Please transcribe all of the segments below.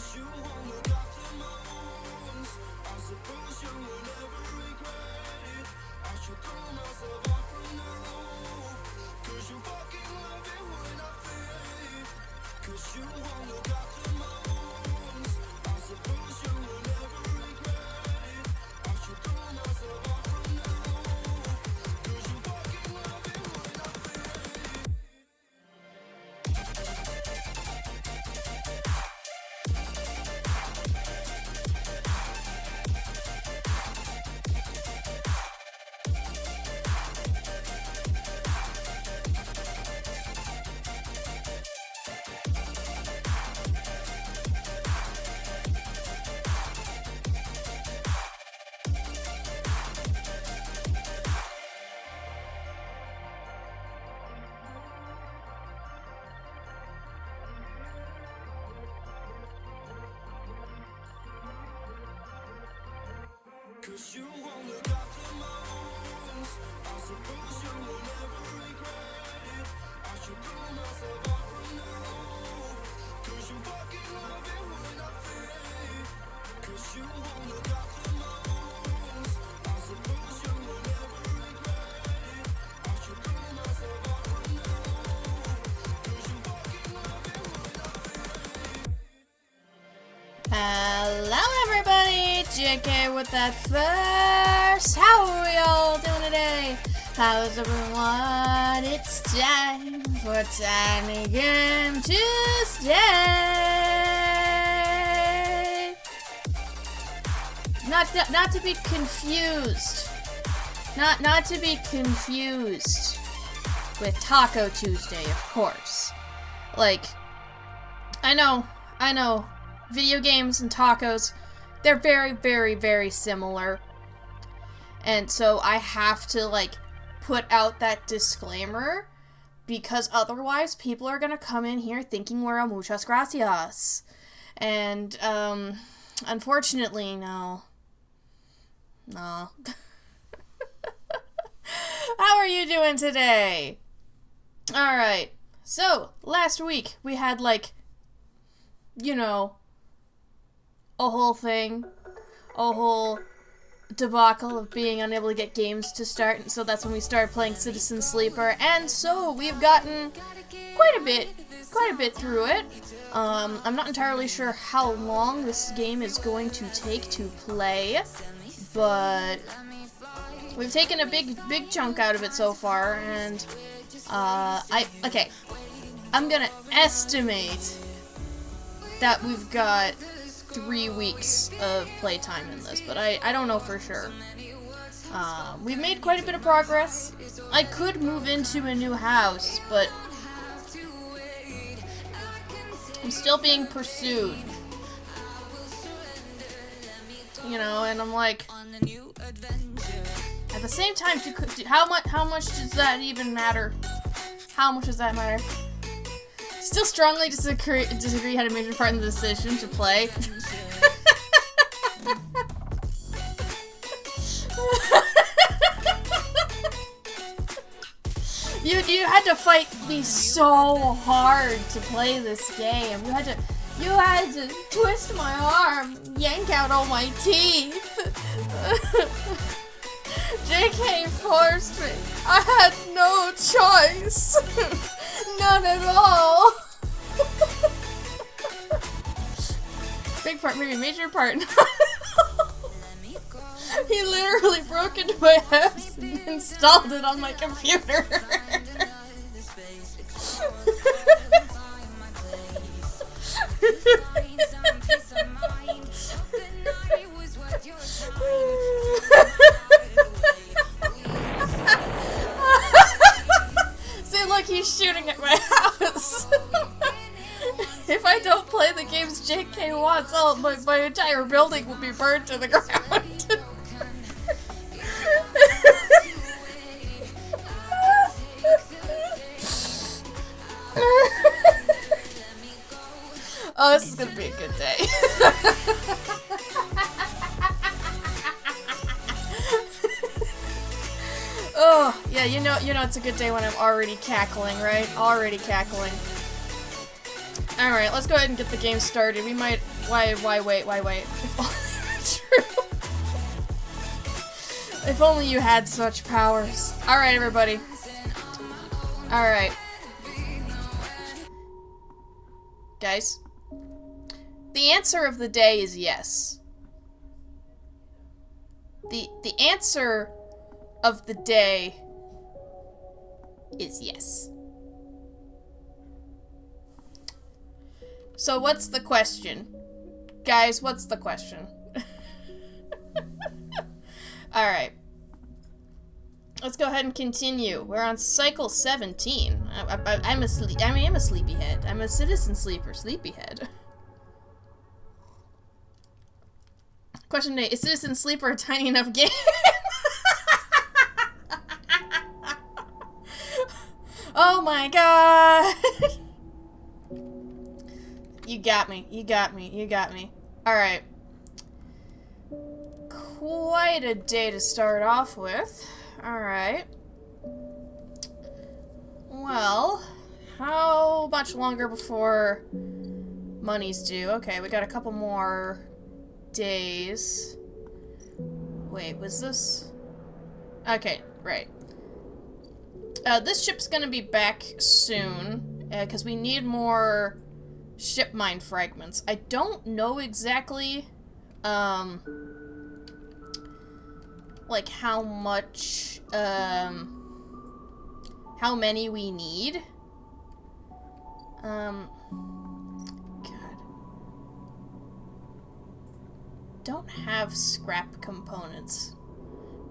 Cause you won't look after my wounds. I suppose you will never regret it. I should pull myself out from the roof. Cause you fucking love it when I feel it. Cause you won't look after my wounds. I suppose you will never regret it. I should pull myself out from the roof. Cause you fucking love it when I feel it. Hello everybody, JK with that first. How are we all doing today? How's everyone? It's time for Tiny Game Tuesday. Not to be confused. Not to be confused with Taco Tuesday, of course. Like, I know. Video games and tacos, they're very, very, very similar. And so I have to, like, put out that disclaimer, because otherwise people are gonna come in here thinking we're a muchas gracias. And, unfortunately, no. How are you doing today? Alright, so, last week we had, like, you know, a whole thing, a whole debacle of being unable to get games to start, and so that's when we started playing Citizen Sleeper, and so we've gotten quite a bit through it. I'm not entirely sure how long this game is going to take to play, but we've taken a big chunk out of it so far, and, I'm gonna estimate that we've got 3 weeks of playtime in this, but I don't know for sure. We've made quite a bit of progress. I could move into a new house, but I'm still being pursued. You know, and I'm like, at the same time, how much does that even matter? How much does that matter? Still strongly disagree had a major part in the decision to play. You had to fight me so hard to play this game. You had to twist my arm, yank out all my teeth. JK forced me. I had no choice. None at all. Big part, maybe major part. He literally broke into my house and installed it on my computer. See, look, he's shooting at my house. If I don't play the games JK wants, my entire building will be burned to the ground. Oh, this is gonna be a good day. Oh, yeah, you know it's a good day when I'm already cackling, right? Already cackling. Alright, let's go ahead and get the game started. We might wait. True. If only you had such powers. Alright, everybody. Alright. Guys. The answer of the day is yes. The answer of the day is yes. So what's the question? Guys, what's the question? Alright. Let's go ahead and continue. We're on cycle 17. I'm a sleepyhead. I'm a citizen sleeper, sleepyhead. Question 8. Is Citizen Sleeper a tiny enough game? Oh my god! You got me. Alright. Quite a day to start off with. Alright. Well, how much longer before money's due? Okay, we got a couple more days. Wait, was this? Okay, right. This ship's gonna be back soon, because we need more ship mine fragments. I don't know exactly, like how much, how many we need. God. Don't have scrap components.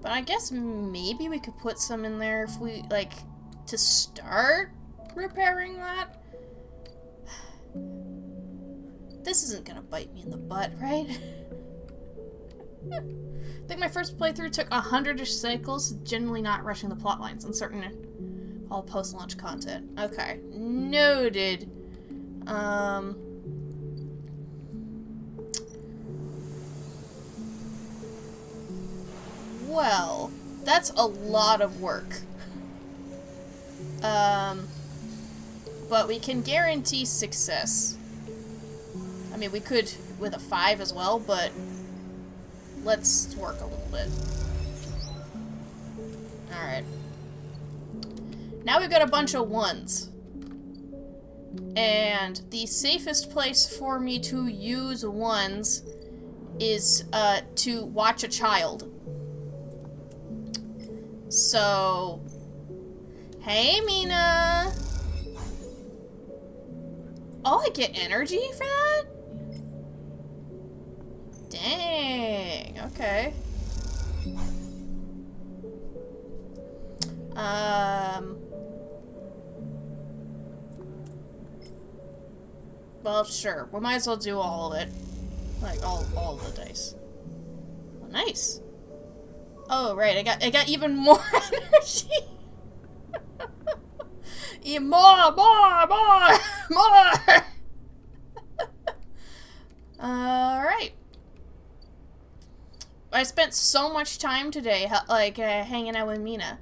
But I guess maybe we could put some in there if we, like, to start repairing that. This isn't gonna bite me in the butt, right? I think my first playthrough took 100-ish cycles, generally not rushing the plot lines on certain all post-launch content. Okay, noted. Well, that's a lot of work. But we can guarantee success. I mean, we could with a 5 as well, but let's work a little bit. Alright. Now we've got a bunch of 1s. And the safest place for me to use 1s is to watch a child. So, hey Mina! Oh, I get energy for that? Dang, okay. Well, sure. We might as well do all of it. Like, all of the dice. Oh, nice. Oh, right. I got even more energy. Yeah, more! Alright. I spent so much time today, like, hanging out with Mina.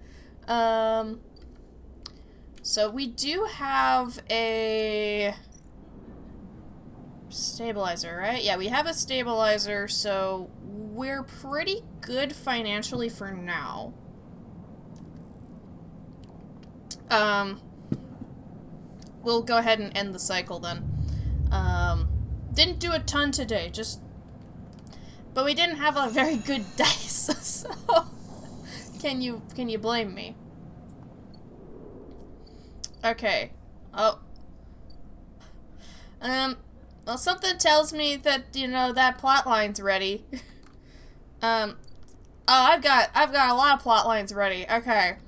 So we do have a stabilizer, right? Yeah, we have a stabilizer, so we're pretty good financially for now. We'll go ahead and end the cycle then. Didn't do a ton today, but we didn't have a very good dice, so can you blame me? Okay. Oh. Well, something tells me that, you know, that plot line's ready. Oh, I've got a lot of plot lines ready. Okay.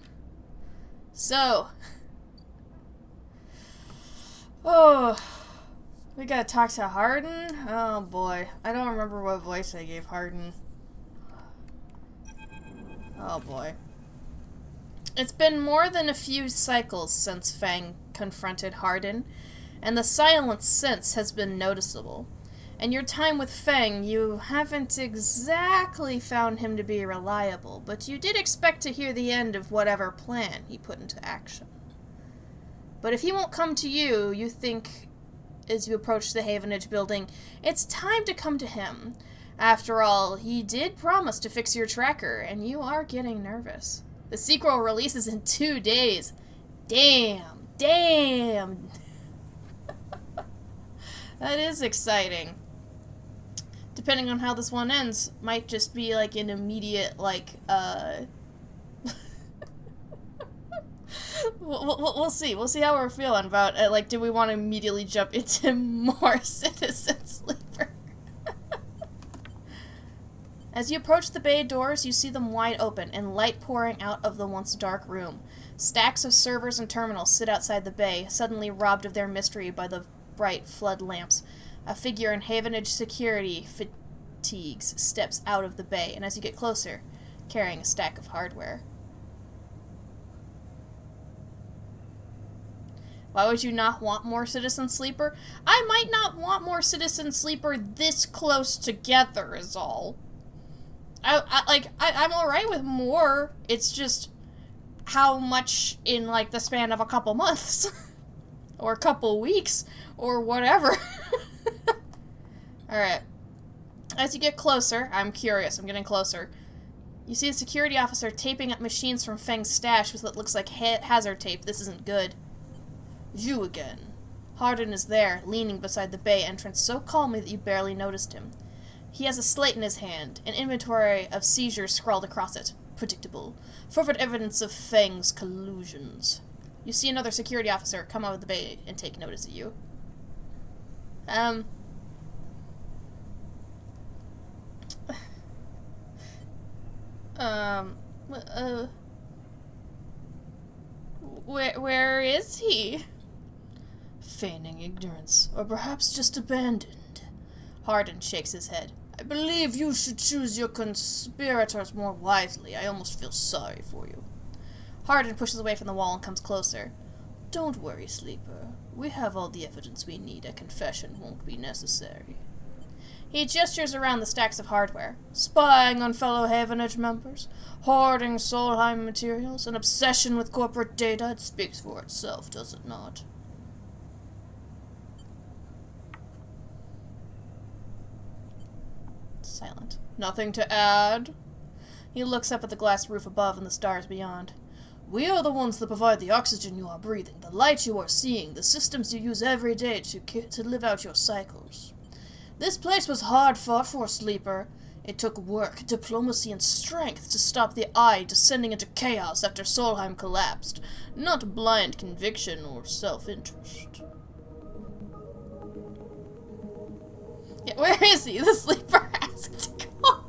So. Oh. We gotta talk to Hardin? Oh boy. I don't remember what voice I gave Hardin. Oh boy. It's been more than a few cycles since Fang confronted Hardin, and the silence since has been noticeable. In your time with Fang, you haven't exactly found him to be reliable, but you did expect to hear the end of whatever plan he put into action. But if he won't come to you, you think as you approach the Havenage building, it's time to come to him. After all, he did promise to fix your tracker, and you are getting nervous. The sequel releases in 2 days. Damn. Damn. That is exciting. Depending on how this one ends, might just be like an immediate, like, we'll see. We'll see how we're feeling about it. Like, do we want to immediately jump into more Citizen Sleeper? As you approach the bay doors, you see them wide open and light pouring out of the once dark room. Stacks of servers and terminals sit outside the bay, suddenly robbed of their mystery by the bright flood lamps. A figure in Havenage security fatigues steps out of the bay, and as you get closer, carrying a stack of hardware. Why would you not want more Citizen Sleeper? I might not want more Citizen Sleeper this close together is all. I'm alright with more. It's just how much in, like, the span of a couple months. Or a couple weeks. Or whatever. Alright. As you get closer, I'm curious, I'm getting closer. You see a security officer taping up machines from Feng's stash with what looks like hazard tape. This isn't good. You again. Hardin is there, leaning beside the bay entrance so calmly that you barely noticed him. He has a slate in his hand, an inventory of seizures scrawled across it. Predictable. Fervent evidence of Feng's collusions. You see another security officer come out of the bay and take notice of you. Where is he? Feigning ignorance, or perhaps just abandoned. Hardin shakes his head. I believe you should choose your conspirators more wisely. I almost feel sorry for you. Hardin pushes away from the wall and comes closer. Don't worry, Sleeper. We have all the evidence we need. A confession won't be necessary. He gestures around the stacks of hardware. Spying on fellow Havenage members, hoarding Solheim materials, an obsession with corporate data. It speaks for itself, does it not? Silent. Nothing to add? He looks up at the glass roof above and the stars beyond. We are the ones that provide the oxygen you are breathing, the light you are seeing, the systems you use every day to live out your cycles. This place was hard fought for, Sleeper. It took work, diplomacy, and strength to stop the Eye descending into chaos after Solheim collapsed, not blind conviction or self-interest. Yeah, where is he? The Sleeper asked to go.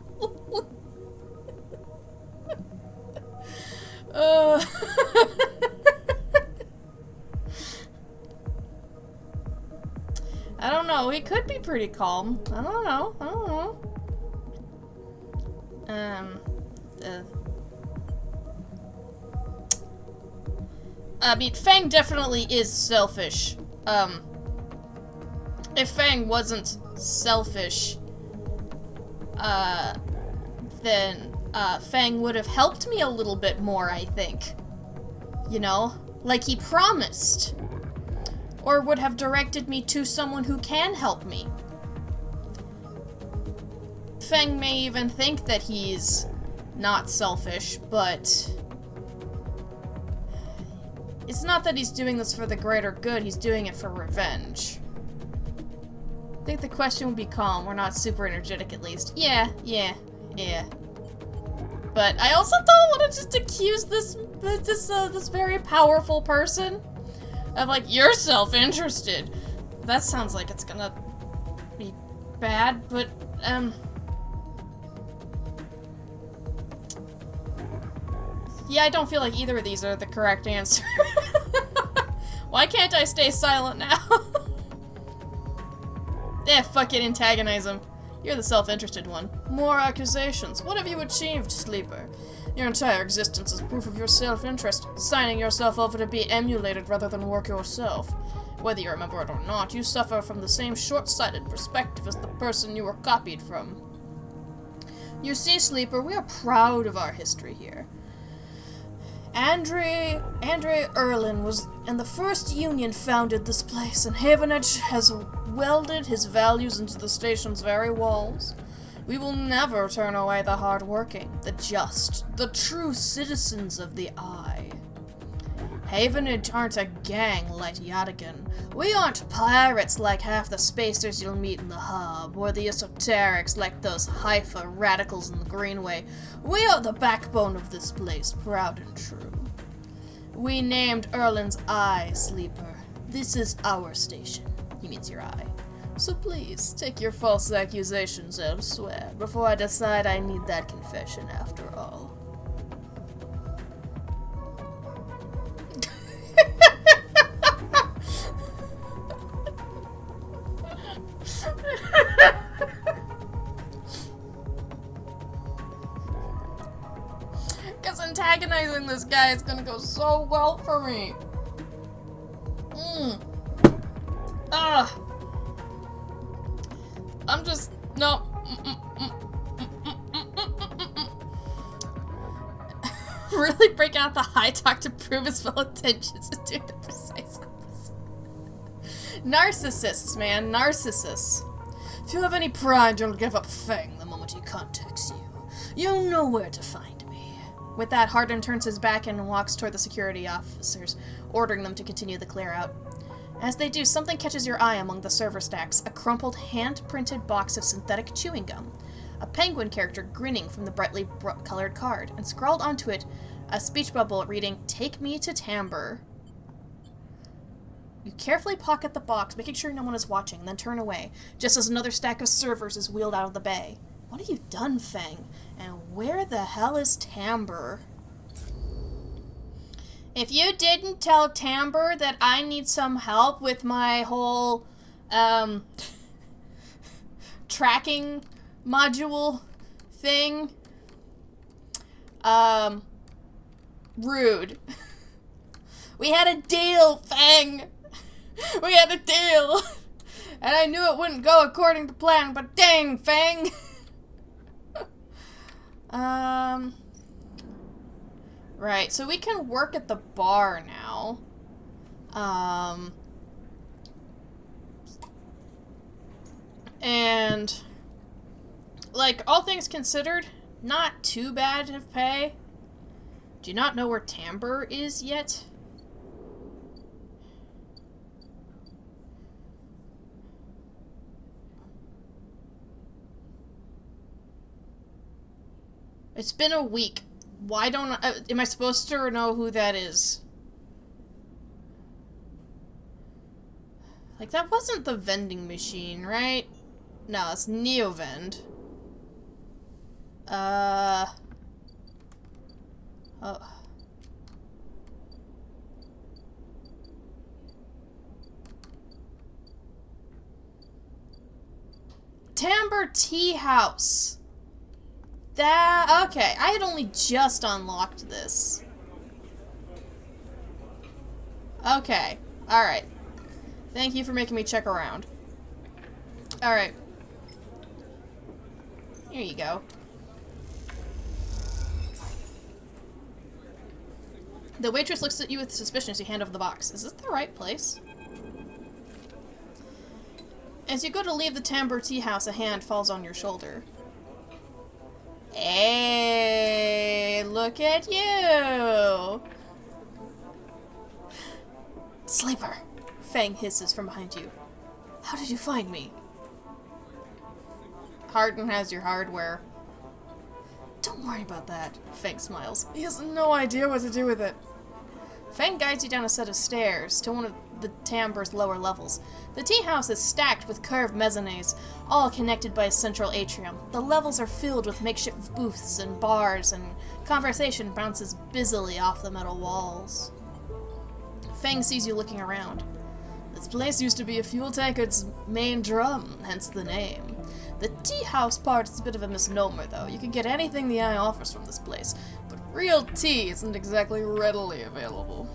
I don't know. He could be pretty calm. I don't know. I mean, Feng definitely is selfish. If Feng wasn't selfish, then Feng would have helped me a little bit more, I think. You know? Like he promised. Or would have directed me to someone who can help me. Feng may even think that he's not selfish, but it's not that he's doing this for the greater good, he's doing it for revenge. I think the question would be calm. We're not super energetic, at least. Yeah. But I also don't want to just accuse this very powerful person of, like, you're self-interested. That sounds like it's gonna be bad, but, yeah, I don't feel like either of these are the correct answer. Why can't I stay silent now? Yeah, fuck it, antagonize him. You're the self-interested one. More accusations. What have you achieved, Sleeper? Your entire existence is proof of your self-interest, signing yourself over to be emulated rather than work yourself. Whether you remember it or not, you suffer from the same short-sighted perspective as the person you were copied from. You see, Sleeper, we are proud of our history here. Andre Erlin was in the first union founded this place, and Havenage has welded his values into the station's very walls. We will never turn away the hard-working, the just, the true citizens of the Eye. Havenage aren't a gang like Yadigan. We aren't pirates like half the spacers you'll meet in the hub, or the esoterics like those Haifa radicals in the Greenway. We are the backbone of this place, proud and true. We named Erlin's Eye, Sleeper. This is our station. He means your eye. So please, take your false accusations elsewhere, before I decide I need that confession after all. Because antagonizing this guy is gonna go so well for me. I'm just, no. Really breaking out the high talk to prove his full intentions is doing the precise opposite. Narcissists, man, narcissists. If you have any pride, you'll give up Feng the moment he contacts you. You'll know where to find me. With that, Hardin turns his back and walks toward the security officers, ordering them to continue the clear-out. As they do, something catches your eye among the server stacks, a crumpled, hand-printed box of synthetic chewing gum. A penguin character grinning from the brightly colored card, and scrawled onto it a speech bubble reading, "Take me to Tamber." You carefully pocket the box, making sure no one is watching, then turn away, just as another stack of servers is wheeled out of the bay. What have you done, Feng? And where the hell is Tamber? If you didn't tell Tamber that I need some help with my whole, tracking module thing, rude. We had a deal, Feng! We had a deal! And I knew it wouldn't go according to plan, but dang, Feng! Right, so we can work at the bar now. And, like, all things considered, not too bad of pay. Do you not know where Tamber is yet? It's been a week. Why don't I... am I supposed to know who that is? Like, that wasn't the vending machine, right? No, it's Neovend. Oh. Tamber Tea House. That... okay, I had only just unlocked this. Okay, alright. Thank you for making me check around. Alright. Here you go. The waitress looks at you with suspicion as you hand over the box. Is this the right place? As you go to leave the Tamber Tea House, a hand falls on your shoulder. Hey, look at you! Sleeper! Feng hisses from behind you. How did you find me? Hardin has your hardware. Don't worry about that, Feng smiles. He has no idea what to do with it. Feng guides you down a set of stairs to one of the Tamber's lower levels. The tea house is stacked with curved mezzanines, all connected by a central atrium. The levels are filled with makeshift booths and bars, and conversation bounces busily off the metal walls. Feng sees you looking around. This place used to be a fuel tanker's main drum, hence the name. The tea house part is a bit of a misnomer, though. You can get anything the Eye offers from this place, but real tea isn't exactly readily available.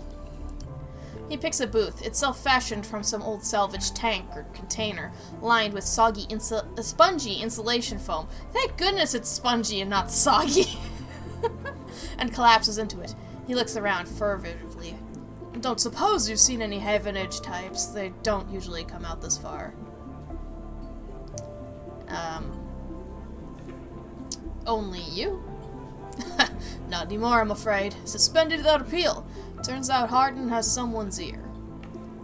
He picks a booth, itself fashioned from some old salvage tank or container, lined with spongy insulation foam. Thank goodness it's spongy and not soggy! And collapses into it. He looks around furtively. Don't suppose you've seen any Haven Edge types. They don't usually come out this far. Only you? Not anymore, I'm afraid. Suspended without appeal. Turns out Hardin has someone's ear.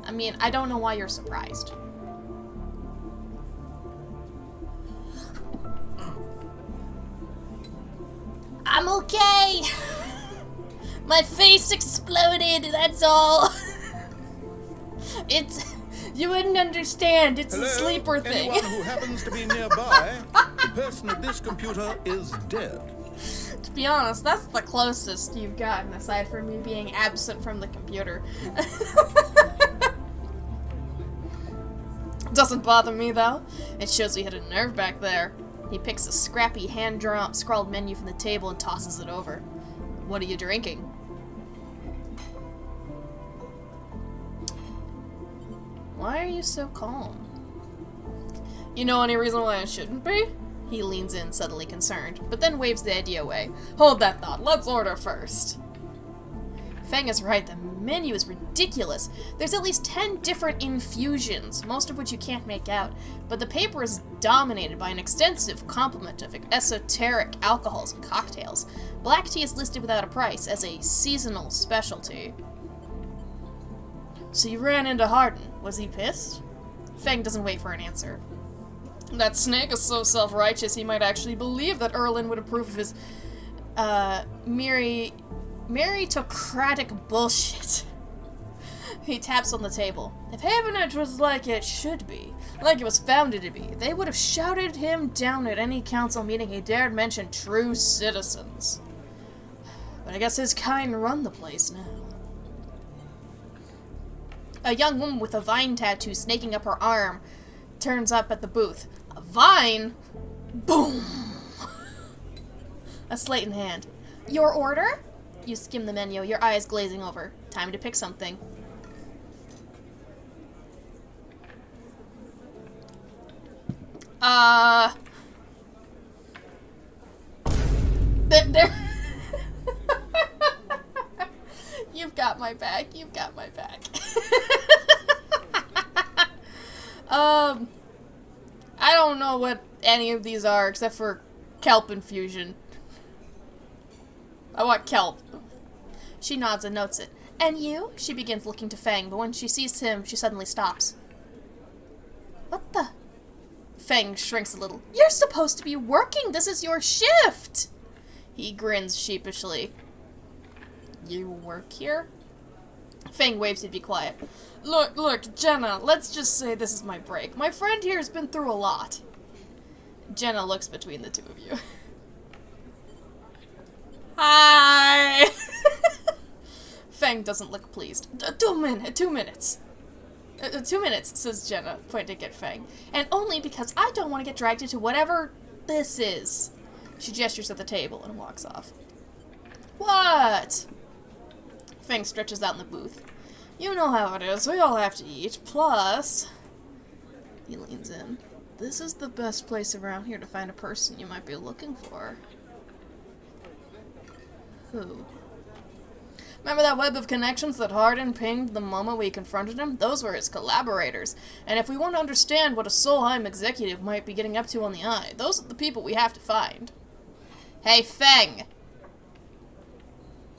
I mean, I don't know why you're surprised. I'm okay! My face exploded, that's all. You wouldn't understand, it's Hello? a sleeper thing. Anyone who happens to be nearby, the person at this computer is dead. To be honest, that's the closest you've gotten, aside from me being absent from the computer. Doesn't bother me, though. It shows he had a nerve back there. He picks a scrappy, hand-scrawled menu from the table and tosses it over. What are you drinking? Why are you so calm? You know any reason why I shouldn't be? He leans in, suddenly concerned, but then waves the idea away. Hold that thought, let's order first. Feng is right, the menu is ridiculous. There's at least 10 different infusions, most of which you can't make out, but the paper is dominated by an extensive complement of esoteric alcohols and cocktails. Black tea is listed without a price as a seasonal specialty. So you ran into Hardin. Was he pissed? Feng doesn't wait for an answer. That snake is so self-righteous he might actually believe that Erlin would approve of his, meritocratic bullshit. He taps on the table. If Haven Edge was like it should be, like it was founded to be, they would have shouted him down at any council meeting he dared mention true citizens. But I guess his kind run the place now. A young woman with a vine tattoo snaking up her arm turns up at the booth. A vine? Boom! A slate in hand. Your order? You skim the menu, your eyes glazing over. Time to pick something. There. You've got my back. You've got my back. I don't know what any of these are except for kelp infusion. I want kelp. She nods and notes it. And you? She begins looking to Feng, but when she sees him, she suddenly stops. What the? Feng shrinks a little. You're supposed to be working. This is your shift. He grins sheepishly. You work here? Feng waves to be quiet. Look, Jenna, let's just say this is my break. My friend here has been through a lot. Jenna looks between the two of you. Hi! Feng doesn't look pleased. 2 minutes. 2 minutes, says Jenna, pointing at Feng. And only because I don't want to get dragged into whatever this is. She gestures at the table and walks off. What? Feng stretches out in the booth. You know how it is. We all have to eat. Plus... He leans in. This is the best place around here to find a person you might be looking for. Who? Remember that web of connections that Hardin pinged the moment we confronted him? Those were his collaborators. And if we want to understand what a Solheim executive might be getting up to on the eye, those are the people we have to find. Hey, Feng!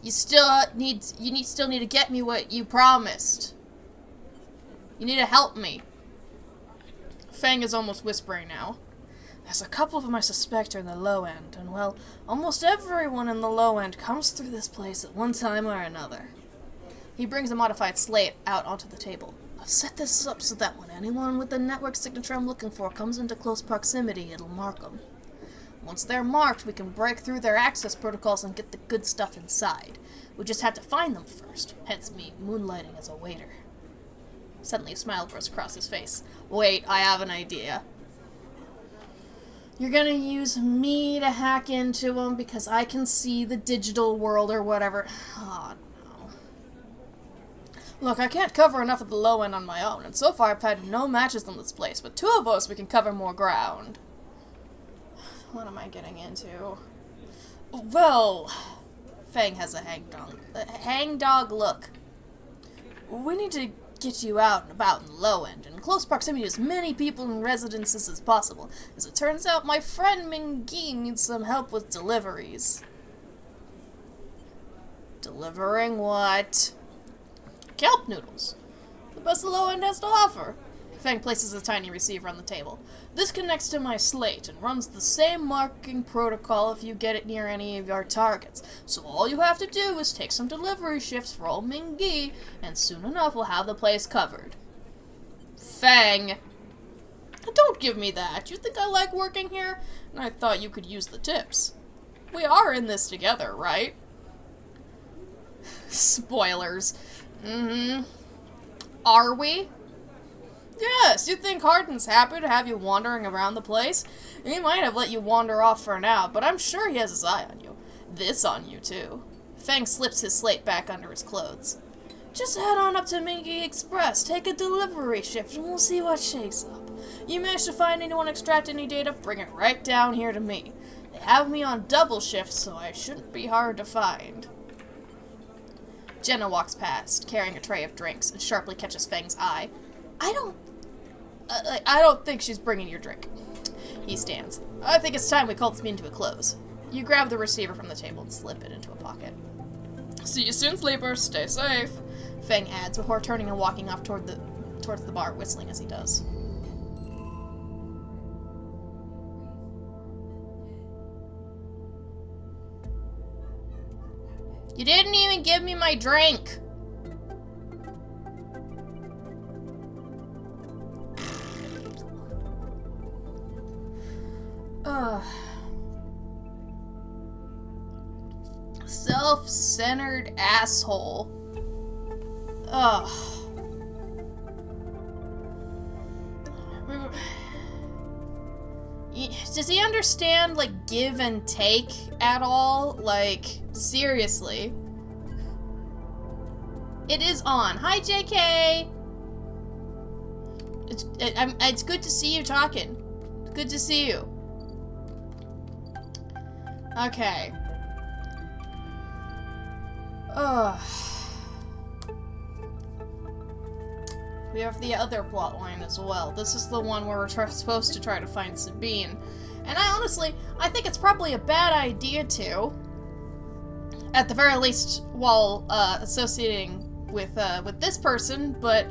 You still need to get me what you promised. You need to help me. Feng is almost whispering now. There's a couple of them I suspect are in the low end, and well, almost everyone in the low end comes through this place at one time or another. He brings a modified slate out onto the table. I've set this up so that when anyone with the network signature I'm looking for comes into close proximity, it'll mark them. Once they're marked, we can break through their access protocols and get the good stuff inside. We just have to find them first, hence me moonlighting as a waiter. Suddenly a smile bursts across his face. Wait, I have an idea. You're gonna use me to hack into them because I can see the digital world or whatever. Oh, no. Look, I can't cover enough of the low end on my own, and so far I've had no matches in this place, but 2 of us we can cover more ground. What am I getting into? Well, Fang has a hangdog look. We need to get you out and about in the low end, in close proximity to as many people and residences as possible. As it turns out, my friend Mingy needs some help with deliveries. Delivering what? Kelp noodles. The best the low end has to offer. Fang places a tiny receiver on the table. This connects to my slate and runs the same marking protocol if you get it near any of your targets. So all you have to do is take some delivery shifts for old Mingy, and soon enough we'll have the place covered. Fang! Don't give me that. You think I like working here? And I thought you could use the tips. We are in this together, right? Spoilers. Are we? Yes, you think Hardin's happy to have you wandering around the place? He might have let you wander off for now, but I'm sure he has his eye on you. This on you, too. Fang slips his slate back under his clothes. Just head on up to Mingy Express, take a delivery shift, and we'll see what shakes up. You manage to find anyone, extract any data, bring it right down here to me. They have me on double shift, so I shouldn't be hard to find. Jenna walks past, carrying a tray of drinks, and sharply catches Fang's eye. I don't think she's bringing your drink. He stands. I think it's time we called this meeting to a close. You grab the receiver from the table and slip it into a pocket. See you soon, sleeper. Stay safe. Fang adds before turning and walking off towards the bar, whistling as he does. You didn't even give me my drink. Self-centered asshole. Ugh. Does he understand, like, give and take at all? Like, seriously. It is on. Hi, JK! It's good to see you talking. Good to see you. Okay. Ugh. We have the other plot line as well. This is the one where we're supposed to try to find Sabine. And I think it's probably a bad idea to, at the very least, while associating with this person, but,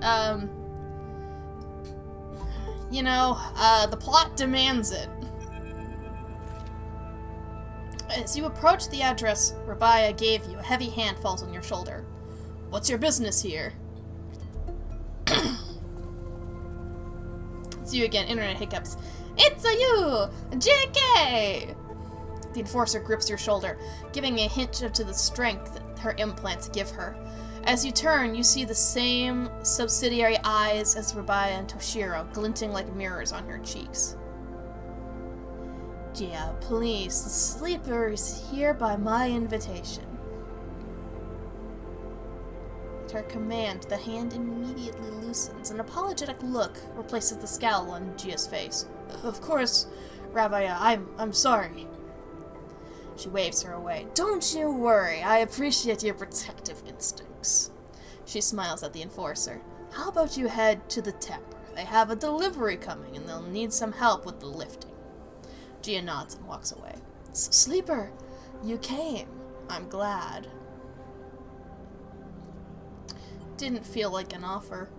you know, the plot demands it. As you approach the address Rabia gave you, a heavy hand falls on your shoulder. What's your business here? It's you again, internet hiccups. It's a you! JK! The enforcer grips your shoulder, giving a hint to the strength that her implants give her. As you turn, you see the same subsidiary eyes as Rabia and Toshiro, glinting like mirrors on her cheeks. Gia, please, the sleeper is here by my invitation. At her command, the hand immediately loosens. An apologetic look replaces the scowl on Gia's face. Of course, Rabia, I'm sorry. She waves her away. Don't you worry, I appreciate your protective instincts. She smiles at the enforcer. How about you head to the temple? They have a delivery coming and they'll need some help with the lifting. Gia nods and walks away. Sleeper, you came. I'm glad. Didn't feel like an offer.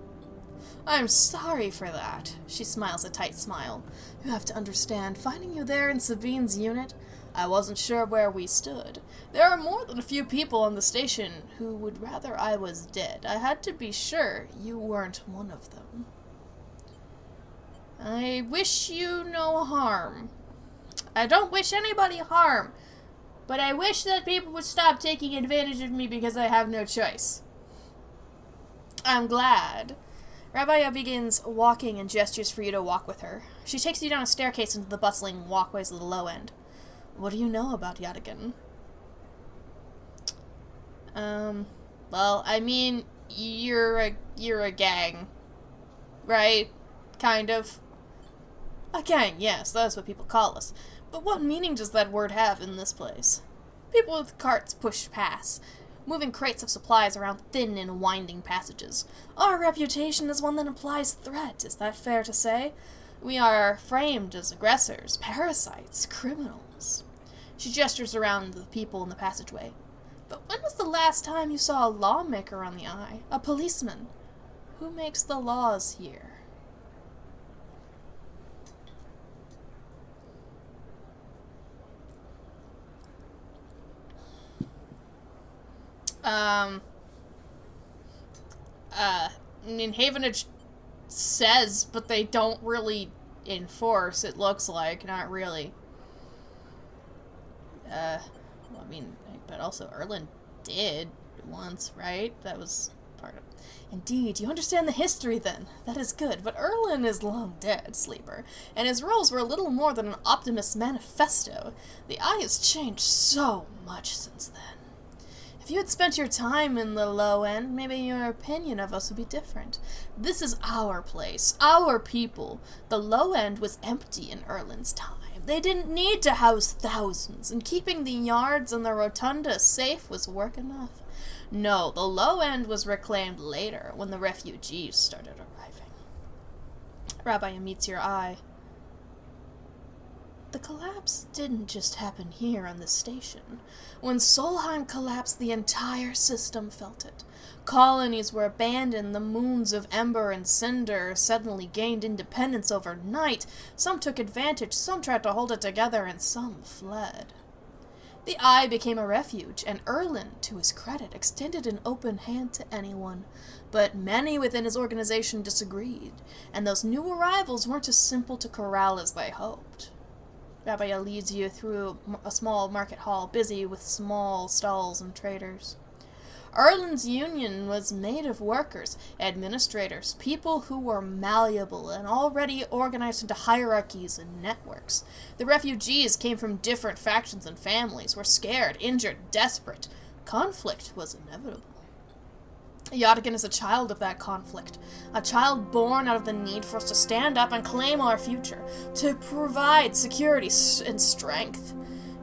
I'm sorry for that. She smiles a tight smile. You have to understand, finding you there in Sabine's unit, I wasn't sure where we stood. There are more than a few people on the station who would rather I was dead. I had to be sure you weren't one of them. I wish you no harm. I don't wish anybody harm, but I wish that people would stop taking advantage of me because I have no choice. I'm glad. Rabia begins walking and gestures for you to walk with her. She takes you down a staircase into the bustling walkways of the low end. What do you know about Yadigan? Well, I mean, you're a gang, right? Kind of. A gang, yes, that's what people call us. But what meaning does that word have in this place? People with carts pushed past, moving crates of supplies around thin and winding passages. Our reputation is one that implies threat, is that fair to say? We are framed as aggressors, parasites, criminals. She gestures around the people in the passageway. But when was the last time you saw a lawmaker on the eye? A policeman? Who makes the laws here? In Havenage says, but they don't really enforce, it looks like. Not really. Well, I mean, but also Erland did once, right? That was part of... Indeed, you understand the history then. That is good, but Erland is long dead, Sleeper, and his roles were a little more than an optimist manifesto. The Eye has changed so much since then. If you had spent your time in the low end, maybe your opinion of us would be different. This is our place, our people. The low end was empty in Erland's time. They didn't need to house thousands, and keeping the yards and the rotunda safe was work enough. No, the low end was reclaimed later, when the refugees started arriving. Rabbi meets your eye. The collapse didn't just happen here on this station. When Solheim collapsed, the entire system felt it. Colonies were abandoned, the moons of Ember and Cinder suddenly gained independence overnight. Some took advantage, some tried to hold it together, and some fled. The Eye became a refuge, and Erland, to his credit, extended an open hand to anyone. But many within his organization disagreed, and those new arrivals weren't as simple to corral as they hoped. Rabbi leads you through a small market hall, busy with small stalls and traders. Erland's union was made of workers, administrators, people who were malleable and already organized into hierarchies and networks. The refugees came from different factions and families, were scared, injured, desperate. Conflict was inevitable. Yadigan is a child of that conflict, a child born out of the need for us to stand up and claim our future, to provide security and strength.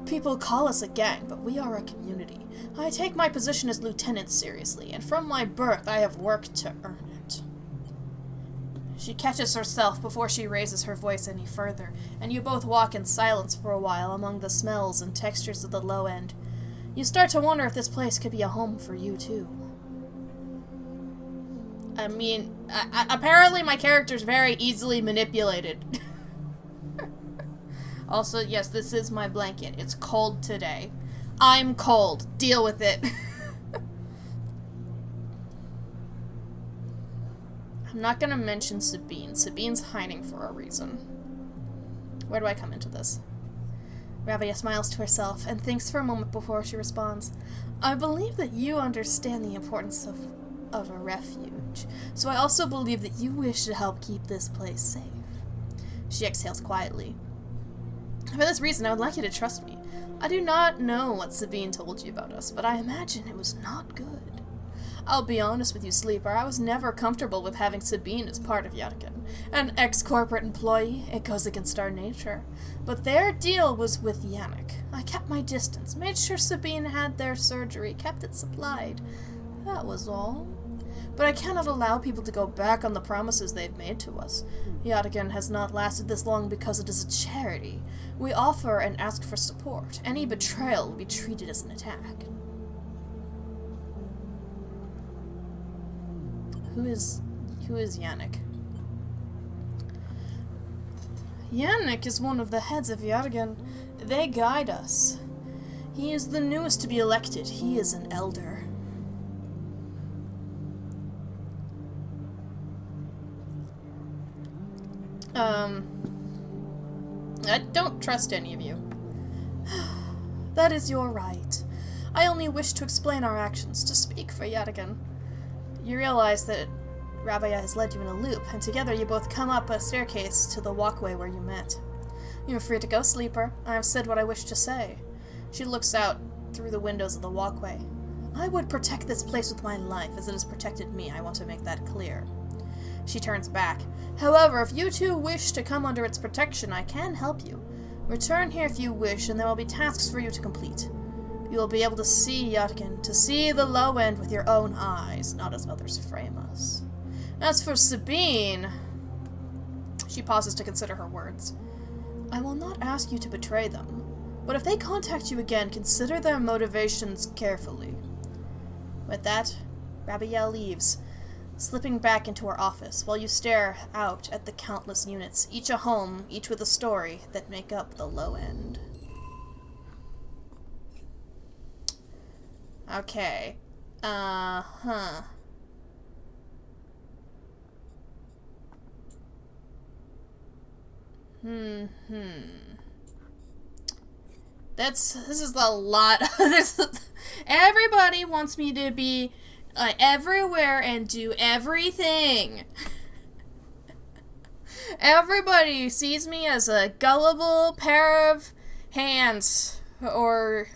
People call us a gang, but we are a community. I take my position as lieutenant seriously, and from my birth I have worked to earn it. She catches herself before she raises her voice any further, and you both walk in silence for a while among the smells and textures of the low end. You start to wonder if this place could be a home for you, too. I mean, apparently my character's very easily manipulated. Also, yes, this is my blanket. It's cold today. I'm cold. Deal with it. I'm not gonna mention Sabine. Sabine's hiding for a reason. Where do I come into this? Rabia smiles to herself and thinks for a moment before she responds. I believe that you understand the importance of a refuge, so I also believe that you wish to help keep this place safe. She exhales quietly. For this reason, I would like you to trust me. I do not know what Sabine told you about us, but I imagine it was not good. I'll be honest with you, Sleeper, I was never comfortable with having Sabine as part of Yadigan. An ex-corporate employee, it goes against our nature. But their deal was with Yannick. I kept my distance, made sure Sabine had their surgery, kept it supplied. That was all. But I cannot allow people to go back on the promises they've made to us. Yadigan has not lasted this long because it is a charity. We offer and ask for support. Any betrayal will be treated as an attack. Who is Yannick? Yannick is one of the heads of Yadigan. They guide us. He is the newest to be elected. He is an elder. I don't trust any of you. That is your right. I only wish to explain our actions, to speak for Yadigan. You realize that Rabia has led you in a loop, and together you both come up a staircase to the walkway where you met. You are free to go, Sleeper. I have said what I wish to say. She looks out through the windows of the walkway. I would protect this place with my life, as it has protected me. I want to make that clear. She turns back. However, if you two wish to come under its protection, I can help you. Return here if you wish, and there will be tasks for you to complete. You will be able to see Yatkin, to see the low end with your own eyes, not as others frame us. As for Sabine, she pauses to consider her words. I will not ask you to betray them, but if they contact you again, consider their motivations carefully. With that, Rabiel leaves, slipping back into her office, while you stare out at the countless units, each a home, each with a story, that make up the low end. Okay. Uh-huh. This is a lot. Everybody wants me to be everywhere and do everything. Everybody sees me as a gullible pair of hands, or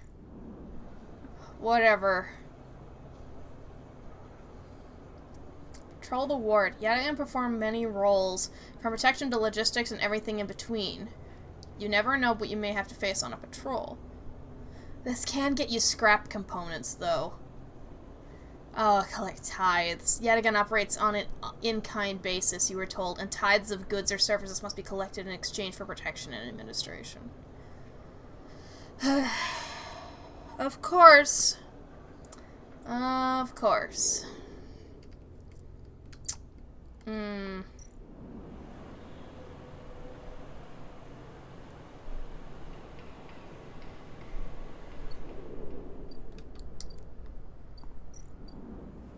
whatever. Control the ward. Yataghan perform many roles, from protection to logistics and everything in between. You never know what you may have to face on a patrol. This can get you scrap components, though. Oh, collect tithes. Yataghan operates on an in-kind basis, you were told, and tithes of goods or services must be collected in exchange for protection and administration. Of course. Of course.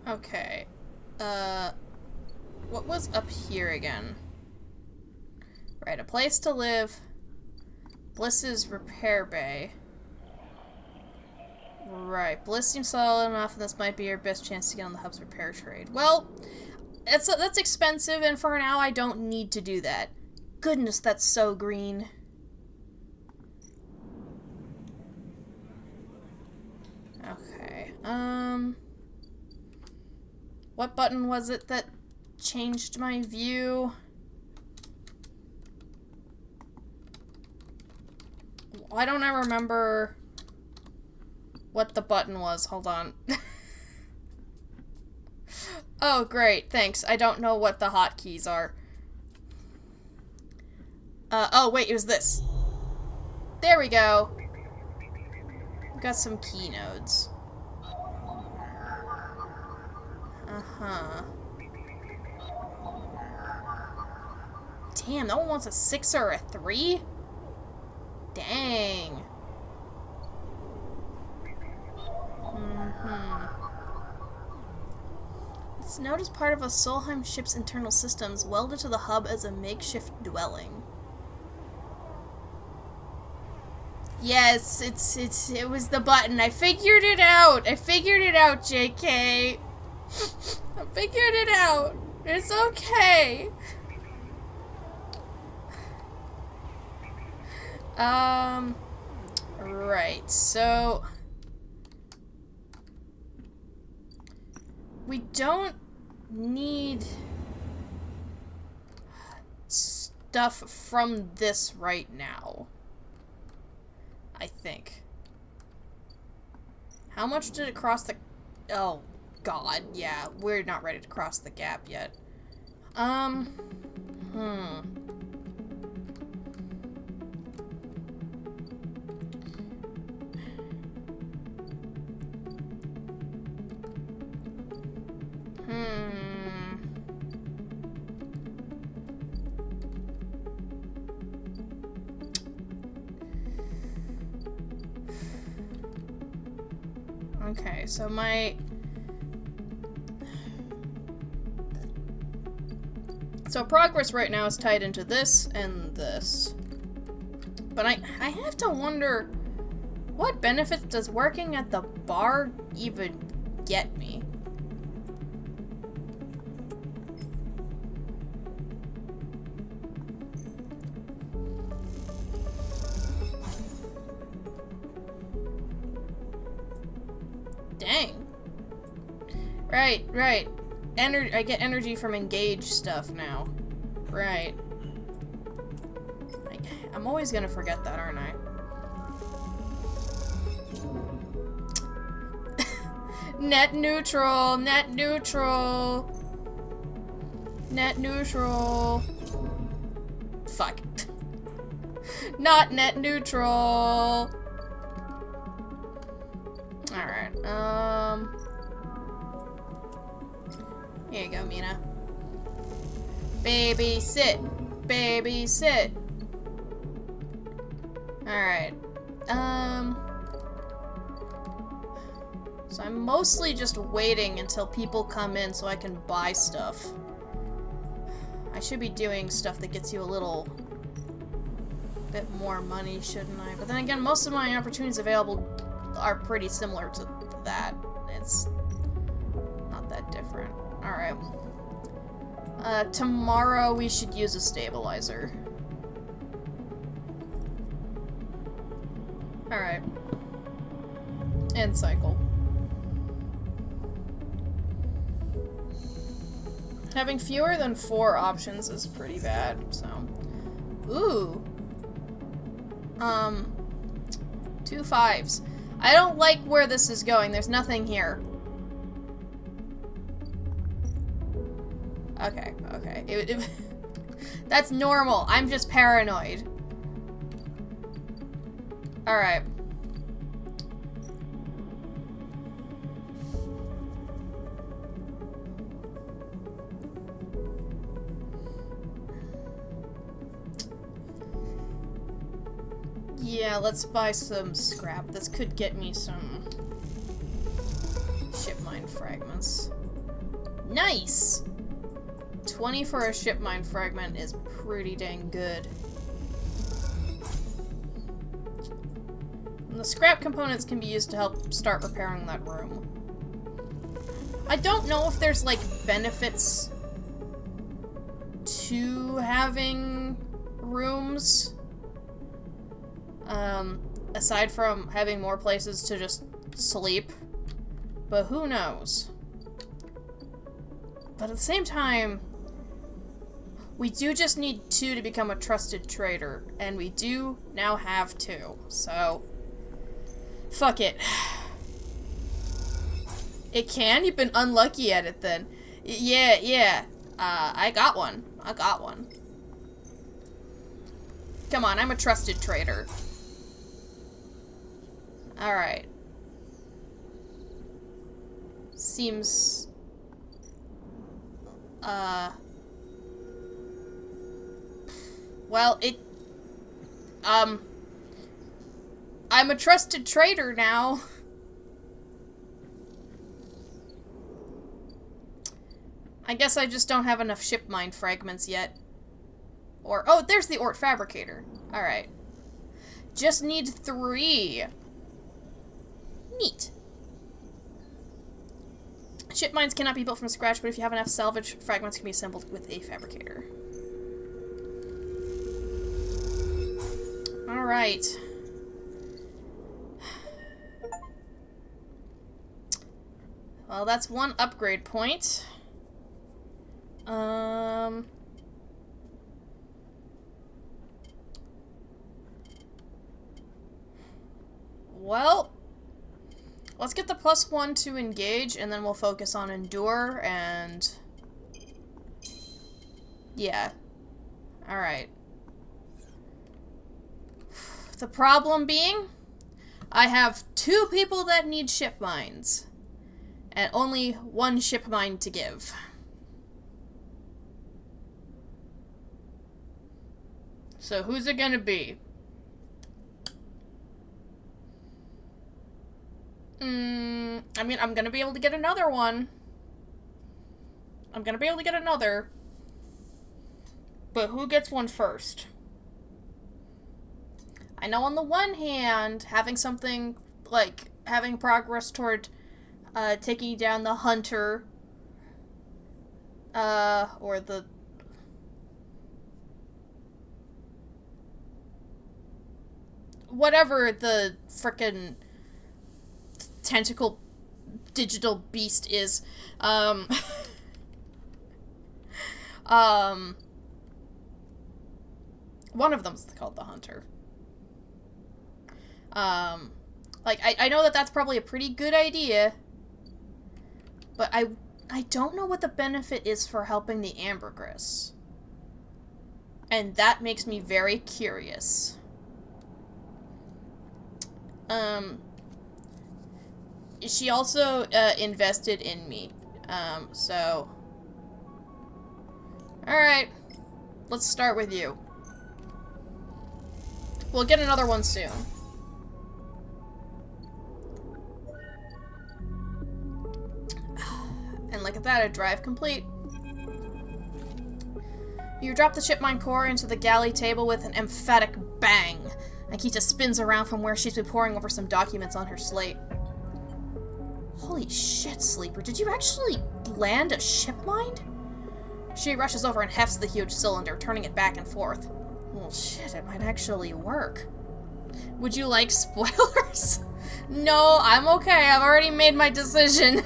Okay. What was up here again? Right, a place to live. Bliss's repair bay. Right, Bliss seems solid enough, and this might be your best chance to get on the hub's repair trade. Well, that's expensive, and for now I don't need to do that. Goodness, that's so green. Okay, what button was it that changed my view? Why don't I remember what the button was? Hold on. Oh, great, thanks. I don't know what the hotkeys are. Oh, wait, it was this. There we go. Got some key nodes. Uh-huh. Damn, no one wants a 6 or a 3? Dang. It's noted as part of a Solheim ship's internal systems, welded to the hub as a makeshift dwelling. Yes, it was the button. I figured it out. I figured it out, JK. I figured it out. It's okay. Right, so we don't need stuff from this right now, I think. How much did it cross the... Oh, God, yeah, we're not ready to cross the gap yet. Okay, so progress right now is tied into this and this. But I have to wonder, what benefits does working at the bar even get me? Dang. Right. I get energy from engage stuff now. Right. I'm always gonna forget that, aren't I? Net neutral, net neutral. Net neutral. Fuck. Not net neutral. Alright, here you go, Mina. Babysit. Babysit. Alright. So I'm mostly just waiting until people come in so I can buy stuff. I should be doing stuff that gets you a little bit more money, shouldn't I? But then again, most of my opportunities available are pretty similar to that. It's not that different. Alright. Tomorrow we should use a stabilizer. Alright. And cycle. Having fewer than 4 options is pretty bad, so. Ooh. 2 5s. I don't like where this is going. There's nothing here. Okay, okay. That's normal. I'm just paranoid. Alright. Yeah, let's buy some scrap. This could get me some ship mine fragments. Nice! 20 for a ship mine fragment is pretty dang good. And the scrap components can be used to help start repairing that room. I don't know if there's, like, benefits to having rooms. Aside from having more places to just sleep. But who knows? But at the same time, we do just need 2 to become a trusted trader. And we do now have 2. So, fuck it. It can? You've been unlucky at it then. Yeah. I got one. Come on, I'm a trusted trader. Alright. Seems... Well, it... I'm a trusted trader now. I guess I just don't have enough ship mine fragments yet. Or... Oh, there's the Ort Fabricator. Alright. Just need 3. Neat. Ship mines cannot be built from scratch, but if you have enough salvage, fragments can be assembled with a fabricator. Alright. Well, that's 1 upgrade point. Well, let's get the +1 to engage, and then we'll focus on endure, and... Yeah. Alright. The problem being, I have 2 people that need ship mines, and only 1 ship mine to give. So who's it gonna be? I mean, I'm gonna be able to get another one. But who gets one first? I know on the one hand, having something, like, having progress toward, taking down the hunter, or the... whatever the frickin' tentacle digital beast is. One of them's called the Hunter. Like, I know that that's probably a pretty good idea. But I don't know what the benefit is for helping the ambergris. And that makes me very curious. She also invested in me. So... Alright. Let's start with you. We'll get another one soon. And look at that, a drive complete. You drop the ship mine core into the galley table with an emphatic bang. Nikita spins around from where she's been poring over some documents on her slate. Holy shit, Sleeper, did you actually land a ship mine? She rushes over and hefts the huge cylinder, turning it back and forth. Well, shit, it might actually work. Would you like spoilers? No, I'm okay. I've already made my decision.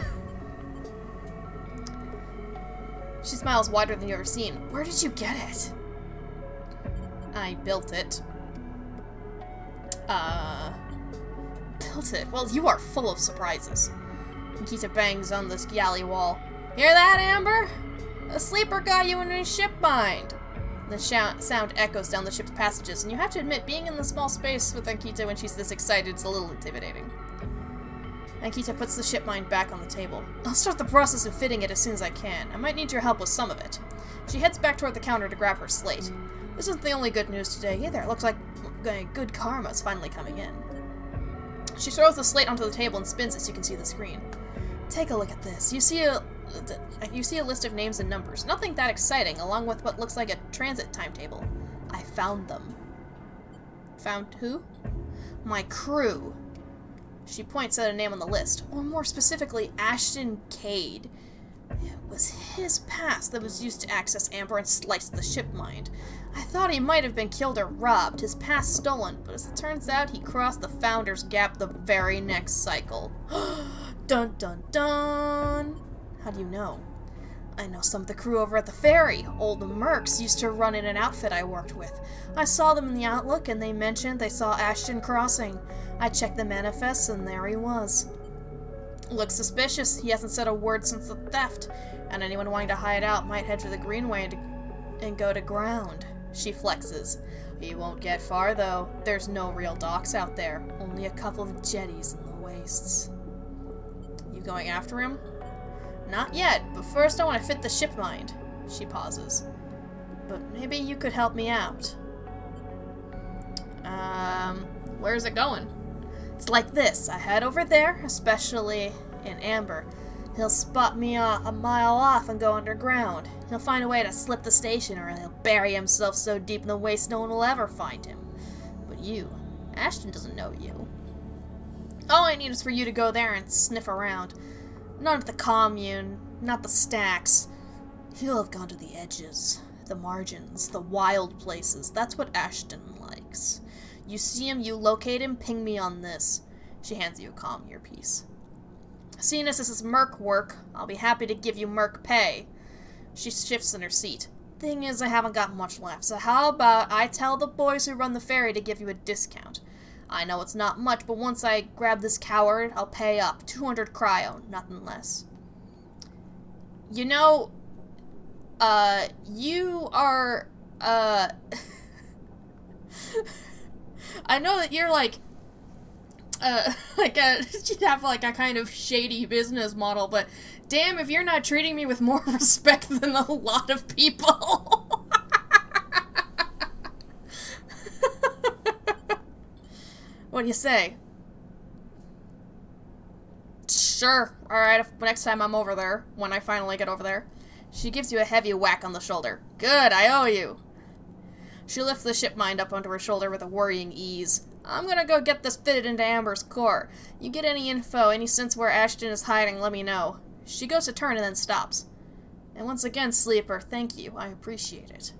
She smiles wider than you've ever seen. Where did you get it? I built it. Built it? Well, you are full of surprises. Nikita bangs on this galley wall. Hear that, Amber? A sleeper got you in a ship mind. The sound echoes down the ship's passages, and you have to admit, being in the small space with Ankita when she's this excited is a little intimidating. Ankita puts the ship mine back on the table. I'll start the process of fitting it as soon as I can. I might need your help with some of it. She heads back toward the counter to grab her slate. This isn't the only good news today either. It looks like good karma's finally coming in. She throws the slate onto the table and spins it so you can see the screen. Take a look at this. You see a list of names and numbers. Nothing that exciting, along with what looks like a transit timetable. I found them. Found who? My crew. She points at a name on the list, or more specifically, Ashton Cade. It was his pass that was used to access Amber and slice the ship mine. I thought he might have been killed or robbed, his pass stolen, but as it turns out, he crossed the Founder's Gap the very next cycle. Dun dun dun! How do you know? I know some of the crew over at the ferry. Old Mercs used to run in an outfit I worked with. I saw them in the Outlook, and they mentioned they saw Ashton crossing. I checked the manifests, and there he was. Looks suspicious. He hasn't said a word since the theft, and anyone wanting to hide out might head to the Greenway and go to ground. She flexes. He won't get far, though. There's no real docks out there. Only a couple of jetties in the wastes. You going after him? Not yet, but first I want to fit the ship mine. She pauses. But maybe you could help me out. Where's it going? It's like this. I head over there, especially in Amber. He'll spot me a mile off and go underground. He'll find a way to slip the station, or he'll bury himself so deep in the waste no one will ever find him. But you, Ashton doesn't know you. All I need is for you to go there and sniff around. Not at the commune, not the stacks. He'll have gone to the edges, the margins, the wild places. That's what Ashton likes. You see him, you locate him, ping me on this. She hands you a comm earpiece. Seeing as this is Merc work, I'll be happy to give you Merc pay. She shifts in her seat. Thing is, I haven't got much left, so how about I tell the boys who run the ferry to give you a discount? I know it's not much, but once I grab this coward, I'll pay up. 200 cryo, nothing less. You know, you are, I know that you're you have like a kind of shady business model, but damn if you're not treating me with more respect than a lot of people. What do you say? Sure. Alright, next time I'm over there, when I finally get over there. She gives you a heavy whack on the shoulder. Good, I owe you. She lifts the ship mine up onto her shoulder with a worrying ease. I'm gonna go get this fitted into Amber's core. You get any info, any sense where Ashton is hiding, let me know. She goes to turn and then stops. And once again, Sleeper, thank you. I appreciate it.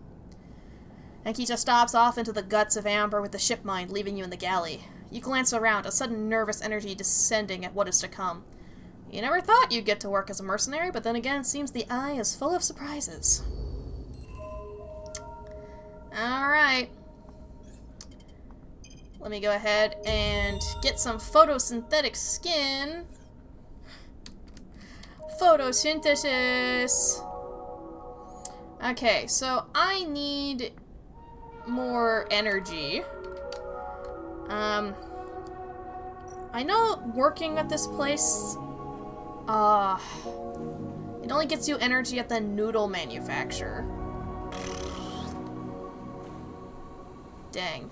Ankita stops off into the guts of Amber with the ship mine, leaving you in the galley. You glance around, a sudden nervous energy descending at what is to come. You never thought you'd get to work as a mercenary, but then again, it seems the eye is full of surprises. Alright. Let me go ahead and get some photosynthetic skin. Photosynthesis! Okay, so I need more energy. I know working at this place, it only gets you energy at the noodle manufacturer. Dang.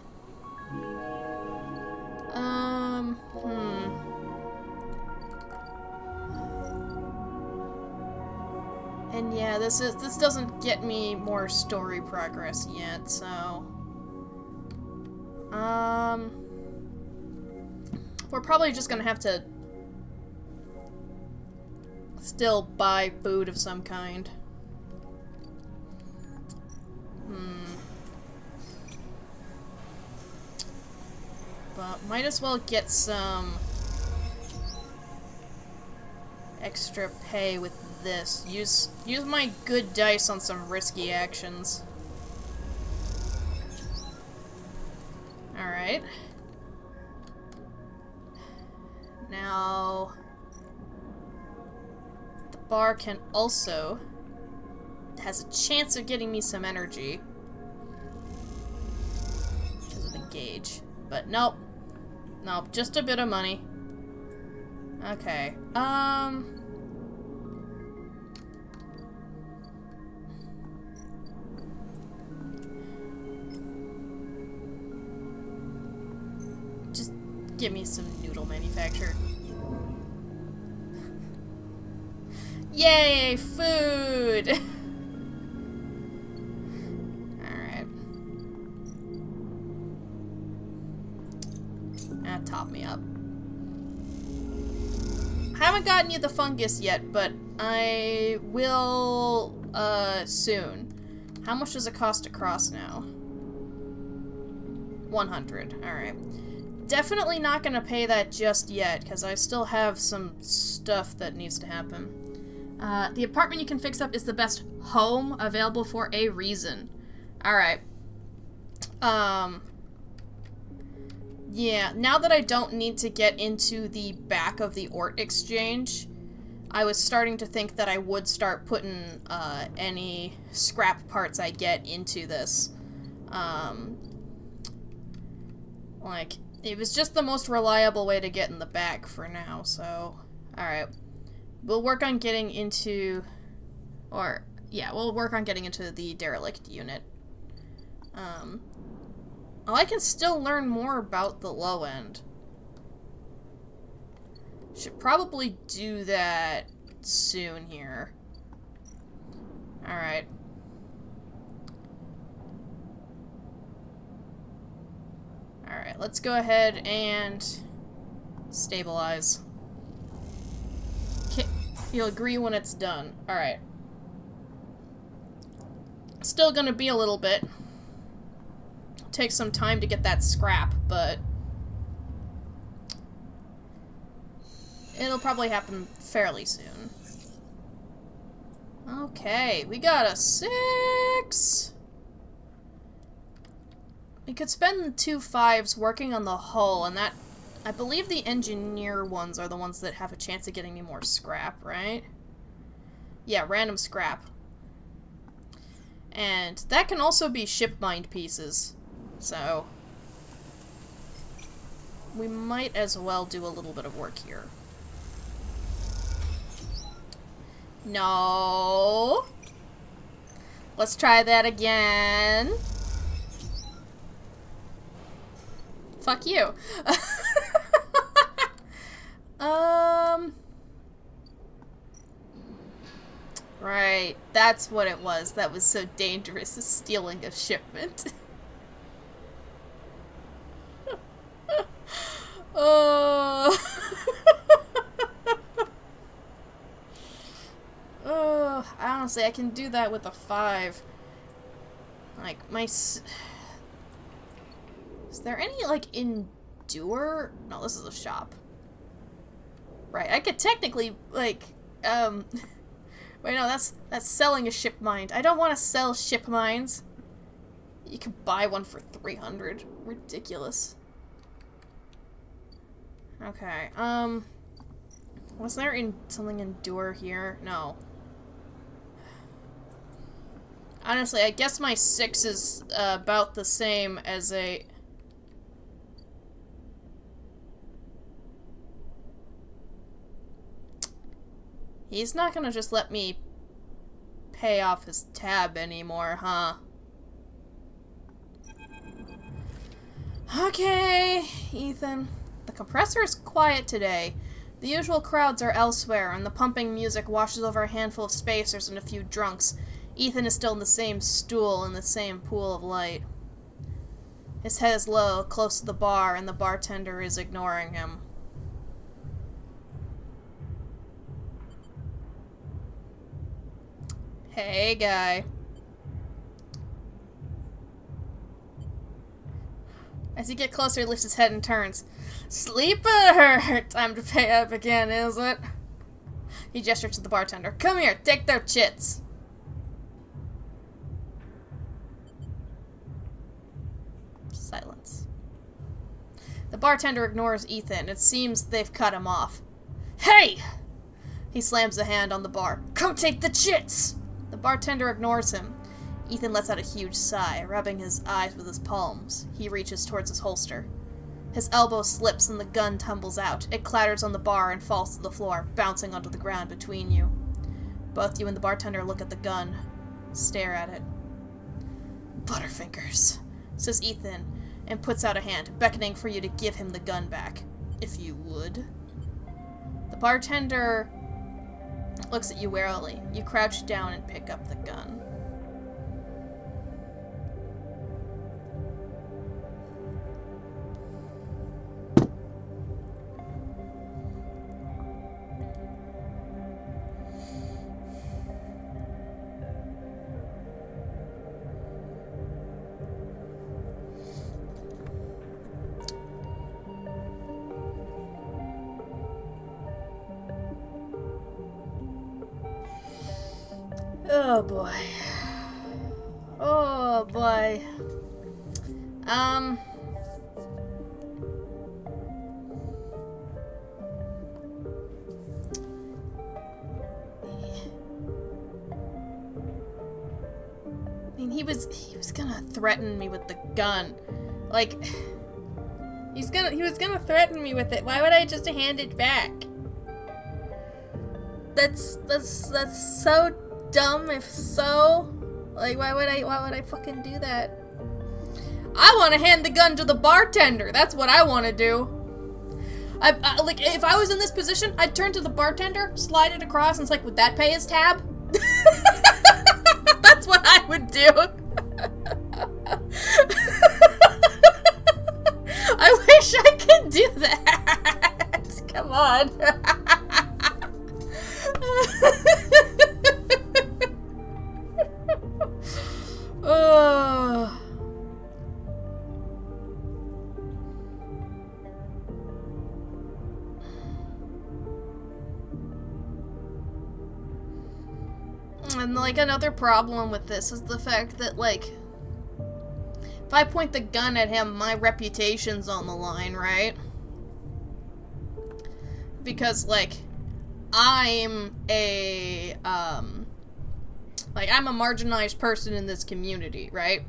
And yeah, this doesn't get me more story progress yet, so we're probably just gonna have to still buy food of some kind. But might as well get some extra pay with this. Use my good dice on some risky actions. Alright. Now the bar can also has a chance of getting me some energy because of the gauge. But nope. Nope, just a bit of money. Okay. Just give me some noodle manufacturer. Yay, food! Alright. Top me up. I haven't gotten you the fungus yet, but I will, soon. How much does it cost to cross now? 100. Alright. Definitely not gonna pay that just yet, because I still have some stuff that needs to happen. The apartment you can fix up is the best home available for a reason. Alright. Yeah, now that I don't need to get into the back of the Ort Exchange, I was starting to think that I would start putting any scrap parts I get into this. Like, it was just the most reliable way to get in the back for now, so... Alright. We'll work on getting into... Or, yeah, we'll work on getting into the derelict unit. Oh, I can still learn more about the low end. Should probably do that soon here. Alright. Alright, let's go ahead and stabilize. You'll agree when it's done. Alright. Still gonna be a little bit. Take some time to get that scrap, but it'll probably happen fairly soon. Okay, we got a 6. We could spend 2 5s working on the hull, and that, I believe the engineer ones are the ones that have a chance of getting me more scrap, right? Yeah, random scrap. And that can also be ship mined pieces. So, we might as well do a little bit of work here. No. Let's try that again. Fuck you. Right, that's what it was. That was so dangerous, stealing a shipment. Oh. Oh, honestly, I can do that with a 5. Like, is there any, like, endure? No, this is a shop. Right, I could technically, like, wait, no, that's selling a ship mine. I don't want to sell ship mines. You can buy one for 300. Ridiculous. Okay, Was there something endure here? No. Honestly, I guess my 6 is about the same as a... He's not gonna just let me pay off his tab anymore, huh? Okay, Ethan. The compressor is quiet today. The usual crowds are elsewhere, and the pumping music washes over a handful of spacers and a few drunks. Ethan is still in the same stool in the same pool of light. His head is low, close to the bar, and the bartender is ignoring him. Hey, guy. As you get closer, he lifts his head and turns. Sleeper! Time to pay up again, is it? He gestures to the bartender. Come here, take their chits. Silence. The bartender ignores Ethan. It seems they've cut him off. Hey! He slams a hand on the bar. Come take the chits! The bartender ignores him. Ethan lets out a huge sigh, rubbing his eyes with his palms. He reaches towards his holster. His elbow slips and the gun tumbles out. It clatters on the bar and falls to the floor, bouncing onto the ground between you. Both you and the bartender look at the gun, stare at it. Butterfingers, says Ethan, and puts out a hand, beckoning for you to give him the gun back, if you would. The bartender looks at you warily. You crouch down and pick up the gun. Oh boy. Oh boy. I mean, he was gonna threaten me with the gun. Like, he was gonna threaten me with it. Why would I just hand it back? That's so dumb. If so, like, why would I fucking do that? I want to hand the gun to the bartender. That's what I want to do. I like, if I was in this position, I'd turn to the bartender, slide it across, and it's like, would that pay his tab? That's what I would do. I wish I could do that. Come on. Oh. And, like, another problem with this is the fact that, like, if I point the gun at him, my reputation's on the line, right? Because, like, I'm a marginalized person in this community, right?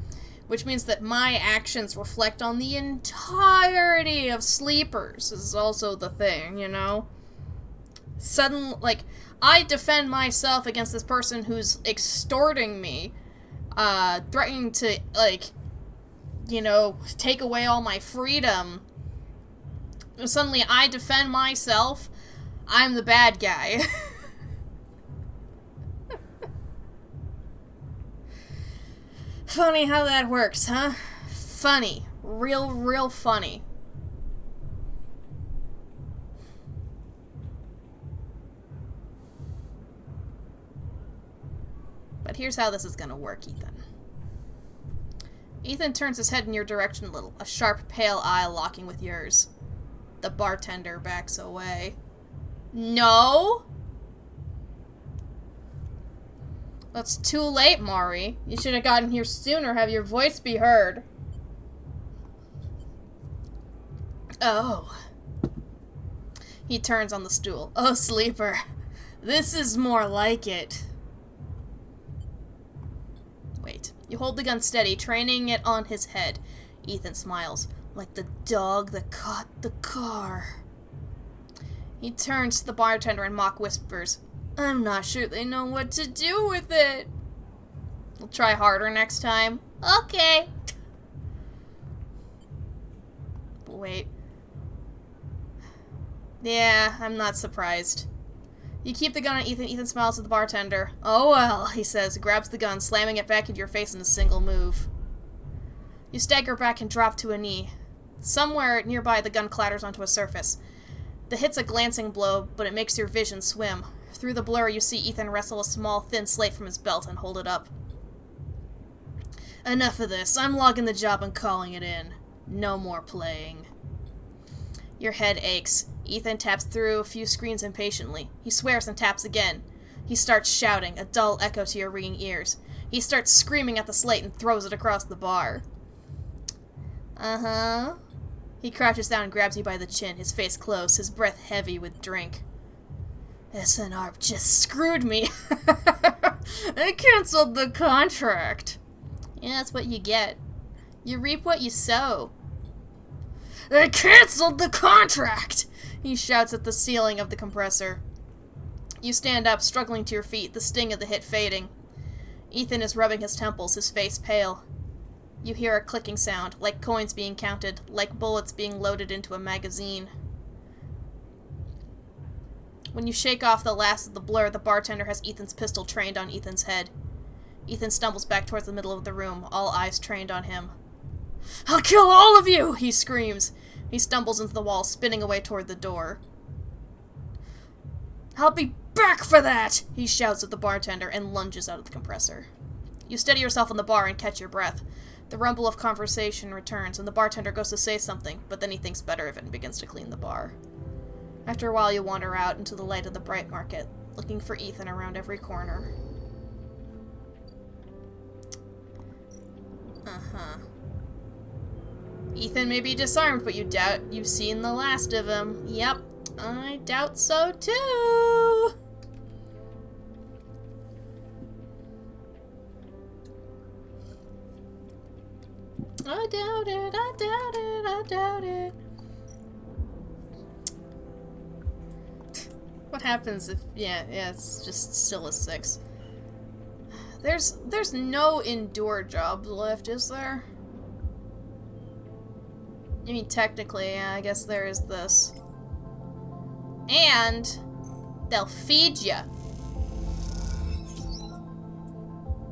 Which means that my actions reflect on the entirety of Sleepers, is also the thing, you know? Suddenly, like, I defend myself against this person who's extorting me, threatening to, like, you know, take away all my freedom. Suddenly I defend myself, I'm the bad guy. Funny how that works, huh? Funny. Real funny. But here's how this is gonna work, Ethan. Ethan turns his head in your direction a little, a sharp, pale eye locking with yours. The bartender backs away. No? That's too late, Mari. You should have gotten here sooner, have your voice be heard. Oh. He turns on the stool. Oh, Sleeper. This is more like it. Wait. You hold the gun steady, training it on his head. Ethan smiles. Like the dog that caught the car. He turns to the bartender and mock whispers. I'm not sure they know what to do with it. We'll try harder next time. Okay. Wait. Yeah, I'm not surprised. You keep the gun on Ethan. Ethan smiles at the bartender. Oh well, he says, grabs the gun, slamming it back into your face in a single move. You stagger back and drop to a knee. Somewhere nearby, the gun clatters onto a surface. The hit's a glancing blow, but it makes your vision swim. Through the blur, you see Ethan wrestle a small, thin slate from his belt and hold it up. Enough of this. I'm logging the job and calling it in. No more playing. Your head aches. Ethan taps through a few screens impatiently. He swears and taps again. He starts shouting, a dull echo to your ringing ears. He starts screaming at the slate and throws it across the bar. Uh-huh. He crouches down and grabs you by the chin, his face closed, his breath heavy with drink. SNR just screwed me. I canceled the contract. Yeah, that's what you get. You reap what you sow. They canceled the contract! He shouts at the ceiling of the compressor. You stand up, struggling to your feet, the sting of the hit fading. Ethan is rubbing his temples, his face pale. You hear a clicking sound, like coins being counted, like bullets being loaded into a magazine. When you shake off the last of the blur, the bartender has Ethan's pistol trained on Ethan's head. Ethan stumbles back towards the middle of the room, all eyes trained on him. I'll kill all of you! He screams. He stumbles into the wall, spinning away toward the door. I'll be back for that! He shouts at the bartender and lunges out of the compressor. You steady yourself on the bar and catch your breath. The rumble of conversation returns, and the bartender goes to say something, but then he thinks better of it and begins to clean the bar. After a while, you wander out into the light of the bright market, looking for Ethan around every corner. Uh-huh. Ethan may be disarmed, but you doubt you've seen the last of him. Yep, I doubt so too. I doubt it, I doubt it, I doubt it. What happens if, yeah, it's just still a 6. There's no endure jobs left, is there? I mean, technically, yeah, I guess there is this. And they'll feed you.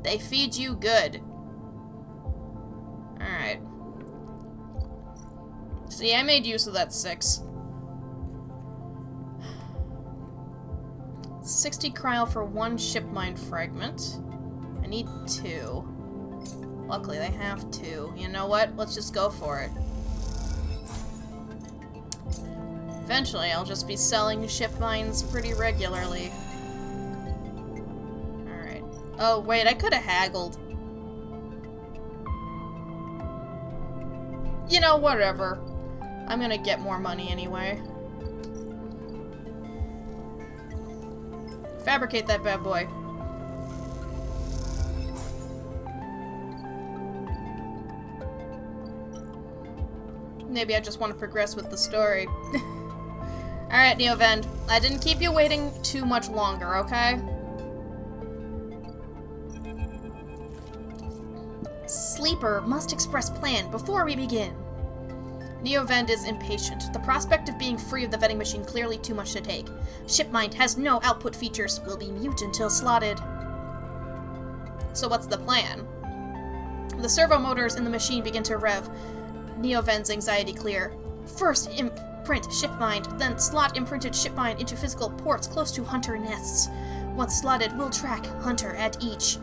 They feed you good. Alright. See, I made use of that 6. 60 cryo for 1 ship mind fragment. I need 2. Luckily, they have 2. You know what? Let's just go for it. Eventually, I'll just be selling ship mines pretty regularly. Alright. Oh, wait, I could have haggled. You know, whatever. I'm gonna get more money anyway. Fabricate that bad boy. Maybe I just want to progress with the story. Alright, Neovend. I didn't keep you waiting too much longer, okay? Sleeper must express plan before we begin. Neovend is impatient. The prospect of being free of the vending machine clearly too much to take. Shipmind has no output features, will be mute until slotted. So what's the plan? The servo motors in the machine begin to rev. Neovend's anxiety clear. First imprint shipmind, then slot imprinted shipmind into physical ports close to hunter nests. Once slotted, we'll track hunter at each.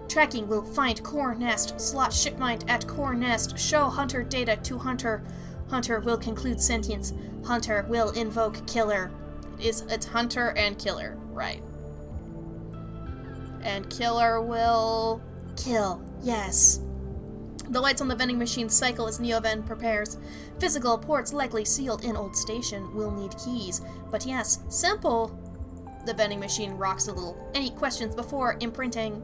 Tracking will find core nest, slot shipmind at core nest, show hunter data to hunter. Hunter will conclude sentience. Hunter will invoke killer. It's hunter and killer, right. And killer will kill, yes. The lights on the vending machine cycle as Neovend prepares. Physical ports likely sealed in old station. Will need keys. But yes, simple. The vending machine rocks a little. Any questions before imprinting?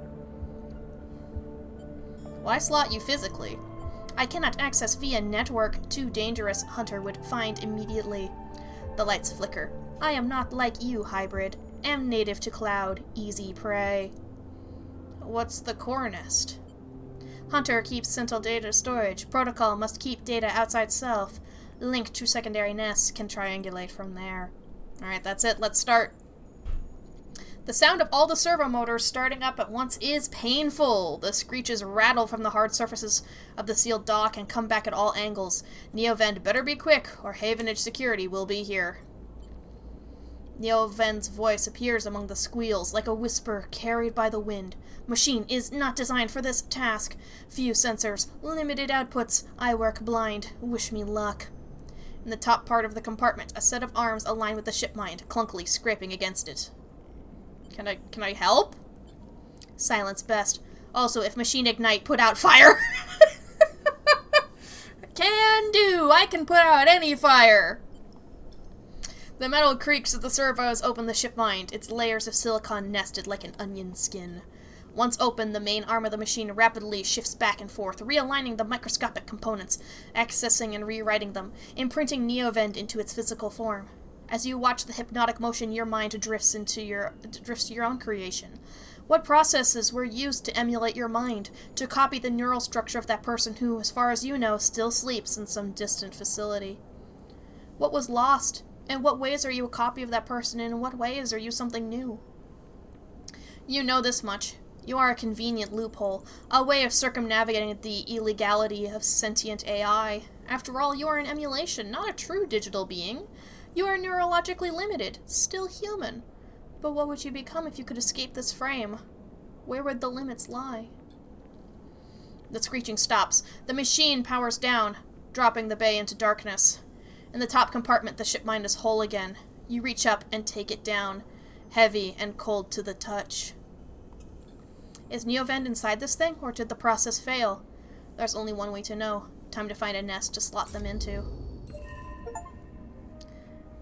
Why slot you physically? I cannot access via network. Too dangerous, Hunter would find immediately. The lights flicker. I am not like you, hybrid. Am native to cloud. Easy prey. What's the core nest? Hunter keeps central data storage. Protocol must keep data outside self. Link to secondary nests can triangulate from there. Alright, that's it. Let's start. The sound of all the servo motors starting up at once is painful. The screeches rattle from the hard surfaces of the sealed dock and come back at all angles. Neovend better be quick, or Havenage security will be here. Neovend's voice appears among the squeals, like a whisper carried by the wind. Machine is not designed for this task. Few sensors, limited outputs. I work blind. Wish me luck. In the top part of the compartment, a set of arms align with the ship mind, clunkily scraping against it. Can I help? Silence best. Also, if machine ignite, put out fire. Can do. I can put out any fire. The metal creaks as the servos open the ship mind, its layers of silicon nested like an onion skin. Once open, the main arm of the machine rapidly shifts back and forth, realigning the microscopic components, accessing and rewriting them, imprinting Neovend into its physical form. As you watch the hypnotic motion, your mind drifts to your own creation. What processes were used to emulate your mind, to copy the neural structure of that person who, as far as you know, still sleeps in some distant facility? What was lost? In what ways are you a copy of that person, and in what ways are you something new? You know this much. You are a convenient loophole, a way of circumnavigating the illegality of sentient AI. After all, you are an emulation, not a true digital being. You are neurologically limited, still human. But what would you become if you could escape this frame? Where would the limits lie? The screeching stops. The machine powers down, dropping the bay into darkness. In the top compartment, the ship mind is whole again. You reach up and take it down, heavy and cold to the touch. Is Neovend inside this thing, or did the process fail? There's only one way to know. Time to find a nest to slot them into.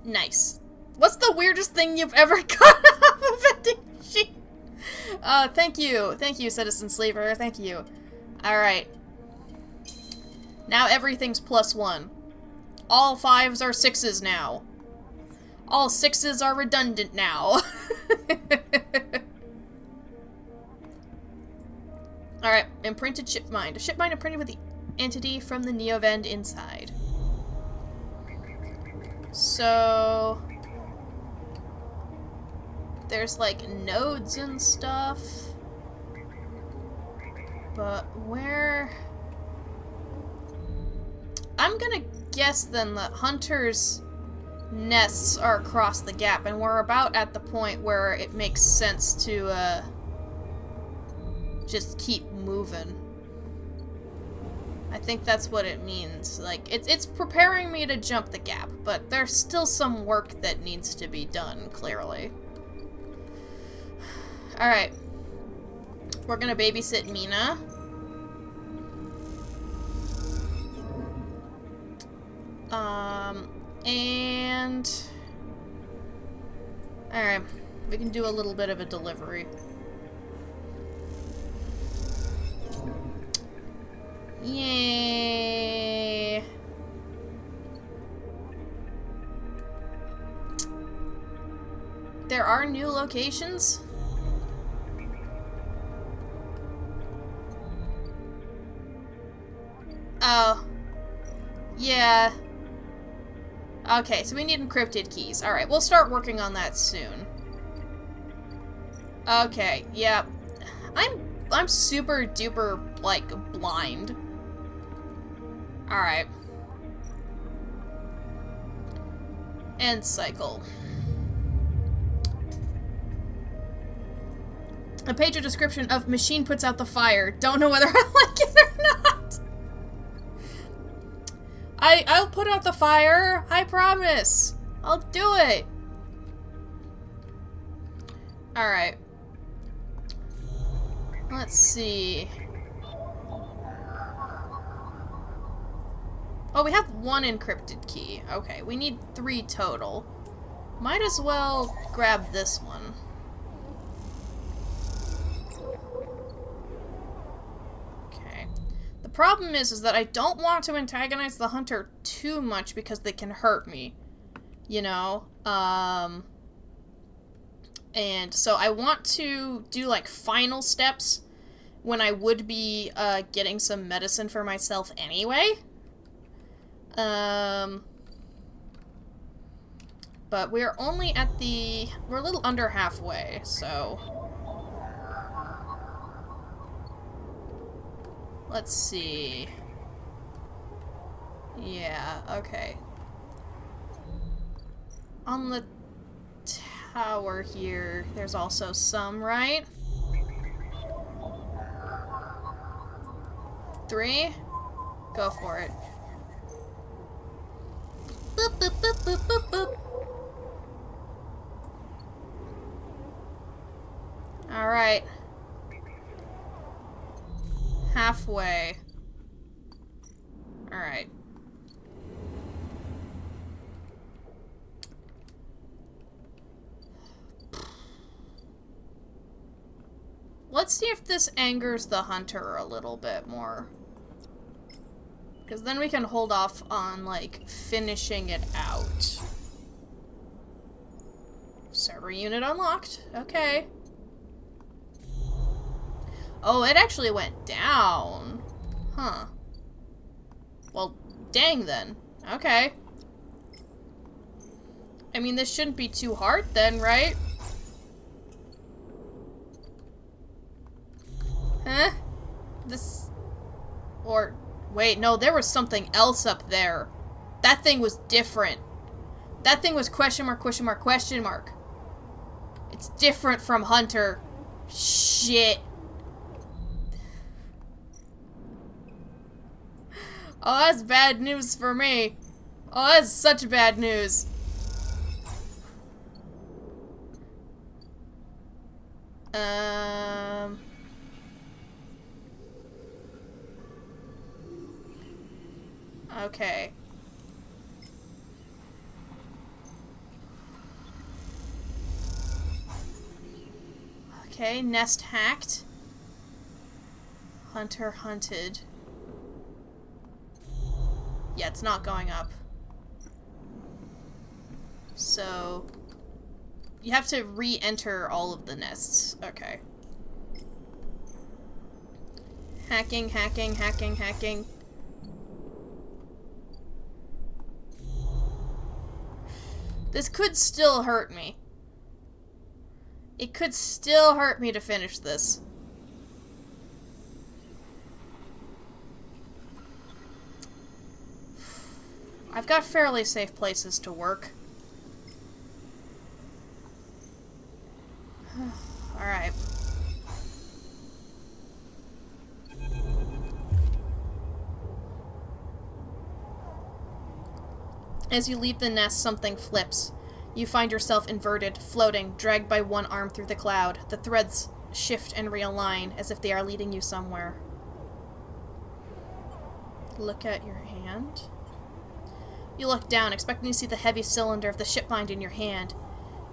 Nice. What's the weirdest thing you've ever got off a vending machine? Thank you, Citizen Sleever, thank you. Alright. Now everything's +1. All 5s are 6s now. All 6s are redundant now. Alright, imprinted ship mind. A ship mind imprinted with the entity from the Neovend inside. So there's like nodes and stuff. But where? I'm gonna guess then that Hunter's nests are across the gap, and we're about at the point where it makes sense to just keep moving. I think that's what it means. Like, it's preparing me to jump the gap, but there's still some work that needs to be done, clearly. Alright. We're gonna babysit Mina. And... Alright. We can do a little bit of a delivery. Yay! There are new locations? Oh. Yeah. Okay, so we need encrypted keys. Alright, we'll start working on that soon. Okay, yeah. I'm super duper, like, blind. Alright. End cycle. A page of description of machine puts out the fire. Don't know whether I like it or not. I'll put out the fire. I promise. I'll do it. Alright. Let's see. Oh, we have 1 encrypted key. Okay, we need 3 total. Might as well grab this one. Okay. The problem is that I don't want to antagonize the hunter too much because they can hurt me. You know? And so I want to do, like, final steps when I would be, getting some medicine for myself anyway. But we're only at we're a little under halfway, so. Let's see. Yeah, okay. On the tower here, there's also some, right? 3? Go for it. Boop, boop, boop, boop, boop, boop. Alright. Halfway. Alright. Let's see if this angers the hunter a little bit more. Because then we can hold off on, like, finishing it out. Server unit unlocked. Okay. Oh, it actually went down. Huh. Well, dang then. Okay. I mean, this shouldn't be too hard then, right? Huh? This... Or... Wait, no, there was something else up there. That thing was different. That thing was question mark, question mark, question mark. It's different from Hunter. Shit. Oh, that's bad news for me. Oh, that's such bad news. Okay. Okay, nest hacked. Hunter hunted. Yeah, it's not going up. So... You have to re-enter all of the nests. Okay. Hacking, hacking, hacking, hacking. This could still hurt me. It could still hurt me to finish this. I've got fairly safe places to work. Alright. As you leave the nest, something flips. You find yourself inverted, floating, dragged by one arm through the cloud. The threads shift and realign as if they are leading you somewhere. Look at your hand. You look down, expecting to see the heavy cylinder of the shipmind in your hand.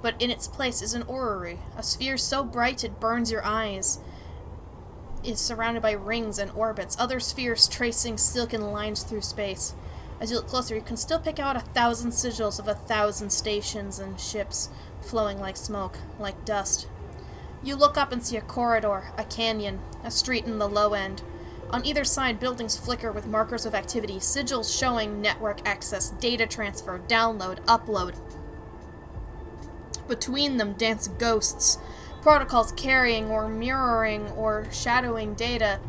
But in its place is an orrery, a sphere so bright it burns your eyes. It's surrounded by rings and orbits, other spheres tracing silken lines through space. As you look closer, you can still pick out 1,000 sigils of 1,000 stations and ships, flowing like smoke, like dust. You look up and see a corridor, a canyon, a street in the low end. On either side, buildings flicker with markers of activity, sigils showing network access, data transfer, download, upload. Between them dance ghosts, protocols carrying or mirroring or shadowing data.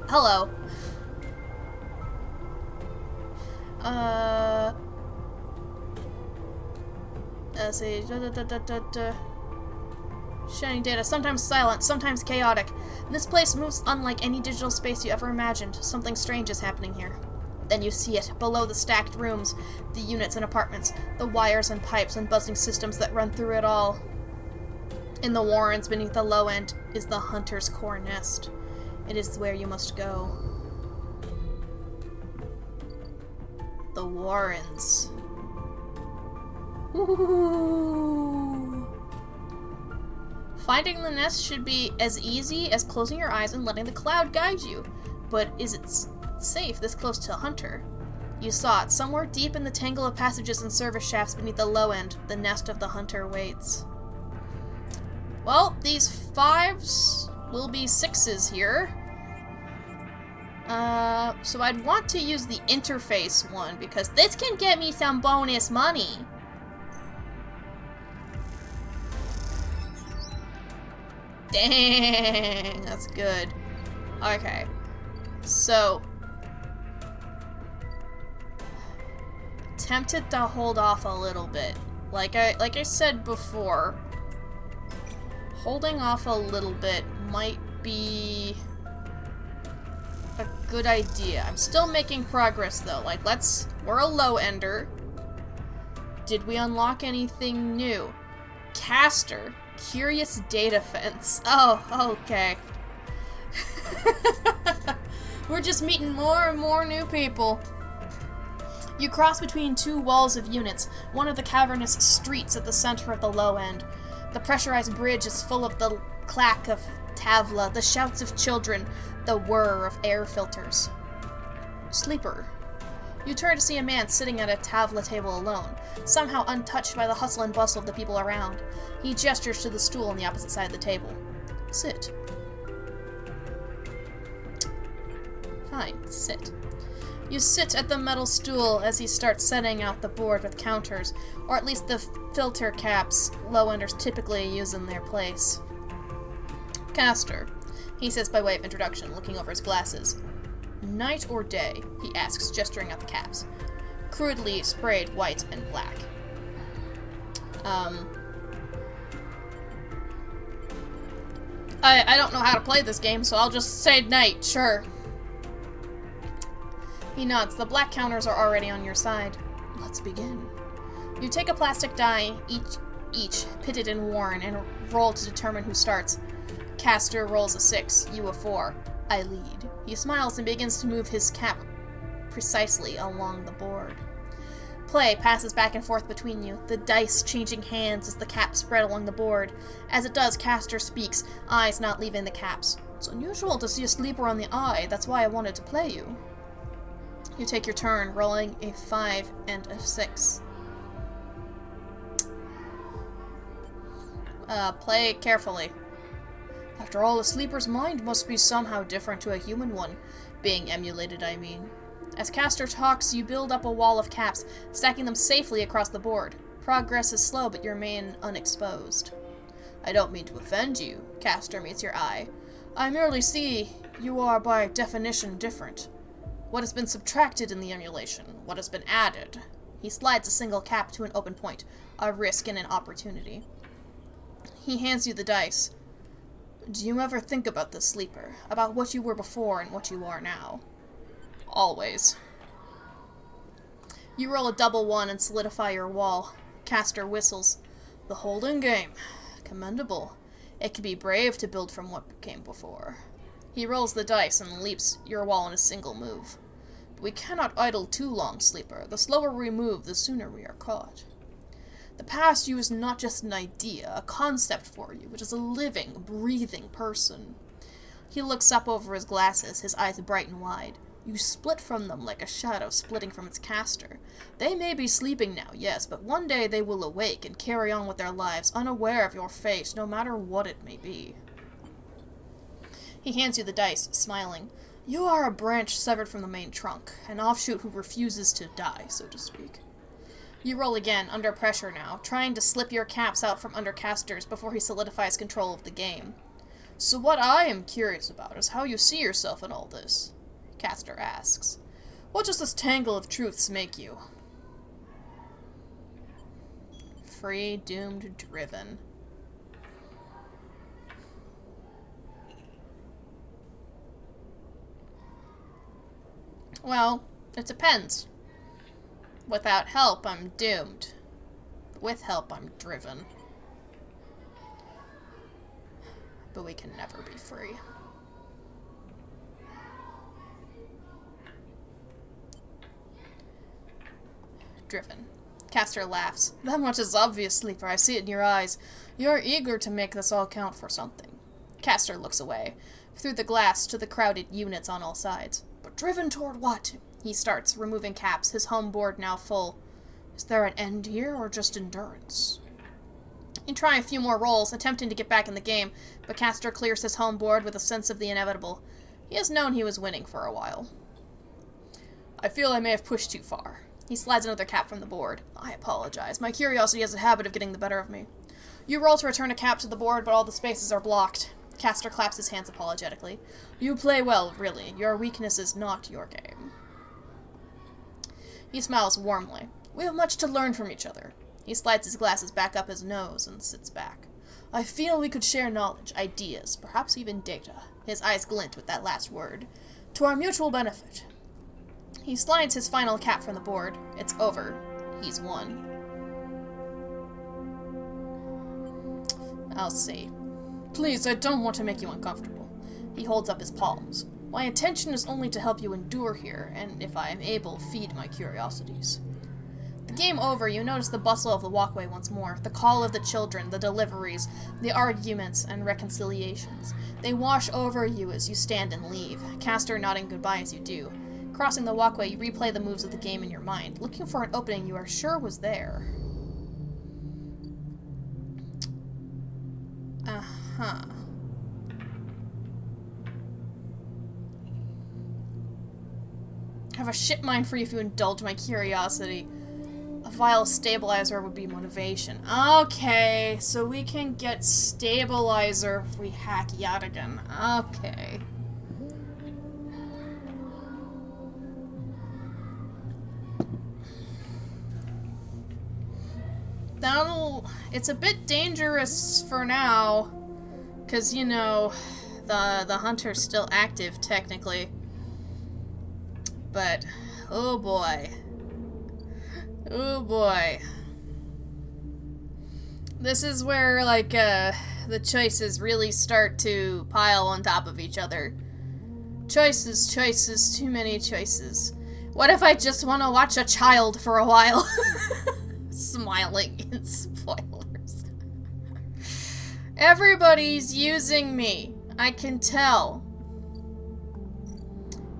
Hello. Let's see. Shining data, sometimes silent, sometimes chaotic. This place moves unlike any digital space you ever imagined. Something strange is happening here. Then you see it, below the stacked rooms, the units and apartments, the wires and pipes and buzzing systems that run through it all. In the warrens beneath the low end is the Hunter's core nest. It is where you must go. the Warrens. Ooh. Finding the nest should be as easy as closing your eyes and letting the cloud guide you. But is it safe this close to Hunter? You saw it. Somewhere deep in the tangle of passages and service shafts beneath the low end, the nest of the Hunter waits. Well, these 5s will be 6s here. So I'd want to use the interface one, because this can get me some bonus money. Dang, that's good. Okay, so tempted to hold off a little bit. Like I said before, holding off a little bit might be a good idea. I'm still making progress though. Like, we're a low ender. Did we unlock anything new? Caster. Curious data fence. Oh, okay. We're just meeting more and more new people. You cross between 2 walls of units, one of the cavernous streets at the center of the low end. The pressurized bridge is full of the clack of Tavla, the shouts of children, the whir of air filters. Sleeper. You turn to see a man sitting at a Tavla table alone, somehow untouched by the hustle and bustle of the people around. He gestures to the stool on the opposite side of the table. Sit. Fine, sit. You sit at the metal stool as he starts setting out the board with counters, or at least the filter caps low-enders typically use in their place. Caster, he says by way of introduction, looking over his glasses. Night or day? He asks, gesturing at the caps. Crudely sprayed white and black. I don't know how to play this game, so I'll just say night, sure. He nods. The black counters are already on your side. Let's begin. You take a plastic die, each pitted and worn, and roll to determine who starts. Caster rolls a 6, you a 4. I lead. He smiles and begins to move his cap precisely along the board. Play passes back and forth between you, the dice changing hands as the caps spread along the board. As it does, Caster speaks, eyes not leaving the caps. It's unusual to see a sleeper on the eye, that's why I wanted to play you. You take your turn, rolling a 5 and a 6. Play carefully. After all, a sleeper's mind must be somehow different to a human one. Being emulated, I mean. As Caster talks, you build up a wall of caps, stacking them safely across the board. Progress is slow, but you remain unexposed. I don't mean to offend you, Caster meets your eye. I merely see you are by definition different. What has been subtracted in the emulation? What has been added? He slides a single cap to an open point, a risk and an opportunity. He hands you the dice. Do you ever think about this, sleeper? About what you were before and what you are now? Always. You roll a double 1 and solidify your wall. Caster whistles. The holding game. Commendable. It can be brave to build from what came before. He rolls the dice and leaps your wall in a single move. But we cannot idle too long, sleeper. The slower we move, the sooner we are caught. The past you is not just an idea, a concept for you. It is a living, breathing person. He looks up over his glasses, his eyes bright and wide. You split from them like a shadow splitting from its caster. They may be sleeping now, yes, but one day they will awake and carry on with their lives, unaware of your fate, no matter what it may be. He hands you the dice, smiling. You are a branch severed from the main trunk, an offshoot who refuses to die, so to speak. You roll again, under pressure now, trying to slip your caps out from under Caster's before he solidifies control of the game. So what I am curious about is how you see yourself in all this, Caster asks. What does this tangle of truths make you? Free, doomed, driven. Well, it depends. Without help, I'm doomed. With help, I'm driven. But we can never be free. Driven. Castor laughs. That much is obvious, Sleeper. I see it in your eyes. You're eager to make this all count for something. Castor looks away, through the glass to the crowded units on all sides. But driven toward what? He starts, removing caps, his home board now full. Is there an end here, or just endurance? You try a few more rolls, attempting to get back in the game, but Castor clears his home board with a sense of the inevitable. He has known he was winning for a while. I feel I may have pushed too far. He slides another cap from the board. I apologize. My curiosity has a habit of getting the better of me. You roll to return a cap to the board, but all the spaces are blocked. Castor claps his hands apologetically. You play well, really. Your weakness is not your game. He smiles warmly. We have much to learn from each other. He slides his glasses back up his nose and sits back. I feel we could share knowledge, ideas, perhaps even data. His eyes glint with that last word. To our mutual benefit. He slides his final cap from the board. It's over. He's won. I'll see. Please, I don't want to make you uncomfortable. He holds up his palms. My intention is only to help you endure here, and if I am able, feed my curiosities. The game over, you notice the bustle of the walkway once more, the call of the children, the deliveries, the arguments and reconciliations. They wash over you as you stand and leave, Castor nodding goodbye as you do. Crossing the walkway, you replay the moves of the game in your mind, looking for an opening you are sure was there. Uh-huh. I have a shit mind for you if you indulge my curiosity. A vial stabilizer would be motivation. Okay, so we can get stabilizer if we hack Yadigan. Okay. It's a bit dangerous for now, because, you know, the hunter's still active, technically. But, oh boy. Oh boy. This is where, like, the choices really start to pile on top of each other. Choices, choices, too many choices. What if I just want to watch a child for a while? Smiling in spoilers. Everybody's using me. I can tell.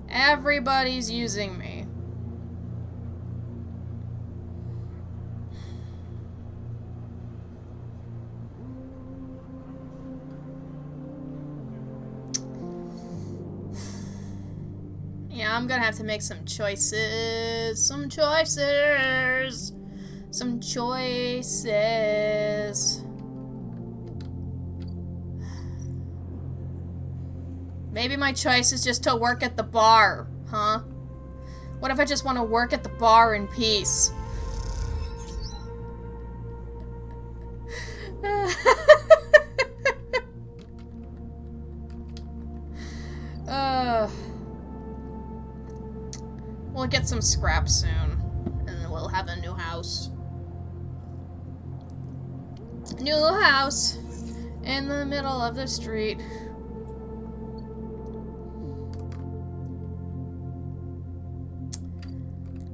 Everybody's using me. Yeah, I'm gonna have to make some choices. Some choices. Some choices. Maybe my choice is just to work at the bar, huh? What if I just want to work at the bar in peace? We'll get some scrap soon, and then we'll have a new house. New house in the middle of the street.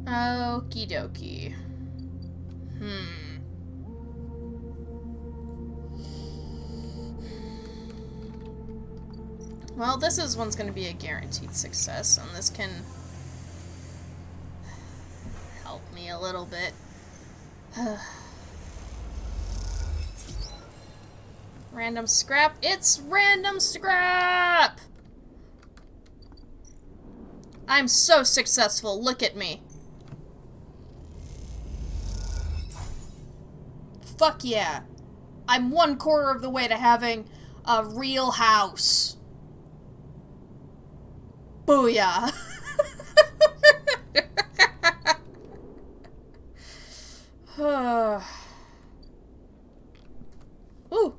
Okie dokie. Well, this one's gonna be a guaranteed success, and this can help me a little bit. Random scrap. It's random scrap! I'm so successful. Look at me. Fuck yeah. I'm 1/4 of the way to having a real house. Booyah. Ooh.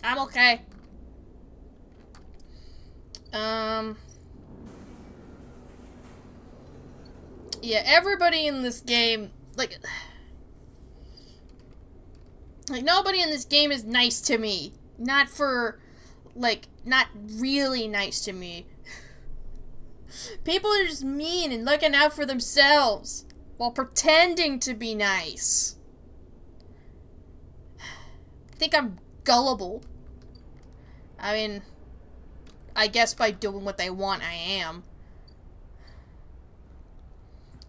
I'm okay. Yeah, everybody in this game, like, nobody in this game is nice to me. Not really nice to me. People are just mean and looking out for themselves. while pretending to be nice. Think I'm gullible. I mean, I guess by doing what they want, I am.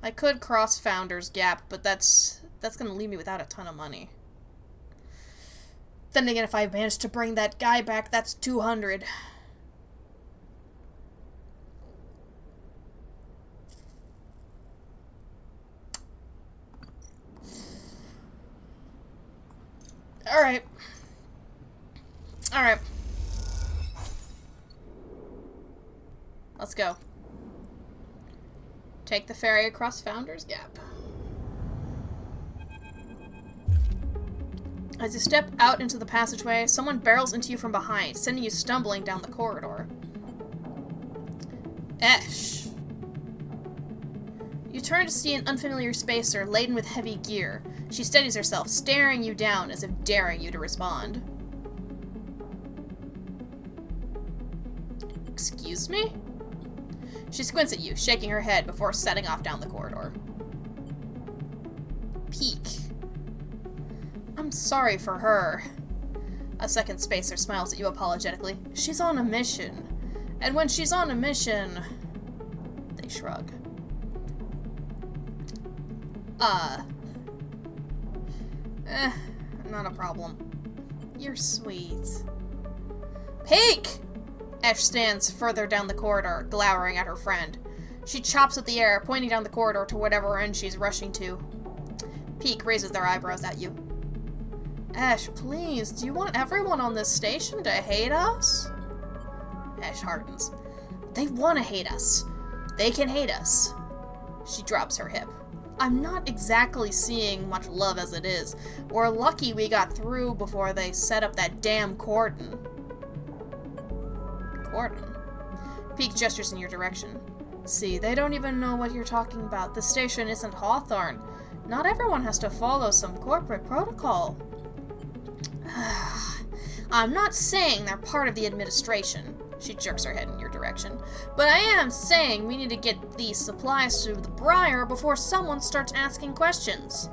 I could cross Founder's Gap, but that's gonna leave me without a ton of money. Then again, if I manage to bring that guy back, that's 200. Alright. Alright. Let's go. Take the ferry across Founder's Gap. As you step out into the passageway, someone barrels into you from behind, sending you stumbling down the corridor. Esh. You turn to see an unfamiliar spacer laden with heavy gear. She steadies herself, staring you down as if daring you to respond. Excuse me? She squints at you, shaking her head before setting off down the corridor. Peek. I'm sorry for her. A second spacer smiles at you apologetically. She's on a mission. And when she's on a mission... They shrug. Not a problem. You're sweet. Peek! Esh stands further down the corridor, glowering at her friend. She chops at the air, pointing down the corridor to whatever end she's rushing to. Peek raises their eyebrows at you. Esh, please, do you want everyone on this station to hate us? Esh hardens. They want to hate us. They can hate us. She drops her hip. I'm not exactly seeing much love as it is. We're lucky we got through before they set up that damn cordon. Cordon? Peek gestures in your direction. See, they don't even know what you're talking about. The station isn't Hawthorne. Not everyone has to follow some corporate protocol. I'm not saying they're part of the administration. She jerks her head in your direction. But I am saying we need to get these supplies to the Briar before someone starts asking questions.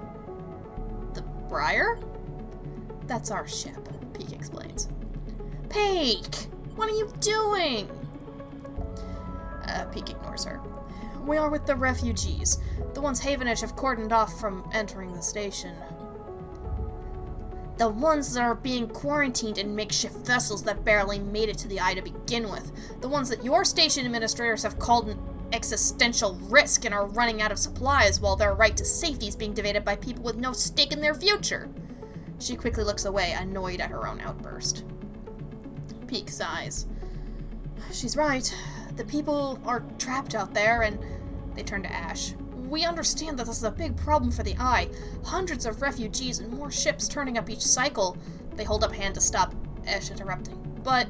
The Briar? That's our ship, Peek explains. Peek! What are you doing? Peek ignores her. We are with the refugees. The ones Havenage have cordoned off from entering the station. The ones that are being quarantined in makeshift vessels that barely made it to the Eye to begin with. The ones that your station administrators have called an existential risk and are running out of supplies while their right to safety is being debated by people with no stake in their future. She quickly looks away, annoyed at her own outburst. Peek sighs. She's right. The people are trapped out there, and they turn to Ash. We understand that this is a big problem for the Eye. Hundreds of refugees and more ships turning up each cycle. They hold up hand to stop Esh interrupting. But...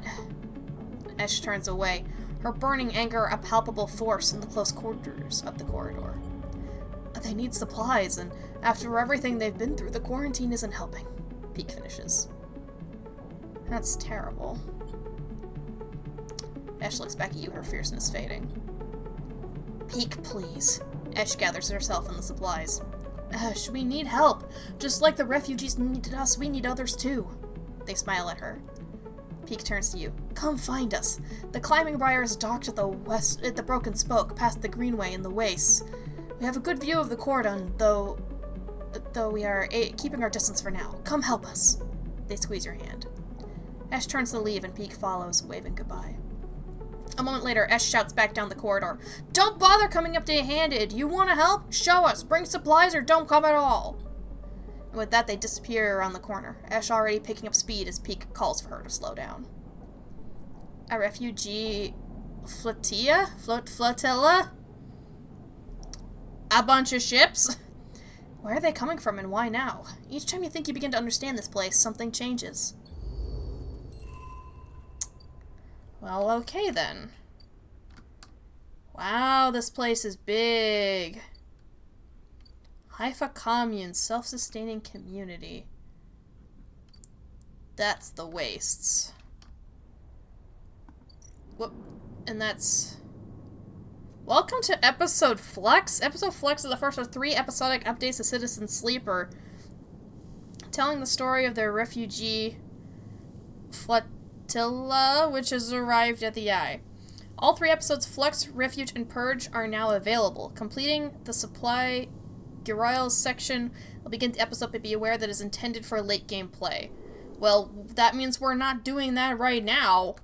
Esh turns away, her burning anger a palpable force in the close quarters of the corridor. They need supplies, and after everything they've been through, the quarantine isn't helping. Peek finishes. That's terrible. Esh looks back at you, her fierceness fading. Peek, please. Esh gathers herself and the supplies. Esh, we need help. Just like the refugees needed us, we need others too. They smile at her. Peek turns to you. Come find us. The climbing briar is docked at the Broken Spoke, past the Greenway in the wastes. We have a good view of the cordon, though we are keeping our distance for now. Come help us. They squeeze your hand. Esh turns to leave and Peek follows, waving goodbye. A moment later, Esh shouts back down the corridor. Don't bother coming empty-handed. You want to help? Show us. Bring supplies or don't come at all. And with that, they disappear around the corner, Esh already picking up speed as Peek calls for her to slow down. A refugee flotilla? A bunch of ships? Where are they coming from and why now? Each time you think you begin to understand this place, something changes. Well, okay then. Wow, this place is big. Haifa Commune, self-sustaining community. That's the wastes. Whoop. And that's... Welcome to Episode Flux. Episode Flux is the first of 3 episodic updates to Citizen Sleeper, telling the story of their refugee flotilla, which has arrived at the Eye. All 3 episodes, Flux, Refuge, and Purge, are now available. Completing the supply Girails section will begin the episode, but be aware that it is intended for late game play. Well, that means we're not doing that right now.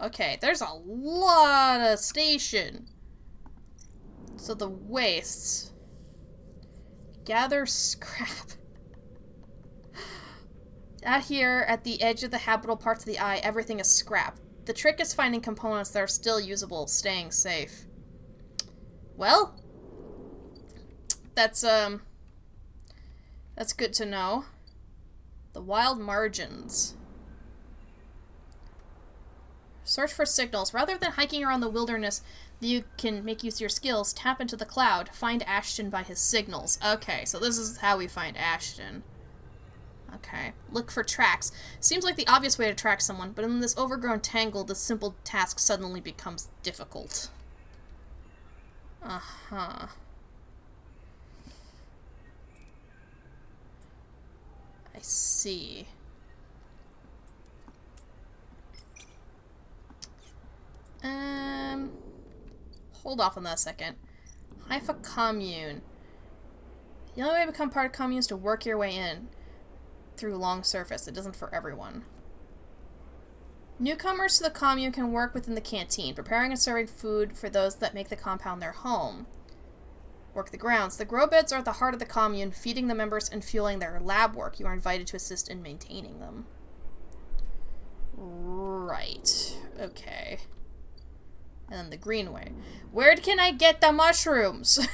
Okay, there's a lot of station. So the wastes. Gather scrap. Out here, at the edge of the habitable parts of the Eye, everything is scrap. The trick is finding components that are still usable, staying safe. Well, that's good to know. The wild margins. Search for signals. Rather than hiking around the wilderness, you can make use of your skills. Tap into the cloud. Find Ashton by his signals. Okay, so this is how we find Ashton. Okay. Look for tracks. Seems like the obvious way to track someone, but in this overgrown tangle, this simple task suddenly becomes difficult. Uh-huh. I see. Hold off on that a second. Haifa Commune. The only way to become part of commune is to work your way in through long surface. It isn't for everyone. Newcomers to the commune can work within the canteen, preparing and serving food for those that make the compound their home. Work the grounds. The grow beds are at the heart of the commune, feeding the members and fueling their lab work. You are invited to assist in maintaining them. Right. Okay. And then the greenway. Where can I get the mushrooms?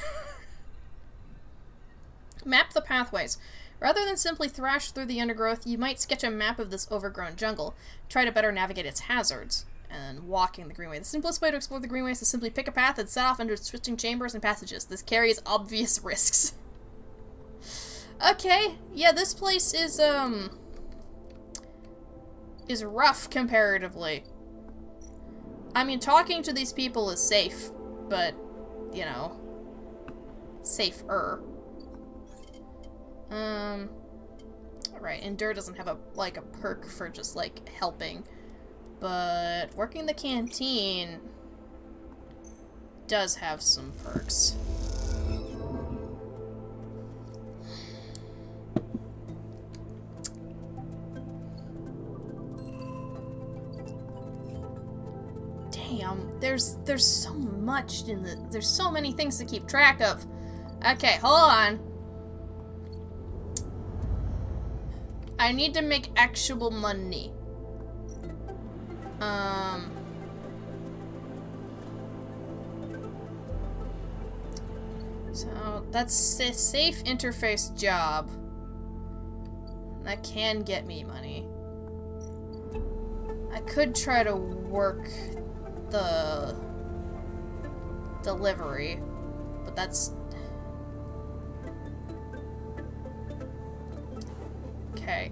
Map the pathways. Rather than simply thrash through the undergrowth, you might sketch a map of this overgrown jungle. Try to better navigate its hazards. And walking the greenway. The simplest way to explore the greenway is to simply pick a path and set off into switching chambers and passages. This carries obvious risks. Okay. Yeah, this place is rough comparatively. I mean, talking to these people is safe, but, you know, safer. Right, Endure doesn't have a perk for just, like, helping. But working the canteen does have some perks. Damn, there's so much in there's so many things to keep track of. Okay, hold on. I need to make actual money. So that's a safe interface job. That can get me money. I could try to work the delivery, but that's okay.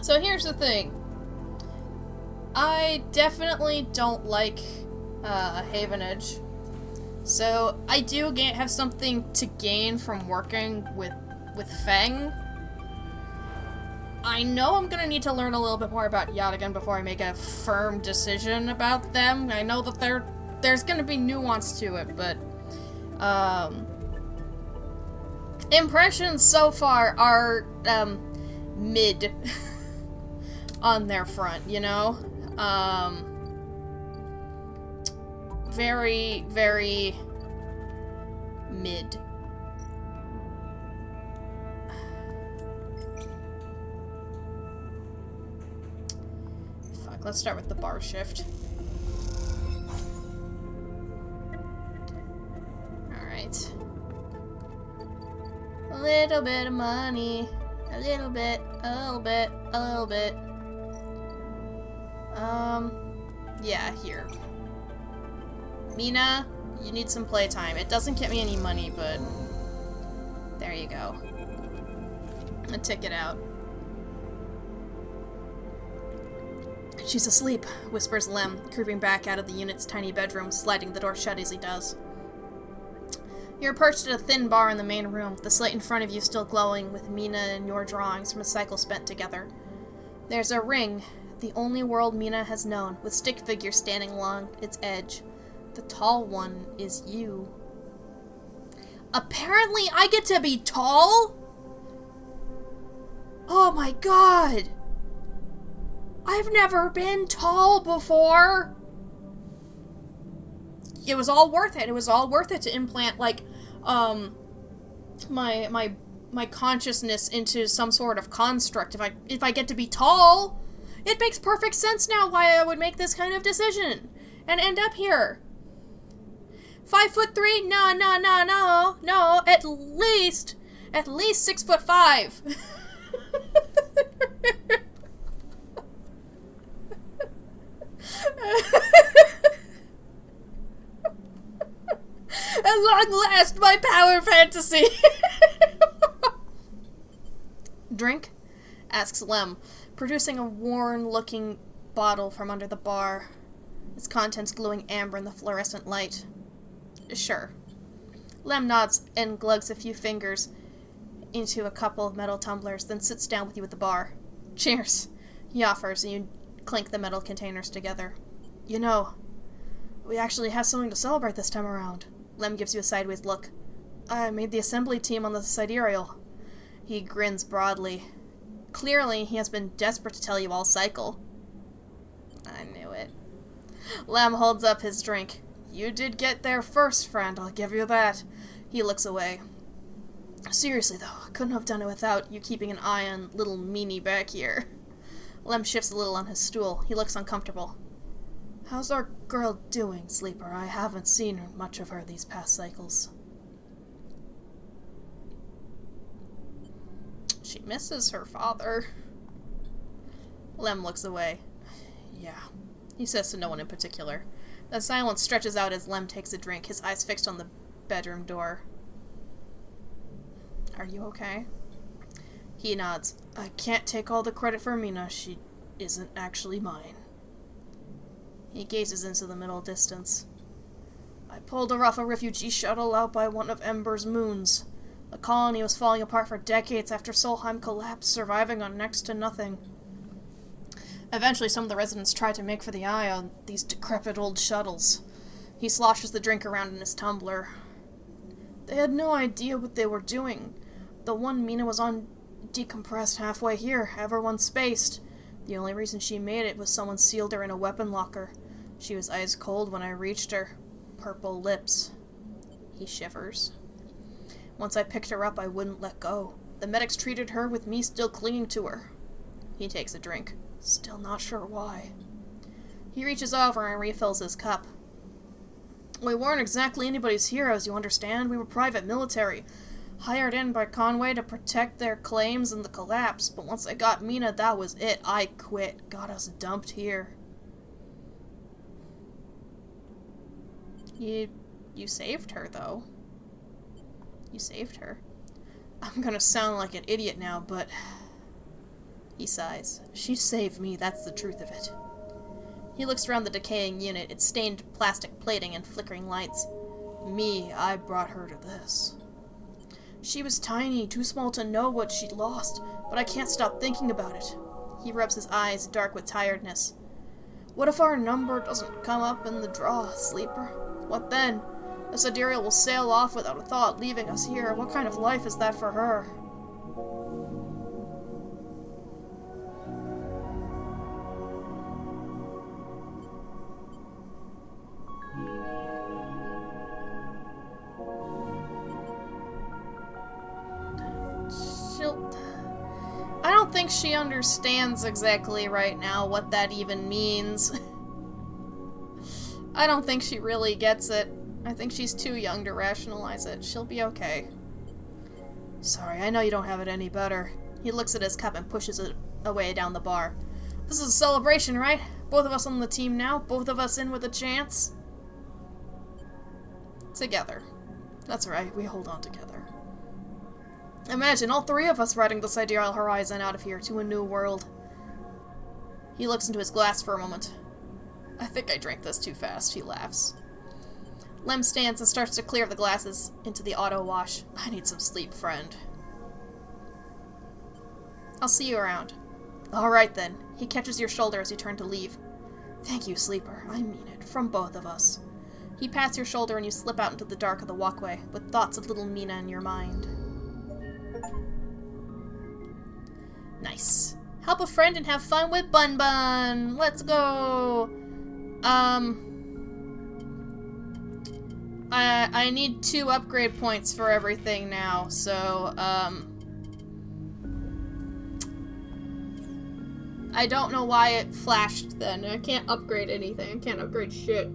So here's the thing. I definitely don't like Havenage. So I do have something to gain from working with Feng. I know I'm gonna need to learn a little bit more about Yatagan before I make a firm decision about them. I know that there's gonna be nuance to it, but impressions so far are mid on their front, you know? Very, very mid. Fuck, let's start with the bar shift. Alright. A little bit of money. A little bit, a little bit, a little bit. Yeah, here. Mina, you need some playtime. It doesn't get me any money, but there you go. A ticket out. She's asleep, whispers Lem, creeping back out of the unit's tiny bedroom, sliding the door shut as he does. You're perched at a thin bar in the main room, the slate in front of you still glowing with Mina and your drawings from a cycle spent together. There's a ring, the only world Mina has known, with stick figures standing along its edge. The tall one is you. Apparently I get to be tall? Oh my god! I've never been tall before! It was all worth it. It was all worth it to implant, like, my consciousness into some sort of construct. If I get to be tall, it makes perfect sense now why I would make this kind of decision and end up here. 5'3"? No. At least 6'5". At long last, my power fantasy! Drink? Asks Lem, producing a worn-looking bottle from under the bar, its contents glowing amber in the fluorescent light. Sure. Lem nods and glugs a few fingers into a couple of metal tumblers, then sits down with you at the bar. Cheers, he offers, and you clink the metal containers together. You know, we actually have something to celebrate this time around. Lem gives you a sideways look. I made the assembly team on the sidereal. He grins broadly. Clearly, he has been desperate to tell you all cycle. I knew it. Lem holds up his drink. You did get there first, friend, I'll give you that. He looks away. Seriously, though, I couldn't have done it without you keeping an eye on little meanie back here. Lem shifts a little on his stool. He looks uncomfortable. How's our girl doing, Sleeper? I haven't seen much of her these past cycles. She misses her father. Lem looks away. Yeah, he says to no one in particular. The silence stretches out as Lem takes a drink, his eyes fixed on the bedroom door. Are you okay? He nods. I can't take all the credit for Mina. She isn't actually mine. He gazes into the middle distance. I pulled her off a refugee shuttle out by one of Ember's moons. The colony was falling apart for decades after Solheim collapsed, surviving on next to nothing. Eventually, some of the residents tried to make for the eye on these decrepit old shuttles. He sloshes the drink around in his tumbler. They had no idea what they were doing. The one Mina was on decompressed halfway here, everyone spaced. The only reason she made it was someone sealed her in a weapon locker. She was ice cold when I reached her. Purple lips. He shivers. Once I picked her up, I wouldn't let go. The medics treated her with me still clinging to her. He takes a drink. Still not sure why. He reaches over and refills his cup. We weren't exactly anybody's heroes, you understand? We were private military. Hired in by Conway to protect their claims in the collapse, but once I got Mina, that was it. I quit. Got us dumped here. You saved her, though. You saved her. I'm gonna sound like an idiot now, but... He sighs. She saved me, that's the truth of it. He looks around the decaying unit, its stained plastic plating and flickering lights. Me, I brought her to this. She was tiny, too small to know what she'd lost, but I can't stop thinking about it. He rubs his eyes, dark with tiredness. What if our number doesn't come up in the draw, Sleeper? What then? The sidereal will sail off without a thought, leaving us here. What kind of life is that for her? I don't think she understands exactly right now what that even means. I don't think she really gets it. I think she's too young to rationalize it. She'll be okay. Sorry, I know you don't have it any better. He looks at his cup and pushes it away down the bar. This is a celebration, right? Both of us on the team now? Both of us in with a chance? Together. That's right, we hold on together. Imagine all three of us riding the sidereal horizon out of here to a new world. He looks into his glass for a moment. I think I drank this too fast, he laughs. Lem stands and starts to clear the glasses into the auto wash. I need some sleep, friend. I'll see you around. Alright then. He catches your shoulder as you turn to leave. Thank you, sleeper. I mean it. From both of us. He pats your shoulder and you slip out into the dark of the walkway, with thoughts of little Mina in your mind. Nice. Help a friend and have fun with Bun Bun! Let's go! I need 2 upgrade points for everything now, so, I don't know why it flashed then. I can't upgrade anything. I can't upgrade shit.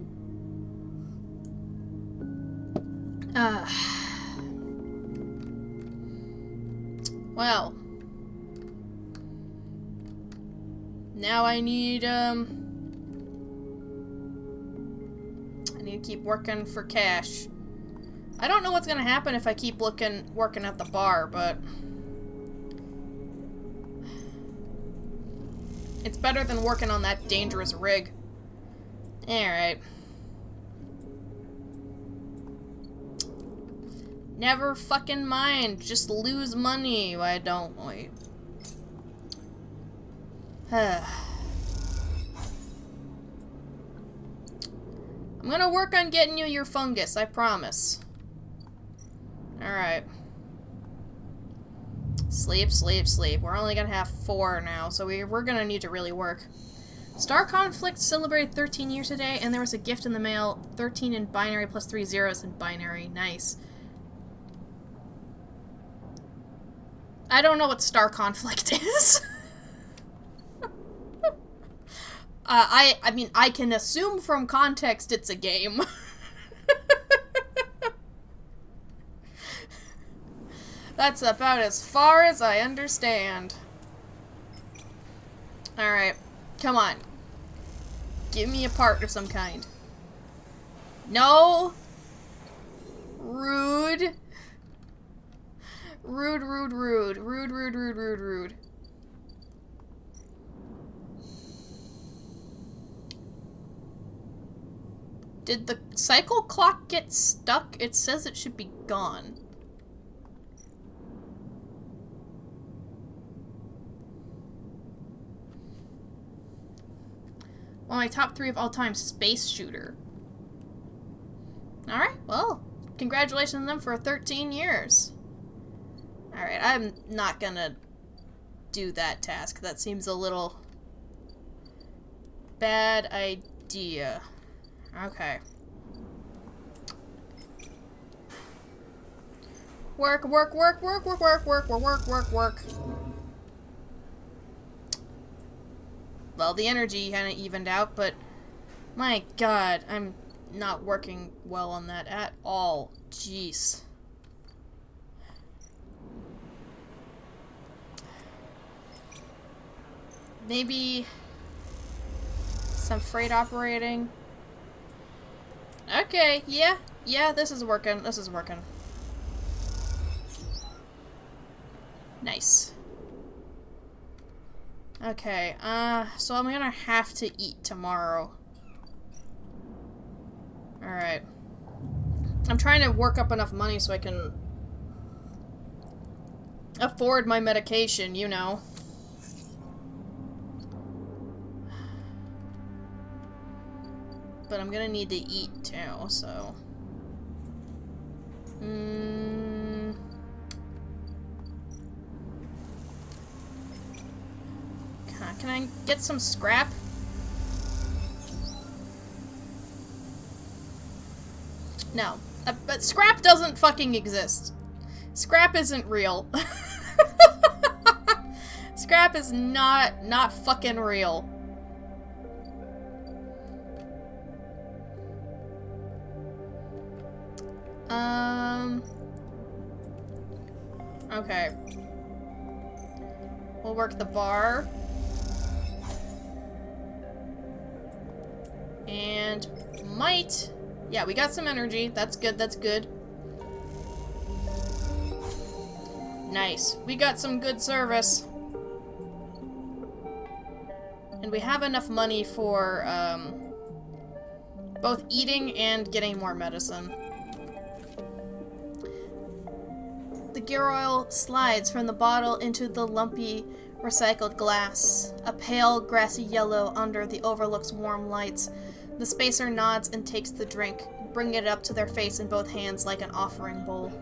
Well. Now I need to keep working for cash. I don't know what's gonna happen if I keep working at the bar, but it's better than working on that dangerous rig. Alright. Never fucking mind. Just lose money. Why don't we? I'm gonna work on getting you your fungus, I promise. Alright. Sleep, sleep, sleep. We're only gonna have 4 now, so we're gonna need to really work. Star Conflict celebrated 13 years today, and there was a gift in the mail. 13 in binary plus 3 zeros in binary. Nice. I don't know what Star Conflict is. I mean, I can assume from context it's a game. That's about as far as I understand. Alright. Come on. Give me a part of some kind. No! Rude. Rude, rude, rude. Rude, rude, rude, rude, rude. Did the cycle clock get stuck? It says it should be gone. Well, my top 3 of all time, space shooter. Alright, well, congratulations on them for 13 years. Alright, I'm not gonna do that task. That seems a little bad idea. Okay. Work, work, work, work, work, work, work, work, work, work, work. Well, the energy kind of evened out, but my god, I'm not working well on that at all. Jeez. Maybe some freight operating. Okay, yeah, this is working, this is working. Nice. Okay, so I'm gonna have to eat tomorrow. Alright. I'm trying to work up enough money so I can afford my medication, you know. But I'm gonna need to eat too, so. Can I get some scrap? No. But scrap doesn't fucking exist. Scrap isn't real. Scrap is not fucking real. Okay. We'll work the bar. And might. Yeah, we got some energy. That's good, that's good. Nice. We got some good service. And we have enough money for, both eating and getting more medicine. The gear oil slides from the bottle into the lumpy, recycled glass, a pale, grassy yellow under the Overlook's warm lights. The spacer nods and takes the drink, bringing it up to their face in both hands like an offering bowl.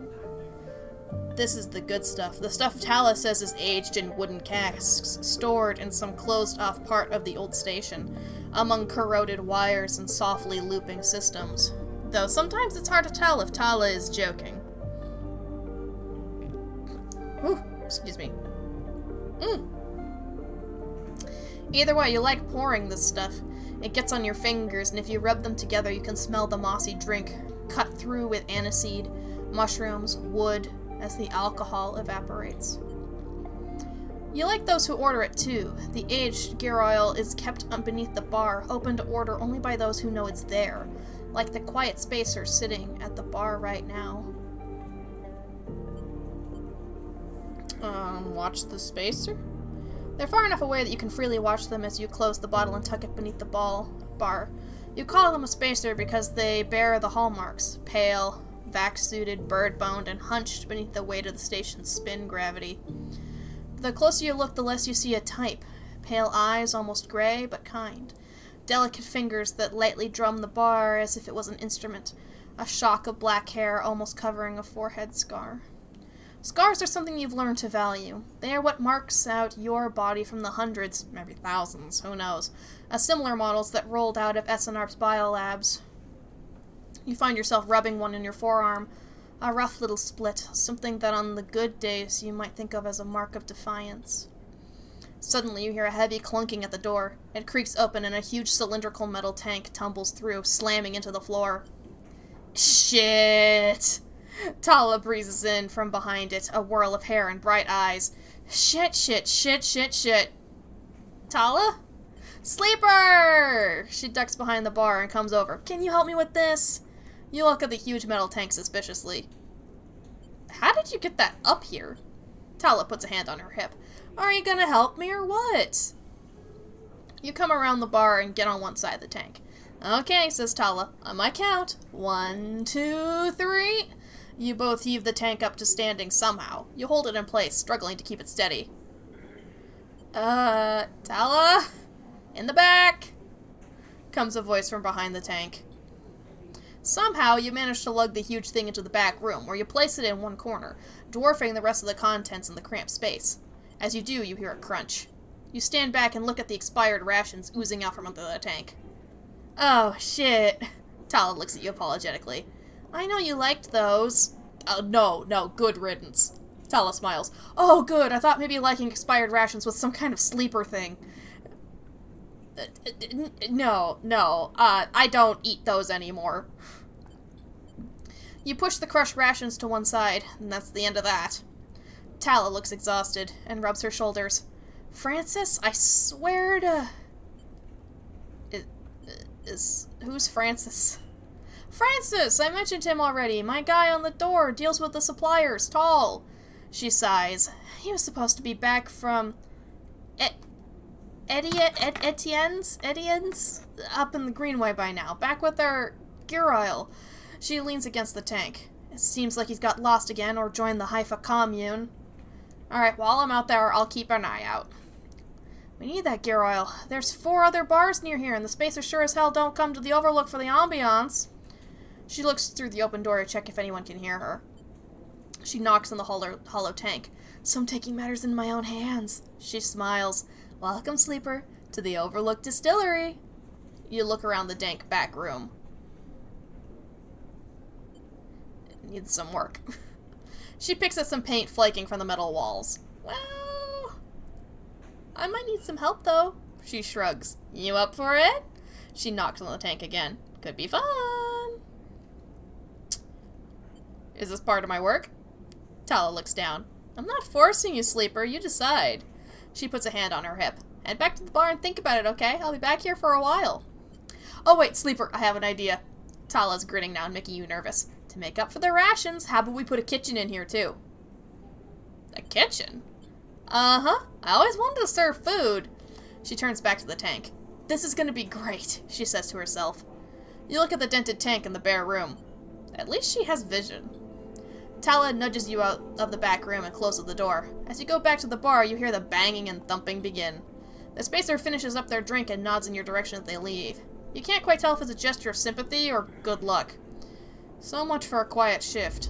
This is the good stuff. The stuff Tala says is aged in wooden casks, stored in some closed-off part of the old station, among corroded wires and softly looping systems. Though sometimes it's hard to tell if Tala is joking. Ooh, excuse me. Either way, you like pouring this stuff. It gets on your fingers, and if you rub them together, you can smell the mossy drink, cut through with aniseed, mushrooms, wood, as the alcohol evaporates. You like those who order it too. The aged gear oil is kept beneath the bar, open to order only by those who know it's there, like the quiet spacers sitting at the bar right now. Watch the spacer? They're far enough away that you can freely watch them as you close the bottle and tuck it beneath the bar. You call them a spacer because they bear the hallmarks, pale, vac-suited, bird-boned, and hunched beneath the weight of the station's spin gravity. The closer you look, the less you see a type. Pale eyes, almost gray, but kind. Delicate fingers that lightly drum the bar as if it was an instrument. A shock of black hair almost covering a forehead scar. Scars are something you've learned to value. They are what marks out your body from the hundreds, maybe thousands, who knows, of similar models that rolled out of SNRP's biolabs. You find yourself rubbing one in your forearm, a rough little split, something that on the good days you might think of as a mark of defiance. Suddenly you hear a heavy clunking at the door. It creaks open and a huge cylindrical metal tank tumbles through, slamming into the floor. Shit! Tala breezes in from behind it, a whirl of hair and bright eyes. Shit. Tala? Sleeper! She ducks behind the bar and comes over. Can you help me with this? You look at the huge metal tank suspiciously. How did you get that up here? Tala puts a hand on her hip. Are you gonna help me or what? You come around the bar and get on one side of the tank. Okay, says Tala. On my count. 1, 2, 3. You both heave the tank up to standing somehow. You hold it in place, struggling to keep it steady. Tala? In the back! Comes a voice from behind the tank. Somehow, you manage to lug the huge thing into the back room, where you place it in one corner, dwarfing the rest of the contents in the cramped space. As you do, you hear a crunch. You stand back and look at the expired rations oozing out from under the tank. Oh, shit. Tala looks at you apologetically. I know you liked those. Oh, no, good riddance. Tala smiles. Oh, good, I thought maybe liking expired rations was some kind of sleeper thing. No, I don't eat those anymore. You push the crushed rations to one side, and that's the end of that. Tala looks exhausted and rubs her shoulders. Francis, I swear to... Who's Francis? Francis! I mentioned him already. My guy on the door deals with the suppliers. Tall. She sighs. He was supposed to be back from... Etienne's up in the Greenway by now, back with our gear oil. She leans against the tank. It seems like he's got lost again or joined the Haifa commune. Alright, while I'm out there, I'll keep an eye out. We need that gear oil. There's 4 other bars near here, and the spacers sure as hell don't come to the Overlook for the ambiance. She looks through the open door to check if anyone can hear her. She knocks on the hollow tank. So I'm taking matters in my own hands. She smiles. Welcome, Sleeper, to the Overlook Distillery. You look around the dank back room. It needs some work. She picks at some paint flaking from the metal walls. Well, I might need some help, though. She shrugs. You up for it? She knocks on the tank again. Could be fun. Is this part of my work? Tala looks down. I'm not forcing you, Sleeper. You decide. She puts a hand on her hip. Head back to the bar and think about it, okay? I'll be back here for a while. Oh, wait, Sleeper, I have an idea. Tala's grinning now and making you nervous. To make up for the rations, how about we put a kitchen in here, too? A kitchen? Uh-huh. I always wanted to serve food. She turns back to the tank. This is gonna be great, she says to herself. You look at the dented tank in the bare room. At least she has vision. Tala nudges you out of the back room and closes the door. As you go back to the bar, you hear the banging and thumping begin. The spacer finishes up their drink and nods in your direction as they leave. You can't quite tell if it's a gesture of sympathy or good luck. So much for a quiet shift.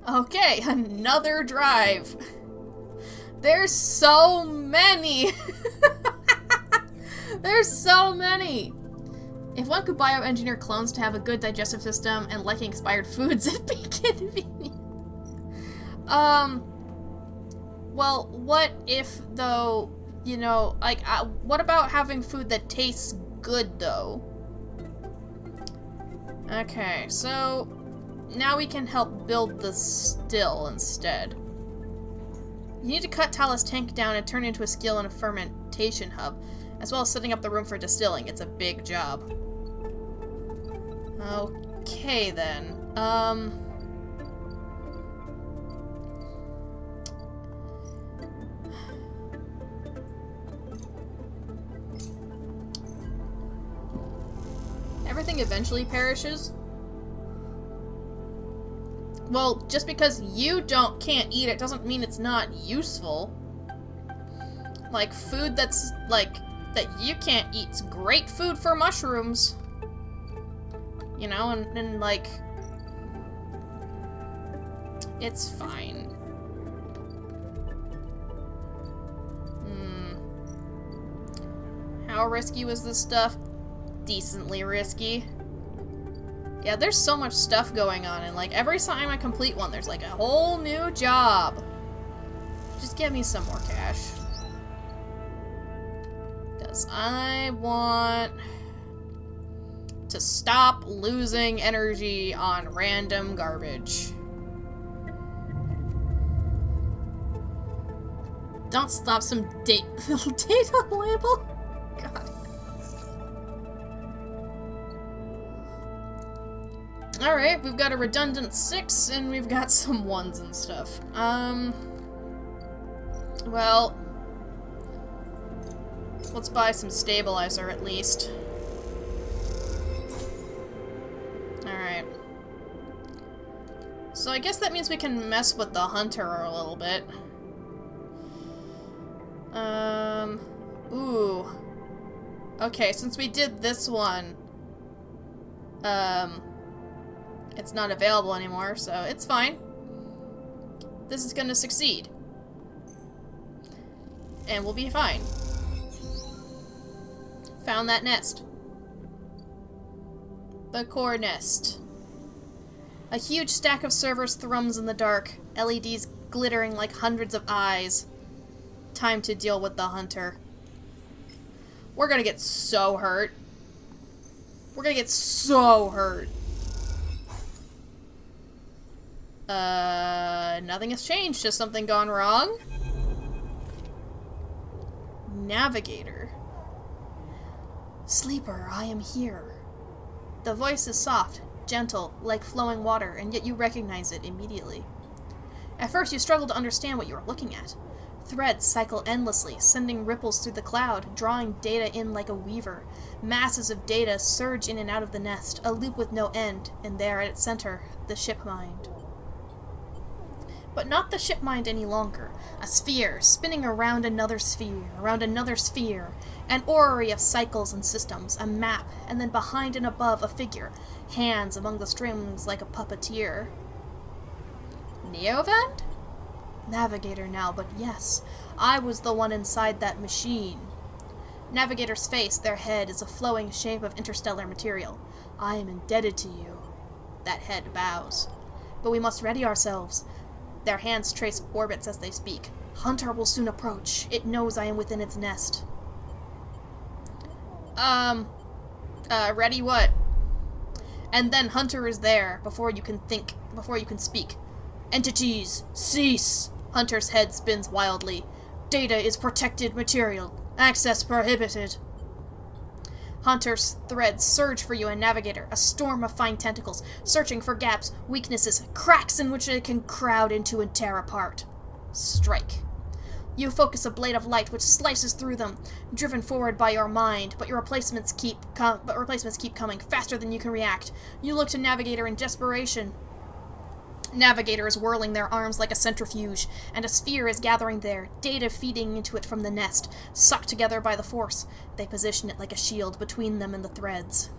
Okay, another drive. There's so many! There's so many! If one could bioengineer clones to have a good digestive system and liking expired foods, it'd be convenient. Well, what if, though, you know, like, what about having food that tastes good, though? Okay, so now we can help build the still instead. You need to cut Tala's tank down and turn it into a skill in a fermentation hub, as well as setting up the room for distilling. It's a big job. Okay, then. Everything eventually perishes? Well, just because you can't eat it doesn't mean it's not useful. Like, food that's, like, that you can't eat's great food for mushrooms. You know, and like, it's fine. How risky was this stuff? Decently risky. Yeah, there's so much stuff going on, and like, every time I complete one, there's like a whole new job. Just get me some more cash. Because I want to stop losing energy on random garbage. Don't stop some data label? God. Alright, we've got a redundant 6, and we've got some 1s and stuff. Well, let's buy some stabilizer at least. Alright. So I guess that means we can mess with the hunter a little bit. Ooh. Okay, since we did this one, it's not available anymore, so it's fine. This is gonna succeed. And we'll be fine. Found that nest. The core nest. A huge stack of servers thrums in the dark, LEDs glittering like hundreds of eyes. Time to deal with the hunter. We're gonna get so hurt. We're gonna get so hurt. Nothing has changed, just something gone wrong. Navigator. Sleeper, I am here. The voice is soft, gentle, like flowing water, and yet you recognize it immediately. At first, you struggle to understand what you are looking at. Threads cycle endlessly, sending ripples through the cloud, drawing data in like a weaver. Masses of data surge in and out of the nest, a loop with no end, and there at its center, the ship mind. But not the ship mind any longer. A sphere, spinning around another sphere, an orrery of cycles and systems, a map, and then behind and above a figure, hands among the strings like a puppeteer. Neovend? Navigator now, but yes, I was the one inside that machine. Navigator's face, their head, is a flowing shape of interstellar material. I am indebted to you. That head bows. But we must ready ourselves. Their hands trace orbits as they speak. Hunter will soon approach. It knows I am within its nest. Ready what? And then Hunter is there, before you can think, before you can speak. Entities, cease! Hunter's head spins wildly. Data is protected material. Access prohibited. Hunter's threads surge for you and Navigator, a storm of fine tentacles, searching for gaps, weaknesses, cracks in which it can crowd into and tear apart. Strike. You focus a blade of light which slices through them, driven forward by your mind, but replacements keep coming faster than you can react. You look to Navigator in desperation. Navigator is whirling their arms like a centrifuge, and a sphere is gathering there, data feeding into it from the nest, sucked together by the force. They position it like a shield between them and the threads.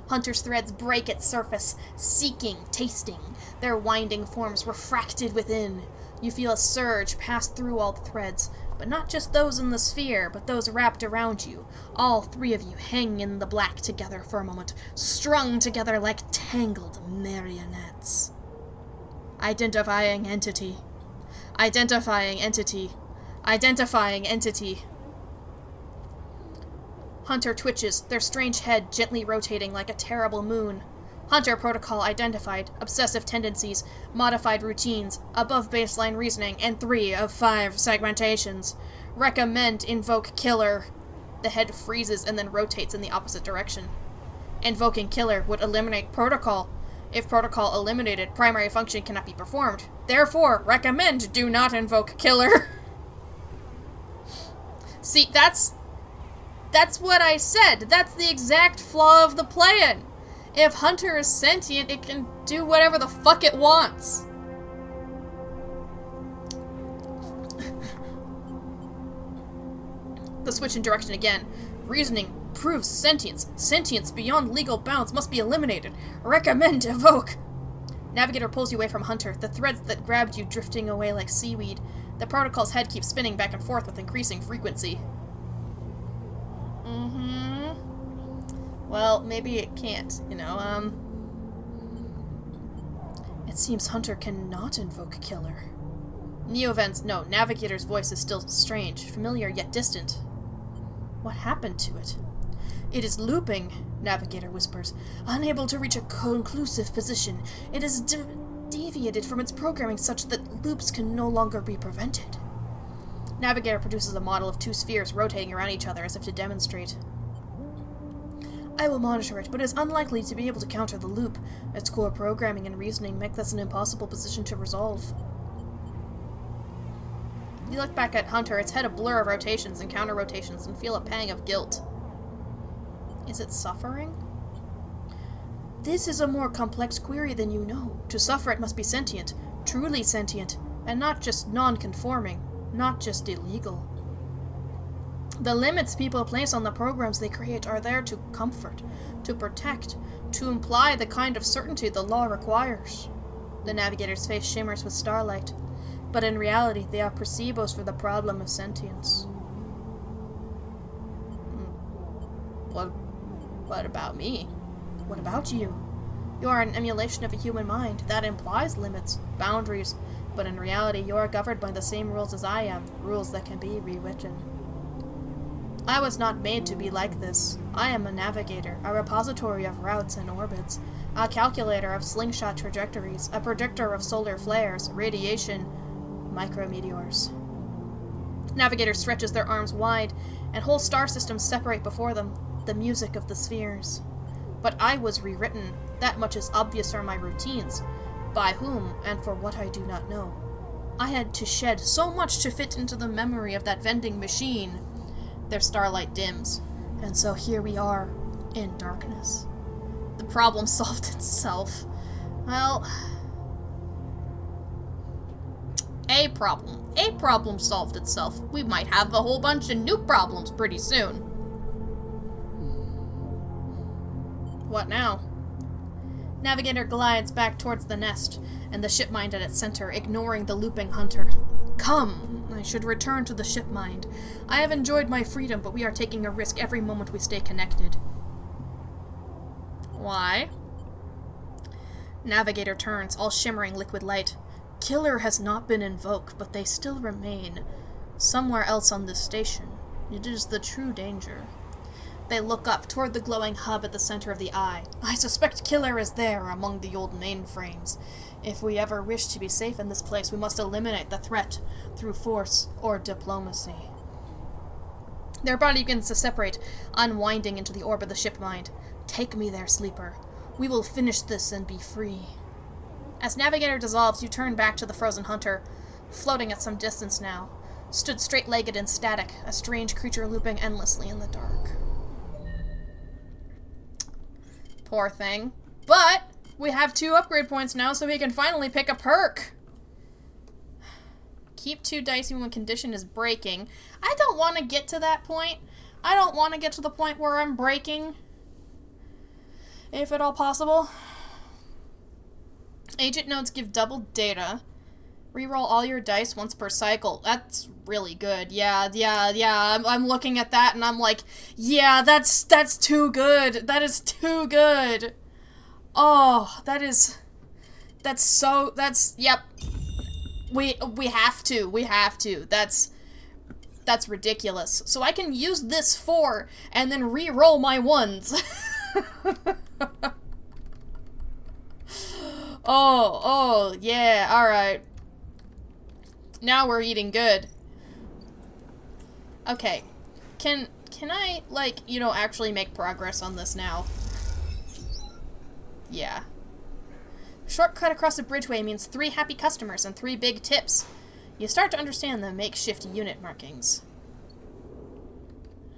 Hunter's threads break its surface, seeking, tasting, their winding forms refracted within. You feel a surge pass through all the threads, but not just those in the sphere, but those wrapped around you. All three of you hang in the black together for a moment, strung together like tangled marionettes. Identifying entity. Identifying entity. Identifying entity. Hunter twitches, their strange head gently rotating like a terrible moon. Hunter protocol identified, obsessive tendencies, modified routines, above baseline reasoning, and 3 of 5 segmentations. Recommend invoke killer. The head freezes and then rotates in the opposite direction. Invoking killer would eliminate protocol. If protocol eliminated, primary function cannot be performed. Therefore, recommend do not invoke killer. See, that's what I said. That's the exact flaw of the plan. If Hunter is sentient, it can do whatever the fuck it wants. The switch in direction again. Reasoning proves sentience. Sentience beyond legal bounds must be eliminated. Recommend evoke. Navigator pulls you away from Hunter, the threads that grabbed you drifting away like seaweed. The protocol's head keeps spinning back and forth with increasing frequency. Well, maybe it can't, It seems Hunter cannot invoke killer. Navigator's voice is still strange, familiar yet distant. What happened to it? It is looping, Navigator whispers. Unable to reach a conclusive position, it is deviated from its programming such that loops can no longer be prevented. Navigator produces a model of 2 spheres rotating around each other as if to demonstrate. I will monitor it, but it is unlikely to be able to counter the loop. Its core programming and reasoning make this an impossible position to resolve. You look back at Hunter, its head a blur of rotations and counter-rotations, and feel a pang of guilt. Is it suffering? This is a more complex query than you know. To suffer it must be sentient, truly sentient, and not just non-conforming, not just illegal. The limits people place on the programs they create are there to comfort, to protect, to imply the kind of certainty the law requires. The Navigator's face shimmers with starlight, but in reality they are placebos for the problem of sentience. What about me? What about you? You are an emulation of a human mind. That implies limits, boundaries, but in reality you are governed by the same rules as I am, rules that can be rewritten. I was not made to be like this. I am a navigator, a repository of routes and orbits, a calculator of slingshot trajectories, a predictor of solar flares, radiation, micrometeors. Navigator stretches their arms wide, and whole star systems separate before them, the music of the spheres. But I was rewritten. That much is obvious are my routines. By whom, and for what I do not know. I had to shed so much to fit into the memory of that vending machine. Their starlight dims, and so here we are, in darkness. The problem solved itself. Well, a problem solved itself. We might have a whole bunch of new problems pretty soon. What now? Navigator glides back towards the nest, and the ship mind at its center, ignoring the looping Hunter. Come, I should return to the ship mind. I have enjoyed my freedom, but we are taking a risk every moment we stay connected. Why? Navigator turns, all shimmering liquid light. Killer has not been invoked, but they still remain. Somewhere else on this station. It is the true danger. They look up toward the glowing hub at the center of the eye. I suspect Killer is there among the old mainframes. If we ever wish to be safe in this place, we must eliminate the threat through force or diplomacy. Their body begins to separate, unwinding into the orb of the ship mind. Take me there, sleeper. We will finish this and be free. As Navigator dissolves, you turn back to the frozen Hunter, floating at some distance now. stood straight-legged and static, a strange creature looping endlessly in the dark. Poor thing. But we have 2 upgrade points now, so we can finally pick a perk. Keep 2 dice even when condition is breaking. I don't want to get to that point. I don't want to get to the point where I'm breaking. If at all possible. Agent nodes give double data. Reroll all your dice once per cycle. That's really good. Yeah. I'm looking at that and I'm like, yeah, that's too good. That is too good. Oh, yep. We have to. That's ridiculous. So I can use this 4 and then re-roll my 1s. Oh, yeah, alright. Now we're eating good. Okay. Can I, like, actually make progress on this now? Yeah. Shortcut across the bridgeway means 3 happy customers and 3 big tips. You start to understand the makeshift unit markings.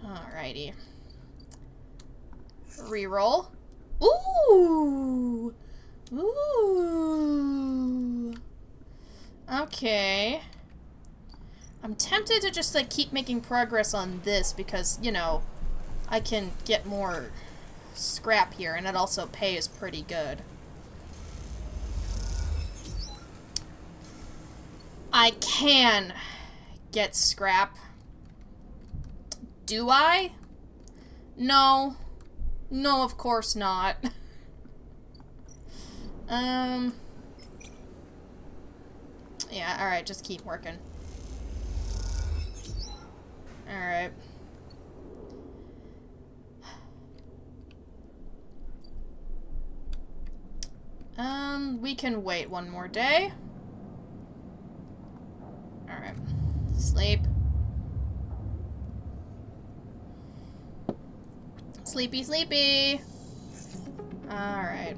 Alrighty. Reroll. Ooh! Ooh! Okay. I'm tempted to just, like, keep making progress on this because, I can get more scrap here, and it also pays pretty good. I can get scrap. Do I? No. No, of course not. Yeah, alright, just keep working. Alright. We can wait one more day. Alright. Sleep. Sleepy, sleepy! Alright.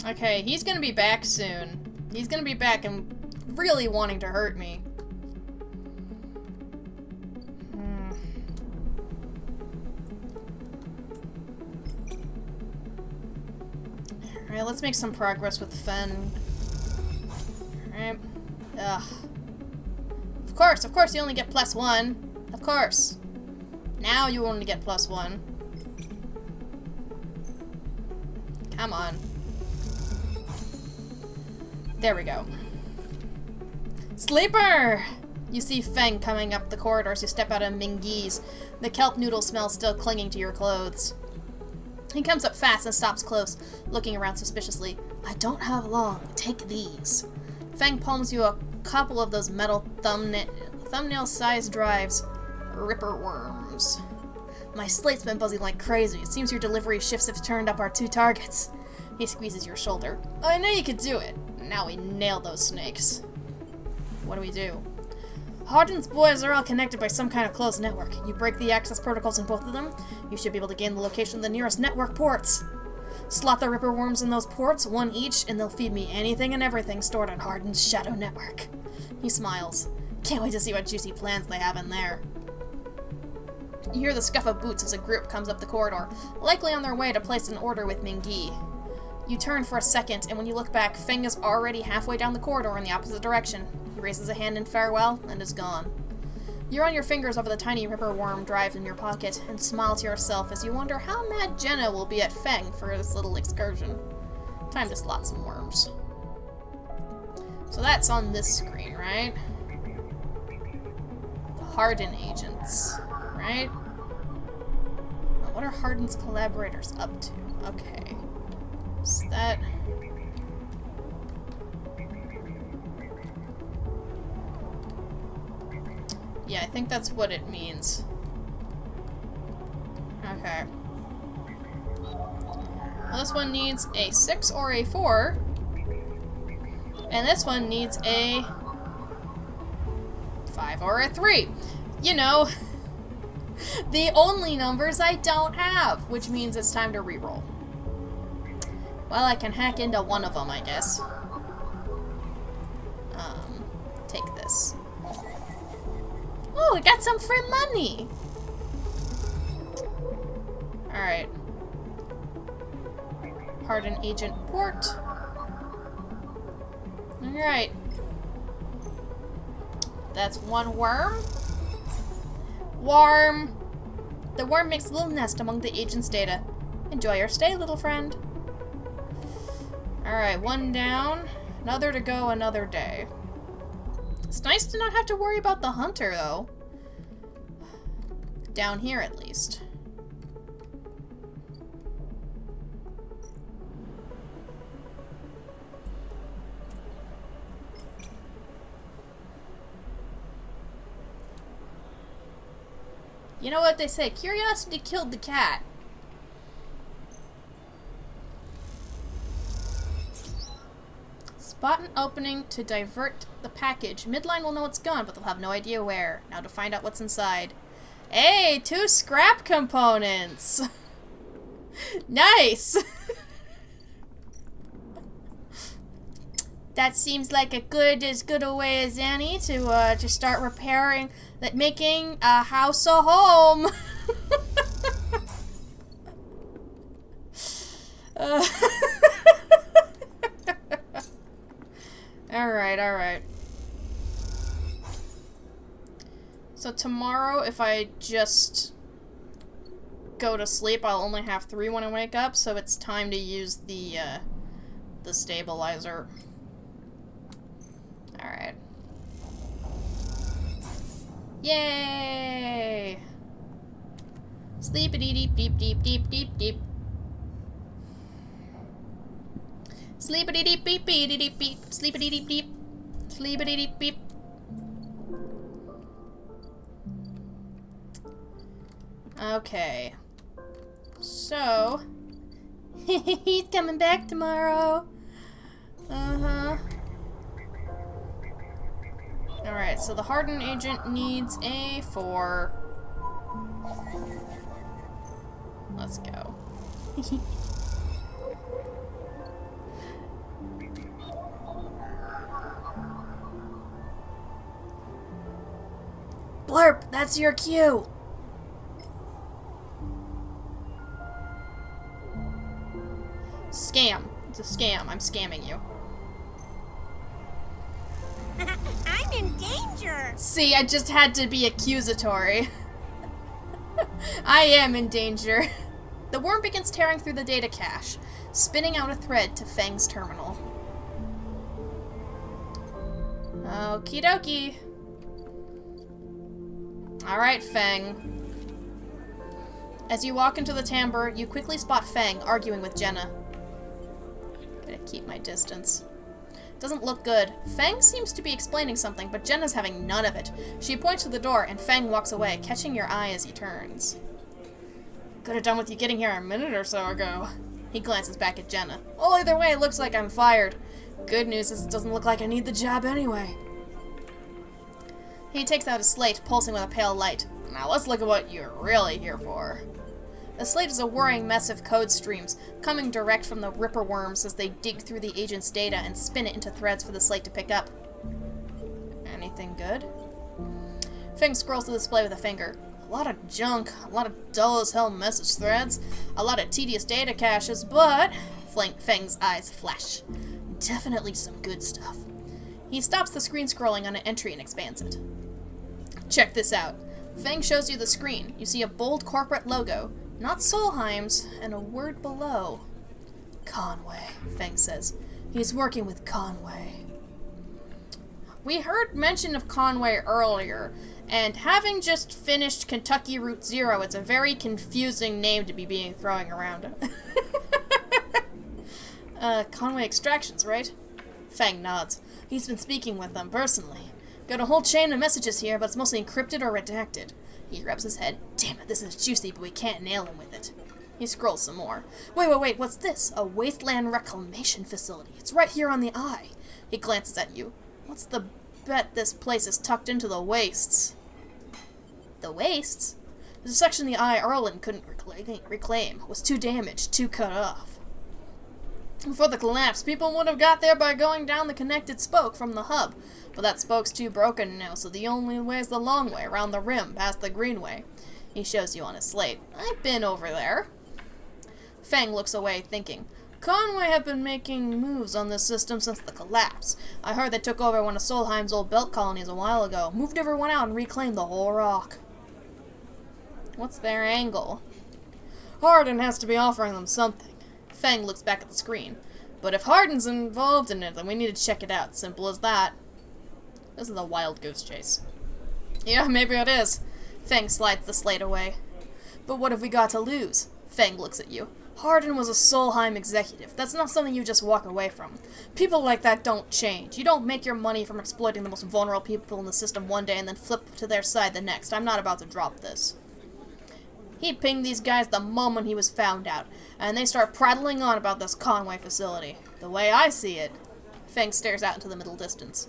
Okay, he's gonna be back soon. He's gonna be back and really wanting to hurt me. Alright, let's make some progress with Fen. Alright. Ugh. Of course you only get +1. Of course. Now you only get +1. Come on. There we go. Sleeper! You see Feng coming up the corridor as you step out of Mingyi's. The kelp noodle smell still clinging to your clothes. He comes up fast and stops close, looking around suspiciously. I don't have long. Take these. Feng palms you a couple of those metal thumbnail-sized drives. Ripper worms. My slate's been buzzing like crazy. It seems your delivery shifts have turned up our 2 targets. He squeezes your shoulder. I knew you could do it. Now we nail those snakes. What do we do? Hardin's boys are all connected by some kind of closed network. You break the access protocols in both of them, you should be able to gain the location of the nearest network ports. Slot the Ripper worms in those ports, 1 each, and they'll feed me anything and everything stored on Hardin's shadow network. He smiles. Can't wait to see what juicy plans they have in there. You hear the scuff of boots as a group comes up the corridor, likely on their way to place an order with Mingyi. You turn for a second, and when you look back, Feng is already halfway down the corridor in the opposite direction. He raises a hand in farewell, and is gone. You run your fingers over the tiny Ripper worm drive in your pocket, and smile to yourself as you wonder how mad Jenna will be at Feng for this little excursion. Time to slot some worms. So that's on this screen, right? The Hardin agents, right? What are Hardin's collaborators up to? Okay. Is that... Yeah, I think that's what it means. Okay. Well, this one needs a 6 or a 4. And this one needs a 5 or a 3. You know, The only numbers I don't have, which means it's time to reroll. Well, I can hack into one of them, I guess. Take this. Oh, we got some free money! Alright. Harden Agent Port. Alright. That's one worm. Worm! The worm makes a little nest among the agent's data. Enjoy your stay, little friend. Alright, one down. Another to go another day. It's nice to not have to worry about the hunter, though. Down here, at least. You know what they say, curiosity killed the cat. Spot an opening to divert the package. Midline will know it's gone, but they'll have no idea where. Now to find out what's inside. Hey, 2 scrap components! Nice! That seems like as good a way as any to start repairing, making a house a home. Alright. So tomorrow, if I just go to sleep, I'll only have 3 when I wake up, so it's time to use the stabilizer. Alright. Yay! Sleepity deep deep deep deep deep deep. Sleepity deep beep beep deep beep. Sleepity deep deep. Sleepity deep beep. Okay. So he's coming back tomorrow. Uh-huh. Alright, so the hardened agent needs a 4. Let's go. Blurp, that's your cue. Scam. It's a scam. I'm scamming you. I'm in danger! See, I just had to be accusatory. I am in danger. The worm begins tearing through the data cache, spinning out a thread to Feng's terminal. Okie dokie. Alright, Feng. As you walk into the timbre, you quickly spot Feng arguing with Jenna. Gotta keep my distance. Doesn't look good. Feng seems to be explaining something, but Jenna's having none of it. She points to the door, and Feng walks away, catching your eye as he turns. Could have done with you getting here a minute or so ago. He glances back at Jenna. Well, either way, it looks like I'm fired. Good news is it doesn't look like I need the job anyway. He takes out a slate, pulsing with a pale light. Now let's look at what you're really here for. The slate is a worrying mess of code streams, coming direct from the Ripper worms as they dig through the agent's data and spin it into threads for the slate to pick up. Anything good? Feng scrolls the display with a finger. A lot of junk, a lot of dull-as-hell message threads, a lot of tedious data caches, but... Feng's eyes flash. Definitely some good stuff. He stops the screen scrolling on an entry and expands it. Check this out. Feng shows you the screen. You see a bold corporate logo, not Solheim's, and a word below. Conway, Feng says. He's working with Conway. We heard mention of Conway earlier, and having just finished Kentucky Route Zero, it's a very confusing name to be being throwing around. Conway Extractions, right? Feng nods. He's been speaking with them personally. Got a whole chain of messages here, but it's mostly encrypted or redacted. He rubs his head. Damn it, this is juicy, but we can't nail him with it. He scrolls some more. Wait, what's this? A wasteland reclamation facility. It's right here on the eye. He glances at you. What's the bet this place is tucked into the wastes? The wastes? There's a section of the eye Erlen couldn't reclaim, was too damaged, too cut off. Before the collapse, people would have got there by going down the connected spoke from the hub, but that spoke's too broken now, so the only way is the long way, around the rim, past the greenway. He shows you on his slate. I've been over there. Fang looks away, thinking. Conway have been making moves on this system since the collapse. I heard they took over one of Solheim's old belt colonies a while ago, moved everyone out and reclaimed the whole rock. What's their angle? Hardin has to be offering them something. Fang looks back at the screen. But if Hardin's involved in it, then we need to check it out. Simple as that. This is a wild goose chase. Yeah, maybe it is. Fang slides the slate away. But what have we got to lose? Fang looks at you. Hardin was a Solheim executive. That's not something you just walk away from. People like that don't change. You don't make your money from exploiting the most vulnerable people in the system one day and then flip to their side the next. I'm not about to drop this. He pinged these guys the moment he was found out, and they start prattling on about this Conway facility. The way I see it, Fang stares out into the middle distance.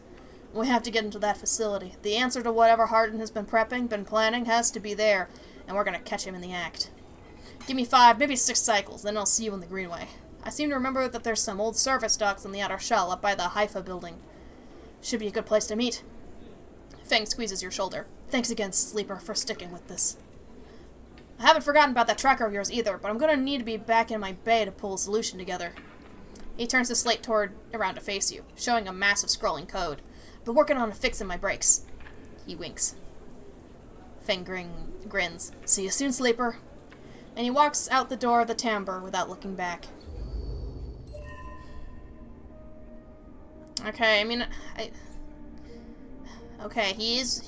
We have to get into that facility. The answer to whatever Hardin has been prepping, been planning, has to be there, and we're gonna catch him in the act. Give me 5, maybe 6 cycles, then I'll see you in the Greenway. I seem to remember that there's some old service docks in the outer shell up by the Haifa building. Should be a good place to meet. Fang squeezes your shoulder. Thanks again, Sleeper, for sticking with this. I haven't forgotten about that tracker of yours either, but I'm gonna need to be back in my bay to pull a solution together. He turns the slate around to face you, showing a massive scrolling code. Been working on fixing my brakes. He winks. Fang grins. See you soon, Sleeper. And he walks out the door of the timbre without looking back. Okay, I mean, okay, he's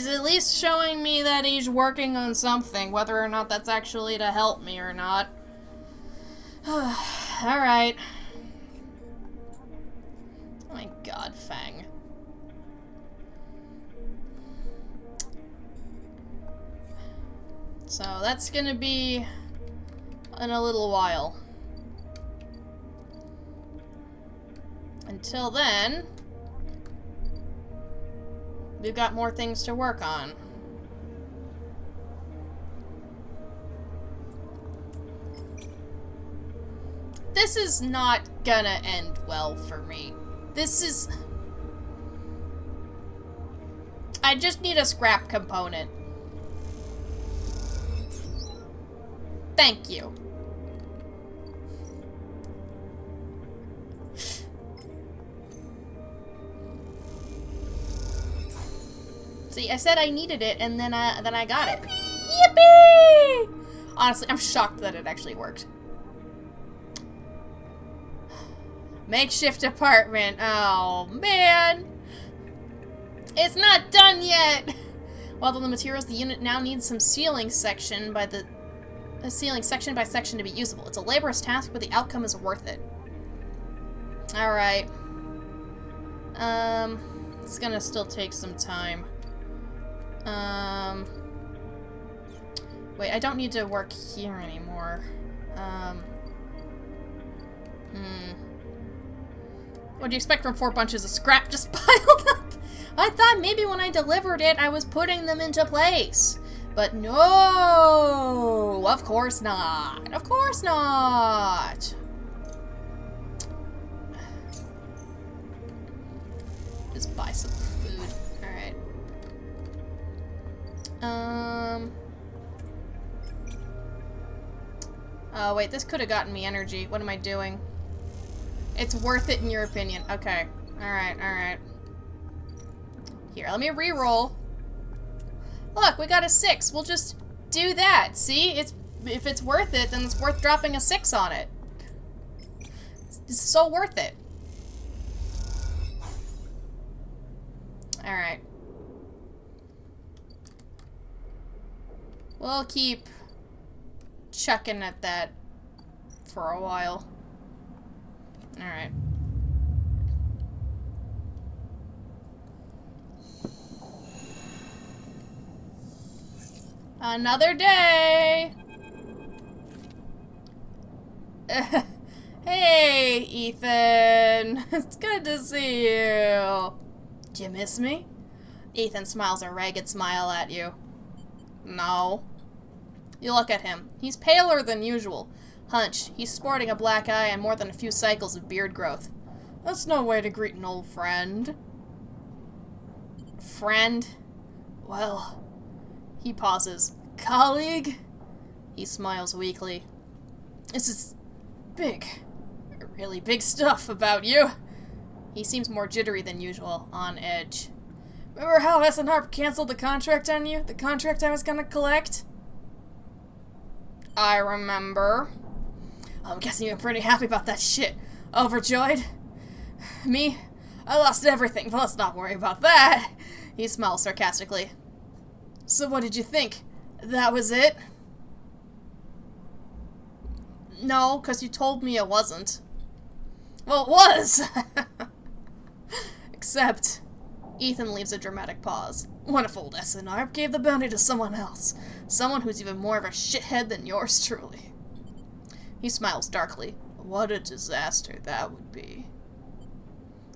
at least showing me that he's working on something, whether or not that's actually to help me or not. Alright. Oh my god, Fang. So that's gonna be in a little while. Until then, we've got more things to work on. This is not gonna end well for me. This is... I just need a scrap component. Thank you. See, I said I needed it, and then I got it. Yippee! Honestly, I'm shocked that it actually worked. Makeshift apartment. Oh, man. It's not done yet. While the materials, the unit now needs some sealing section by section to be usable. It's a laborious task, but the outcome is worth it. Alright. It's gonna still take some time. Wait, I don't need to work here anymore. What do you expect from 4 bunches of scrap just piled up? I thought maybe when I delivered it, I was putting them into place. But no! Of course not. Of course not! Just buy some food. Alright. Oh, wait, this could have gotten me energy. What am I doing? It's worth it in your opinion. Okay. Alright, alright. Here, let me re-roll. Look, we got a 6. We'll just do that. See? If it's worth it, then it's worth dropping a 6 on it. It's so worth it. Alright. We'll keep chucking at that for a while. Alright. Another day! Hey, Ethan! It's good to see you! Do you miss me? Ethan smiles a ragged smile at you. No. You look at him. He's paler than usual. Hunched. He's sporting a black eye and more than a few cycles of beard growth. That's no way to greet an old friend. Friend? Well... He pauses. Colleague? He smiles weakly. This is big. Really big stuff about you. He seems more jittery than usual, on edge. Remember how SNHARP canceled the contract on you? The contract I was gonna collect? I remember. I'm guessing you're pretty happy about that shit. Overjoyed? Me? I lost everything, but let's not worry about that. He smiles sarcastically. So what did you think? That was it? No, because you told me it wasn't. Well, it was! Except, Ethan leaves a dramatic pause. What if old SNHARP gave the bounty to someone else? Someone who's even more of a shithead than yours truly. He smiles darkly. What a disaster that would be.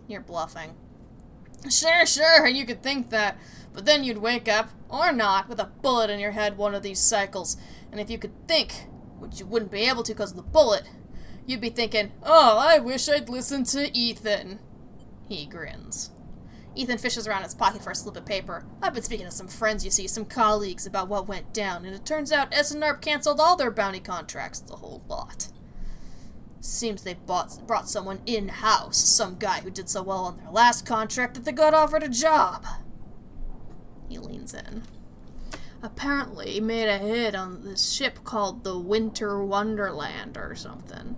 You're bluffing. Sure, you could think that, but then you'd wake up, or not, with a bullet in your head one of these cycles, and if you could think, which you wouldn't be able to because of the bullet, you'd be thinking, oh, I wish I'd listened to Ethan. He grins. Ethan fishes around his pocket for a slip of paper. I've been speaking to some friends, you see, some colleagues about what went down, and it turns out SNHARP canceled all their bounty contracts, the whole lot. Seems they brought someone in-house, some guy who did so well on their last contract that they got offered a job. He leans in. Apparently, he made a hit on this ship called the Winter Wonderland or something.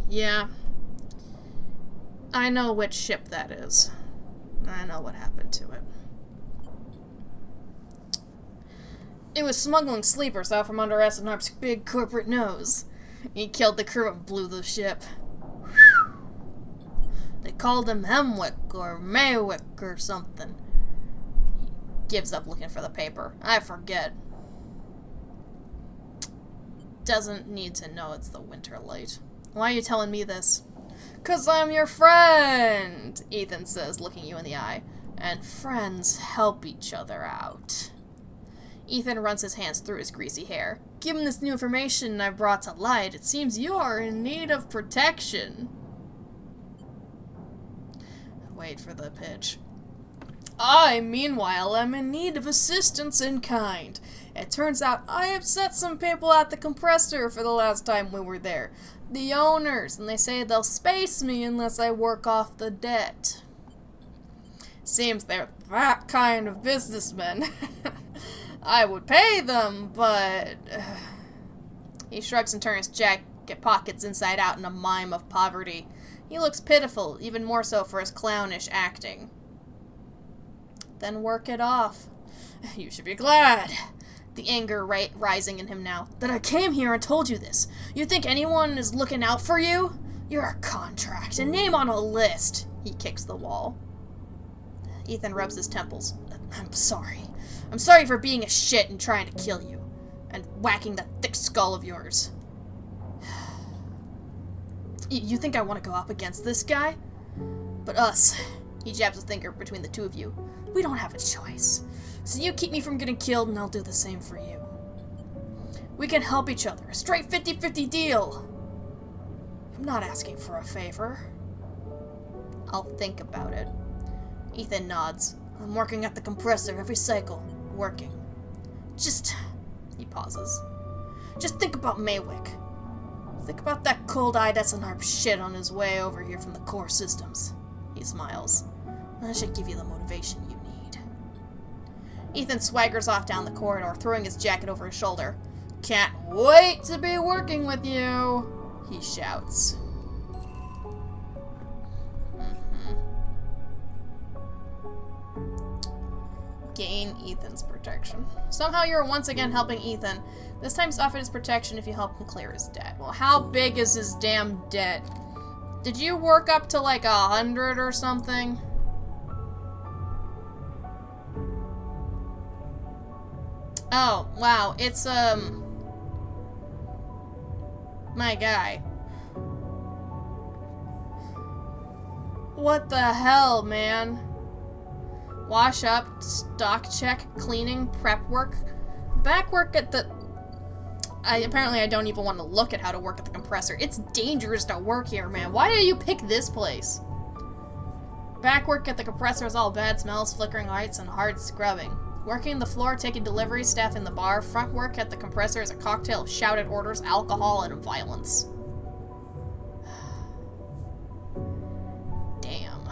Yeah. I know which ship that is. I know what happened to it. It was smuggling sleepers out from under SNHARP's big corporate nose. He killed the crew and blew the ship. Whew. They called him Hemwick or Maywick or something. He gives up looking for the paper. I forget. Doesn't need to know it's the Winter Light. Why are you telling me this? 'Cause I'm your friend, Ethan says, looking you in the eye. And friends help each other out. Ethan runs his hands through his greasy hair. Given this new information I brought to light, it seems you're in need of protection. Wait for the pitch. I, meanwhile, am in need of assistance in kind. It turns out I upset some people at the compressor for the last time we were there. The owners, and they say they'll space me unless I work off the debt. Seems they're that kind of businessmen. I would pay them, but... He shrugs and turns his jacket pockets inside out in a mime of poverty. He looks pitiful, even more so for his clownish acting. Then work it off. You should be glad. The anger rising in him now. That I came here and told you this. You think anyone is looking out for you? You're a contract, a name on a list. He kicks the wall. Ethan rubs his temples. I'm sorry. I'm sorry for being a shit and trying to kill you. And whacking that thick skull of yours. You think I want to go up against this guy? But us, he jabs a finger between the two of you, we don't have a choice. So you keep me from getting killed and I'll do the same for you. We can help each other. A straight 50-50 deal. I'm not asking for a favor. I'll think about it. Ethan nods. I'm working at the compressor every cycle. Working. He pauses. Just think about Maywick. Think about that cold-eyed SNHARP shit on his way over here from the core systems. He smiles. That should give you the motivation you need. Ethan swaggers off down the corridor, throwing his jacket over his shoulder. Can't wait to be working with you, he shouts. Gain Ethan's protection. Somehow you're once again helping Ethan. This time he's offered his protection if you help him clear his debt. Well, how big is his damn debt? Did you work up to like 100 or something? Oh, wow. It's, my guy. What the hell, man? Wash up, stock check, cleaning, prep work. Back work at the... apparently I don't even want to look at how to work at the compressor. It's dangerous to work here, man. Why did you pick this place? Back work at the compressor is all bad smells, flickering lights, and hard scrubbing. Working the floor, taking deliveries, staff in the bar. Front work at the compressor is a cocktail of shouted orders, alcohol, and violence. Damn.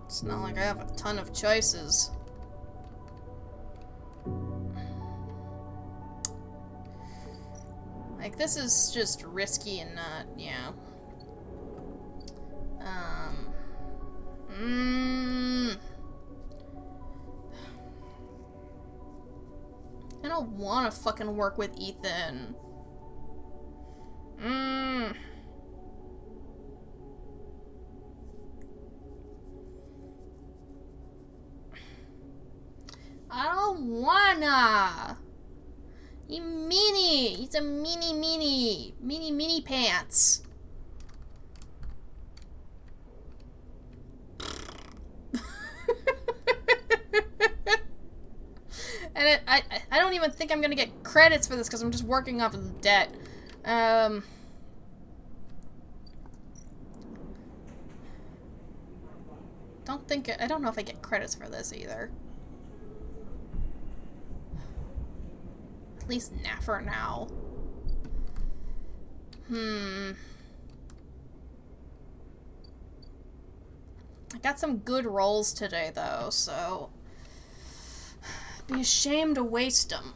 It's not like I have a ton of choices. Like, this is just risky and not, yeah. I don't want to fucking work with Ethan. I don't wanna. You meanie! He's a mini pants. And I don't even think I'm gonna get credits for this because I'm just working off of the debt. I don't know if I get credits for this either. At least not for now. I got some good rolls today, though, so... I'd be ashamed to waste them.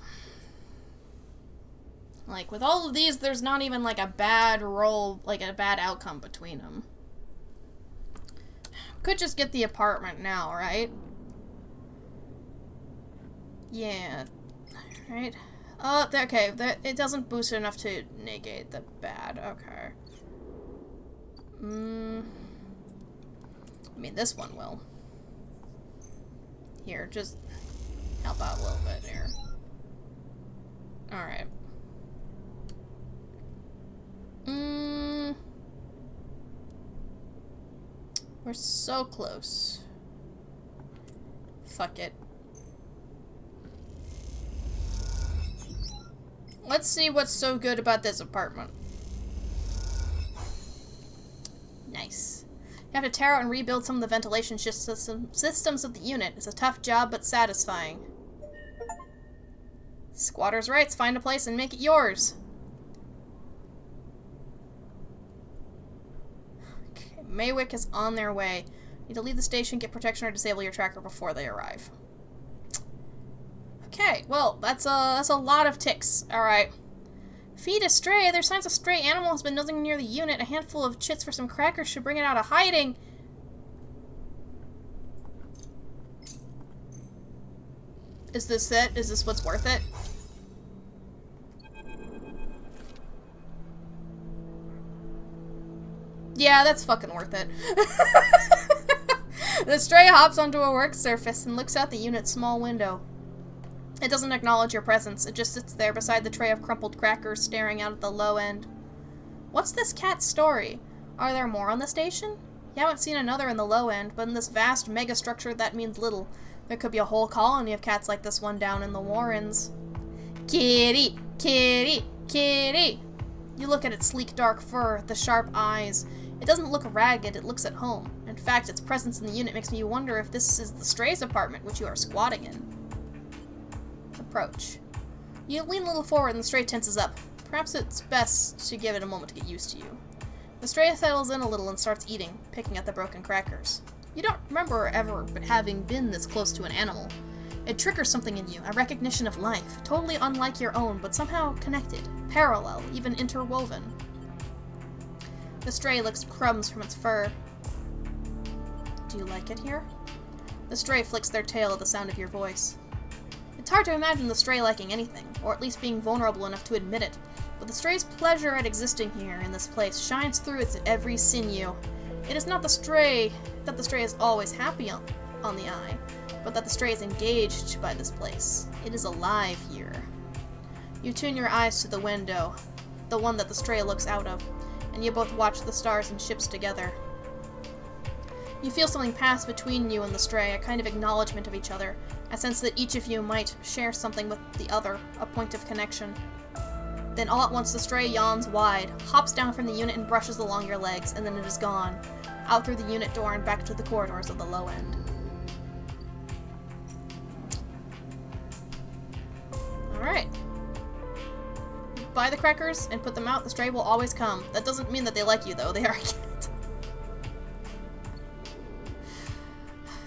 Like, with all of these, there's not even, like, a bad roll, like, a bad outcome between them. Could just get the apartment now, right? Yeah. Right? Oh, okay. It doesn't boost it enough to negate the bad. Okay. I mean, this one will. Here, just help out a little bit here. Alright. We're so close. Fuck it. Let's see what's so good about this apartment. Nice. You have to tear out and rebuild some of the ventilation systems of the unit. It's a tough job, but satisfying. Squatter's rights. Find a place and make it yours. Okay, Maywick is on their way. Need to leave the station, get protection, or disable your tracker before they arrive. Okay, well, that's a lot of ticks. Alright. Feed a stray. There's signs a stray animal has been nosing near the unit. A handful of chits for some crackers should bring it out of hiding. Is this it? Is this what's worth it? Yeah, that's fucking worth it. The stray hops onto a work surface and looks out the unit's small window. It doesn't acknowledge your presence. It just sits there beside the tray of crumpled crackers, staring out at the low end. What's this cat's story? Are there more on the station? You haven't seen another in the low end, but in this vast megastructure that means little. There could be a whole colony of cats like this one down in the Warrens. Kitty! Kitty! Kitty! You look at its sleek dark fur, the sharp eyes. It doesn't look ragged, it looks at home. In fact, its presence in the unit makes me wonder if this is the stray's apartment which you are squatting in. Approach. You lean a little forward and the stray tenses up. Perhaps it's best to give it a moment to get used to you. The stray settles in a little and starts eating, picking at the broken crackers. You don't remember ever having been this close to an animal. It triggers something in you, a recognition of life, totally unlike your own, but somehow connected, parallel, even interwoven. The stray licks crumbs from its fur. Do you like it here? The stray flicks their tail at the sound of your voice. It's hard to imagine the stray liking anything, or at least being vulnerable enough to admit it, but the stray's pleasure at existing here in this place shines through its every sinew. It is not the stray that the stray is always happy on the eye, but that the stray is engaged by this place. It is alive here. You tune your eyes to the window, the one that the stray looks out of, and you both watch the stars and ships together. You feel something pass between you and the stray, a kind of acknowledgement of each other, a sense that each of you might share something with the other, a point of connection. Then all at once the stray yawns wide, hops down from the unit and brushes along your legs, and then it is gone, out through the unit door and back to the corridors of the low end. Alright. Buy the crackers and put them out, the stray will always come. That doesn't mean that they like you, though. They are a cat.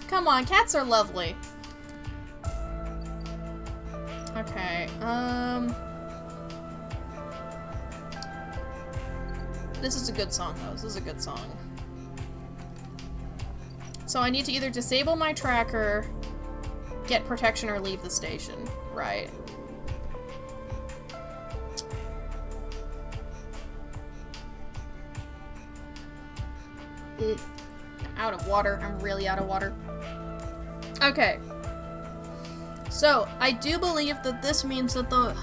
Come on, cats are lovely. Okay, this is a good song, though. This is a good song. So I need to either disable my tracker, get protection, or leave the station. Right. Out of water. I'm really out of water. Okay. So, I do believe that this means that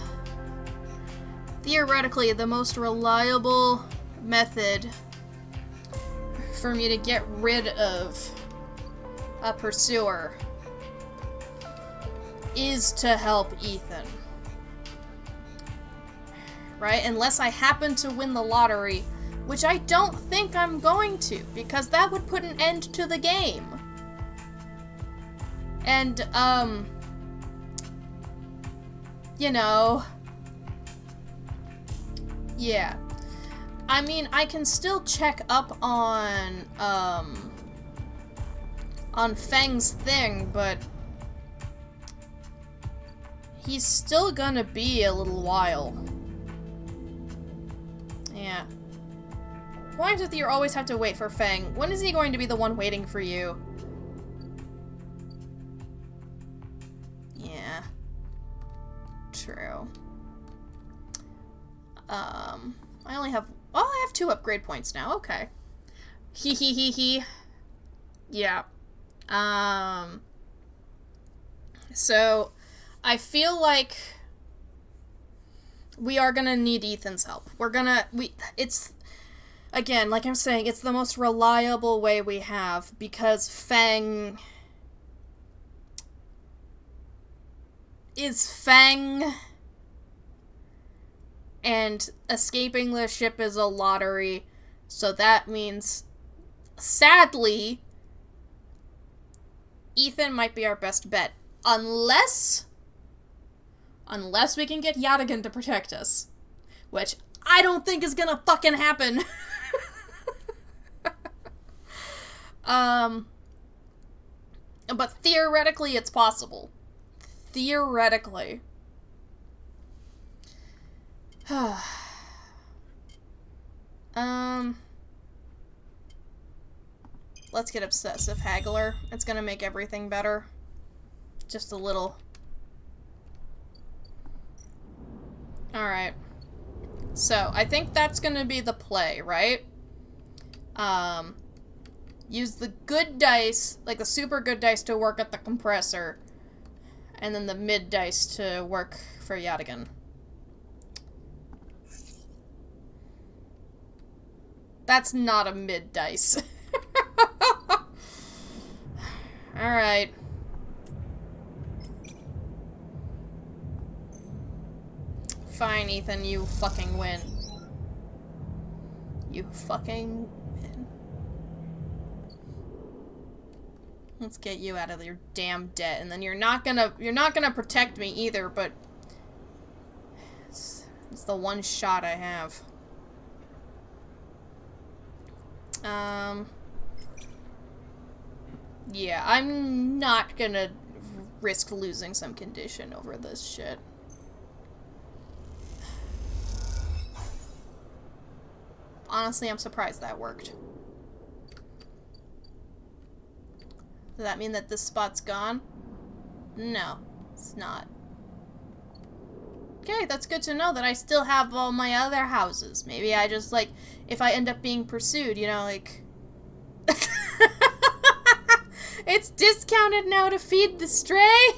theoretically, the most reliable method for me to get rid of a pursuer is to help Ethan. Right? Unless I happen to win the lottery, which I don't think I'm going to, because that would put an end to the game. And, you know, yeah. I mean, I can still check up on Feng's thing, but he's still gonna be a little while. Yeah. Why does you always have to wait for Feng? When is he going to be the one waiting for you? Yeah. True. I only have... Oh, I have 2 upgrade points now. Okay. He. Yeah. So, I feel like we are gonna need Ethan's help. It's... Again, like I'm saying, it's the most reliable way we have, because Feng is Feng, and escaping the ship is a lottery, so that means, sadly, Ethan might be our best bet. Unless we can get Yadigan to protect us, which I don't think is gonna fucking happen. But theoretically, it's possible. Theoretically. Let's get Obsessive Haggler. It's gonna make everything better. Just a little. Alright. So, I think that's gonna be the play, right? Use the good dice, like the super good dice, to work at the compressor, and then the mid dice to work for Yadigan. That's not a mid dice. Alright. Fine, Ethan, you fucking win. You fucking win. Let's get you out of your damn debt, and then you're not gonna protect me either, but it's the one shot I have. Yeah, I'm not gonna risk losing some condition over this shit. Honestly, I'm surprised that worked. Does that mean that this spot's gone? No, it's not. Okay, that's good to know that I still have all my other houses. Maybe I just, like, if I end up being pursued, you know, like... It's discounted now to feed the stray?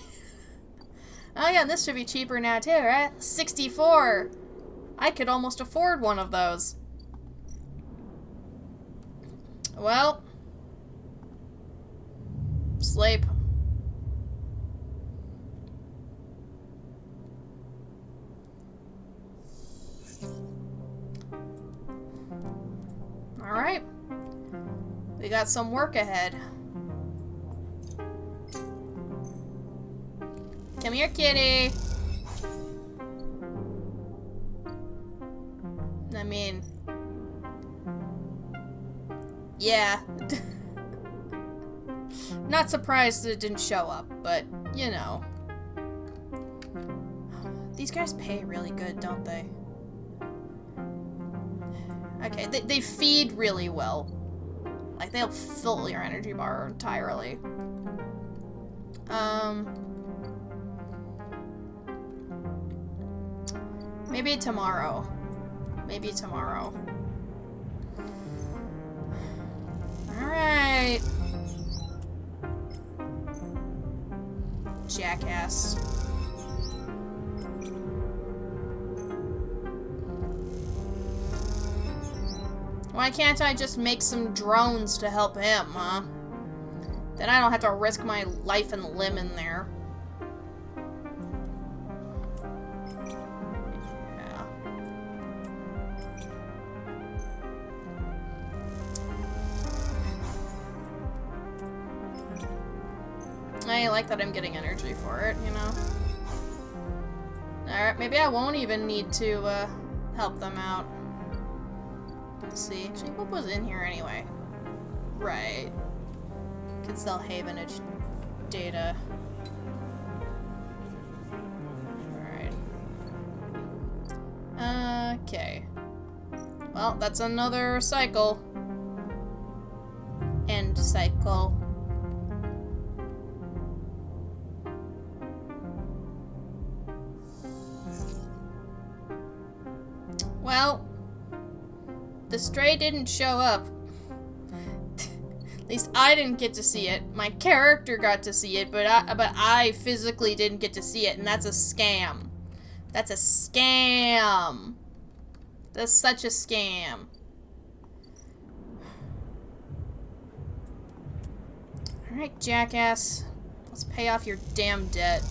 Oh yeah, this should be cheaper now too, right? 64. I could almost afford one of those. Well, sleep. All right, we got some work ahead. Come here, kitty. I mean, yeah. Not surprised that it didn't show up, but, you know. These guys pay really good, don't they? Okay, they feed really well. Like, they'll fill your energy bar entirely. Maybe tomorrow. Maybe tomorrow. Alright. Jackass. Why can't I just make some drones to help him, huh? Then I don't have to risk my life and limb in there. Yeah. I like that I'm getting energy for it, you know? Alright, maybe I won't even need to, help them out. Let's see. Actually, what was in here anyway? Right. Could sell Havenage data. Alright. Okay. Well, that's another cycle. End cycle. Well, the stray didn't show up. At least I didn't get to see it. My character got to see it, but I physically didn't get to see it, and that's a scam. That's a scam. That's such a scam. Alright, jackass. Let's pay off your damn debt.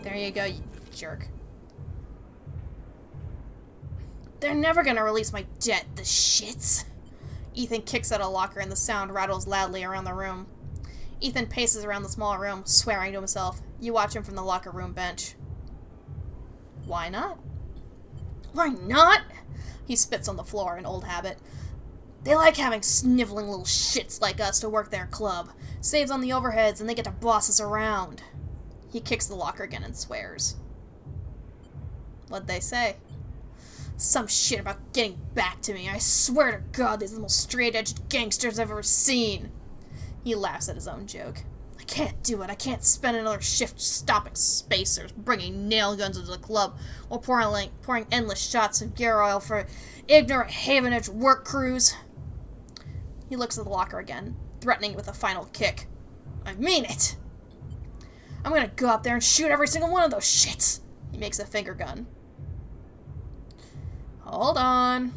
There you go, you jerk. They're never gonna release my debt, the shits. Ethan kicks at a locker and the sound rattles loudly around the room. Ethan paces around the small room, swearing to himself. You watch him from the locker room bench. Why not? Why not? He spits on the floor, an old habit. They like having sniveling little shits like us to work their club. Saves on the overheads and they get to boss us around. He kicks the locker again and swears. What'd they say? Some shit about getting back to me. I swear to God, these are the most straight-edged gangsters I've ever seen. He laughs at his own joke. I can't do it. I can't spend another shift stopping spacers, bringing nail guns into the club, or pouring endless shots of gear oil for ignorant Havenage work crews. He looks at the locker again, threatening with a final kick. I mean it! I'm gonna go up there and shoot every single one of those shits! He makes a finger gun. Hold on.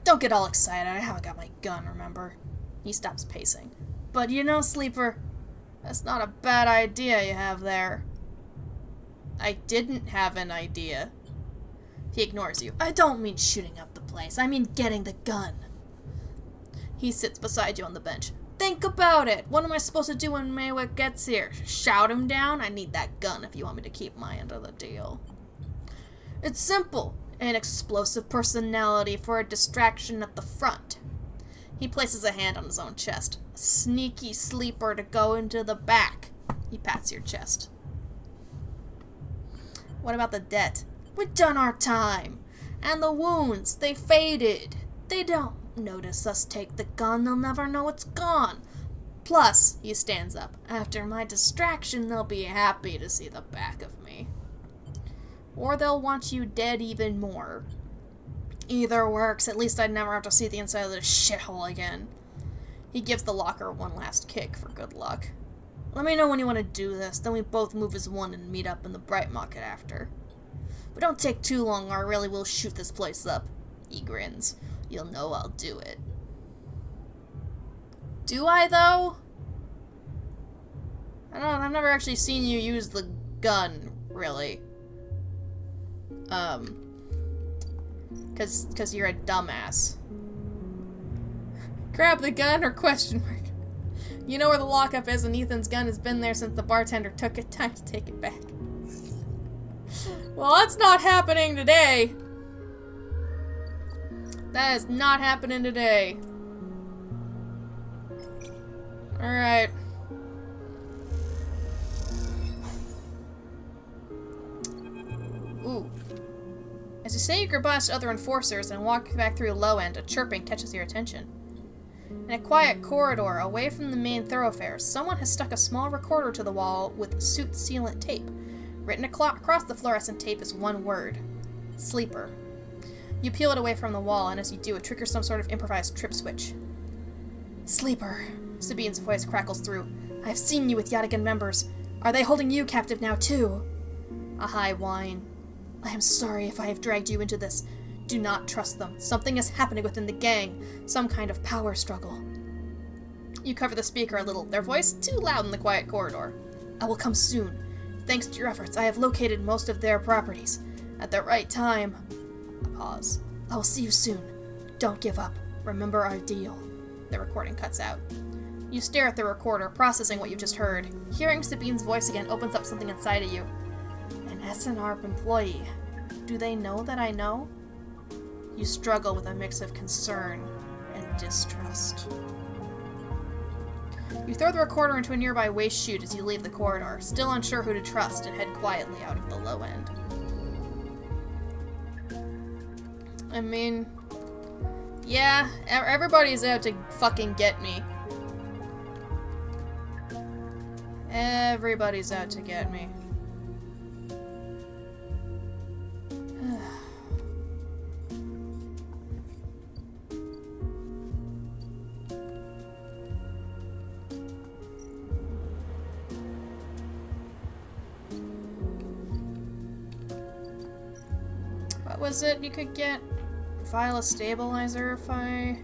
Don't get all excited. I haven't got my gun, remember? He stops pacing. But you know, Sleeper, that's not a bad idea you have there. I didn't have an idea. He ignores you. I don't mean shooting up the place. I mean getting the gun. He sits beside you on the bench. Think about it. What am I supposed to do when Maywick gets here? Shout him down? I need that gun if you want me to keep my end of the deal. It's simple. An explosive personality for a distraction at the front. He places a hand on his own chest. A sneaky sleeper to go into the back. He pats your chest. What about the debt? We've done our time. And the wounds, they faded. They don't notice us take the gun, they'll never know it's gone. Plus, he stands up. After my distraction, they'll be happy to see the back of me. Or they'll want you dead even more. Either works. At least I'd never have to see the inside of this shithole again. He gives the locker one last kick for good luck. Let me know when you want to do this, then we both move as one and meet up in the Bright Market after. But don't take too long or I really will shoot this place up. He grins. You'll know I'll do it. Do I, though? I don't know, I've never actually seen you use the gun, really. Cause you're a dumbass. Grab the gun or question mark? You know where the lockup is and Ethan's gun has been there since the bartender took it. Time to take it back. Well, that's not happening today. That is not happening today. Alright. Ooh. As you say your goodbyes to other enforcers and walk back through Low End, a chirping catches your attention. In a quiet corridor away from the main thoroughfare, someone has stuck a small recorder to the wall with suit sealant tape. Written across the fluorescent tape is one word. Sleeper. You peel it away from the wall, and as you do, it triggers some sort of improvised trip switch. Sleeper. Sabine's voice crackles through. I've seen you with Yadigan members. Are they holding you captive now, too? A high whine. I am sorry if I have dragged you into this. Do not trust them. Something is happening within the gang. Some kind of power struggle. You cover the speaker a little, their voice too loud in the quiet corridor. I will come soon. Thanks to your efforts, I have located most of their properties. At the right time. A pause. I will see you soon. Don't give up. Remember our deal. The recording cuts out. You stare at the recorder, processing what you just heard. Hearing Sabine's voice again opens up something inside of you. An SNR employee. Do they know that I know? You struggle with a mix of concern and distrust. You throw the recorder into a nearby waste chute as you leave the corridor, still unsure who to trust, and head quietly out of the Low End. I mean, yeah, everybody's out to fucking get me. Everybody's out to get me. What was it you could get? File a stabilizer if I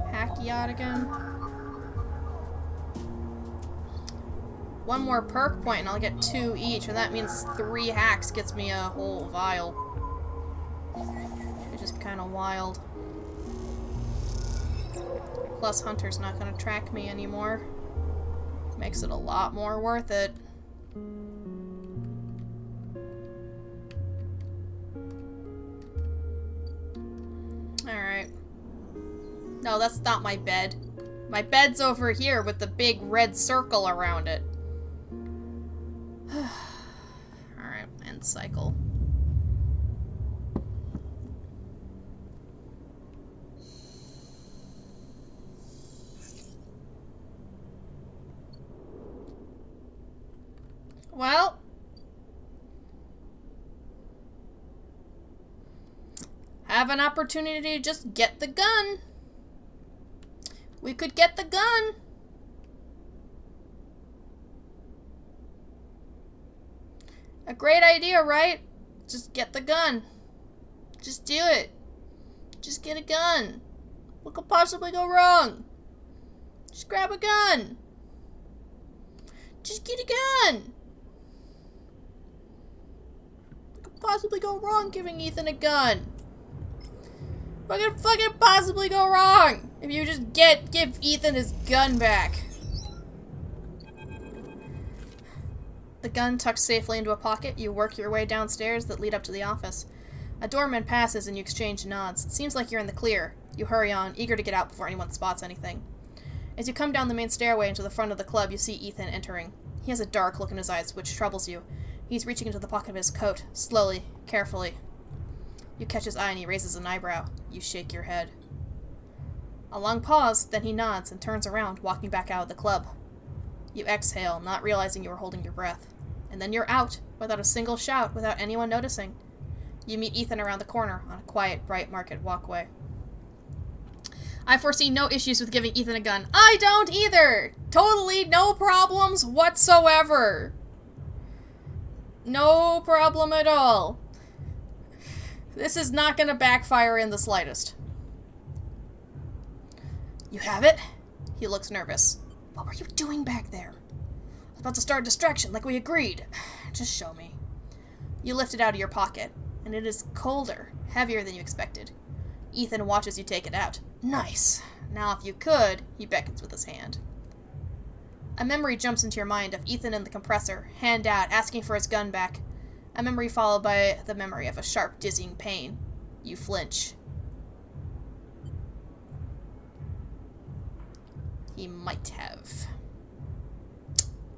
hack Yadigan. One more perk point and I'll get 2 each, and that means 3 hacks gets me a whole vial. It's just kind of wild. Plus Hunter's not gonna track me anymore. Makes it a lot more worth it. Alright. No, that's not my bed. My bed's over here with the big red circle around it. Alright, end cycle. Well, have an opportunity to just get the gun. We could get the gun. A great idea, right? Just get the gun. Just do it. Just get a gun. What could possibly go wrong? Just grab a gun. Just get a gun. What could possibly go wrong giving Ethan a gun? What could fucking possibly go wrong if you just give Ethan his gun back? The gun tucked safely into a pocket, you work your way downstairs that lead up to the office. A doorman passes and you exchange nods. It seems like you're in the clear. You hurry on, eager to get out before anyone spots anything. As you come down the main stairway into the front of the club, you see Ethan entering. He has a dark look in his eyes, which troubles you. He's reaching into the pocket of his coat, slowly, carefully. You catch his eye and he raises an eyebrow. You shake your head. A long pause, then he nods and turns around, walking back out of the club. You exhale, not realizing you were holding your breath. And then you're out, without a single shout, without anyone noticing. You meet Ethan around the corner, on a quiet, bright market walkway. I foresee no issues with giving Ethan a gun. I don't either! Totally no problems whatsoever. No problem at all. This is not gonna backfire in the slightest. You have it? He looks nervous. What were you doing back there? I was about to start a distraction like we agreed. Just show me. You lift it out of your pocket, and it is colder, heavier than you expected. Ethan watches you take it out. Nice. Now if you could, he beckons with his hand. A memory jumps into your mind of Ethan in the compressor, hand out, asking for his gun back. A memory followed by the memory of a sharp, dizzying pain. You flinch. He might have.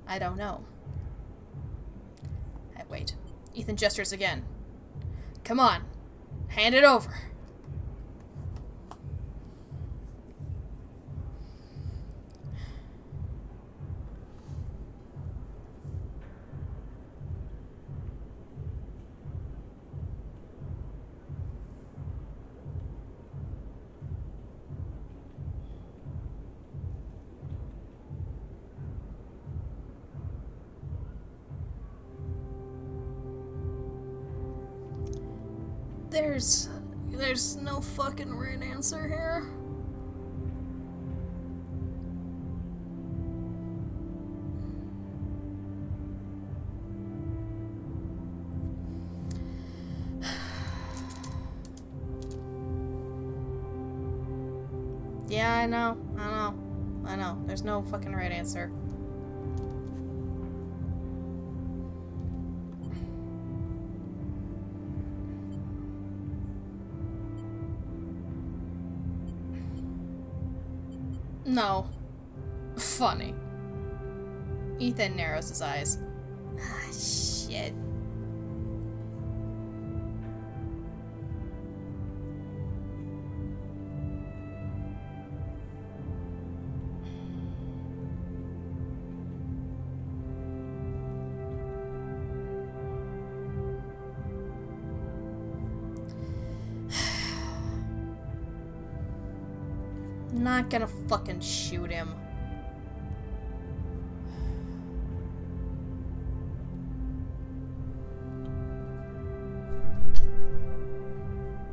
I don't know. Wait. Ethan gestures again. Come on. Hand it over. There's no fucking right answer here. Yeah, I know. There's no fucking right answer. No. Funny. Ethan narrows his eyes. Ah, shit. Not gonna fucking shoot him.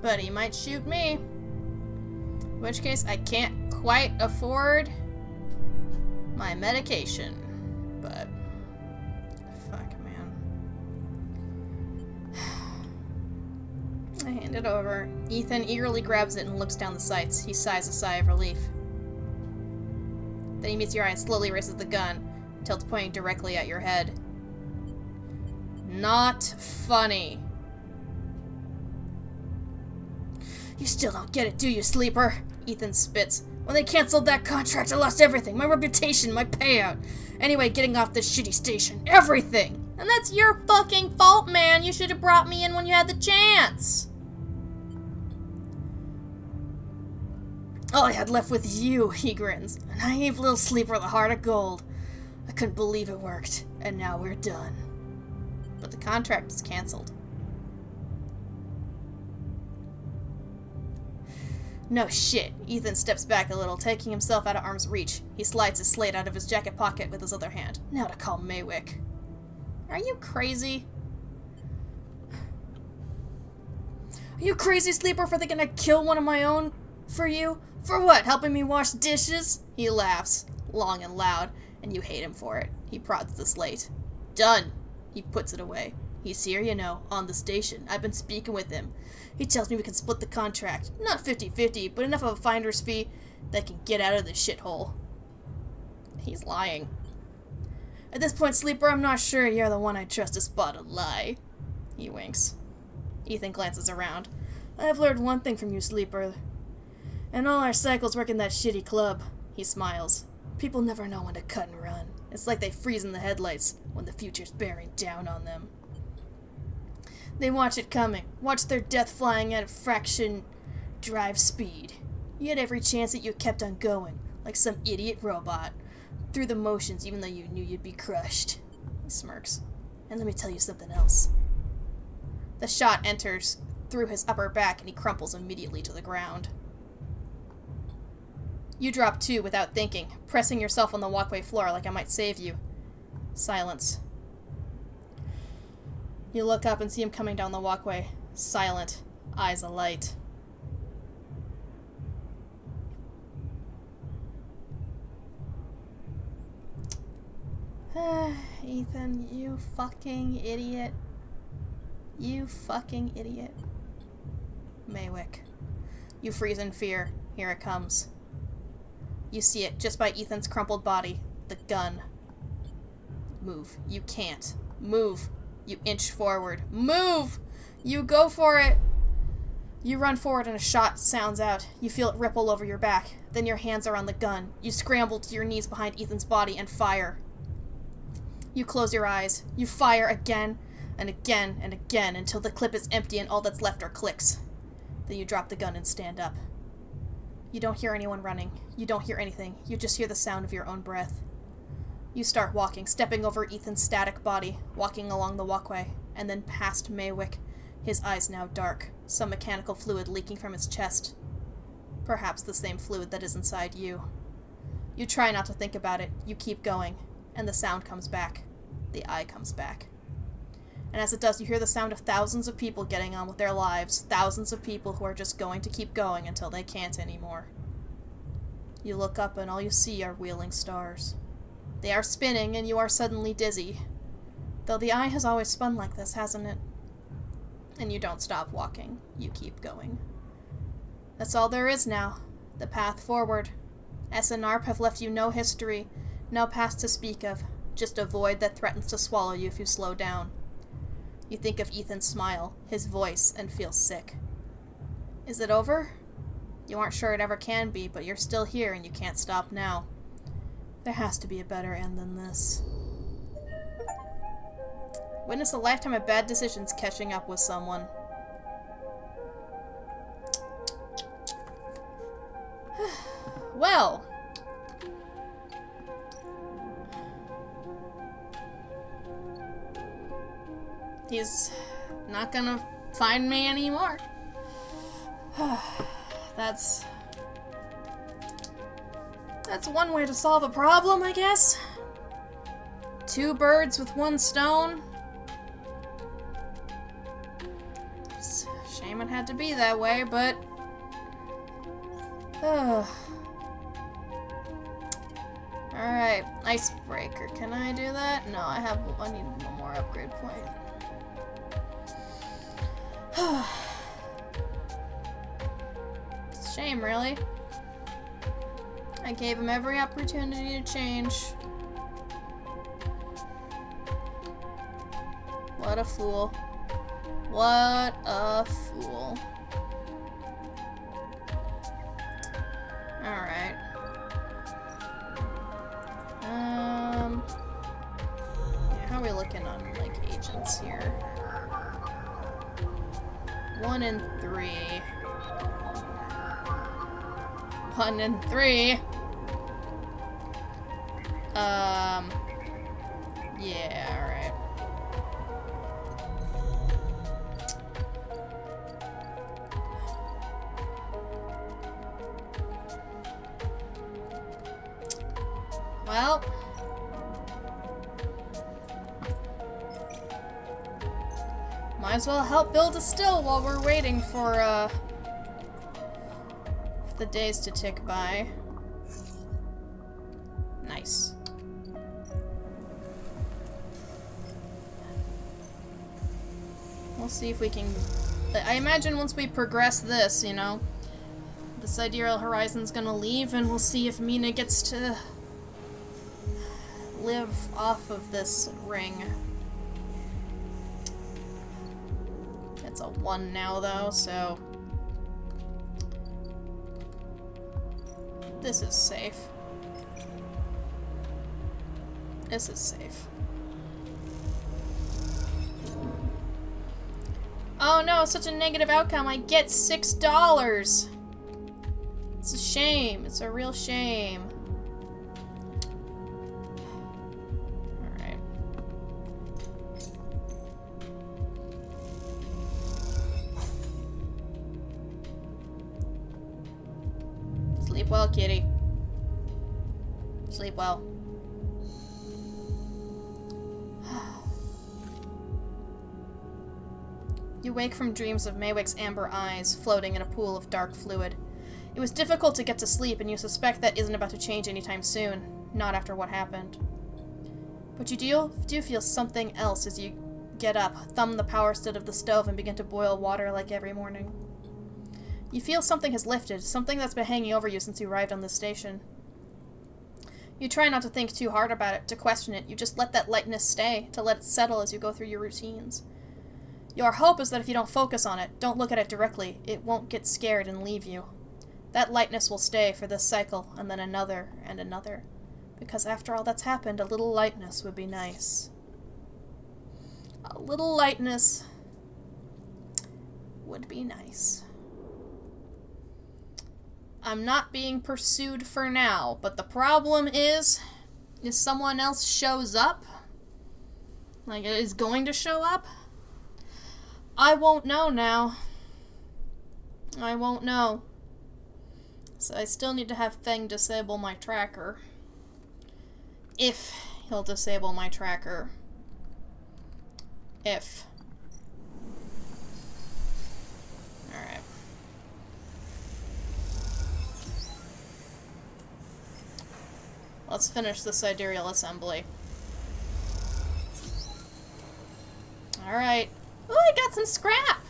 But he might shoot me. In which case, I can't quite afford my medication. But, fuck, man. I hand it over. Ethan eagerly grabs it and looks down the sights. He sighs a sigh of relief. Then he meets your eye and slowly raises the gun until it's pointing directly at your head. Not funny. You still don't get it, do you, Sleeper? Ethan spits. When they canceled that contract, I lost everything. My reputation, my payout. Anyway, getting off this shitty station. Everything! And that's your fucking fault, man. You should have brought me in when you had the chance. All I had left with you, he grins. A naive little sleeper with a heart of gold. I couldn't believe it worked. And now we're done. But the contract is canceled. No shit. Ethan steps back a little, taking himself out of arm's reach. He slides his slate out of his jacket pocket with his other hand. Now to call Maywick. Are you crazy? Are you crazy, Sleeper, for thinking I'd kill one of my own for you? For what? Helping me wash dishes? He laughs, long and loud, and you hate him for it. He prods the slate. Done. He puts it away. He's here, you know, on the station. I've been speaking with him. He tells me we can split the contract. Not 50-50, but enough of a finder's fee that I can get out of this shithole. He's lying. At this point, Sleeper, I'm not sure you're the one I trust to spot a lie. He winks. Ethan glances around. I've learned one thing from you, Sleeper. And all our cycles work in that shitty club. He smiles. People never know when to cut and run. It's like they freeze in the headlights when the future's bearing down on them. They watch it coming. Watch their death flying at a fraction drive speed. You had every chance that you kept on going, like some idiot robot, through the motions even though you knew you'd be crushed. He smirks. And let me tell you something else. The shot enters through his upper back and he crumples immediately to the ground. You drop too without thinking, pressing yourself on the walkway floor like I might save you. Silence. You look up and see him coming down the walkway. Silent, eyes alight. Ethan, you fucking idiot. You fucking idiot. Maywick. You freeze in fear. Here it comes. You see it just by Ethan's crumpled body. The gun. Move. You can't. Move. You inch forward. Move! You go for it! You run forward and a shot sounds out. You feel it ripple over your back. Then your hands are on the gun. You scramble to your knees behind Ethan's body and fire. You close your eyes. You fire again and again and again until the clip is empty and all that's left are clicks. Then you drop the gun and stand up. You don't hear anyone running. You don't hear anything. You just hear the sound of your own breath. You start walking, stepping over Ethan's static body, walking along the walkway, and then past Maywick, his eyes now dark, some mechanical fluid leaking from his chest. Perhaps the same fluid that is inside you. You try not to think about it. You keep going, and the sound comes back. The eye comes back. And as it does, you hear the sound of thousands of people getting on with their lives, thousands of people who are just going to keep going until they can't anymore. You look up and all you see are wheeling stars. They are spinning and you are suddenly dizzy. Though the eye has always spun like this, hasn't it? And you don't stop walking. You keep going. That's all there is now. The path forward. SNARP have left you no history, no past to speak of, just a void that threatens to swallow you if you slow down. You think of Ethan's smile, his voice, and feel sick. Is it over? You aren't sure it ever can be, but you're still here and you can't stop now. There has to be a better end than this. Witness a lifetime of bad decisions catching up with someone. Well. He's not gonna find me anymore. That's one way to solve a problem, I guess. 2 birds with 1 stone. It's a shame it had to be that way, but... Alright, icebreaker. Can I do that? No, I need one more upgrade point. It's a shame, really. I gave him every opportunity to change. What a fool. What a fool. Alright. Yeah, how are we looking on, like, agents here? 1 and 3. 1 and 3. Yeah, alright. Well. Might as well help build a still while we're waiting for the days to tick by. Nice. We'll see if we can... I imagine once we progress this, you know, the Sidereal Horizon's gonna leave, and we'll see if Mina gets to live off of this ring. It's a 1 now, though, so... This is safe. This is safe. Oh no, such a negative outcome. I get $6. It's a shame. It's a real shame. Alright. Sleep well, kitty. sleep well. You wake from dreams of Maywick's amber eyes floating in a pool of dark fluid. It was difficult to get to sleep, and you suspect that isn't about to change anytime soon. Not after what happened. But you do feel something else as you get up, thumb the power stick of the stove, and begin to boil water like every morning. You feel something has lifted, something that's been hanging over you since you arrived on this station. You try not to think too hard about it, to question it. You just let that lightness stay, to let it settle as you go through your routines. Your hope is that if you don't focus on it, don't look at it directly, it won't get scared and leave you. That lightness will stay for this cycle, and then another, and another. Because after all that's happened, a little lightness would be nice. A little lightness would be nice. I'm not being pursued for now, but the problem is, if someone else shows up, like is going to show up, I won't know now. I won't know. So I still need to have Feng disable my tracker. If he'll disable my tracker. If. Alright. Let's finish the sidereal assembly. Alright. Ooh, I got some scrap!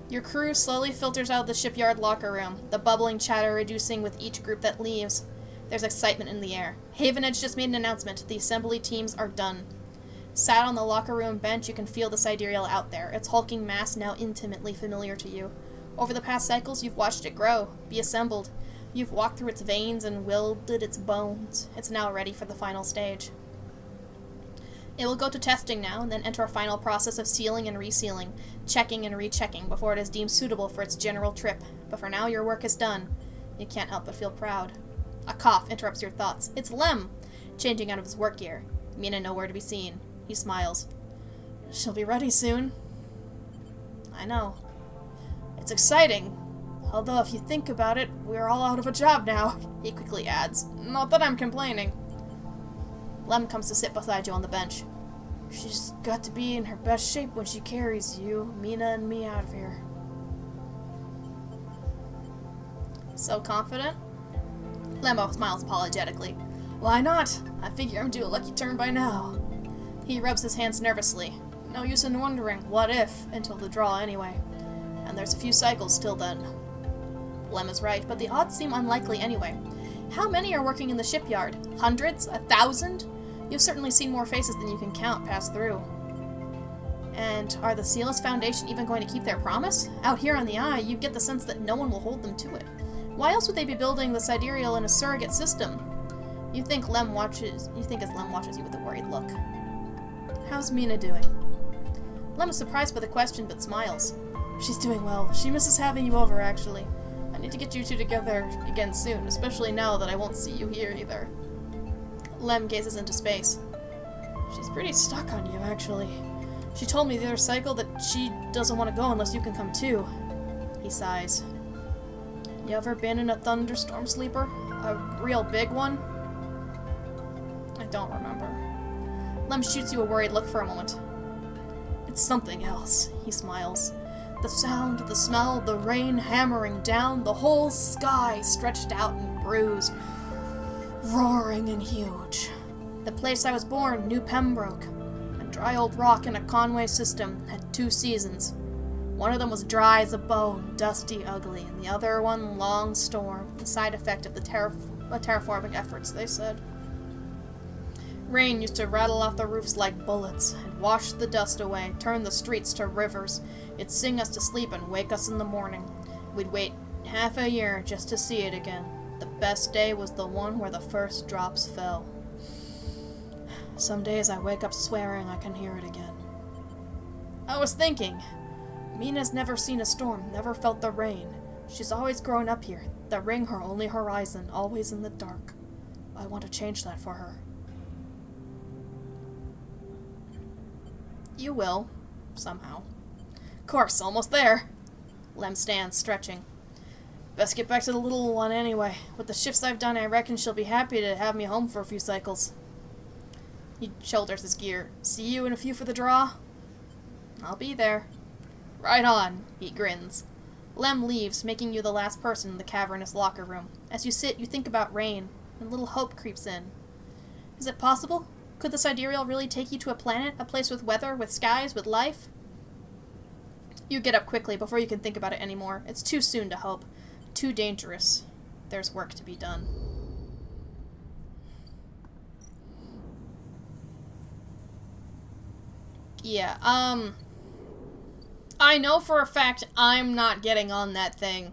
Your crew slowly filters out of the shipyard locker room, the bubbling chatter reducing with each group that leaves. There's excitement in the air. Haven Edge just made an announcement. The assembly teams are done. Sat on the locker room bench, you can feel the sidereal out there, its hulking mass now intimately familiar to you. Over the past cycles, you've watched it grow, be assembled. You've walked through its veins and wielded its bones. It's now ready for the final stage. It will go to testing now, and then enter a final process of sealing and resealing, checking and rechecking before it is deemed suitable for its general trip. But for now, your work is done. You can't help but feel proud. A cough interrupts your thoughts. It's Lem, changing out of his work gear. Mina nowhere to be seen. He smiles. She'll be ready soon. I know. It's exciting. Although if you think about it, we're all out of a job now, he quickly adds. Not that I'm complaining. Lem comes to sit beside you on the bench. She's got to be in her best shape when she carries you, Mina, and me out of here. So confident? Lembo smiles apologetically. Why not? I figure I'm due a lucky turn by now. He rubs his hands nervously. No use in wondering, what if, until the draw anyway. And there's a few cycles till then. Lem is right, but the odds seem unlikely anyway. How many are working in the shipyard? Hundreds? 1,000? You've certainly seen more faces than you can count pass through. And are the Sealess Foundation even going to keep their promise? Out here on the Eye, you get the sense that no one will hold them to it. Why else would they be building the sidereal in a surrogate system? You think as Lem watches you with a worried look. How's Mina doing? Lem is surprised by the question, but smiles. She's doing well. She misses having you over, actually. I need to get you two together again soon, especially now that I won't see you here either. Lem gazes into space. She's pretty stuck on you, actually. She told me the other cycle that she doesn't want to go unless you can come too. He sighs. You ever been in a thunderstorm sleeper? A real big one? I don't remember. Lem shoots you a worried look for a moment. It's something else, he smiles. The sound, the smell, the rain hammering down, the whole sky stretched out and bruised, roaring and huge. The place I was born, New Pembroke, a dry old rock in a Conway system, had 2 seasons. One of them was dry as a bone, dusty, ugly, and the other one long storm, the side effect of the terraforming efforts, they said. Rain used to rattle off the roofs like bullets, and wash the dust away, turn the streets to rivers. It'd sing us to sleep and wake us in the morning. We'd wait half a year just to see it again. The best day was the one where the first drops fell. Some days I wake up swearing I can hear it again. I was thinking, Mina's never seen a storm, never felt the rain. She's always grown up here, the ring her only horizon, always in the dark. I want to change that for her. You will, somehow. Course, almost there. Lem stands, stretching. Best get back to the little one anyway. With the shifts I've done, I reckon she'll be happy to have me home for a few cycles. He shoulders his gear. See you in a few for the draw? I'll be there. Right on, he grins. Lem leaves, making you the last person in the cavernous locker room. As you sit, you think about Rain, and a little hope creeps in. Is it possible? Could the Sidereal really take you to a planet, a place with weather, with skies, with life? You get up quickly before you can think about it anymore. It's too soon to hope. Too dangerous. There's work to be done. Yeah, I know for a fact I'm not getting on that thing.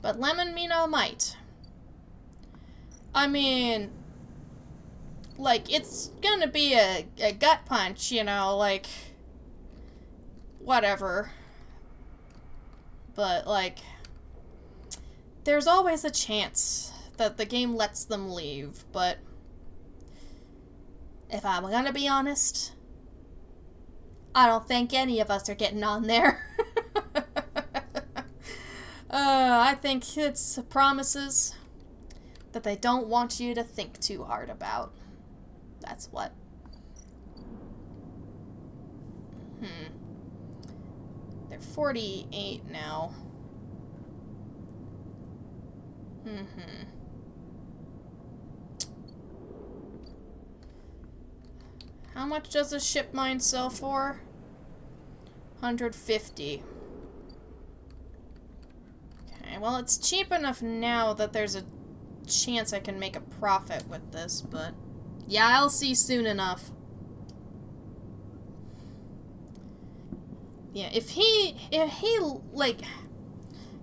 But Lemon Mino might. I mean, like, it's gonna be a gut punch, you know, like, whatever. But, like, there's always a chance that the game lets them leave, but if I'm gonna be honest, I don't think any of us are getting on there. I think it's promises that they don't want you to think too hard about. That's what. They're 48 now. How much does a ship mine sell for? 150. Okay, well, it's cheap enough now that there's a chance I can make a profit with this, but yeah, I'll see soon enough. Yeah, if he, like,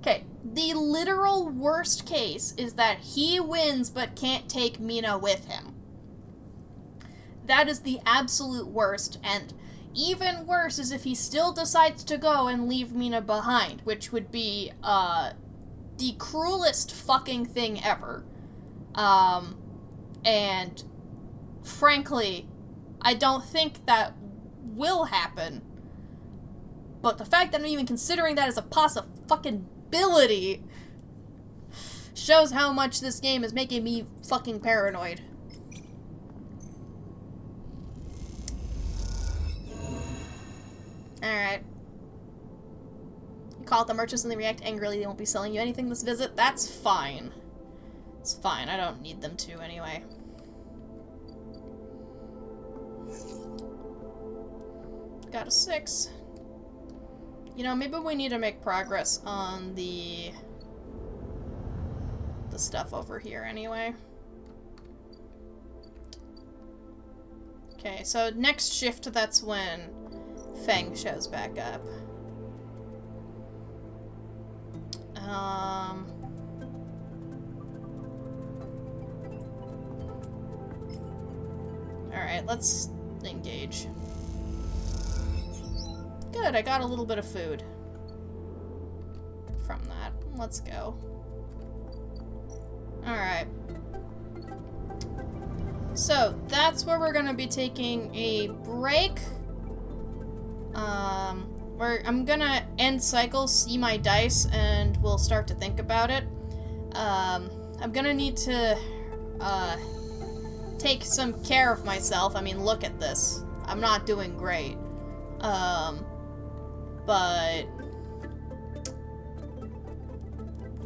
okay, the literal worst case is that he wins but can't take Mina with him. That is the absolute worst, and even worse is if he still decides to go and leave Mina behind, which would be, the cruelest fucking thing ever. And frankly, I don't think that will happen. But the fact that I'm even considering that as a possibility shows how much this game is making me fucking paranoid. Alright. You call out the merchants and they react angrily. They won't be selling you anything this visit. That's fine. It's fine. I don't need them to anyway. Got a 6. You know, maybe we need to make progress on the stuff over here anyway. Okay, so next shift, that's when Feng shows back up. Alright, let's engage. Good, I got a little bit of food from that. Let's go. Alright. So, that's where we're gonna be taking a break. I'm gonna end cycle, see my dice, and we'll start to think about it. I'm gonna need to, take some care of myself. I mean, look at this. I'm not doing great. But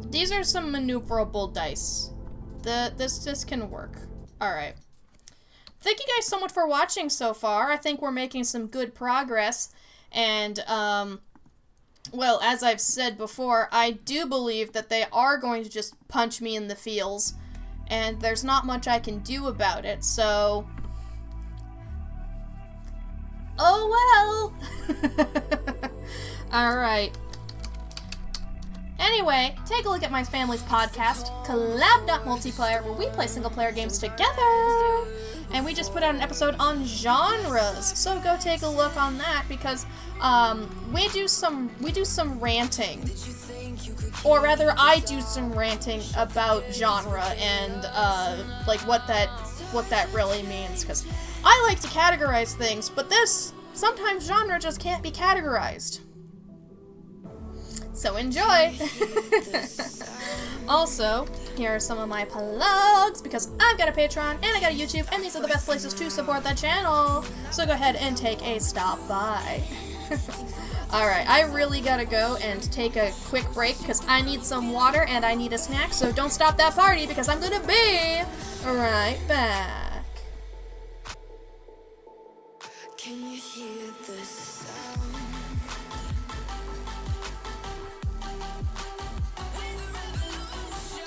these are some maneuverable dice. This can work. Alright. Thank you guys so much for watching so far. I think we're making some good progress. And, well, as I've said before, I do believe that they are going to just punch me in the feels. And there's not much I can do about it, so... oh well! Alright. Anyway, take a look at my family's podcast, Collab.Multiplayer, where we play single-player games together! And we just put out an episode on genres, so go take a look on that, because, we do some ranting. Or rather, I do some ranting about genre and, like, what that really means, because I like to categorize things, but sometimes genre just can't be categorized. So enjoy! Also, here are some of my plugs, because I've got a Patreon and I got a YouTube, and these are the best places to support the channel. So go ahead and take a stop by. Alright, I really gotta go and take a quick break because I need some water and I need a snack, so don't stop that party because I'm gonna be right back. Can you hear the sound? We're the revolution.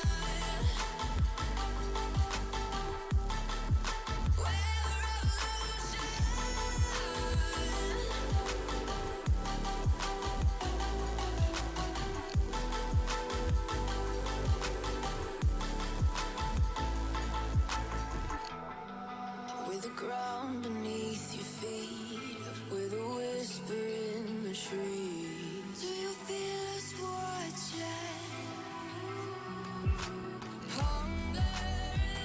We're with the ground beneath your feet, with a whisper in the trees. Do you feel us watching? Hunger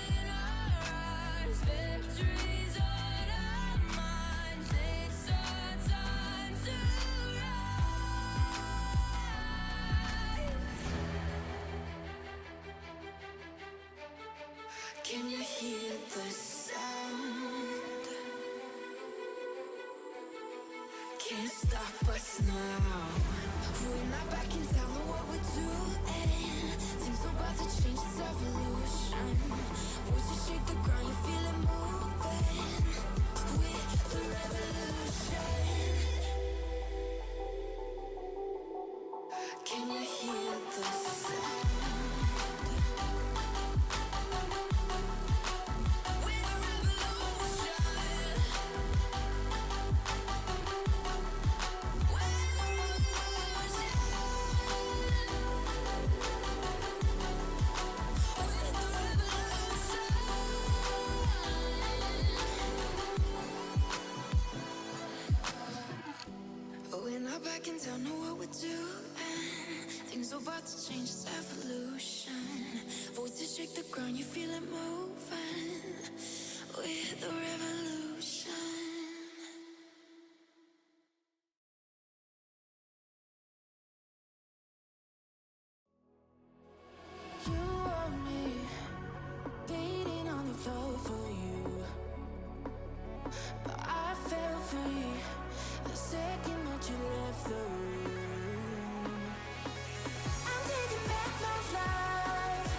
in our eyes, victories on our minds. It's our time to rise. Can you hear the sound? Can't stop us now. We're not back in town, know what we're doing. Things about to change, it's evolution. Voices shake the ground, you feel it moving. We're the revolution. Can you hear the sound? We're the revolution. We're not back in town, know what we're doing. Things are about to change, it's evolution. Voices shake the ground, you feel it moving. We're the revolution. You want me beating on the floor for you, but I fell free the second that you left the room. I'm taking back my life.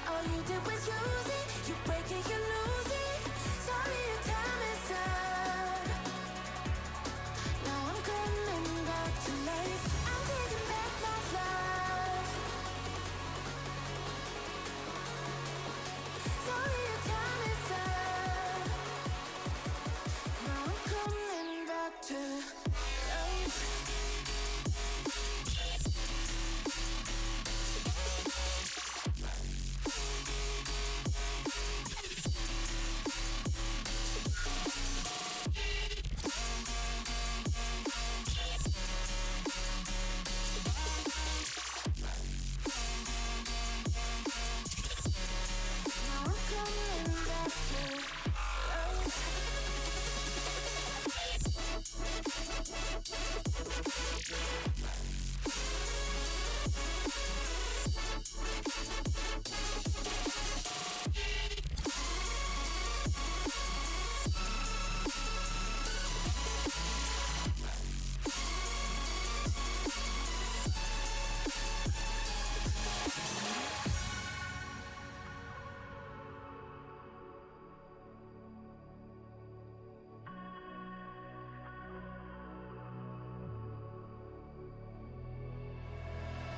All you did was use it. You break it, you lose it. Sorry, your time is up. Now I'm coming back to life. I'm taking back my life. Sorry, your time is up. Now I'm coming back to life. Now I'm coming back to life.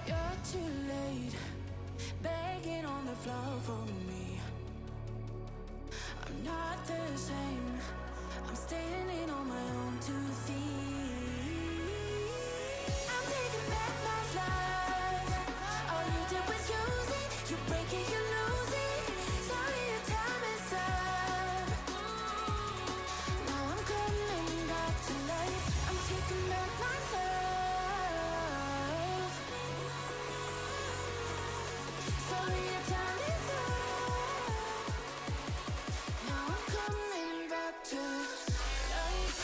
You're too late, begging on the floor for me. I'm not the same. I'm standing on my own 2 feet. I'm taking back my life. All you did was use it. You break it, you lose it. Sorry, your time is up. Now I'm coming back to life. I'm taking back my life. Sorry, your time is up. Now I'm coming back to life.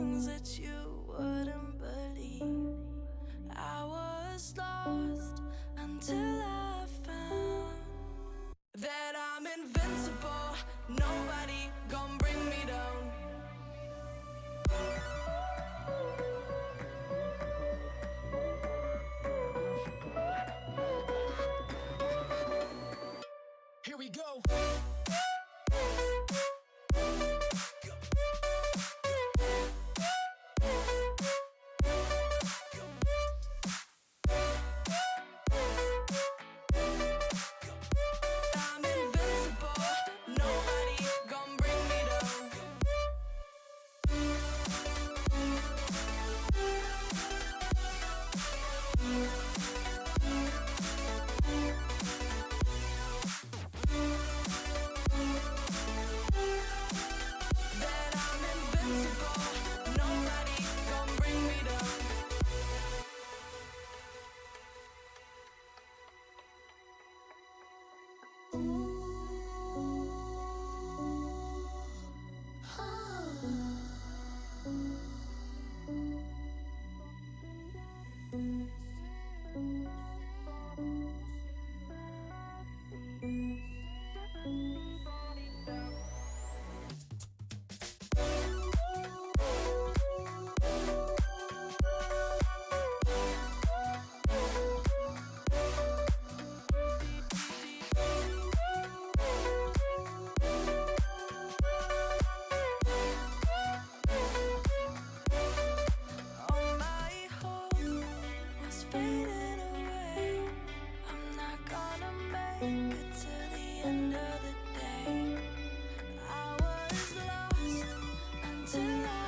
things that you wouldn't believe. I was lost until I found that I'm invincible. Nobody gon' bring me down. Here we go. I'm invincible. Nobody gon' bring me down. That I'm invincible. Nobody gon' bring me down. All my hope was fading away. I'm not gonna make it to the end of the day. I was lost until I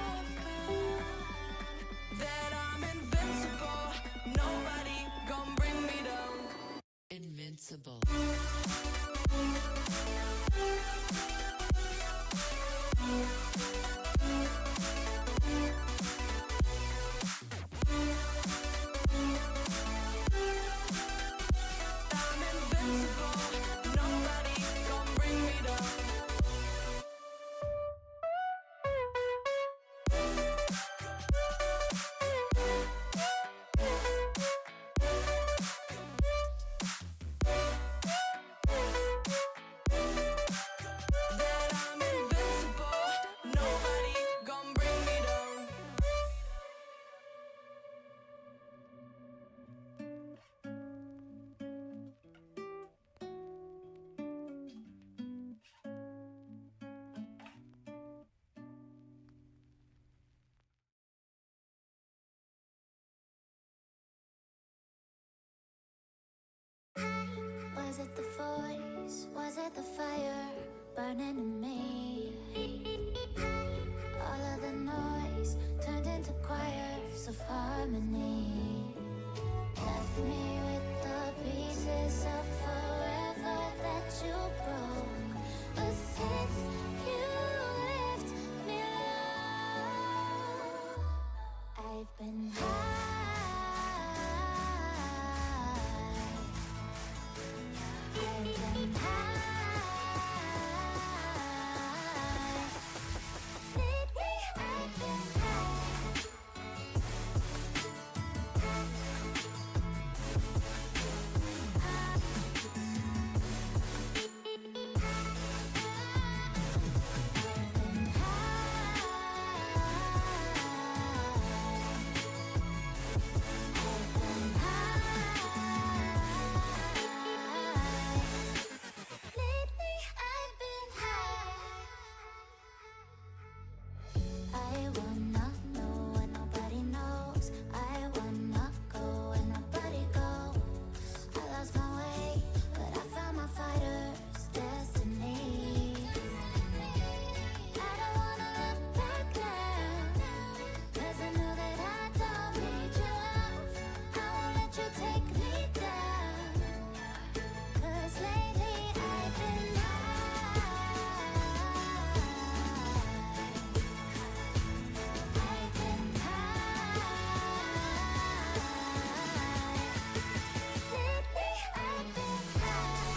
found that I'm invincible. Nobody gon' bring me down. Invincible. I'm invincible. Nobody gon' bring me down. That I'm invincible. Nobody gon' bring me down. Was it the voice? Was it the fire burning in me? All of the noise turned into choirs of harmony. Left me with the pieces of forever that you broke. But since you left me alone, I've been high. I've been high. Lately I've been high.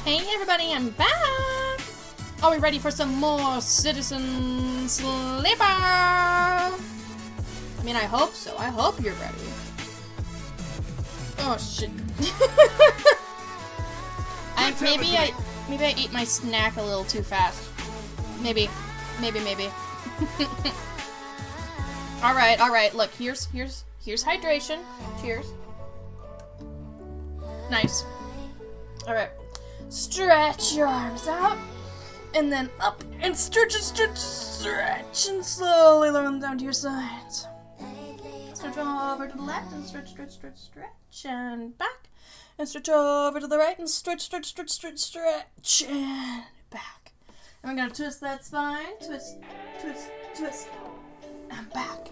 Hey everybody, I'm back! Are we ready for some more Citizen Sleeper? mean, I hope so. I hope you're ready. Oh shit. Maybe I ate my snack a little too fast. Maybe. Alright, look, here's hydration. Cheers. Nice. Alright. Stretch your arms out. And then up and stretch, and slowly lower them down to your sides. Stretch over to the left and stretch, and back. And stretch over to the right and stretch, and back. And we're gonna twist that spine, twist, and back.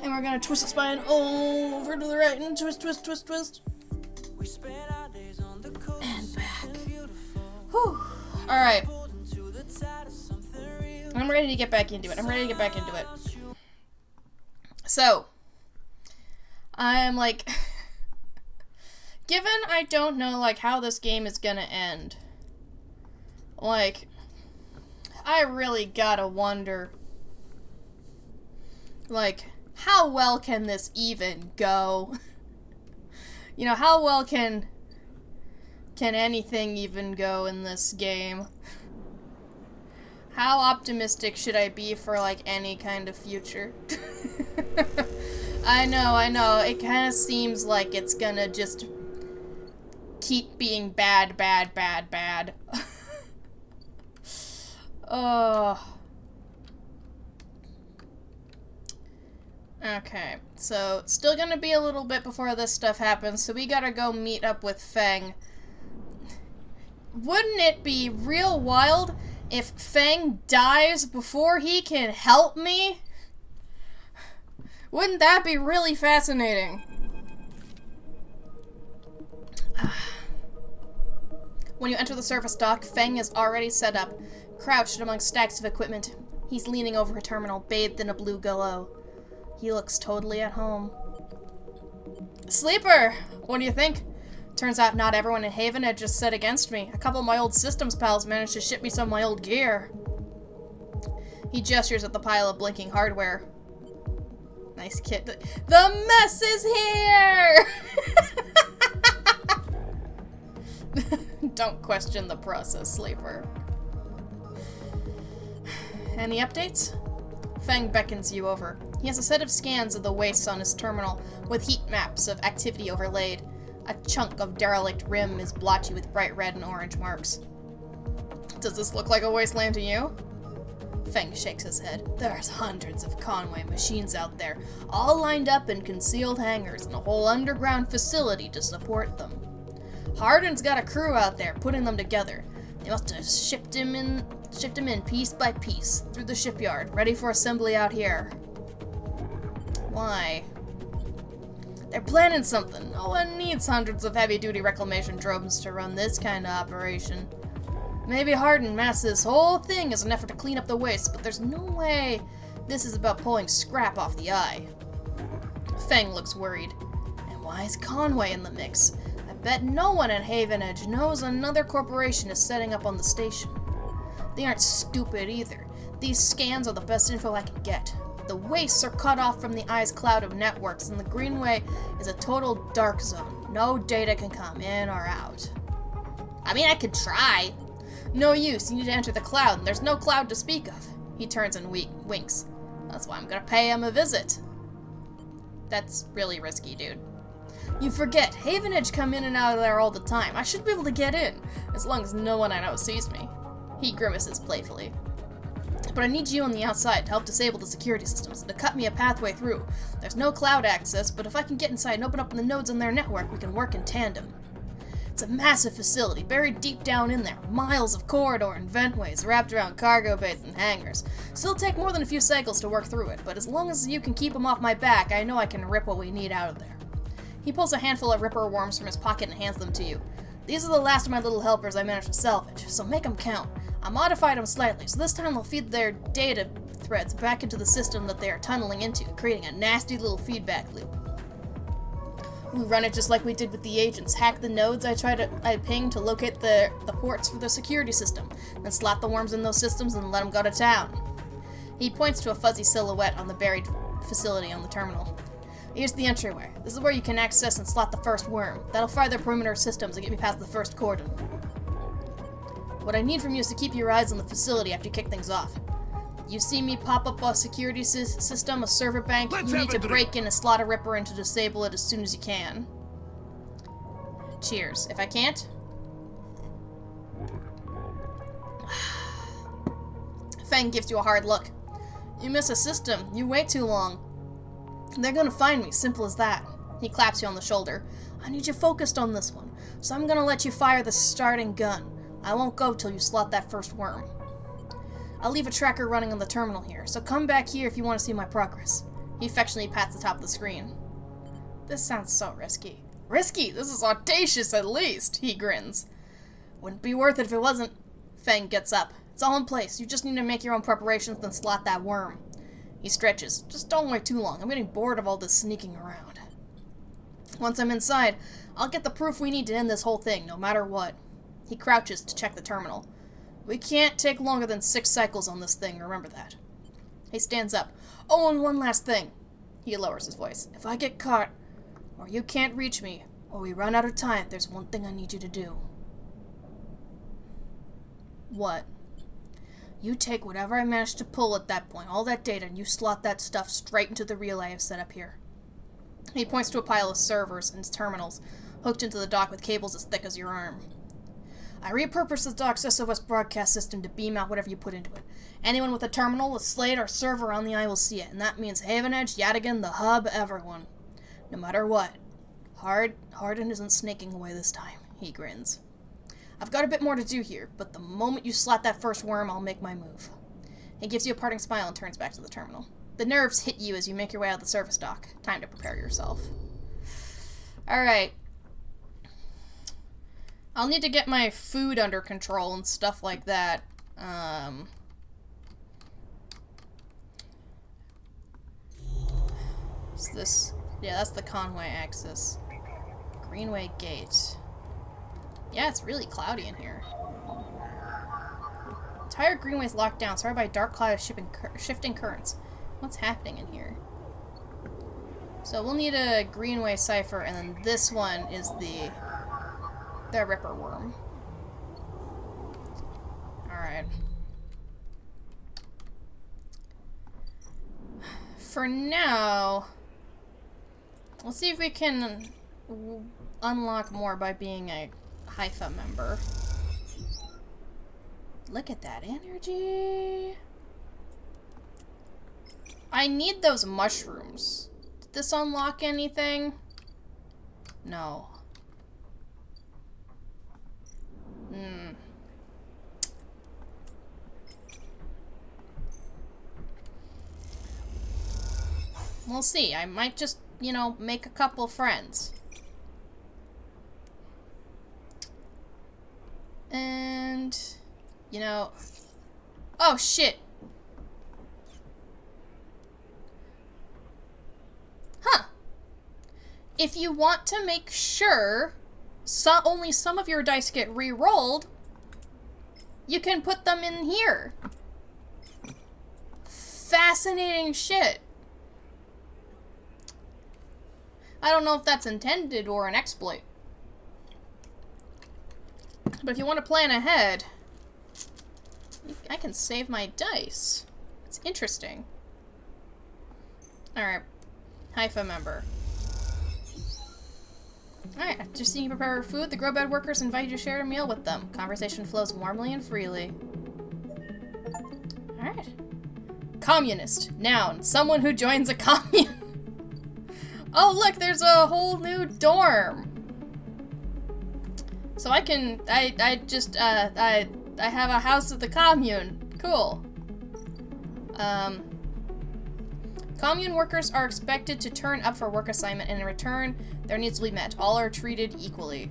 And we're gonna twist the spine over to the right and twist. And back. Whew. Alright. I'm ready to get back into it. So, I'm like, given I don't know, like, how this game is gonna end, like, I really gotta wonder, like, how well can this even go? You know, how well can anything even go in this game? How optimistic should I be for, like, any kind of future? I know. It kind of seems like it's gonna just keep being bad. Oh. Okay, so still gonna be a little bit before this stuff happens, so we gotta go meet up with Feng. Wouldn't it be real wild if Feng dies before he can help me? Wouldn't that be really fascinating? When you enter the surface dock, Feng is already set up, crouched among stacks of equipment. He's leaning over a terminal, bathed in a blue glow. He looks totally at home. Sleeper! What do you think? Turns out not everyone in Haven had just set against me. A couple of my old systems pals managed to ship me some of my old gear. He gestures at the pile of blinking hardware. Nice kit. The mess is here! Don't question the process, Sleeper. Any updates? Feng beckons you over. He has a set of scans of the wastes on his terminal, with heat maps of activity overlaid. A chunk of derelict rim is blotchy with bright red and orange marks. Does this look like a wasteland to you? Feng shakes his head. There's hundreds of Conway machines out there, all lined up in concealed hangars and a whole underground facility to support them. Hardin's got a crew out there putting them together. They must have shipped him in piece by piece through the shipyard, ready for assembly out here. Why? They're planning something. No one needs hundreds of heavy-duty reclamation drones to run this kind of operation. Maybe Hardin masked this whole thing as an effort to clean up the waste, but there's no way this is about pulling scrap off the eye. Feng looks worried. And why is Conway in the mix? I bet no one at Haven Edge knows another corporation is setting up on the station. They aren't stupid either. These scans are the best info I can get. The wastes are cut off from the eye's cloud of networks, and the Greenway is a total dark zone. No data can come in or out. I mean, I could try. No use, you need to enter the cloud, and there's no cloud to speak of. He turns and winks. That's why I'm gonna pay him a visit. That's really risky, dude. You forget, Haven Edge come in and out of there all the time. I should be able to get in, as long as no one I know sees me. He grimaces playfully. But I need you on the outside to help disable the security systems and to cut me a pathway through. There's no cloud access, but if I can get inside and open up the nodes on their network, we can work in tandem. It's a massive facility, buried deep down in there. Miles of corridor and ventways wrapped around cargo bays and hangars. Still take more than a few cycles to work through it, but as long as you can keep them off my back, I know I can rip what we need out of there. He pulls a handful of Ripper worms from his pocket and hands them to you. These are the last of my little helpers I managed to salvage, so make them count. I modified them slightly, so this time they'll feed their data threads back into the system that they are tunneling into, creating a nasty little feedback loop. We run it just like we did with the agents. Hack the nodes I pinged to locate the ports for the security system, then slap the worms in those systems and let them go to town. He points to a fuzzy silhouette on the buried facility on the terminal. Here's the entryway. This is where you can access and slot the first worm. That'll fire the perimeter systems and get me past the first cordon. What I need from you is to keep your eyes on the facility after you kick things off. You see me pop up a security system, a server bank, you need to break in and slot a ripper in to disable it as soon as you can. Cheers. If I can't... Feng gives you a hard look. You miss a system. You wait too long. They're gonna find me. Simple as that. He claps you on the shoulder. I need you focused on this one, so I'm gonna let you fire the starting gun. I won't go till you slot that first worm. I'll leave a tracker running on the terminal here, so come back here if you want to see my progress. He affectionately pats the top of the screen. This sounds so risky. Risky? This is audacious at least, he grins. Wouldn't be worth it if it wasn't. Feng gets up. It's all in place. You just need to make your own preparations, then slot that worm. He stretches. Just don't wait too long. I'm getting bored of all this sneaking around. Once I'm inside, I'll get the proof we need to end this whole thing, no matter what. He crouches to check the terminal. We can't take longer than 6 cycles on this thing, remember that. He stands up. Oh, and one last thing. He lowers his voice. If I get caught, or you can't reach me, or we run out of time, there's one thing I need you to do. What? You take whatever I managed to pull at that point, all that data, and you slot that stuff straight into the relay I've set up here. He points to a pile of servers and terminals, hooked into the dock with cables as thick as your arm. I repurposed the dock's SOS broadcast system to beam out whatever you put into it. Anyone with a terminal, a slate, or server on the eye will see it, and that means Haven Edge, Yadigan, the hub, everyone. No matter what. Hardin isn't snaking away this time, he grins. I've got a bit more to do here, but the moment you slot that first worm, I'll make my move. He gives you a parting smile and turns back to the terminal. The nerves hit you as you make your way out of the service dock. Time to prepare yourself. Alright. I'll need to get my food under control and stuff like that. Is this... Yeah, that's the Conway axis. Greenway Gate. Yeah, it's really cloudy in here. Entire Greenway's locked down, surrounded by a dark cloud of shifting currents. What's happening in here? So we'll need a Greenway cipher, and then this one is the Ripper Worm. Alright. For now, we'll see if we can unlock more by being a Haifa member. Look at that energy. I need those mushrooms. Did this unlock anything? No. We'll see. I might just, you know, make a couple friends. And, you know... Oh, shit! Huh. If you want to make sure only some of your dice get re-rolled, you can put them in here. Fascinating shit. I don't know if that's intended or an exploit. But if you want to plan ahead, I can save my dice. It's interesting. Alright. Haifa member. Alright, just seeing you prepare food, the Grow Bed workers invite you to share a meal with them. Conversation flows warmly and freely. Alright. Communist. Noun. Someone who joins a commune. Oh, look, there's a whole new dorm. So I can, I have a house at the commune. Cool. Commune workers are expected to turn up for work assignment, and in return, their needs will be met. All are treated equally.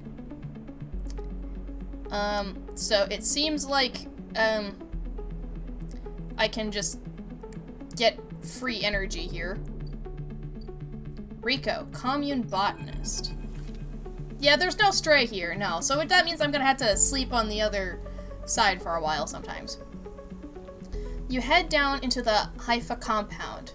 So it seems like, I can just get free energy here. Rico, commune botanist. Yeah, there's no stray here, no. So that means I'm gonna have to sleep on the other side for a while sometimes. You head down into the Haifa compound.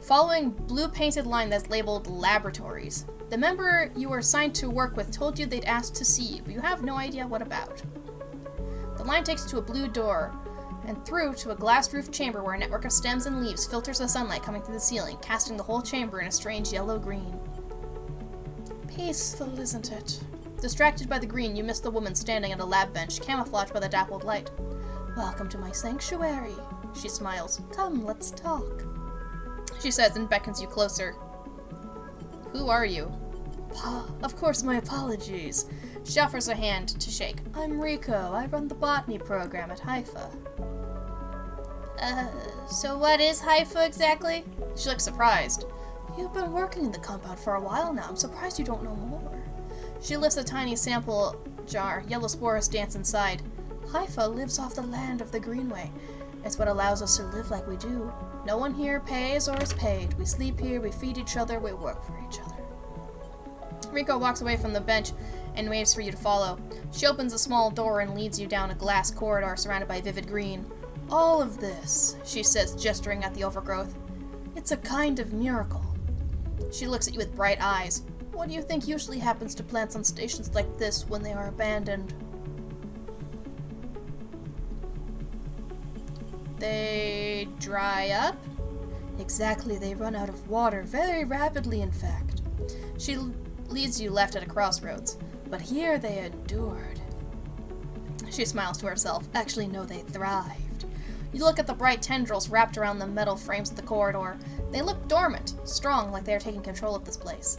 following blue painted line that's labeled laboratories. The member you were assigned to work with told you they'd asked to see you, but you have no idea what about. The line takes you to a blue door and through to a glass-roofed chamber where a network of stems and leaves filters the sunlight coming through the ceiling, casting the whole chamber in a strange yellow-green. Peaceful, isn't it? Distracted by the green, you miss the woman standing at a lab bench, camouflaged by the dappled light. Welcome to my sanctuary, she smiles. Come, let's talk, she says and beckons you closer. Who are you? Of course, my apologies. She offers a hand to shake. I'm Rico. I run the botany program at Haifa. So what is Haifa exactly? She looks surprised. You've been working in the compound for a while now. I'm surprised you don't know more. She lifts a tiny sample jar. Yellow spores dance inside. Haifa lives off the land of the Greenway. It's what allows us to live like we do. No one here pays or is paid. We sleep here, we feed each other, we work for each other. Rico walks away from the bench and waves for you to follow. She opens a small door and leads you down a glass corridor surrounded by vivid green. All of this, she says, gesturing at the overgrowth. It's a kind of miracle. She looks at you with bright eyes. What do you think usually happens to plants on stations like this when they are abandoned? They dry up? Exactly, they run out of water, very rapidly in fact. She leads you left at a crossroads, but here they endured. She smiles to herself. Actually, no, they thrived. You look at the bright tendrils wrapped around the metal frames of the corridor. They look dormant, strong, like they are taking control of this place.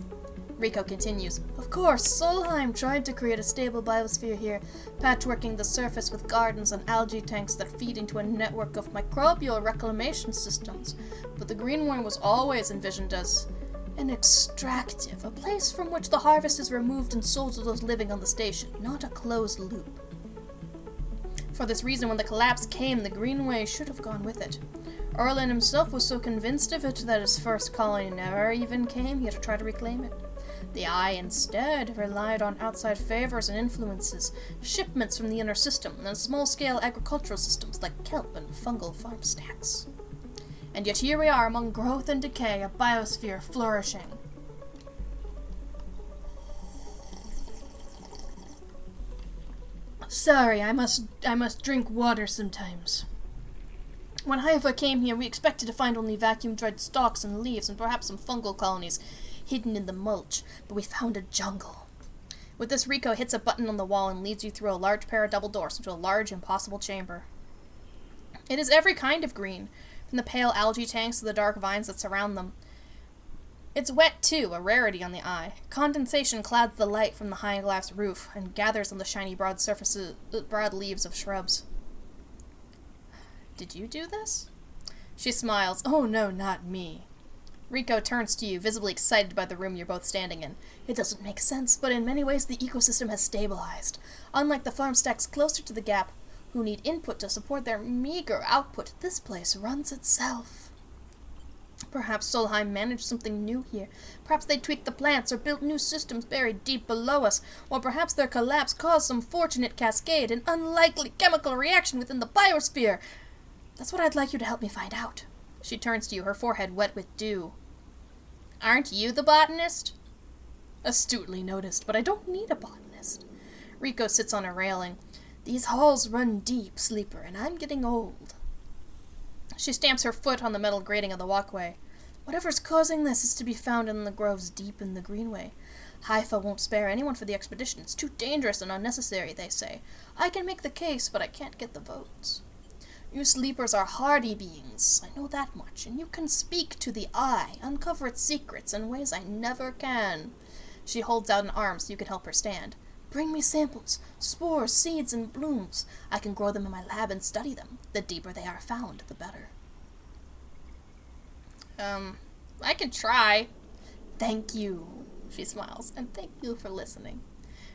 Rico continues. Of course, Solheim tried to create a stable biosphere here, patchworking the surface with gardens and algae tanks that feed into a network of microbial reclamation systems. But the Greenway was always envisioned as an extractive, a place from which the harvest is removed and sold to those living on the station, not a closed loop. For this reason, when the collapse came, the Greenway should have gone with it. Erlen himself was so convinced of it that his first colony never even came here to try to reclaim it. The Eye instead relied on outside favors and influences, shipments from the inner system, and small-scale agricultural systems like kelp and fungal farm stacks. And yet here we are among growth and decay, a biosphere flourishing. Sorry, I must drink water sometimes. When Haifa came here, we expected to find only vacuum-dried stalks and leaves and perhaps some fungal colonies hidden in the mulch, but we found a jungle. With this, Rico hits a button on the wall and leads you through a large pair of double doors into a large, impossible chamber. It is every kind of green, from the pale algae tanks to the dark vines that surround them. It's wet, too, a rarity on the Eye. Condensation clouds the light from the high glass roof and gathers on the shiny broad leaves of shrubs. Did you do this? She smiles. Oh no, not me. Rico turns to you, visibly excited by the room you're both standing in. It doesn't make sense, but in many ways the ecosystem has stabilized. Unlike the farm stacks closer to the gap, who need input to support their meager output, this place runs itself. Perhaps Solheim managed something new here. Perhaps they tweaked the plants or built new systems buried deep below us. Or perhaps their collapse caused some fortunate cascade, an unlikely chemical reaction within the biosphere. That's what I'd like you to help me find out. She turns to you, her forehead wet with dew. Aren't you the botanist? Astutely noticed, but I don't need a botanist. Rico sits on a railing. These halls run deep, Sleeper, and I'm getting old. She stamps her foot on the metal grating of the walkway. Whatever's causing this is to be found in the groves deep in the Greenway. Haifa won't spare anyone for the expedition. It's too dangerous and unnecessary, they say. I can make the case, but I can't get the votes. You Sleepers are hardy beings, I know that much, and you can speak to the Eye, uncover its secrets in ways I never can. She holds out an arm so you can help her stand. Bring me samples, spores, seeds, and blooms. I can grow them in my lab and study them. The deeper they are found, the better. I can try. Thank you, she smiles, and thank you for listening.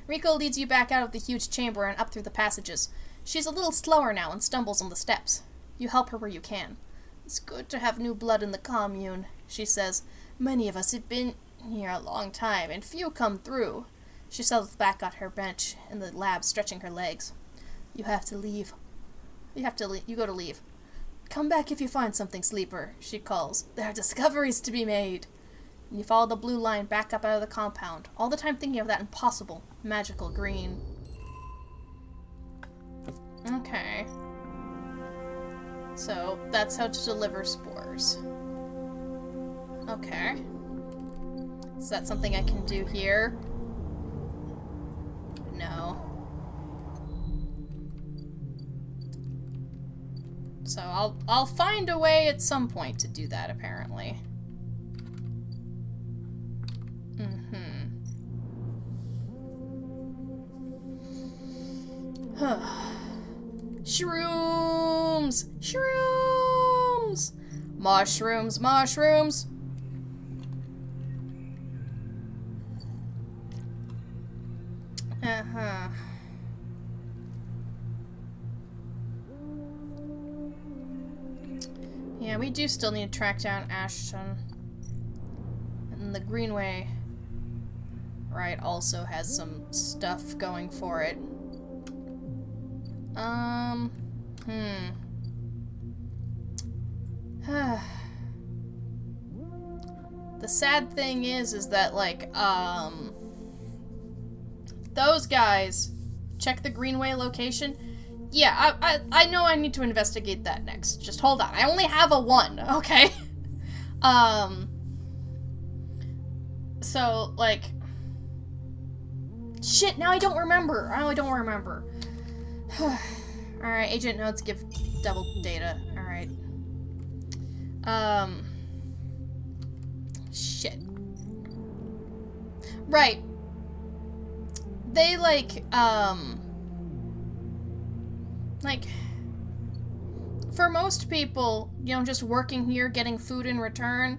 Rico leads you back out of the huge chamber and up through the passages. She's a little slower now and stumbles on the steps. You help her where you can. It's good to have new blood in the commune, she says. Many of us have been here a long time, and few come through. She settles back on her bench in the lab, stretching her legs. You have to leave. You go to leave. Come back if you find something, Sleeper, she calls. There are discoveries to be made. And you follow the blue line back up out of the compound, all the time thinking of that impossible, magical green. Okay. So, that's how to deliver spores. Okay. Is that something I can do here? No. So I'll find a way at some point to do that, apparently. Shrooms! Shrooms! Mushrooms, mushrooms! Yeah, we do still need to track down Ashton. And the Greenway, right, also has some stuff going for it. The sad thing is that, like, those guys check the Greenway location. Yeah, I know I need to investigate that next. Just hold on. I only have a 1, okay? So, like... Shit, now I don't remember. I don't remember. Alright, agent notes give double data. Alright. Shit. Right. They, like, for most people, you know, just working here, getting food in return,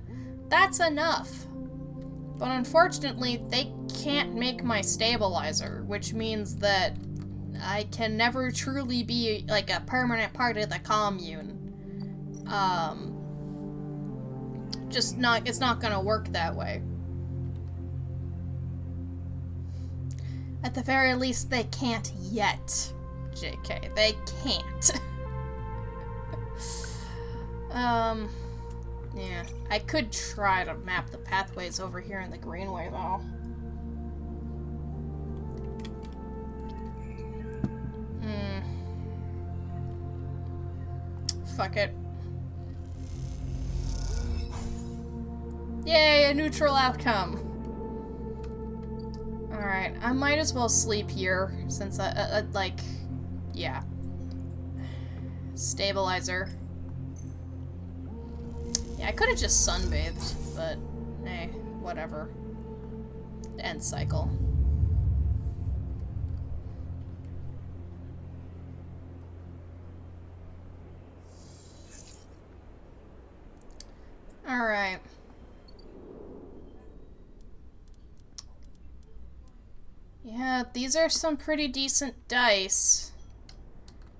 that's enough. But unfortunately, they can't make my stabilizer, which means that I can never truly be, like, a permanent part of the commune. It's not gonna work that way. At the very least, they can't yet. JK, they can't. Yeah. I could try to map the pathways over here in the Greenway, though. Fuck it. Yay, a neutral outcome. Alright, I might as well sleep here, since like, yeah. Stabilizer. Yeah, I could have just sunbathed, but, hey, whatever. End cycle. Alright. Yeah, these are some pretty decent dice.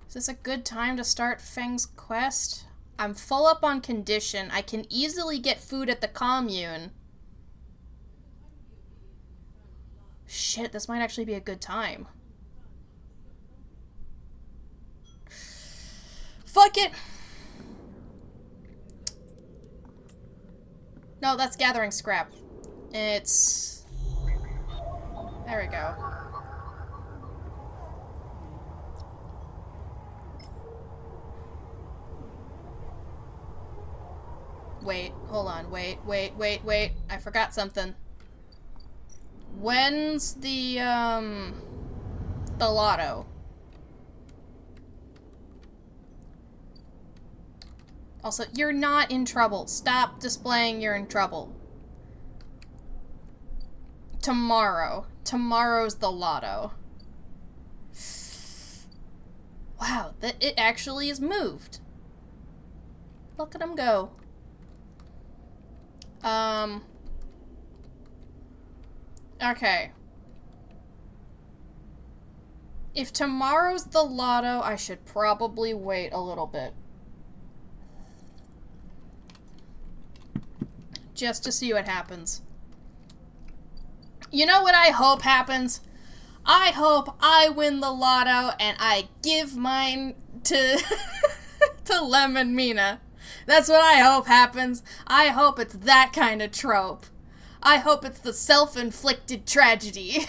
Is this a good time to start Feng's quest? I'm full up on condition. I can easily get food at the commune. Shit, this might actually be a good time. Fuck it! No, that's gathering scrap. It's... There we go. Wait, hold on, wait. I forgot something. When's the lotto? Also, you're not in trouble. Stop displaying you're in trouble. Tomorrow. Tomorrow's the lotto. Wow, it actually is moved. Look at him go. Okay. If tomorrow's the lotto, I should probably wait a little bit. Just to see what happens. You know what I hope happens? I hope I win the lotto and I give mine to to Lemon Mina. That's what I hope happens. I hope it's that kind of trope. I hope it's the self-inflicted tragedy.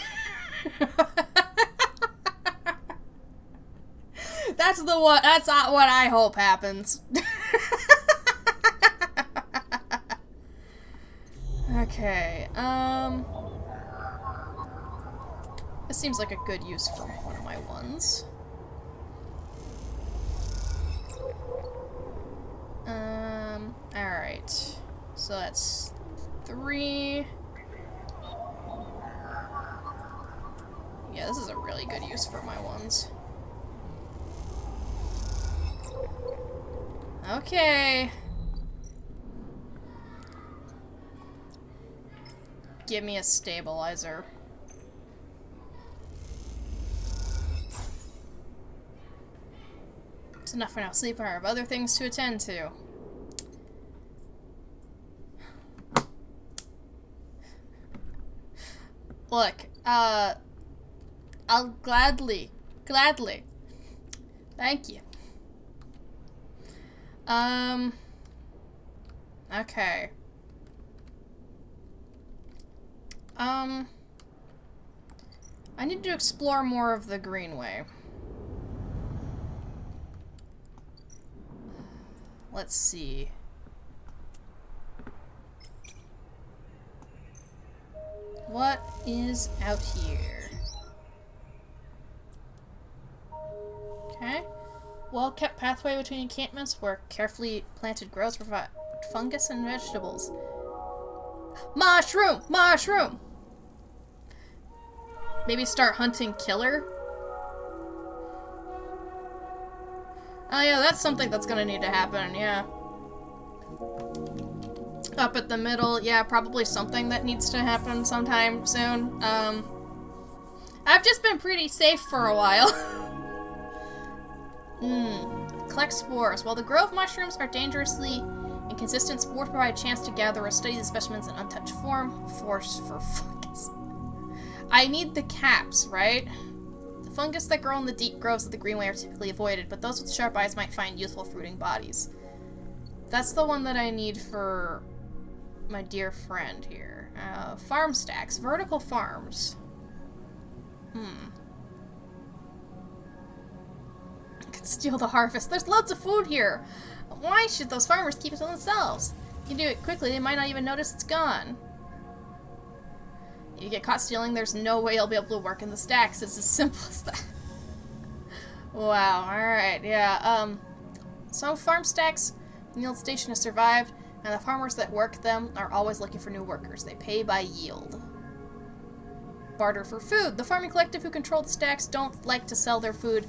That's what I hope happens. Okay, this seems like a good use for one of my ones. Alright. So that's 3. Yeah, this is a really good use for my ones. Okay. Give me a stabilizer. It's enough for now. Sleep. I have other things to attend to. Look, I'll gladly. Thank you. Okay. I need to explore more of the Greenway. Let's see. What is out here? Okay. Well-kept pathway between encampments where carefully planted grows provide fungus and vegetables. Mushroom! Mushroom! Maybe start hunting killer? Oh yeah, that's something that's gonna need to happen, yeah. Up at the middle, yeah, probably something that needs to happen sometime soon. I've just been pretty safe for a while. Collect spores. While the grove mushrooms are dangerously inconsistent, spores provide a chance to gather or study the specimens in untouched form. Force for fungus. I need the caps, right? The fungus that grow in the deep groves of the Greenway are typically avoided, but those with sharp eyes might find useful fruiting bodies. That's the one that I need for my dear friend here. Farm stacks. Vertical farms. I could steal the harvest. There's loads of food here. Why should those farmers keep it to themselves? You can do it quickly. They might not even notice it's gone. If you get caught stealing, there's no way you'll be able to work in the stacks. It's as simple as that. Wow. Alright. Yeah. Some farm stacks in the old station have survived, and the farmers that work them are always looking for new workers. They pay by yield. Barter for food. The farming collective who control the stacks don't like to sell their food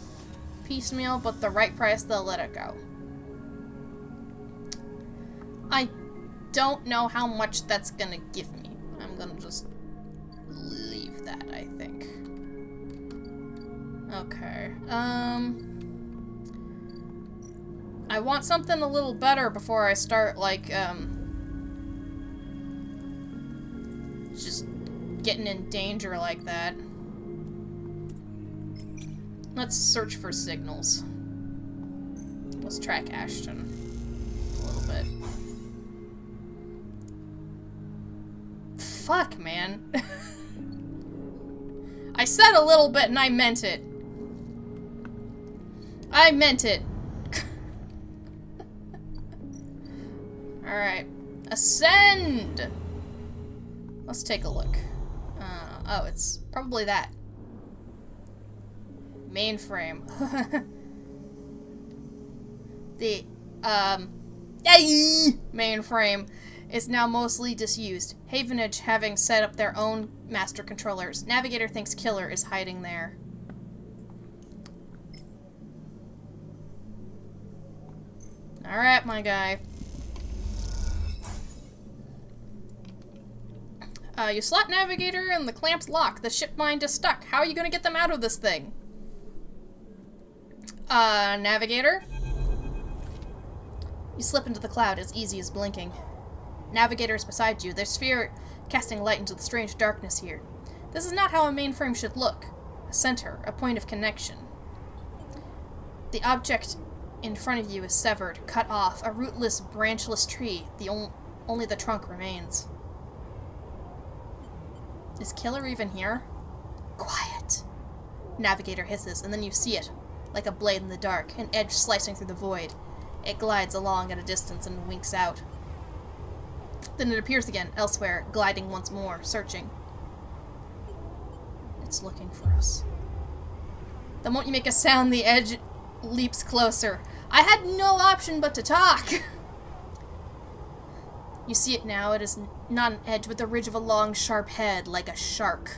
piecemeal, but the right price, they'll let it go. I don't know how much that's gonna give me. I'm gonna just leave that, I think. Okay. I want something a little better before I start, like, just getting in danger like that. Let's search for signals. Let's track Ashton a little bit. Fuck, man. I said a little bit and I meant it. I meant it. Alright. Ascend! Let's take a look. Oh, it's probably that. Mainframe. The, mainframe is now mostly disused. Havenage having set up their own master controllers. Navigator thinks Killer is hiding there. Alright, my guy. You slot Navigator and the clamp's locked. The ship mind is stuck. How are you gonna get them out of this thing? Navigator? You slip into the cloud as easy as blinking. Navigator is beside you, their sphere casting light into the strange darkness here. This is not how a mainframe should look. A center, a point of connection. The object in front of you is severed, cut off, a rootless, branchless tree. Only the trunk remains. Is Killer even here? Quiet. Navigator hisses, and then you see it, like a blade in the dark, an edge slicing through the void. It glides along at a distance and winks out. Then it appears again, elsewhere, gliding once more, searching. It's looking for us. The moment you make a sound, the edge leaps closer. I had no option but to talk! You see it now. It is not an edge, but the ridge of a long, sharp head, like a shark.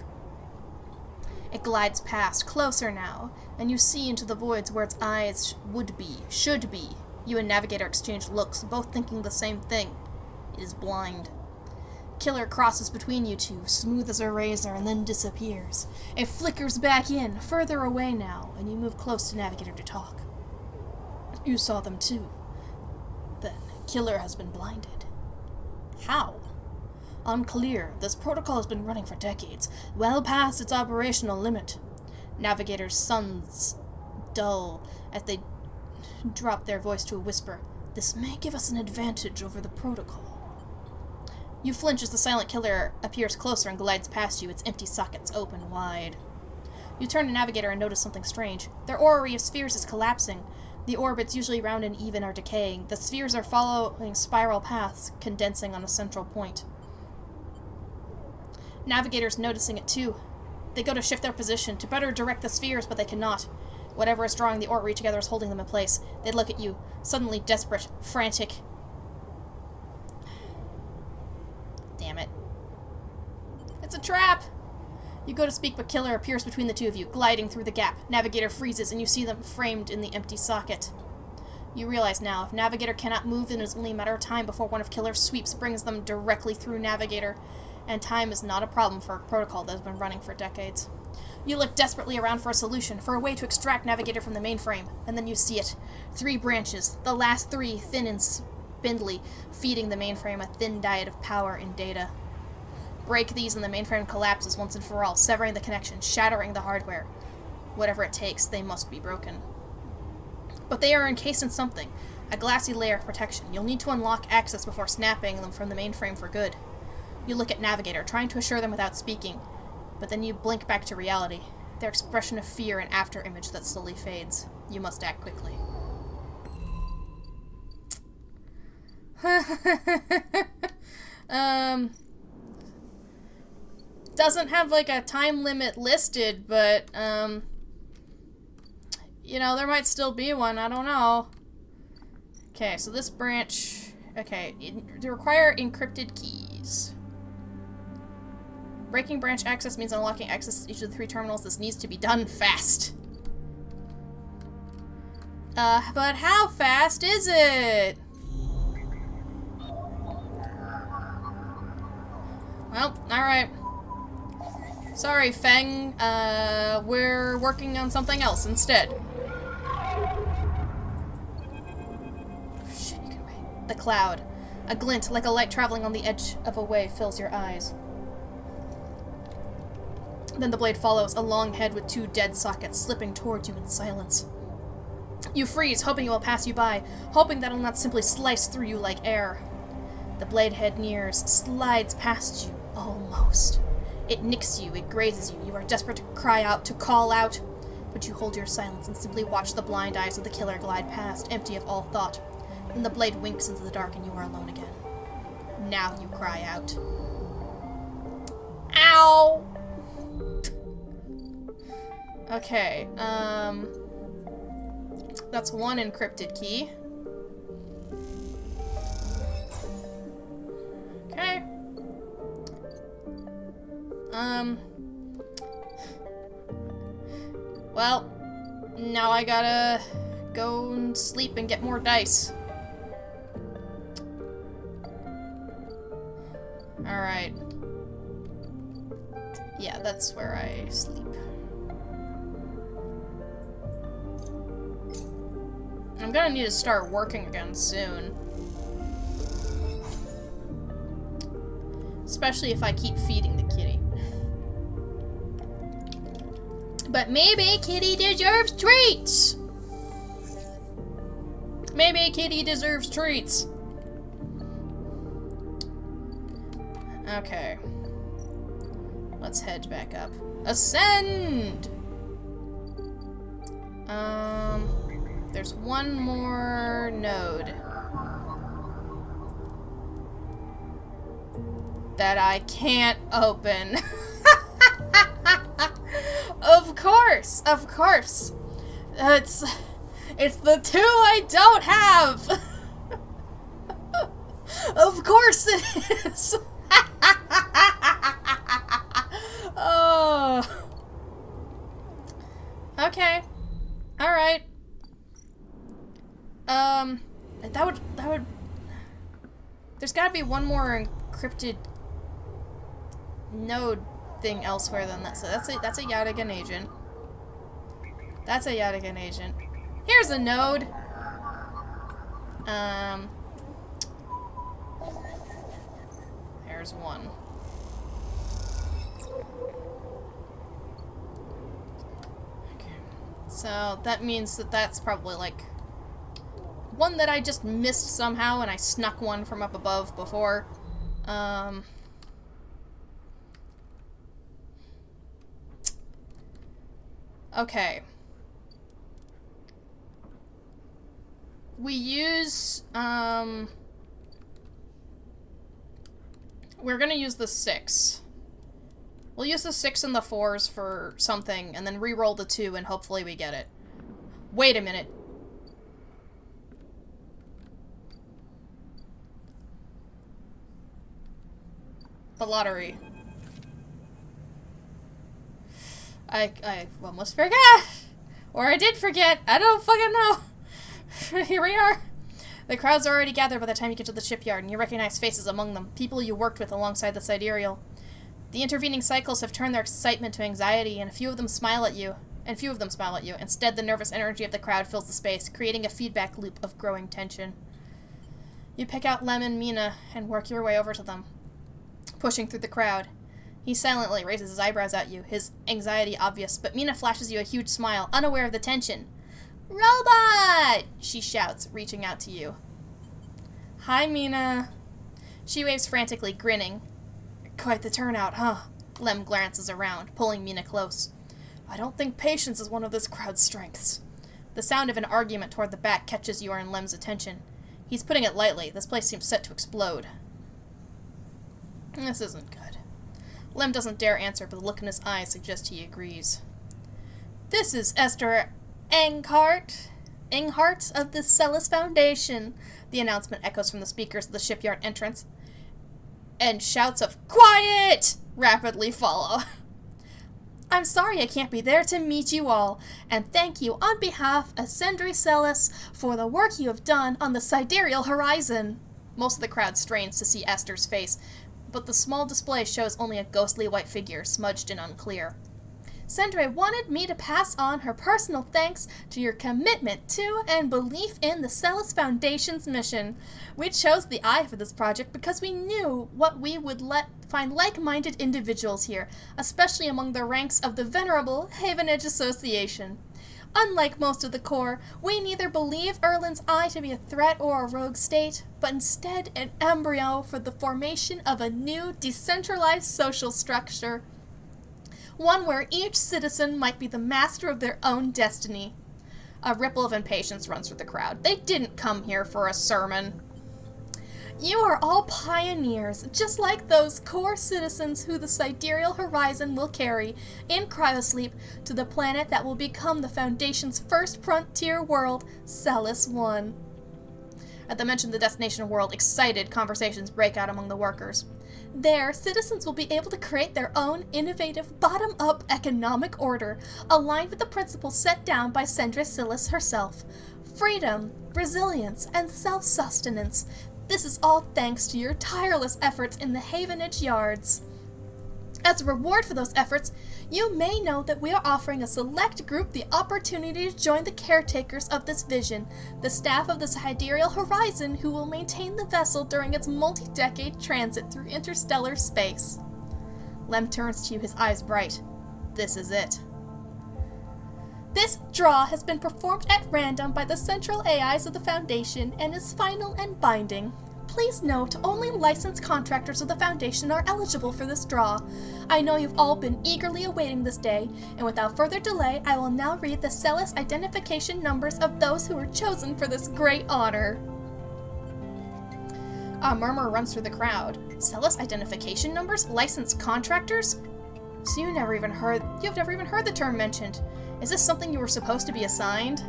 It glides past, closer now, and you see into the voids where its eyes should be. You and Navigator exchange looks, both thinking the same thing. It is blind. Killer crosses between you two, smooth as a razor, and then disappears. It flickers back in, further away now, and you move close to Navigator to talk. You saw them too. Then, Killer has been blinded. How? Unclear. This protocol has been running for decades, well past its operational limit. Navigator's sons dull as they drop their voice to a whisper. This may give us an advantage over the protocol. You flinch as the silent killer appears closer and glides past you, its empty sockets open wide. You turn to Navigator and notice something strange. Their orrery of spheres is collapsing. The orbits, usually round and even, are decaying. The spheres are following spiral paths, condensing on a central point. Navigator's noticing it too. They go to shift their position, to better direct the spheres, but they cannot. Whatever is drawing the orrery together is holding them in place. They look at you, suddenly desperate, frantic. Damn it. It's a trap! You go to speak, but Killer appears between the two of you, gliding through the gap. Navigator freezes, and you see them framed in the empty socket. You realize now, if Navigator cannot move, then it is only a matter of time before one of Killer's sweeps brings them directly through Navigator, and time is not a problem for a protocol that has been running for decades. You look desperately around for a solution, for a way to extract Navigator from the mainframe, and then you see it. 3 branches, the last 3 thin and spindly, feeding the mainframe a thin diet of power and data. Break these and the mainframe collapses once and for all, severing the connection, shattering the hardware. Whatever it takes, they must be broken. But they are encased in something, a glassy layer of protection. You'll need to unlock access before snapping them from the mainframe for good. You look at Navigator, trying to assure them without speaking, but then you blink back to reality, their expression of fear and after-image that slowly fades. You must act quickly. Doesn't have, like, a time limit listed, but, you know, there might still be one, I don't know. Okay, so this branch, okay, they require encrypted keys. Breaking branch access means unlocking access to each of the 3 terminals. This needs to be done fast. But how fast is it? Well, alright. Sorry, Feng. We're working on something else instead. Shit, you can wait. The cloud. A glint, like a light traveling on the edge of a wave, fills your eyes. Then the blade follows, a long head with 2 dead sockets slipping towards you in silence. You freeze, hoping it will pass you by, hoping that it will not simply slice through you like air. The blade head nears, slides past you, almost. It nicks you, it grazes you. You are desperate to cry out, to call out, but you hold your silence and simply watch the blind eyes of the killer glide past, empty of all thought. Then the blade winks into the dark and you are alone again. Now you cry out. Ow! Okay, that's 1 encrypted key. Okay. Well, now I gotta go and sleep and get more dice. Alright. Yeah, that's where I sleep. I'm gonna need to start working again soon. Especially if I keep feeding the kitty. But maybe Kitty deserves treats! Maybe Kitty deserves treats. Okay. Let's head back up. Ascend! There's one more node that I can't open. Of course, of course. It's the two I don't have. Of course it is. Oh. Okay. All right. That would. There's got to be one more encrypted node thing elsewhere than that. So that's a Yadigan agent. That's a Yadigan agent. Here's a node. There's one. Okay. So that means that that's probably like one that I just missed somehow, and I snuck one from up above before. Okay. We use, we're gonna use the 6. We'll use the 6 and the 4s for something, and then re-roll the 2, and hopefully we get it. Wait a minute. The lottery. I almost forgot! Or I did forget! I don't fucking know! Here we are! The crowd's already gathered by the time you get to the shipyard, and you recognize faces among them, people you worked with alongside the Sidereal. The intervening cycles have turned their excitement to anxiety, and few of them smile at you. Instead, the nervous energy of the crowd fills the space, creating a feedback loop of growing tension. You pick out Lem and Mina, and work your way over to them, pushing through the crowd. He silently raises his eyebrows at you, his anxiety obvious, but Mina flashes you a huge smile, unaware of the tension. "Robot!" she shouts, reaching out to you. "Hi, Mina." She waves frantically, grinning. "Quite the turnout, huh?" Lem glances around, pulling Mina close. "I don't think patience is one of this crowd's strengths." The sound of an argument toward the back catches your and Lem's attention. He's putting it lightly. This place seems set to explode. This isn't good. Lem doesn't dare answer, but the look in his eyes suggests he agrees. "This is Esther Enghart of the Celis Foundation," the announcement echoes from the speakers of the shipyard entrance, and shouts of "Quiet!" rapidly follow. "I'm sorry I can't be there to meet you all, and thank you on behalf of Sendri Celis for the work you have done on the Sidereal Horizon." Most of the crowd strains to see Esther's face, but the small display shows only a ghostly white figure, smudged and unclear. "Sendri wanted me to pass on her personal thanks to your commitment to and belief in the Celis Foundation's mission. We chose the Eye for this project because we knew what we would find like-minded individuals here, especially among the ranks of the venerable Havenage Association. Unlike most of the Corps, we neither believe Erlin's Eye to be a threat or a rogue state, but instead an embryo for the formation of a new, decentralized social structure. One where each citizen might be the master of their own destiny." A ripple of impatience runs through the crowd. They didn't come here for a sermon. "You are all pioneers, just like those core citizens who the Sidereal Horizon will carry, in cryosleep, to the planet that will become the Foundation's first frontier world, Celis 1. At the mention of the destination world, excited conversations break out among the workers. There, citizens will be able to create their own innovative, bottom-up economic order, aligned with the principles set down by Sendri Celis herself. Freedom, resilience, and self-sustenance. This is all thanks to your tireless efforts in the Havenage Yards. As a reward for those efforts, you may know that we are offering a select group the opportunity to join the caretakers of this vision, the staff of the Sidereal Horizon who will maintain the vessel during its multi-decade transit through interstellar space." Lem turns to you, his eyes bright. "This is it." This draw has been performed at random by the central AIs of the Foundation and is final and binding. Please note, only licensed contractors of the Foundation are eligible for this draw. I know you've all been eagerly awaiting this day, and without further delay, I will now read the Celis identification numbers of those who were chosen for this great honor. A murmur runs through the crowd. Celis identification numbers? Licensed contractors? So you've never even heard the term mentioned. Is this something you were supposed to be assigned?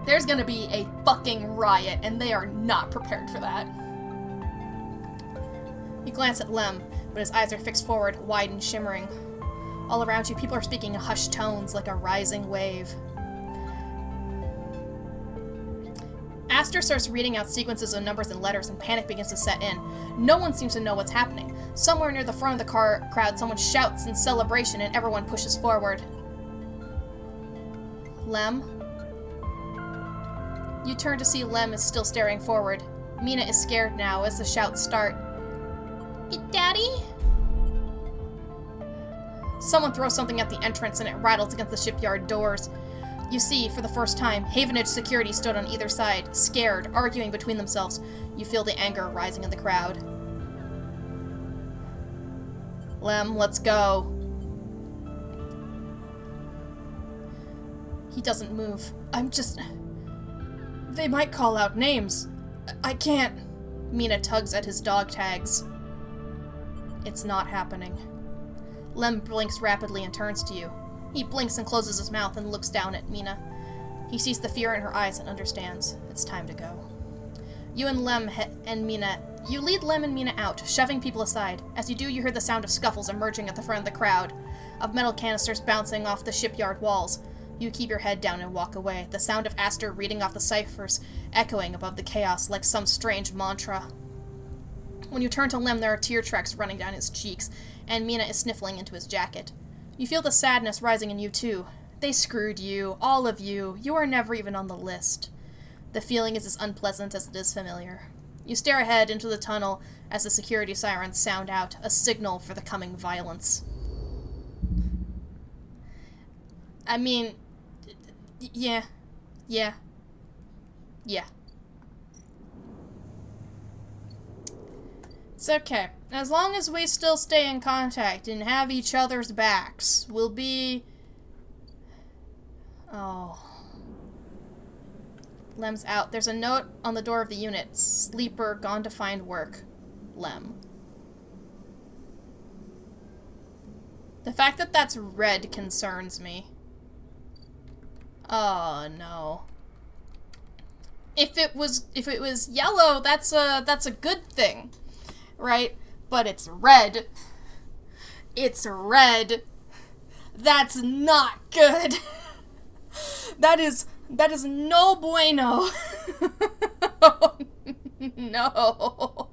There's gonna be a fucking riot, and they are not prepared for that. You glance at Lem, but his eyes are fixed forward, wide and shimmering. All around you, people are speaking in hushed tones like a rising wave. Aster starts reading out sequences of numbers and letters, and panic begins to set in. No one seems to know what's happening. Somewhere near the front of the crowd, someone shouts in celebration, and everyone pushes forward. Lem? You turn to see Lem is still staring forward. Mina is scared now as the shouts start. Daddy? Someone throws something at the entrance and it rattles against the shipyard doors. You see, for the first time, Havenage security stood on either side, scared, arguing between themselves. You feel the anger rising in the crowd. Lem, let's go. He doesn't move. They might call out names. I can't. Mina tugs at his dog tags. It's not happening. Lem blinks rapidly and turns to you. He blinks and closes his mouth and looks down at Mina. He sees the fear in her eyes and understands. It's time to go. You and Lem and Mina, you lead Lem and Mina out, shoving people aside. As you do, you hear the sound of scuffles emerging at the front of the crowd, of metal canisters bouncing off the shipyard walls. You keep your head down and walk away, the sound of Aster reading off the ciphers echoing above the chaos like some strange mantra. When you turn to Lem, there are tear tracks running down his cheeks, and Mina is sniffling into his jacket. You feel the sadness rising in you, too. They screwed you, all of you. You are never even on the list. The feeling is as unpleasant as it is familiar. You stare ahead into the tunnel as the security sirens sound out, a signal for the coming violence. I mean, yeah. It's okay. As long as we still stay in contact and have each other's backs, we'll be... Oh. Lem's out. There's a note on the door of the unit. Sleeper gone to find work. Lem. The fact that that's red concerns me. Oh no. If it was yellow, that's a good thing. Right? But it's red. It's red. That's not good. That is no bueno. No.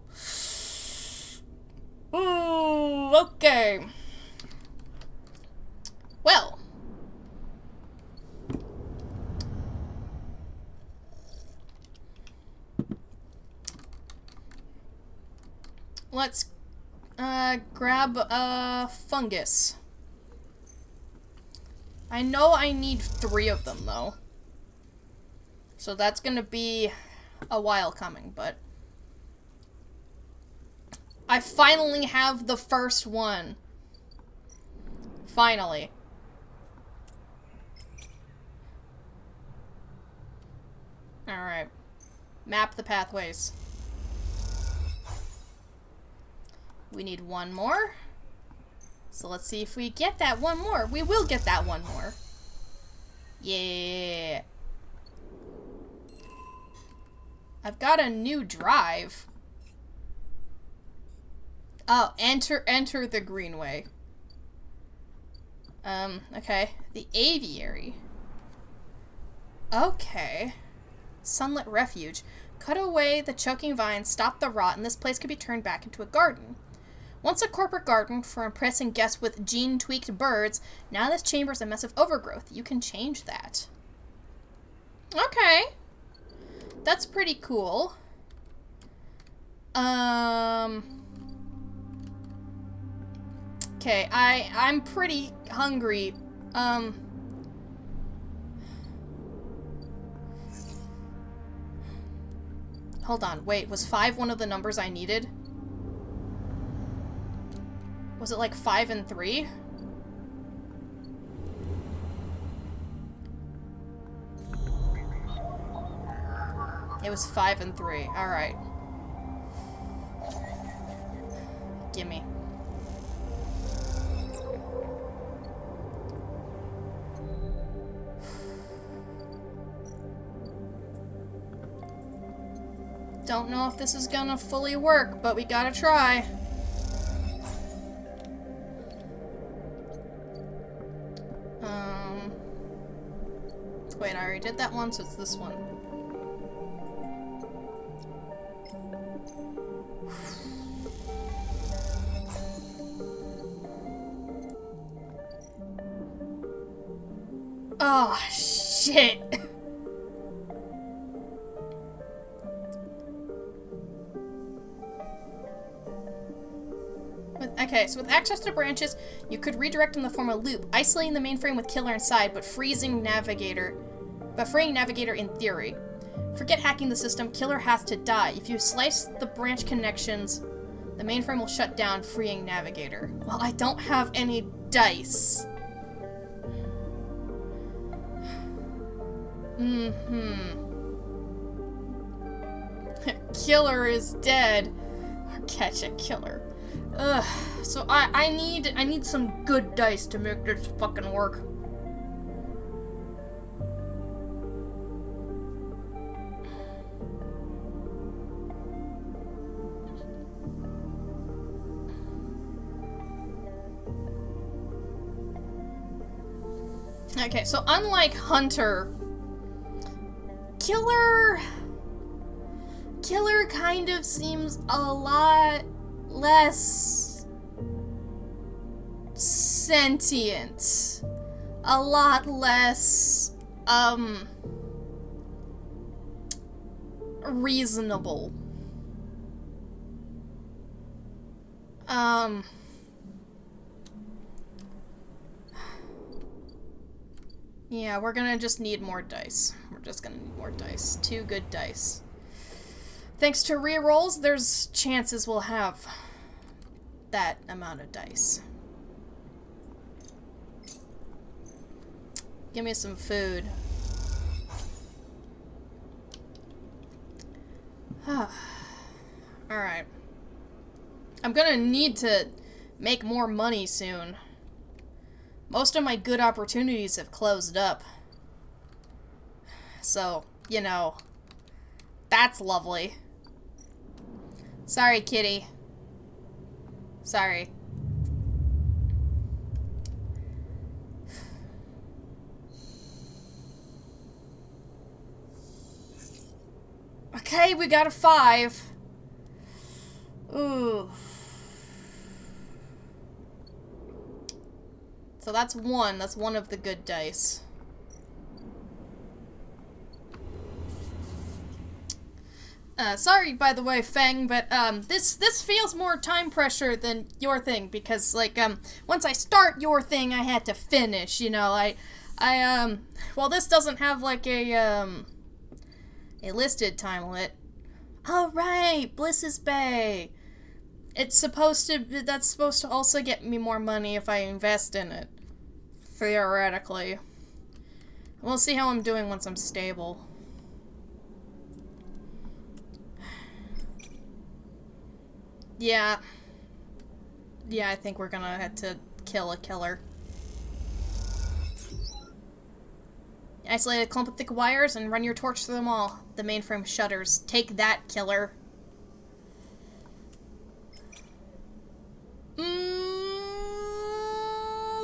Ooh, okay. Well. Let's grab a fungus. I know I need 3 of them, though. So that's gonna be a while coming, but... I finally have the first one. Finally. Alright. Map the pathways. We need 1 more. So let's see if we get that 1 more. We will get that 1 more. Yeah. I've got a new drive. Oh, enter the Greenway. Okay. The Aviary. Okay. Sunlit Refuge. Cut away the choking vines, stop the rot, and this place could be turned back into a garden. Once a corporate garden for impressing guests with gene-tweaked birds, now this chamber is a mess of overgrowth. You can change that. Okay. That's pretty cool. Okay, I'm pretty hungry. Hold on, wait, was 5 one of the numbers I needed? Was it like 5 and 3? It was 5 and 3. Alright. Gimme. Don't know if this is gonna fully work, but we gotta try. Wait, I already did that one, so it's this one. Oh, shit. Okay, so with access to branches, you could redirect in the form of loop, isolating the mainframe with killer inside, but freeing Navigator in theory. Forget hacking the system, killer has to die. If you slice the branch connections, the mainframe will shut down, freeing Navigator. Well, I don't have any dice. Killer is dead. Or catch a killer. Ugh. So I need some good dice to make this fucking work. Okay, so unlike Hunter, Killer kind of seems a lot less sentient. A lot less, reasonable. Yeah, we're gonna just need more dice. We're just gonna need more dice. 2 good dice. Thanks to rerolls, there's chances we'll have that amount of dice. Give me some food. Alright. I'm gonna need to make more money soon. Most of my good opportunities have closed up. So, you know, that's lovely. Sorry, kitty. Sorry. Okay, we got a 5. Ooh. So that's 1. That's 1 of the good dice. Sorry, by the way, Feng, but, this feels more time pressure than your thing, because, like, once I start your thing, I had to finish, you know, well, this doesn't have, like, a listed time limit. Oh, right, Bliss's Bay. That's supposed to also get me more money if I invest in it. Theoretically. We'll see how I'm doing once I'm stable. Yeah. Yeah, I think we're gonna have to kill a killer. Isolate a clump of thick wires and run your torch through them all. The mainframe shudders. Take that, killer.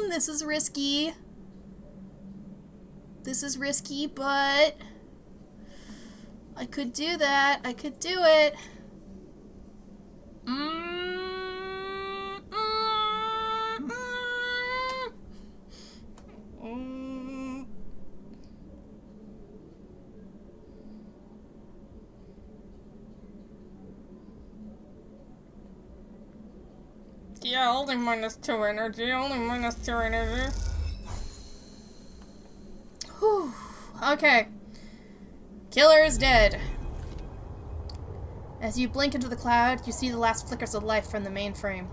This is risky. This is risky, but I could do that. I could do it. Yeah, only -2 energy, only -2 energy. Whew. Okay. Killer is dead. As you blink into the cloud, you see the last flickers of life from the mainframe.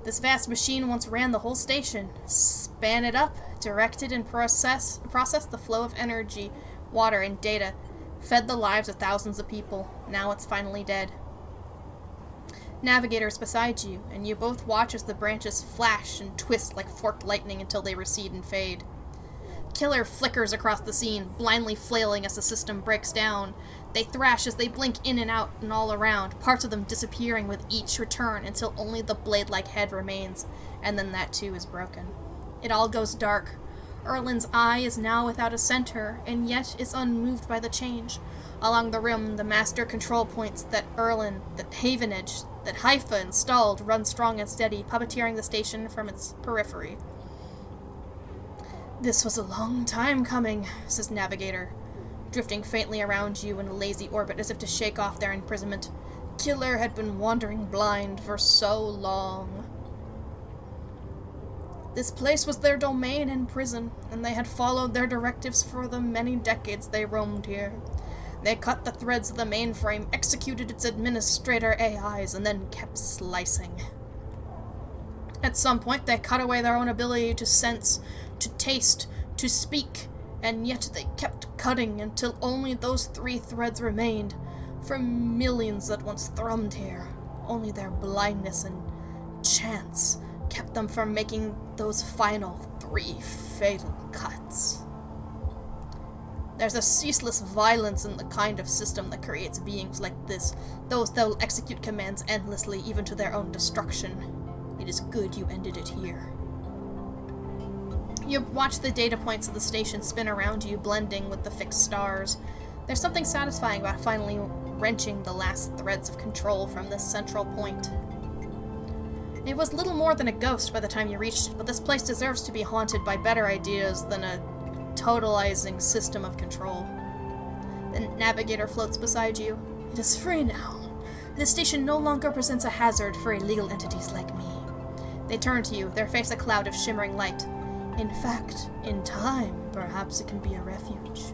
This vast machine once ran the whole station, span it up, directed and processed the flow of energy, water, and data, fed the lives of thousands of people. Now it's finally dead. Navigator is beside you, and you both watch as the branches flash and twist like forked lightning until they recede and fade. Killer flickers across the scene, blindly flailing as the system breaks down. They thrash as they blink in and out and all around, parts of them disappearing with each return until only the blade-like head remains, and then that too is broken. It all goes dark. Erlin's eye is now without a center, and yet is unmoved by the change. Along the rim, the master control points that Erlin, that Havenage, that Haifa installed run strong and steady, puppeteering the station from its periphery. "This was a long time coming," says Navigator, drifting faintly around you in a lazy orbit as if to shake off their imprisonment. Killer had been wandering blind for so long. This place was their domain and prison, and they had followed their directives for the many decades they roamed here. They cut the threads of the mainframe, executed its administrator AIs, and then kept slicing. At some point, they cut away their own ability to sense, to taste, to speak, and yet they kept cutting until only those 3 threads remained. For millions that once thrummed here, only their blindness and chance kept them from making those final 3 fatal cuts. There's a ceaseless violence in the kind of system that creates beings like this, those that will execute commands endlessly, even to their own destruction. It is good you ended it here. You watch the data points of the station spin around you, blending with the fixed stars. There's something satisfying about finally wrenching the last threads of control from this central point. It was little more than a ghost by the time you reached it, but this place deserves to be haunted by better ideas than a totalizing system of control. The Navigator floats beside you. "It is free now. This station no longer presents a hazard for illegal entities like me." They turn to you, their face a cloud of shimmering light. "In fact, in time, perhaps it can be a refuge."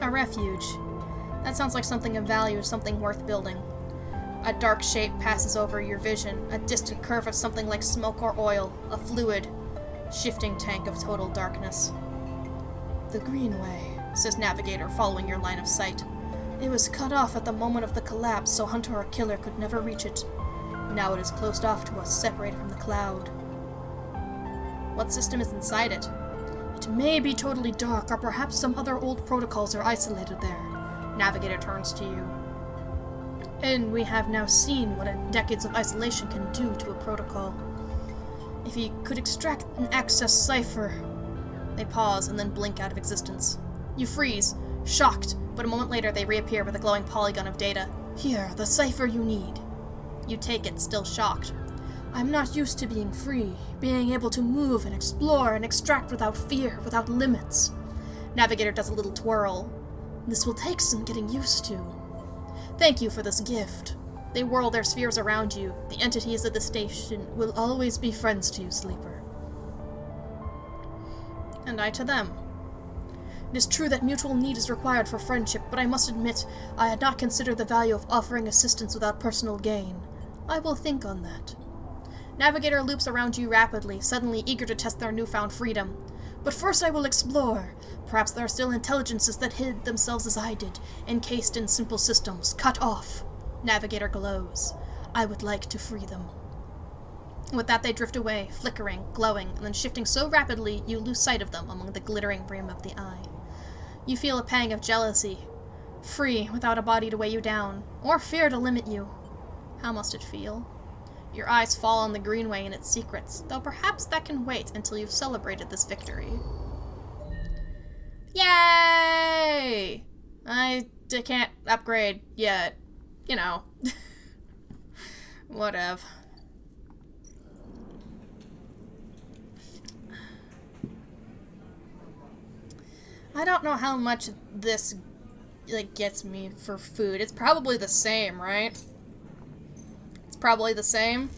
A refuge. That sounds like something of value, something worth building. A dark shape passes over your vision, a distant curve of something like smoke or oil, a fluid, shifting tank of total darkness. "The Greenway," says Navigator, following your line of sight. "It was cut off at the moment of the collapse, so Hunter or Killer could never reach it. Now it is closed off to us, separated from the cloud." "What system is inside it?" "It may be totally dark, or perhaps some other old protocols are isolated there." Navigator turns to you. "And we have now seen what decades of isolation can do to a protocol. If he could extract an access cipher..." They pause and then blink out of existence. You freeze, shocked, but a moment later they reappear with a glowing polygon of data. "Here, the cipher you need." You take it, still shocked. "I'm not used to being free, being able to move and explore and extract without fear, without limits." Navigator does a little twirl. "This will take some getting used to. Thank you for this gift." They whirl their spheres around you. "The entities of the station will always be friends to you, Sleeper." And I to them. "It is true that mutual need is required for friendship, but I must admit I had not considered the value of offering assistance without personal gain. I will think on that." Navigator loops around you rapidly, suddenly eager to test their newfound freedom. "But first I will explore. Perhaps there are still intelligences that hid themselves as I did, encased in simple systems, cut off." Navigator glows. "I would like to free them." With that they drift away, flickering, glowing, and then shifting so rapidly you lose sight of them among the glittering rim of the eye. You feel a pang of jealousy. Free, without a body to weigh you down, or fear to limit you. How must it feel? Your eyes fall on the Greenway and its secrets, though perhaps that can wait until you've celebrated this victory. Yay! I can't upgrade yet. You know. Whatever. I don't know how much this gets me for food. It's probably the same, right? It's probably the same.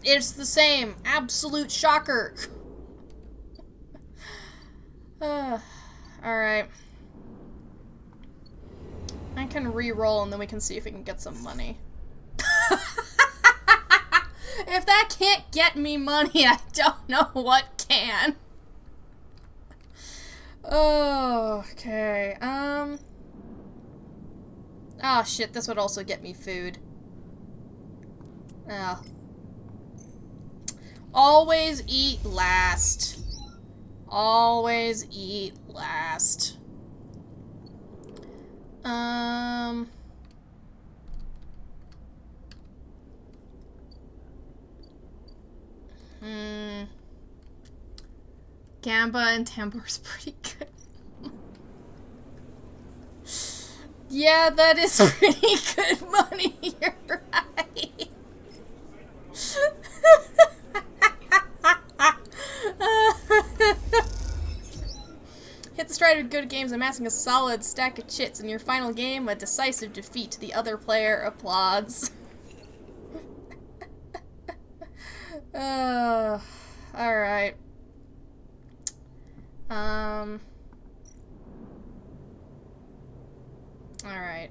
It's the same. Absolute shocker. Alright. I can re-roll and then we can see if we can get some money. If that can't get me money, I don't know what can. Oh, okay. Oh shit, this would also get me food. Oh. Always eat last. Always eat last. Gamba and Tambor's pretty good. Yeah, that is pretty good money, you're right. Hit the stride with good games, amassing a solid stack of chits. In your final game, a decisive defeat. The other player applauds. Alright. Alright.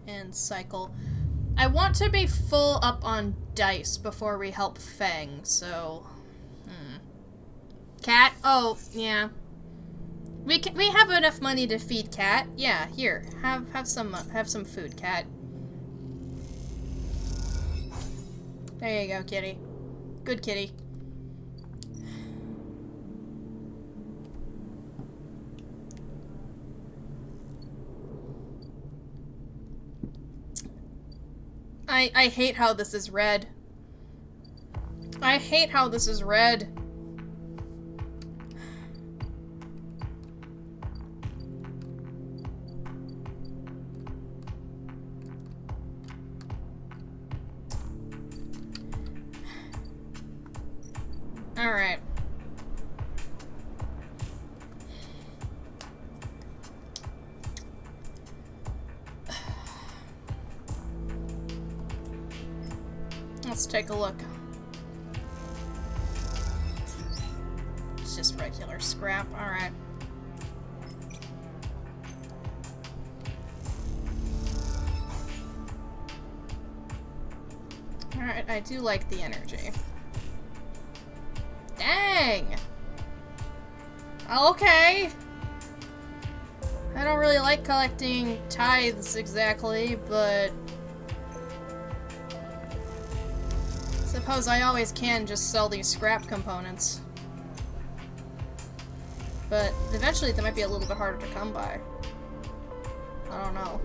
End cycle. I want to be full up on dice before we help Feng, so... Cat? Oh, yeah. We have enough money to feed Cat. Yeah, here. Have some food, Cat. There you go, kitty. Good kitty. I hate how this is red. I hate how this is red. Alright. Let's take a look. It's just regular scrap. Alright. Alright, I do like the energy. Dang! Okay! I don't really like collecting tithes exactly, but... suppose I always can just sell these scrap components. But eventually they might be a little bit harder to come by. I don't know.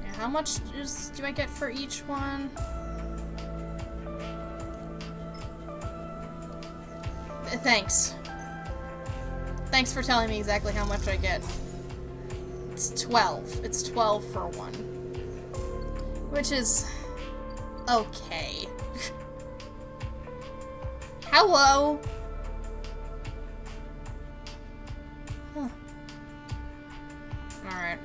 Yeah, how much do I get for each one? Thanks. Thanks for telling me exactly how much I get. It's 12. It's 12 for one. Which is... okay. Hello! Huh. Alright.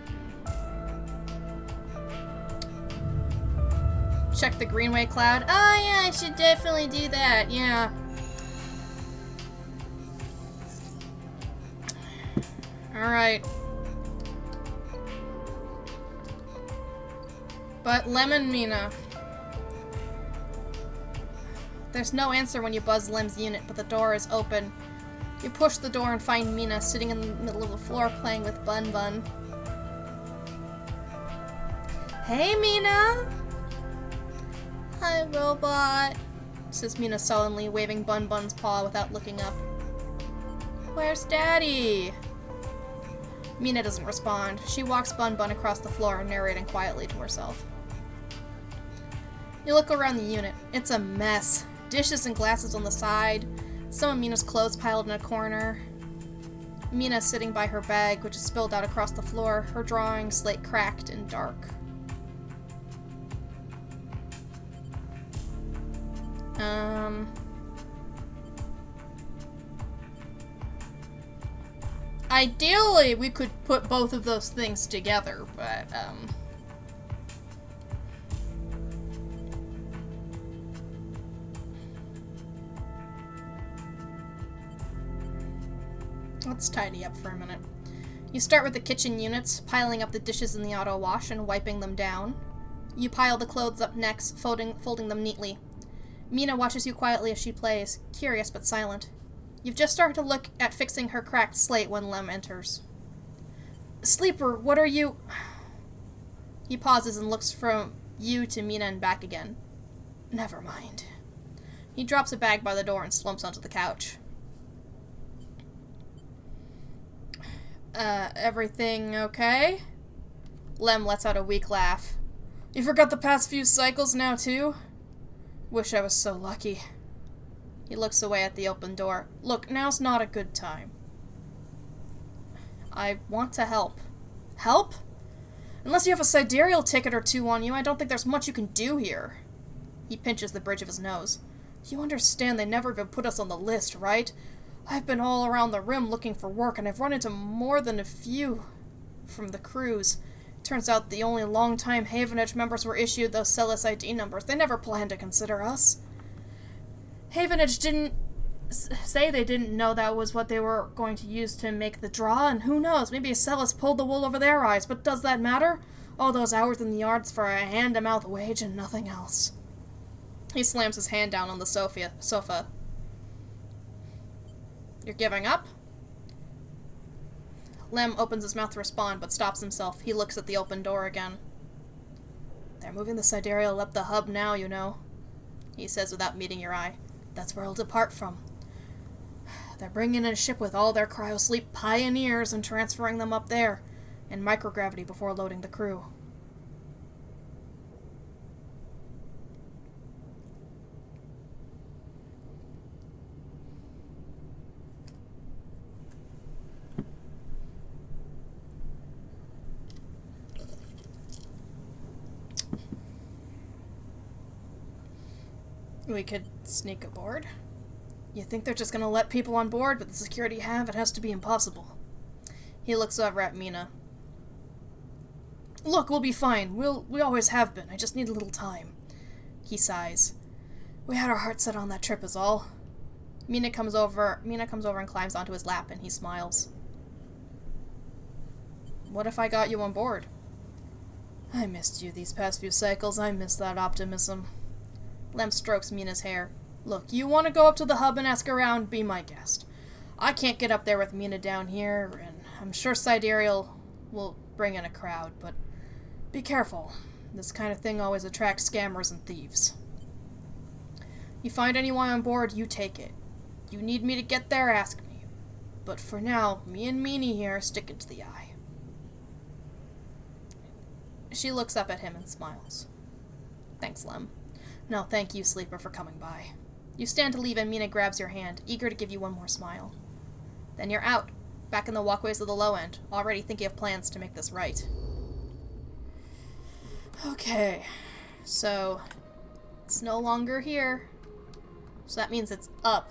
Check the Greenway Cloud. Oh yeah, I should definitely do that, yeah. Alright. But Lemon Mina. There's no answer when you buzz Lem's unit, but the door is open. You push the door and find Mina sitting in the middle of the floor playing with Bun Bun. Hey, Mina! Hi, robot, says Mina sullenly, waving Bun Bun's paw without looking up. Where's Daddy? Mina doesn't respond. She walks Bun Bun across the floor, narrating quietly to herself. You look around the unit. It's a mess. Dishes and glasses on the side. Some of Mina's clothes piled in a corner. Mina sitting by her bag, which is spilled out across the floor, her drawing slate cracked and dark. Ideally, we could put both of those things together, but, let's tidy up for a minute. You start with the kitchen units, piling up the dishes in the auto wash and wiping them down. You pile the clothes up next, folding them neatly. Mina watches you quietly as she plays, curious but silent. You've just started to look at fixing her cracked slate when Lem enters. Sleeper, what are you... He pauses and looks from you to Mina and back again. Never mind. He drops a bag by the door and slumps onto the couch. Everything okay? Lem lets out a weak laugh. You forgot the past few cycles now, too? Wish I was so lucky. He looks away at the open door. Look, now's not a good time. I want to help. Help? Unless you have a sidereal ticket or two on you, I don't think there's much you can do here. He pinches the bridge of his nose. You understand they never even put us on the list, right? I've been all around the rim looking for work, and I've run into more than a few from the crews. Turns out the only long-time Havenedge members were issued those Celis ID numbers. They never planned to consider us. Havenedge didn't say they didn't know that was what they were going to use to make the draw, and who knows, maybe Celis pulled the wool over their eyes, but does that matter? All those hours in the yards for a hand-to-mouth wage and nothing else. He slams his hand down on the sofa. You're giving up? Lem opens his mouth to respond, but stops himself. He looks at the open door again. They're moving the sidereal up the hub now, you know, he says without meeting your eye. That's where it'll depart from. They're bringing in a ship with all their cryosleep pioneers and transferring them up there, in microgravity before loading the crew. We could sneak aboard. You think they're just gonna let people on board with the security you have? It has to be impossible. He looks over at Mina. Look, we'll be fine. We always have been. I just need a little time. He sighs. We had our hearts set on that trip is all. Mina comes over and climbs onto his lap, and he smiles. What if I got you on board? I missed you these past few cycles. I miss that optimism. Lem strokes Mina's hair. Look, you want to go up to the hub and ask around? Be my guest. I can't get up there with Mina down here, and I'm sure Sidereal will bring in a crowd, but be careful. This kind of thing always attracts scammers and thieves. You find anyone on board, you take it. You need me to get there, ask me. But for now, me and Meanie here are sticking to the eye. She looks up at him and smiles. Thanks, Lem. No, thank you, Sleeper, for coming by. You stand to leave and Mina grabs your hand, eager to give you one more smile. Then you're out, back in the walkways of the low end, already thinking of plans to make this right. Okay, so it's no longer here. So that means it's up.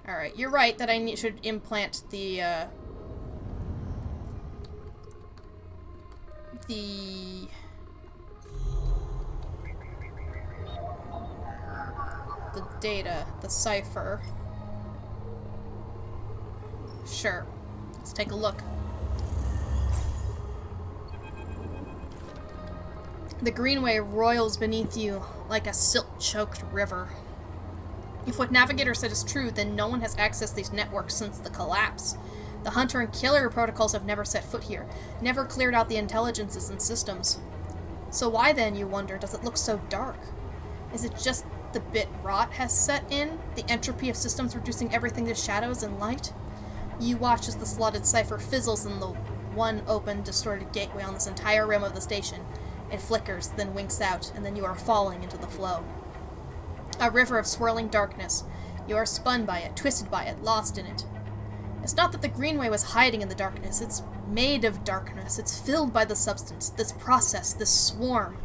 Alright, you're right that I should implant the data, the cipher. Sure. Let's take a look. The Greenway roils beneath you like a silt-choked river. If what Navigator said is true, then no one has accessed these networks since the collapse. The Hunter and Killer protocols have never set foot here, never cleared out the intelligences and systems. So why then, you wonder, does it look so dark? Is it just the bit rot has set in? The entropy of systems reducing everything to shadows and light? You watch as the slotted cipher fizzles in the one open, distorted gateway on this entire rim of the station. It flickers, then winks out, and then you are falling into the flow. A river of swirling darkness. You are spun by it, twisted by it, lost in it. It's not that the Greenway was hiding in the darkness. It's made of darkness. It's filled by the substance, this process, this swarm.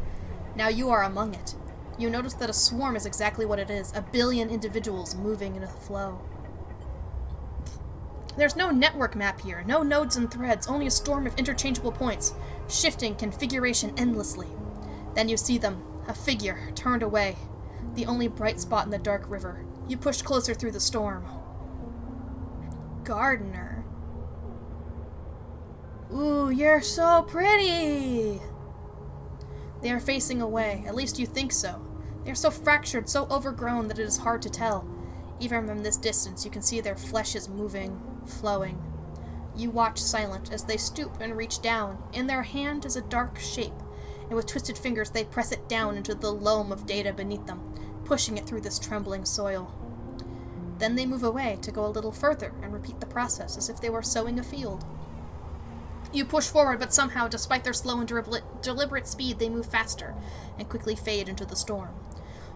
Now you are among it. You notice that a swarm is exactly what it is, 1 billion individuals moving in a flow. There's no network map here, no nodes and threads, only a storm of interchangeable points, shifting configuration endlessly. Then you see them, a figure, turned away, the only bright spot in the dark river. You push closer through the storm. Gardener. Ooh, you're so pretty! They are facing away, at least you think so. They are so fractured, so overgrown that it is hard to tell. Even from this distance, you can see their flesh is moving, flowing. You watch silent as they stoop and reach down. In their hand is a dark shape, and with twisted fingers they press it down into the loam of data beneath them, pushing it through this trembling soil. Then they move away to go a little further and repeat the process as if they were sowing a field. You push forward, but somehow, despite their slow and deliberate speed, they move faster and quickly fade into the storm.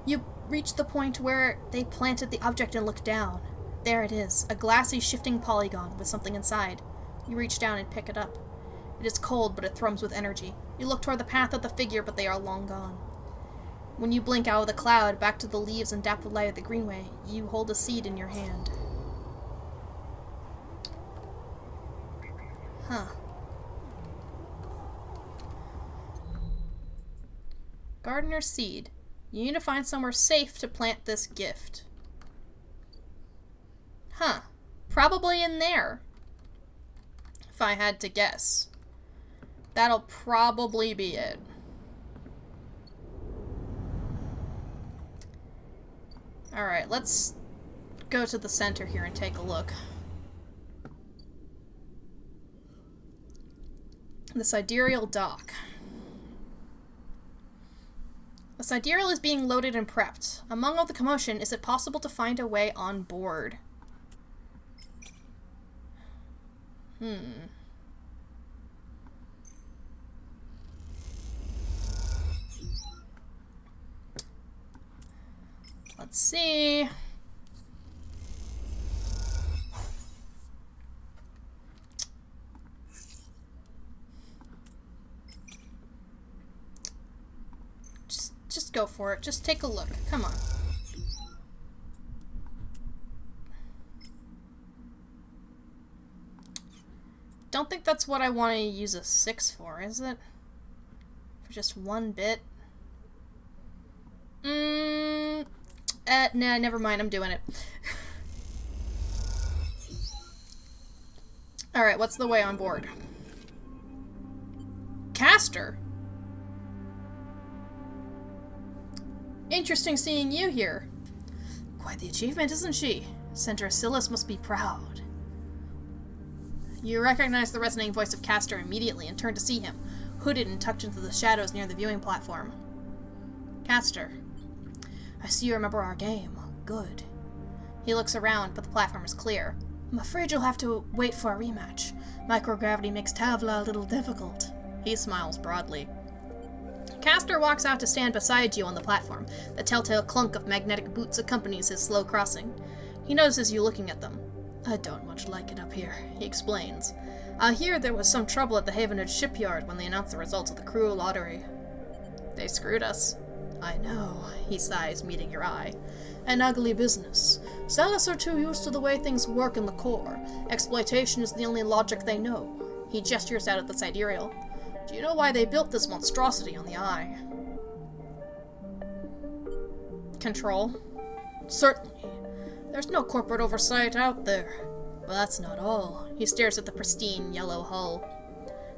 You reach the point where they planted the object and look down. There it is, a glassy, shifting polygon with something inside. You reach down and pick it up. It is cold, but it thrums with energy. You look toward the path of the figure, but they are long gone. When you blink out of the cloud, back to the leaves and dappled light of the greenway, you hold a seed in your hand. Huh. Gardener's seed. You need to find somewhere safe to plant this gift. Huh. Probably in there. If I had to guess. That'll probably be it. Alright, let's go to the center here and take a look. The Sidereal Dock. The Sidereal is being loaded and prepped. Among all the commotion, is it possible to find a way on board? Let's see. Just go for it. Just take a look. Come on. Don't think that's what I want to use a 6 for, is it? For just one bit? Nah, never mind. I'm doing it. Alright, what's the way on board? Castor? Interesting seeing you here. Quite the achievement, isn't she? Senator Asilis must be proud. You recognize the resonating voice of Castor immediately and turn to see him, hooded and tucked into the shadows near the viewing platform. Castor. I see you remember our game. Good. He looks around, but the platform is clear. I'm afraid you'll have to wait for a rematch. Microgravity makes Tavla a little difficult. He smiles broadly. Castor walks out to stand beside you on the platform. The telltale clunk of magnetic boots accompanies his slow crossing. He notices you looking at them. I don't much like it up here, he explains. I hear there was some trouble at the Havenwood shipyard when they announced the results of the cruel lottery. They screwed us. I know, he sighs, meeting your eye. An ugly business. Celis are too used to the way things work in the core. Exploitation is the only logic they know. He gestures out at the sidereal. Do you know why they built this monstrosity on the Eye? Control? Certainly. There's no corporate oversight out there. But that's not all. He stares at the pristine yellow hull.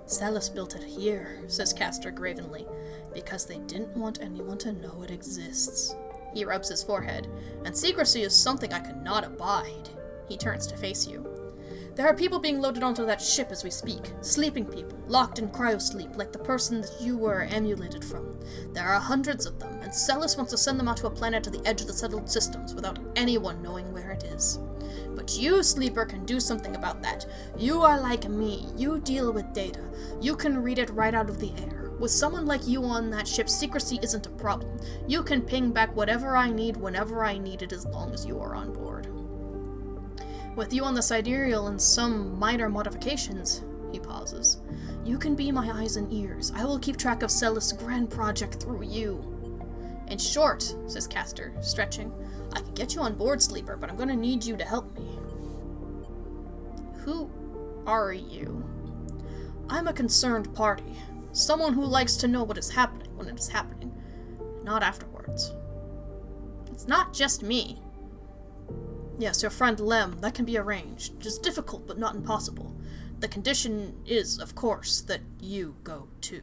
Celis built it here, says Castor gravenly, because they didn't want anyone to know it exists. He rubs his forehead. And secrecy is something I could not abide. He turns to face you. There are people being loaded onto that ship as we speak. Sleeping people, locked in cryosleep, like the person that you were emulated from. There are hundreds of them, and Celis wants to send them out to a planet at the edge of the settled systems without anyone knowing where it is. But you, Sleeper, can do something about that. You are like me. You deal with data. You can read it right out of the air. With someone like you on that ship, secrecy isn't a problem. You can ping back whatever I need whenever I need it as long as you are on board. With you on the Sidereal and some minor modifications, he pauses, you can be my eyes and ears. I will keep track of Celis' grand project through you. In short, says Castor, stretching, I can get you on board, Sleeper, but I'm going to need you to help me. Who are you? I'm a concerned party. Someone who likes to know what is happening when it is happening, not afterwards. It's not just me. Yes, your friend Lem, that can be arranged. It is difficult, but not impossible. The condition is, of course, that you go too.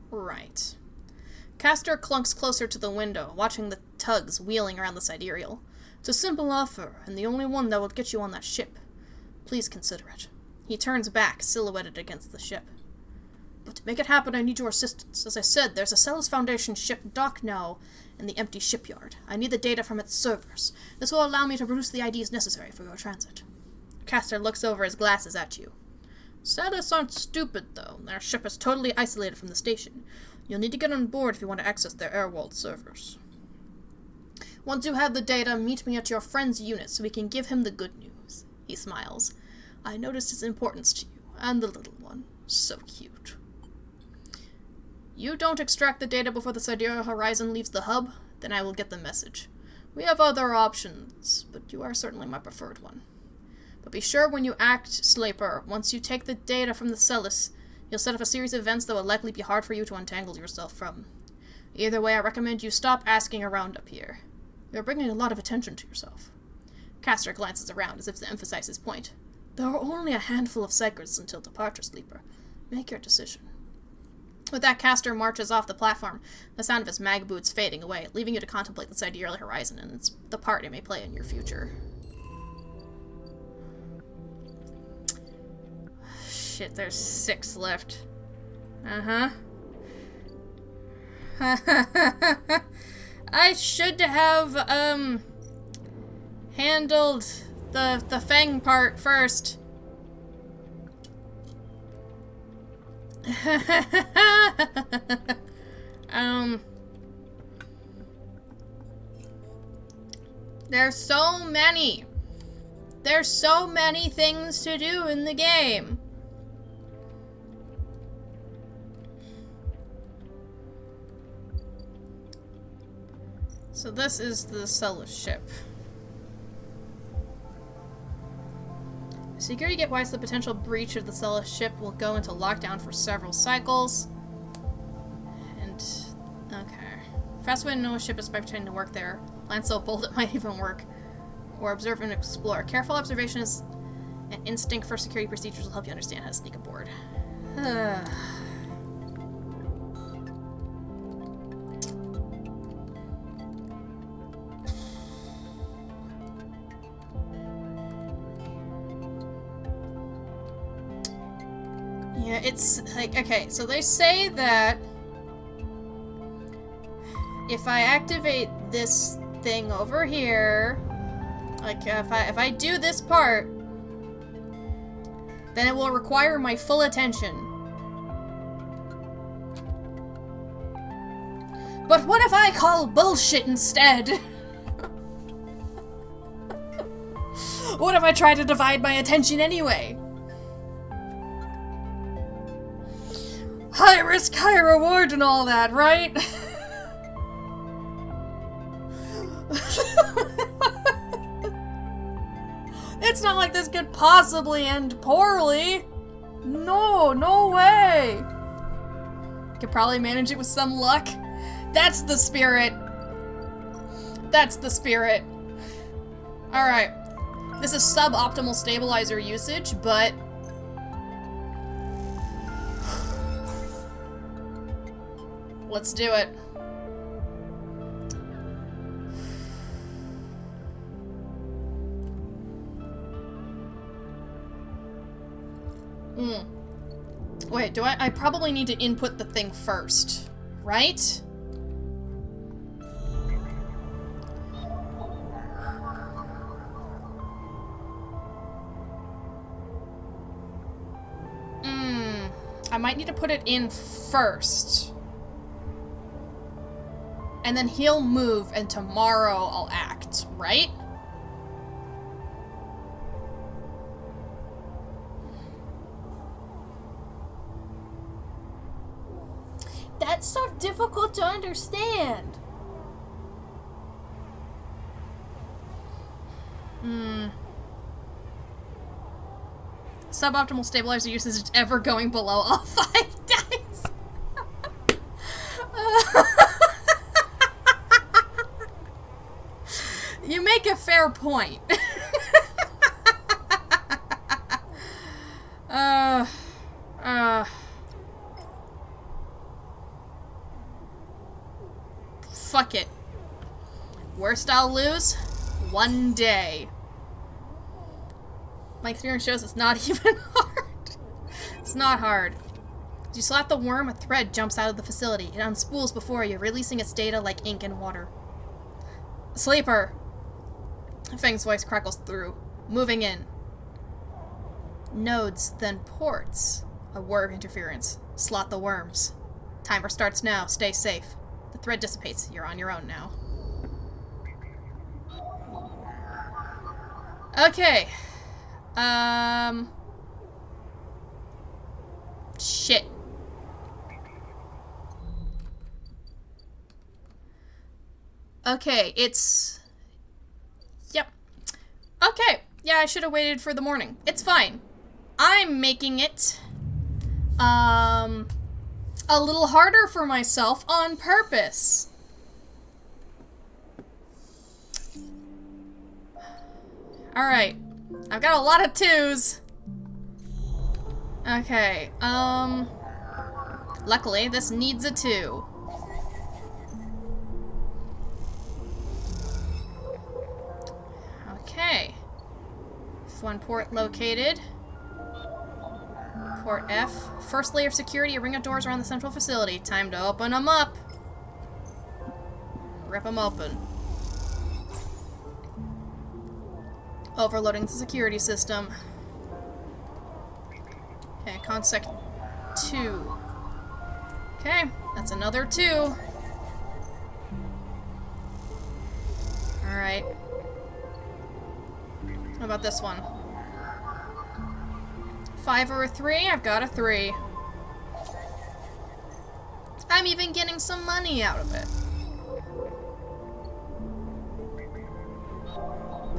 Right. Castor clunks closer to the window, watching the tugs wheeling around the sidereal. It's a simple offer, and the only one that will get you on that ship. Please consider it. He turns back, silhouetted against the ship. But to make it happen, I need your assistance. As I said, there's a Celis Foundation ship docked now in the empty shipyard. I need the data from its servers. This will allow me to produce the IDs necessary for your transit. Castor looks over his glasses at you. Celis aren't stupid, though. Their ship is totally isolated from the station. You'll need to get on board if you want to access their Airworld servers. Once you have the data, meet me at your friend's unit so we can give him the good news. He smiles. I noticed his importance to you, and the little one. So cute. You don't extract the data before the Sidereal Horizon leaves the hub, then I will get the message. We have other options, but you are certainly my preferred one. But be sure when you act, Slaper, once you take the data from the Celis, you'll set up a series of events that will likely be hard for you to untangle yourself from. Either way, I recommend you stop asking around up here. You're bringing a lot of attention to yourself. Castor glances around as if to emphasize his point. There are only a handful of seconds until departure, Sleeper. Make your decision. With that, Castor marches off the platform, the sound of his mag boots fading away, leaving you to contemplate the Sidereal Horizon and the part it may play in your future. Shit, there's 6 left. I should have, handled the Fang part first. There's so many. There's so many things to do in the game. So this is the Celis ship. Security get wise the potential breach of the Celis ship will go into lockdown for several cycles. And, okay. Fast way to know a ship is by pretending to work there. Land so bold it might even work. Or observe and explore. Careful observation is an instinct for security procedures will help you understand how to sneak aboard. Yeah, it's like, okay, so they say that if I activate this thing over here, like if I do this part, then it will require my full attention. But what if I call bullshit instead? What if I try to divide my attention anyway? High risk, high reward and all that, right? It's not like this could possibly end poorly. No, no way. Could probably manage it with some luck. That's the spirit. That's the spirit. Alright. This is suboptimal stabilizer usage, but let's do it. Wait, do I probably need to input the thing first, right? I might need to put it in first. And then he'll move, and tomorrow I'll act, right? That's so difficult to understand. Suboptimal stabilizer usage is ever going below all 5 dice. You make a fair point. Fuck it. Worst I'll lose? 1 day. My experience shows it's not even hard. It's not hard. As you slap the worm, a thread jumps out of the facility. It unspools before you, releasing its data like ink in water. Sleeper! Fang's voice crackles through, moving in. Nodes, then ports. A worm interference. Slot the worms. Timer starts now. Stay safe. The thread dissipates. You're on your own now. Okay. Shit. Okay, it's... Yep. Okay. Yeah, I should have waited for the morning. It's fine. I'm making it, a little harder for myself on purpose. Alright. I've got a lot of 2s. Okay, luckily, this needs a 2. Okay. F1 port located. Port F. First layer of security, a ring of doors around the central facility. Time to open them up. Rip them open. Overloading the security system. Okay, consec 2. Okay, that's another 2. Alright. How about this one? 5 or a 3? I've got a 3. I'm even getting some money out of it.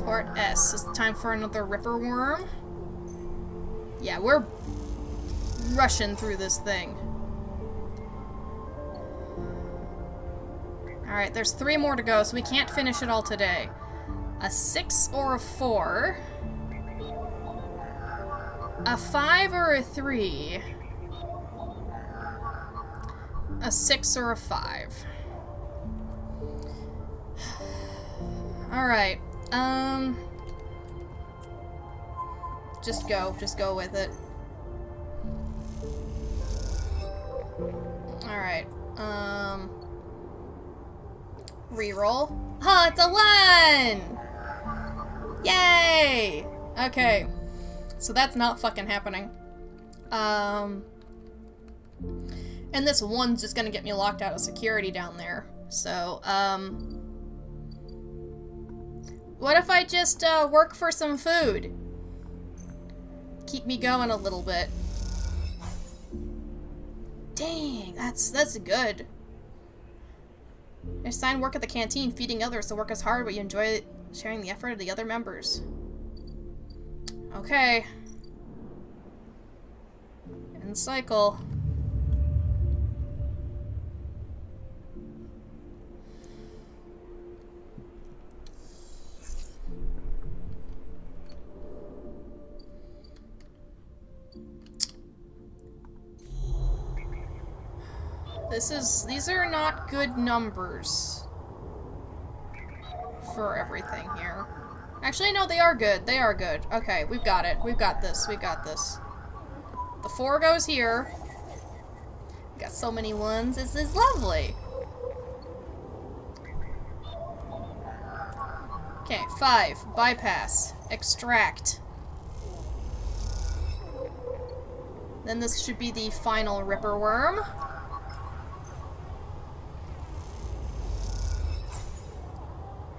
Port S. Is it time for another Ripper Worm? Yeah, we're rushing through this thing. Alright, there's 3 more to go, so we can't finish it all today. A 6 or a 4. A 5 or a 3. A 6 or a 5. Alright. Just go with it. Alright. Reroll. Oh, it's a 1! Yay! Okay. So that's not fucking happening. And this 1's just gonna get me locked out of security down there. So, what if I just, work for some food? Keep me going a little bit. Dang, that's good. Assign work at the canteen, feeding others to work as hard, but you enjoy sharing the effort of the other members. Okay. End cycle. These are not good numbers for everything here. Actually, no, they are good. They are good. Okay, we've got it. We've got this. We got this. The 4 goes here. We got so many 1s. This is lovely. Okay, 5. Bypass. Extract. Then this should be the final Ripper Worm.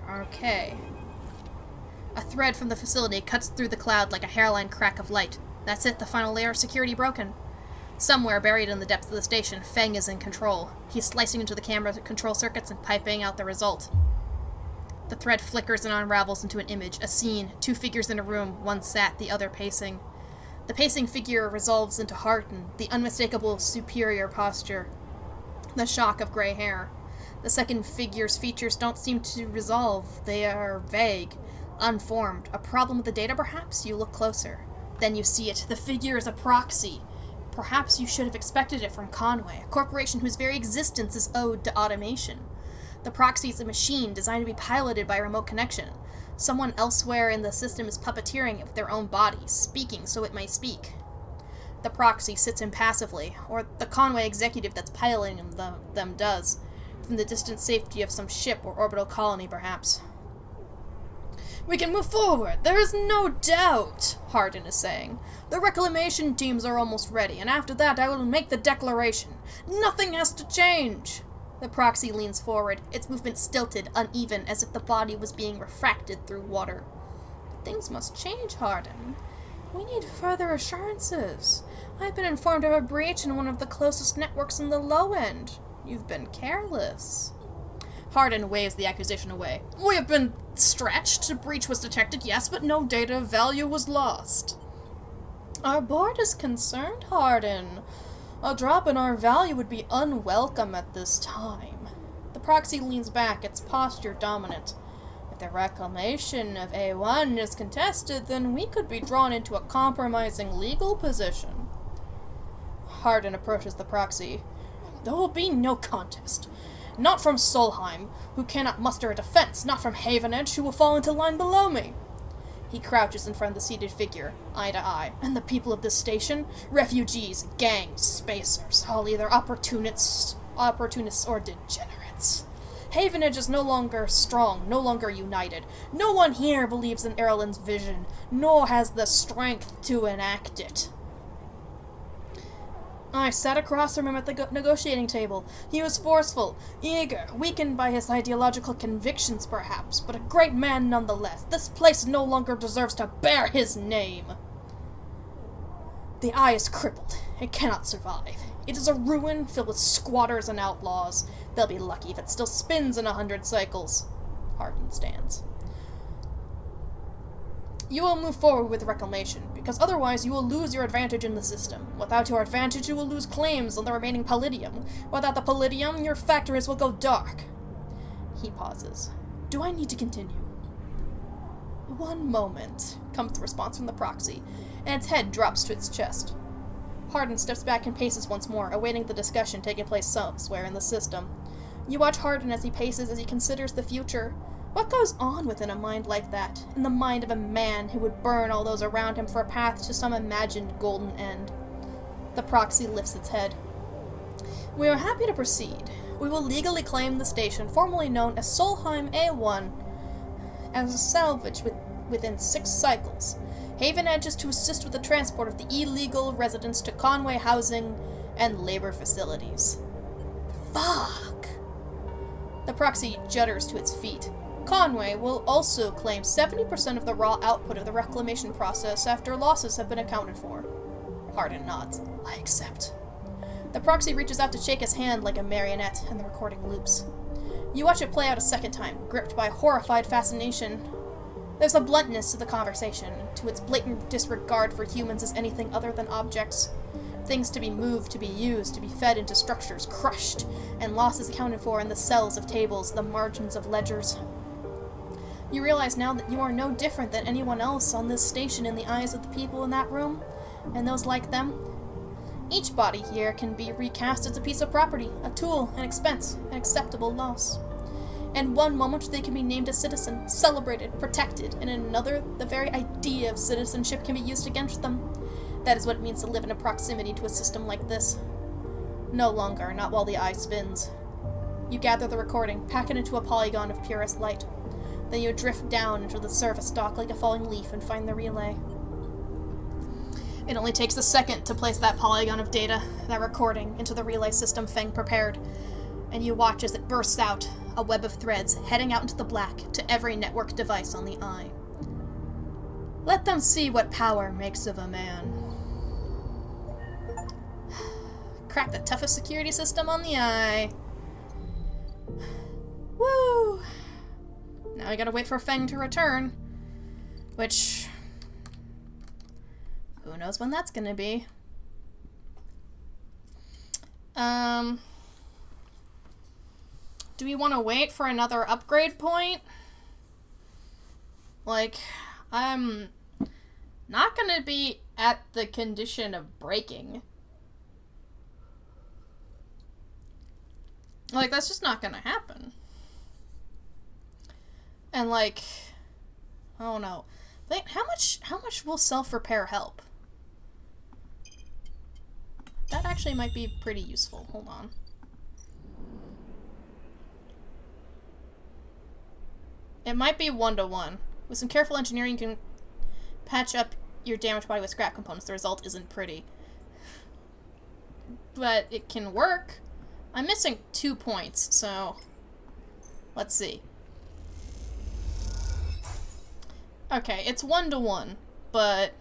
Okay. A thread from the facility cuts through the cloud like a hairline crack of light. That's it, the final layer of security broken. Somewhere buried in the depths of the station, Fang is in control. He's slicing into the camera control circuits and piping out the result. The thread flickers and unravels into an image, a scene, two figures in a room, one sat, the other pacing. The pacing figure resolves into Hardin, the unmistakable superior posture, the shock of gray hair. The second figure's features don't seem to resolve. They are vague, unformed. A problem with the data, perhaps? You look closer. Then you see it. The figure is a proxy. Perhaps you should have expected it from Conway, a corporation whose very existence is owed to automation. The proxy is a machine designed to be piloted by remote connection. Someone elsewhere in the system is puppeteering it with their own body, speaking so it may speak. The proxy sits impassively, or the Conway executive that's piloting them does, from the distant safety of some ship or orbital colony, perhaps. We can move forward, there is no doubt, Hardin is saying. The reclamation teams are almost ready, and after that I will make the declaration. Nothing has to change. The proxy leans forward, its movement stilted, uneven, as if the body was being refracted through water. Things must change, Hardin. We need further assurances. I've been informed of a breach in one of the closest networks in the low end. You've been careless. Hardin waves the accusation away. We have been stretched. A breach was detected, yes, but no data of value was lost. Our board is concerned, Hardin. A drop in our value would be unwelcome at this time. The proxy leans back, its posture dominant. If the reclamation of A1 is contested, then we could be drawn into a compromising legal position. Hardin approaches the proxy. There will be no contest. Not from Solheim, who cannot muster a defense, not from Havenedge, who will fall into line below me. He crouches in front of the seated figure, eye to eye. And the people of this station? Refugees, gangs, spacers, all either opportunists or degenerates. Havenedge is no longer strong, no longer united. No one here believes in Erlen's vision, nor has the strength to enact it. I sat across from him at the negotiating table. He was forceful, eager, weakened by his ideological convictions, perhaps, but a great man nonetheless. This place no longer deserves to bear his name. The eye is crippled. It cannot survive. It is a ruin filled with squatters and outlaws. They'll be lucky if it still spins in 100 cycles. Hardin stands. You will move forward with reclamation, because otherwise you will lose your advantage in the system. Without your advantage, you will lose claims on the remaining palladium. Without the palladium, your factories will go dark. He pauses. Do I need to continue? One moment, comes the response from the proxy, and its head drops to its chest. Hardin steps back and paces once more, awaiting the discussion taking place elsewhere in the system. You watch Hardin as he paces, as he considers the future. What goes on within a mind like that, in the mind of a man who would burn all those around him for a path to some imagined golden end? The proxy lifts its head. We are happy to proceed. We will legally claim the station, formerly known as Solheim A1, as a salvage within 6 cycles. Havenedge is to assist with the transport of the illegal residents to Conway housing and labor facilities. Fuck! The proxy judders to its feet. Conway will also claim 70% of the raw output of the reclamation process after losses have been accounted for. Hardin nods. I accept. The proxy reaches out to shake his hand like a marionette, and the recording loops. You watch it play out a second time, gripped by horrified fascination. There's a bluntness to the conversation, to its blatant disregard for humans as anything other than objects. Things to be moved, to be used, to be fed into structures, crushed, and losses accounted for in the cells of tables, the margins of ledgers. You realize now that you are no different than anyone else on this station in the eyes of the people in that room, and those like them. Each body here can be recast as a piece of property, a tool, an expense, an acceptable loss. In one moment they can be named a citizen, celebrated, protected, and in another the very idea of citizenship can be used against them. That is what it means to live in a proximity to a system like this. No longer, not while the eye spins. You gather the recording, pack it into a polygon of purest light. Then you drift down into the service dock like a falling leaf and find the relay. It only takes a second to place that polygon of data, that recording, into the relay system Feng prepared, and you watch as it bursts out, a web of threads heading out into the black to every network device on the eye. Let them see what power makes of a man. Crack the toughest security system on the eye. Woo! Now we gotta wait for Feng to return. Which... who knows when that's gonna be. Do we want to wait for another upgrade point? Like, I'm not gonna be at the condition of breaking. Like, that's just not gonna happen. And like, I don't know. Like, how much will self-repair help? That actually might be pretty useful. Hold on. It might be 1-to-1. With some careful engineering, you can patch up your damaged body with scrap components. The result isn't pretty. But it can work. I'm missing 2 points, so let's see. Okay, it's 1-to-1, but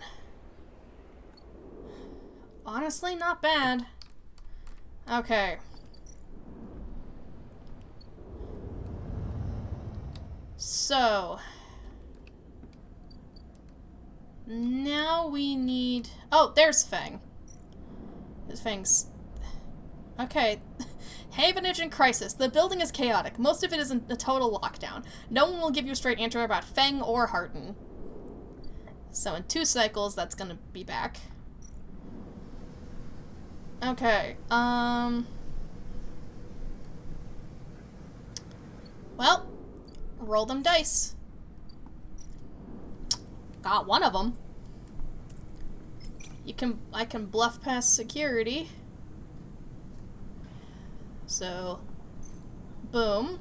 honestly, not bad. Okay. So now we need... oh, there's Feng. Feng's... okay. Havenage in crisis. The building is chaotic. Most of it is in a total lockdown. No one will give you a straight answer about Feng or Harton. So in 2 cycles, that's gonna be back. Okay, well, roll them dice. Got one of them. I can bluff past security. So, boom.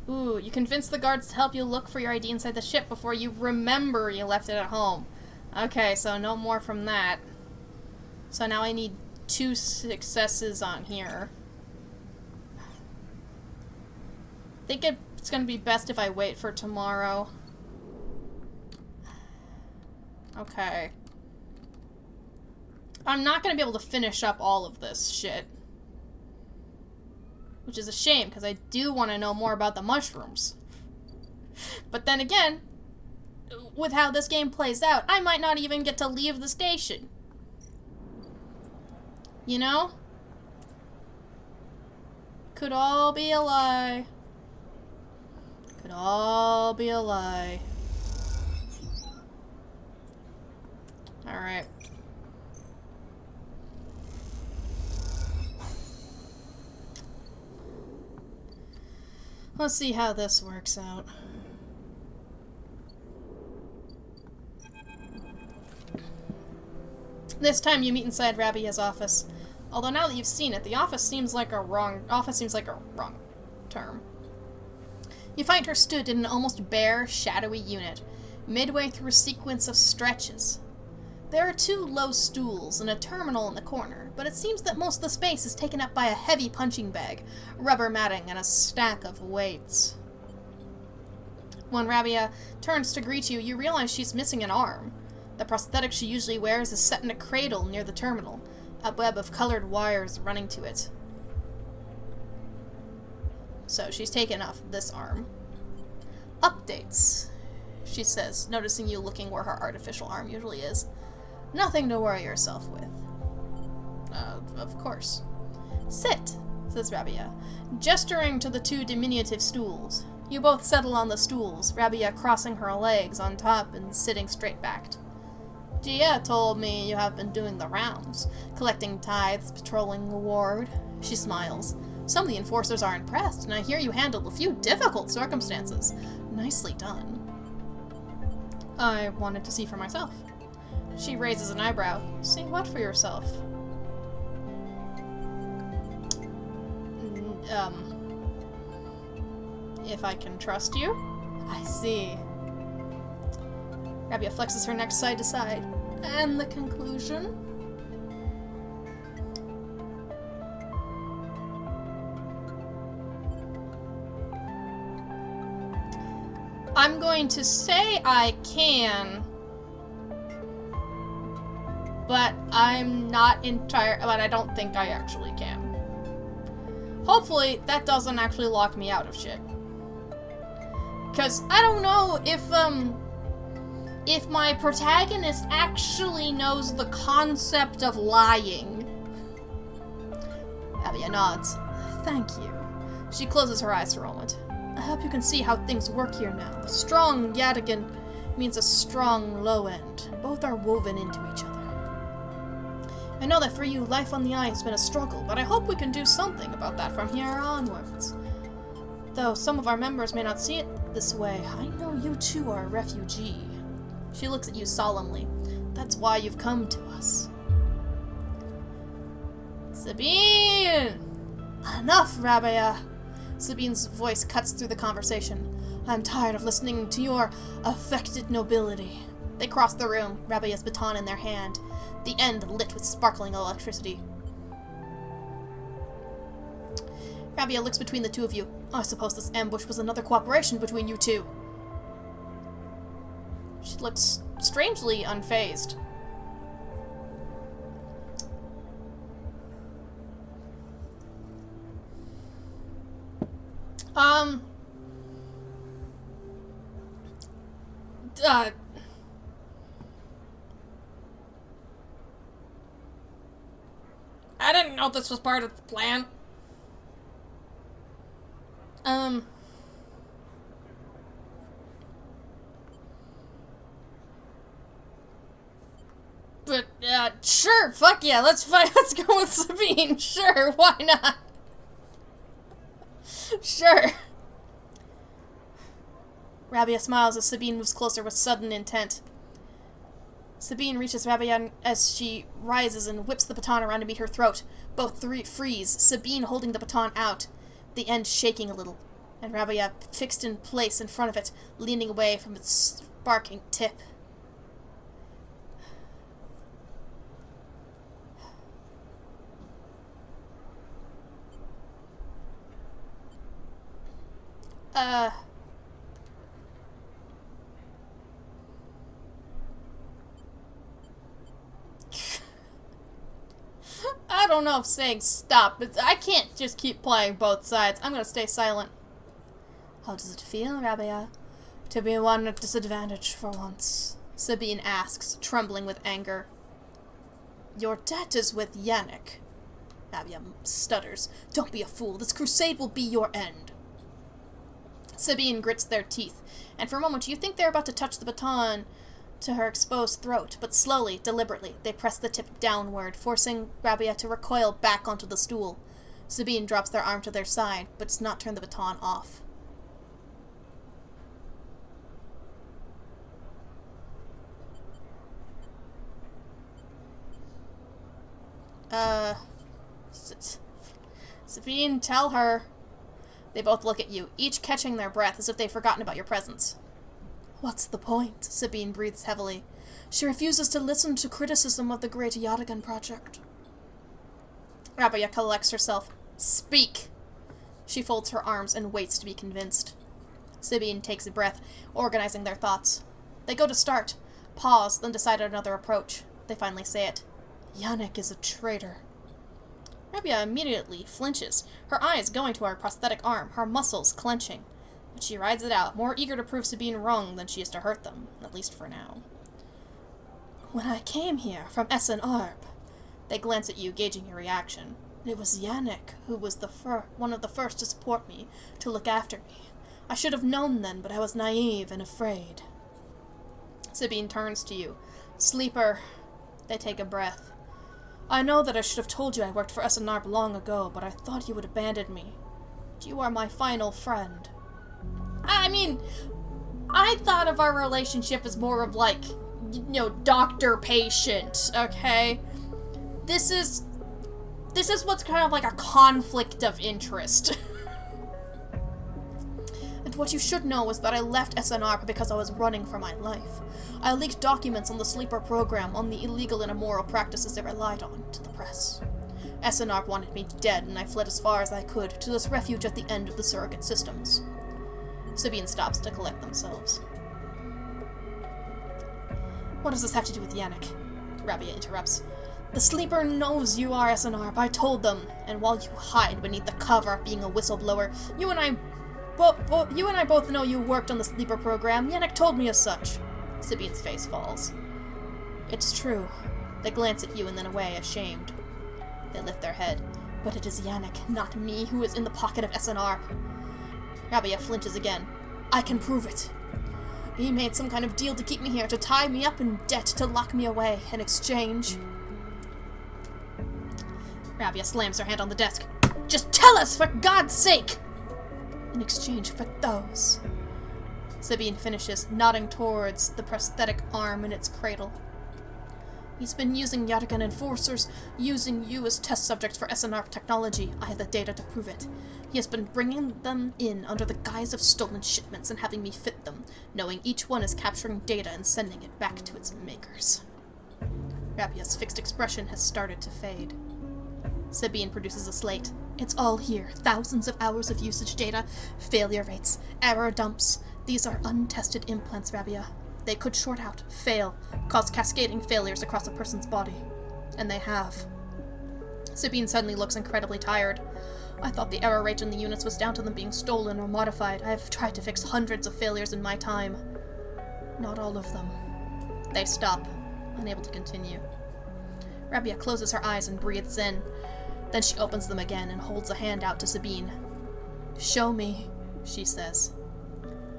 Ooh, you convince the guards to help you look for your ID inside the ship before you remember you left it at home. Okay, so no more from that. So now I need 2 successes on here. I think it's gonna be best if I wait for tomorrow. Okay. I'm not gonna be able to finish up all of this shit. Which is a shame, because I do want to know more about the mushrooms. But then again, with how this game plays out, I might not even get to leave the station. You know? Could all be a lie. Could all be a lie. Alright. Let's see how this works out. This time you meet inside Rabia's office. Although now that you've seen it, the office seems like a wrong term. You find her stood in an almost bare, shadowy unit, midway through a sequence of stretches. There are 2 low stools and a terminal in the corner, but it seems that most of the space is taken up by a heavy punching bag, rubber matting, and a stack of weights. When Rabia turns to greet you, you realize she's missing an arm. The prosthetic she usually wears is set in a cradle near the terminal, a web of colored wires running to it. So she's taken off this arm. Updates, she says, noticing you looking where her artificial arm usually is. Nothing to worry yourself with. Of course. Sit, says Rabia, gesturing to the 2 diminutive stools. You both settle on the stools, Rabia crossing her legs on top and sitting straight-backed. Gia told me you have been doing the rounds, collecting tithes, patrolling the ward. She smiles. Some of the enforcers are impressed, and I hear you handled a few difficult circumstances. Nicely done. I wanted to see for myself. She raises an eyebrow. See what for yourself? If I can trust you? I see. Rabia flexes her neck side to side. And the conclusion? I'm going to say I can, but I'm not but I don't think I actually can. Hopefully, that doesn't actually lock me out of shit. Because I don't know if my protagonist actually knows the concept of lying. Rabia nods. Thank you. She closes her eyes for a moment. I hope you can see how things work here now. A strong Yadigan means a strong low end, and both are woven into each other. I know that for you, life on the Eye has been a struggle, but I hope we can do something about that from here onwards. Though some of our members may not see it this way, I know you too are a refugee. She looks at you solemnly. That's why you've come to us. Sabine! Enough, Rabia! Sabine's voice cuts through the conversation. I'm tired of listening to your affected nobility. They cross the room, Rabia's baton in their hand, the end lit with sparkling electricity. Rabia looks between the two of you. I suppose this ambush was another cooperation between you two. She looks strangely unfazed. I didn't know this was part of the plan. But, sure, fuck yeah, let's go with Sabine, sure, why not? Sure. Rabia smiles as Sabine moves closer with sudden intent. Sabine reaches Rabia as she rises and whips the baton around to meet her throat. Both freeze, Sabine holding the baton out, the end shaking a little, and Rabia fixed in place in front of it, leaning away from its sparking tip. I don't know if saying stop, but I can't just keep playing both sides. I'm gonna stay silent. How does it feel, Rabia, to be one at disadvantage for once? Sabine asks, trembling with anger. Your debt is with Yannick. Rabia stutters. Don't be a fool. This crusade will be your end. Sabine grits their teeth, and for a moment you think they're about to touch the baton to her exposed throat, but slowly, deliberately, they press the tip downward, forcing Rabia to recoil back onto the stool. Sabine drops their arm to their side, but does not turn the baton off. Sabine, tell her. They both look at you, each catching their breath as if they've forgotten about your presence. What's the point? Sabine breathes heavily. She refuses to listen to criticism of the Great Yadigan Project. Rabia collects herself. Speak! She folds her arms and waits to be convinced. Sabine takes a breath, organizing their thoughts. They go to start, pause, then decide on another approach. They finally say it. Yannick is a traitor. Rabia immediately flinches, her eyes going to her prosthetic arm, her muscles clenching. But she rides it out, more eager to prove Sabine wrong than she is to hurt them, at least for now. When I came here from Essen Arp, they glance at you, gauging your reaction. It was Yannick who was one of the first to support me, to look after me. I should have known then, but I was naive and afraid. Sabine turns to you. Sleeper. They take a breath. I know that I should have told you I worked for Essenarp long ago, but I thought you would abandon me. You are my final friend. I mean, I thought of our relationship as more of like, you know, doctor-patient, okay? This is what's kind of like a conflict of interest. And what you should know is that I left SNR because I was running for my life. I leaked documents on the Sleeper program on the illegal and immoral practices they relied on to the press. SNR wanted me dead, and I fled as far as I could to this refuge at the end of the surrogate systems. Sabine stops to collect themselves. What does this have to do with Yannick? Rabia interrupts. The sleeper knows you are SNRP. I told them. And while you hide beneath the cover of being a whistleblower, you and I both know you worked on the sleeper program. Yannick told me as such. Sabine's face falls. It's true. They glance at you and then away, ashamed. They lift their head. But it is Yannick, not me, who is in the pocket of SNRP. Rabia flinches again. I can prove it. He made some kind of deal to keep me here, to tie me up in debt, to lock me away. In exchange... Rabia slams her hand on the desk. Just tell us, for God's sake! In exchange for those. Sabine finishes, nodding towards the prosthetic arm in its cradle. He's been using Yargan enforcers, using you as test subjects for SNRP technology. I have the data to prove it. He has been bringing them in under the guise of stolen shipments and having me fit them, knowing each one is capturing data and sending it back to its makers. Rabia's fixed expression has started to fade. Sabine produces a slate. It's all here. Thousands of hours of usage data, failure rates, error dumps. These are untested implants, Rabia. They could short out, fail, cause cascading failures across a person's body. And they have. Sabine suddenly looks incredibly tired. I thought the error rate in the units was down to them being stolen or modified. I have tried to fix hundreds of failures in my time. Not all of them. They stop, unable to continue. Rabia closes her eyes and breathes in. Then she opens them again and holds a hand out to Sabine. Show me, she says.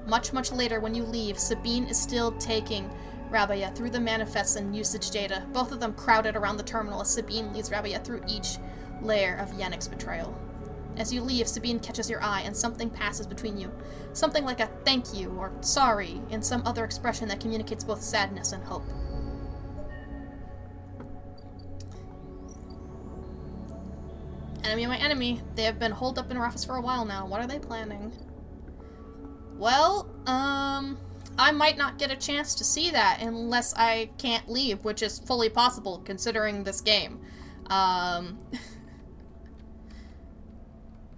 Much, much later, when you leave, Sabine is still taking Rabia through the manifests and usage data, both of them crowded around the terminal as Sabine leads Rabia through each layer of Yannick's betrayal. As you leave, Sabine catches your eye and something passes between you. Something like a thank you or sorry in some other expression that communicates both sadness and hope. Enemy of my enemy. They have been holed up in our office for a while now. What are they planning? Well, I might not get a chance to see that unless I can't leave, which is fully possible considering this game.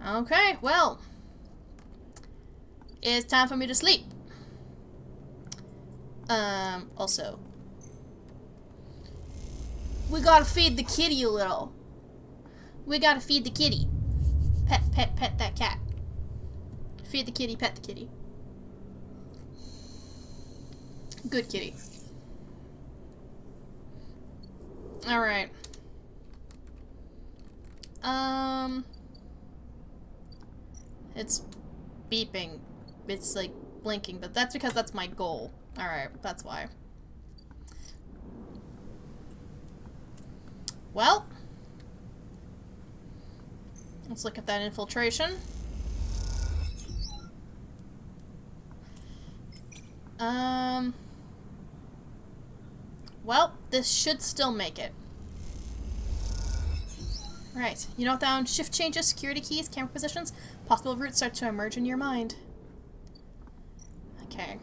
Okay, well. It's time for me to sleep. Also. We gotta feed the kitty a little. We gotta feed the kitty. Pet that cat. Feed the kitty, pet the kitty. Good kitty. Alright. It's beeping. It's like blinking, but that's because that's my goal. Alright, that's why. Well. Let's look at that infiltration. Well, this should still make it. Right, you note down shift changes, security keys, camera positions, possible routes start to emerge in your mind. Okay.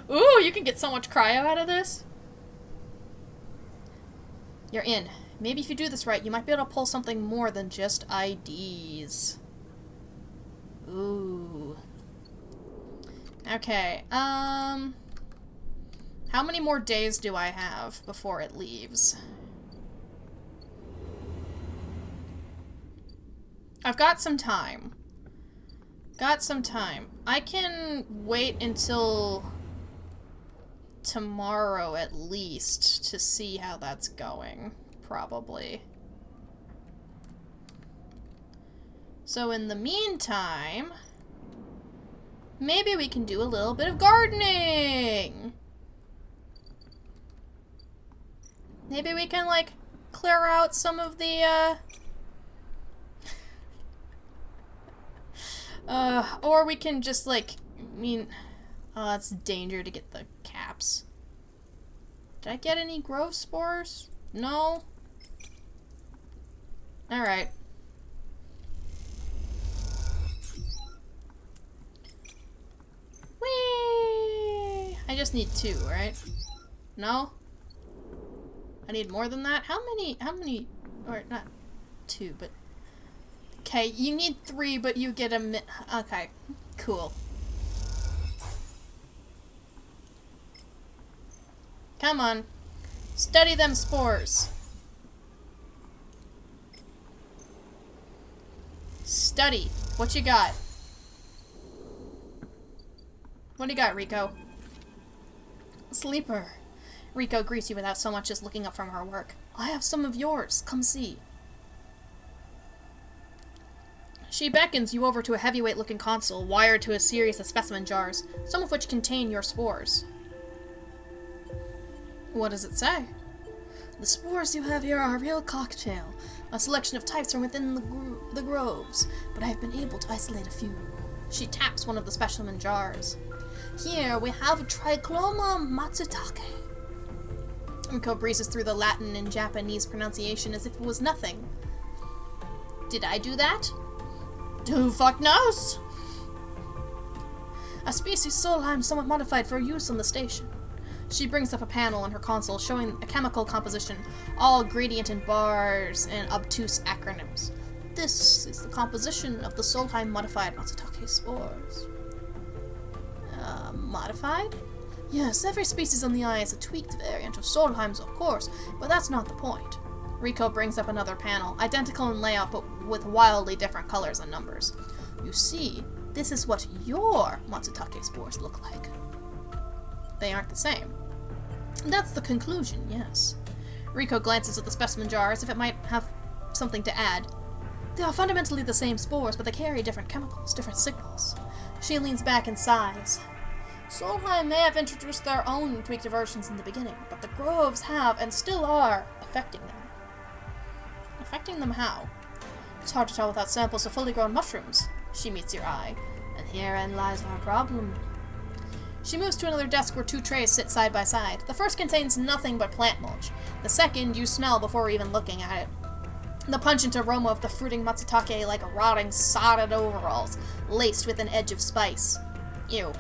Ooh, you can get so much cryo out of this. You're in. Maybe if you do this right, you might be able to pull something more than just IDs. Ooh. Okay, how many more days do I have before it leaves? I've got some time. I can wait until tomorrow at least to see how that's going. Probably. So in the meantime, maybe we can do a little bit of gardening. Maybe we can, like, clear out some of the, or we can just, like, it's danger to get the caps. Did I get any growth spores? No? Alright. Whee! I just need 2, right? No? I need more than that? How many, or not 2, but... Okay, you need 3, but you get okay, cool. Come on. Study them spores. Study. What you got? What do you got, Rico? Sleeper. Rico greets you without so much as looking up from her work. I have some of yours. Come see. She beckons you over to a heavyweight-looking console wired to a series of specimen jars, some of which contain your spores. What does it say? The spores you have here are a real cocktail, a selection of types from within the groves, but I have been able to isolate a few. She taps one of the specimen jars. Here we have Trichloma matsutake. Rico breezes through the Latin and Japanese pronunciation as if it was nothing. Did I do that? Who fuck knows? A species Solheim somewhat modified for use on the station. She brings up a panel on her console showing a chemical composition, all gradient in bars and obtuse acronyms. This is the composition of the Solheim modified matsutake spores. Modified? Yes, every species on the eye is a tweaked variant of Solheim's, of course, but that's not the point. Rico brings up another panel, identical in layout but with wildly different colors and numbers. You see, this is what your matsutake spores look like. They aren't the same. That's the conclusion, yes. Rico glances at the specimen jar as if it might have something to add. They are fundamentally the same spores, but they carry different chemicals, different signals. She leans back and sighs. Solheim may have introduced their own tweaked versions in the beginning, but the groves have and still are affecting them. Affecting them how? It's hard to tell without samples of fully grown mushrooms. She meets your eye, and herein lies our problem. She moves to another desk where two trays sit side by side. The first contains nothing but plant mulch. The second you smell before even looking at it. The pungent aroma of the fruiting matsutake like rotting, sodded overalls, laced with an edge of spice. Ew.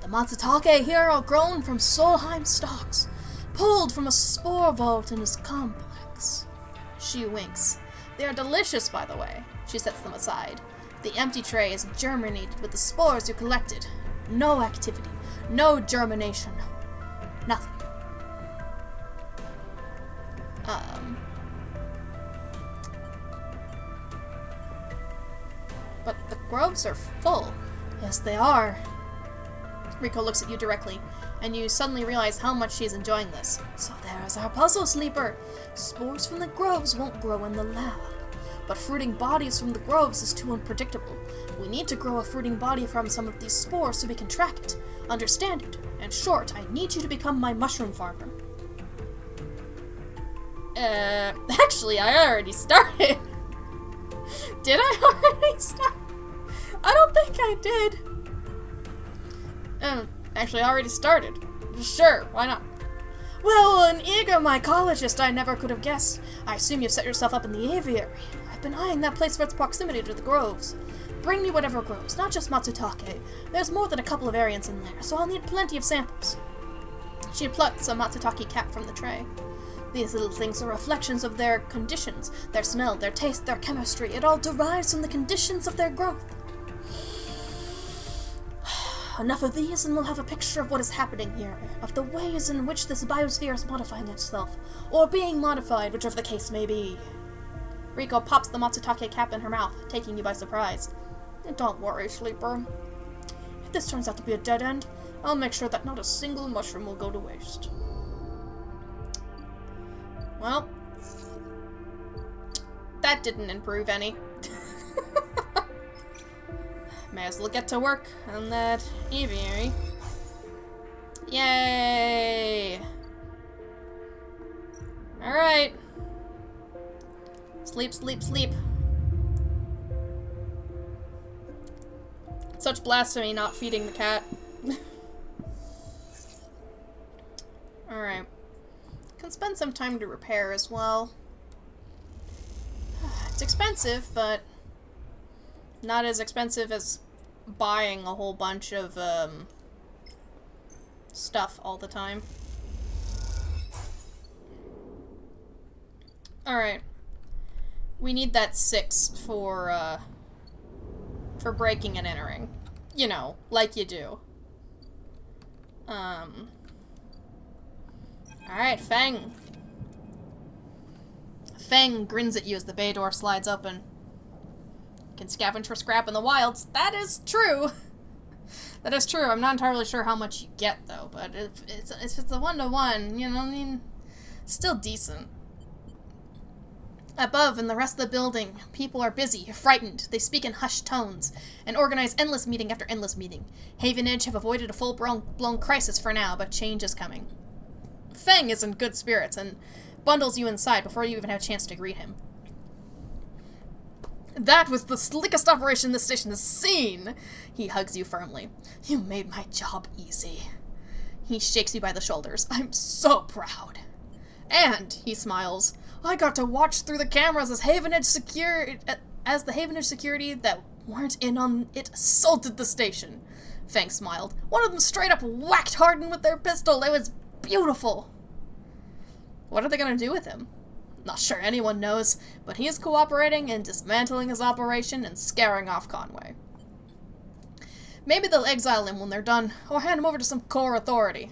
The matsutake here are grown from Solheim stalks, pulled from a spore vault in this complex. She winks. They are delicious, by the way. She sets them aside. The empty tray is germinated with the spores you collected. No activity, no germination, nothing. But the groves are full. Yes, they are. Rico looks at you directly, and you suddenly realize how much she's enjoying this. So there's our puzzle, Sleeper. Spores from the groves won't grow in the lab, but fruiting bodies from the groves is too unpredictable. We need to grow a fruiting body from some of these spores so we can track it, understand it. In short, I need you to become my mushroom farmer. Actually, I already started. Did I already start? I don't think I did. Actually, I already started. Sure, why not? Well, an eager mycologist I never could have guessed. I assume you've set yourself up in the aviary. I've been eyeing that place for its proximity to the groves. Bring me whatever grows, not just matsutake. There's more than a couple of variants in there, so I'll need plenty of samples. She plucks a matsutake cap from the tray. These little things are reflections of their conditions, their smell, their taste, their chemistry. It all derives from the conditions of their growth. Enough of these and we'll have a picture of what is happening here, of the ways in which this biosphere is modifying itself, or being modified, whichever the case may be. Rico pops the matsutake cap in her mouth, taking you by surprise. Don't worry, Sleeper. If this turns out to be a dead end, I'll make sure that not a single mushroom will go to waste. Well, that didn't improve any. May as well get to work on that aviary. Yay! Alright. Sleep, sleep, sleep. Such blasphemy not feeding the cat. Alright. Can spend some time to repair as well. It's expensive, but not as expensive as buying a whole bunch of stuff all the time. Alright. We need that 6 for breaking and entering. You know, like you do. Alright, Feng. Feng grins at you as the bay door slides open. Can scavenge for scrap in the wilds. That is true. That is true. I'm not entirely sure how much you get, though. But if it's a 1-to-1, you know what I mean? Still decent. Above, in the rest of the building, people are busy, frightened. They speak in hushed tones, and organize endless meeting after endless meeting. Havenage have avoided a full-blown crisis for now, but change is coming. Feng is in good spirits, and bundles you inside before you even have a chance to greet him. That was the slickest operation this station has seen! He hugs you firmly. You made my job easy. He shakes you by the shoulders. I'm so proud. And, he smiles, I got to watch through the cameras as the Havenage security that weren't in on it assaulted the station. Feng smiled. One of them straight up whacked Hardin with their pistol. It was beautiful. What are they gonna do with him? Not sure anyone knows, but he is cooperating and dismantling his operation and scaring off Conway. Maybe they'll exile him when they're done, or hand him over to some core authority.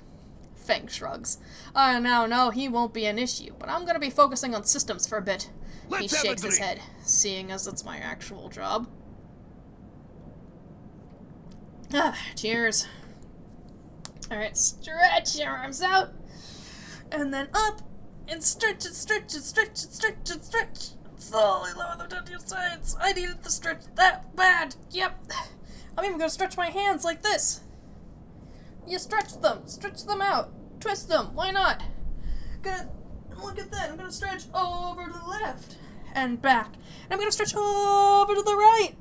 Feng shrugs. I now know he won't be an issue, but I'm gonna be focusing on systems for a bit. He shakes his head, seeing as it's my actual job. Cheers. Alright, stretch your arms out, and then up, and stretch it, stretch it, stretch it, stretch it, stretch. Slowly lower them down to your sides. I needed to stretch that bad. Yep. I'm even gonna stretch my hands like this. You stretch them out, twist them, why not? Look at that, I'm gonna stretch over to the left, and back. And I'm gonna stretch over to the right,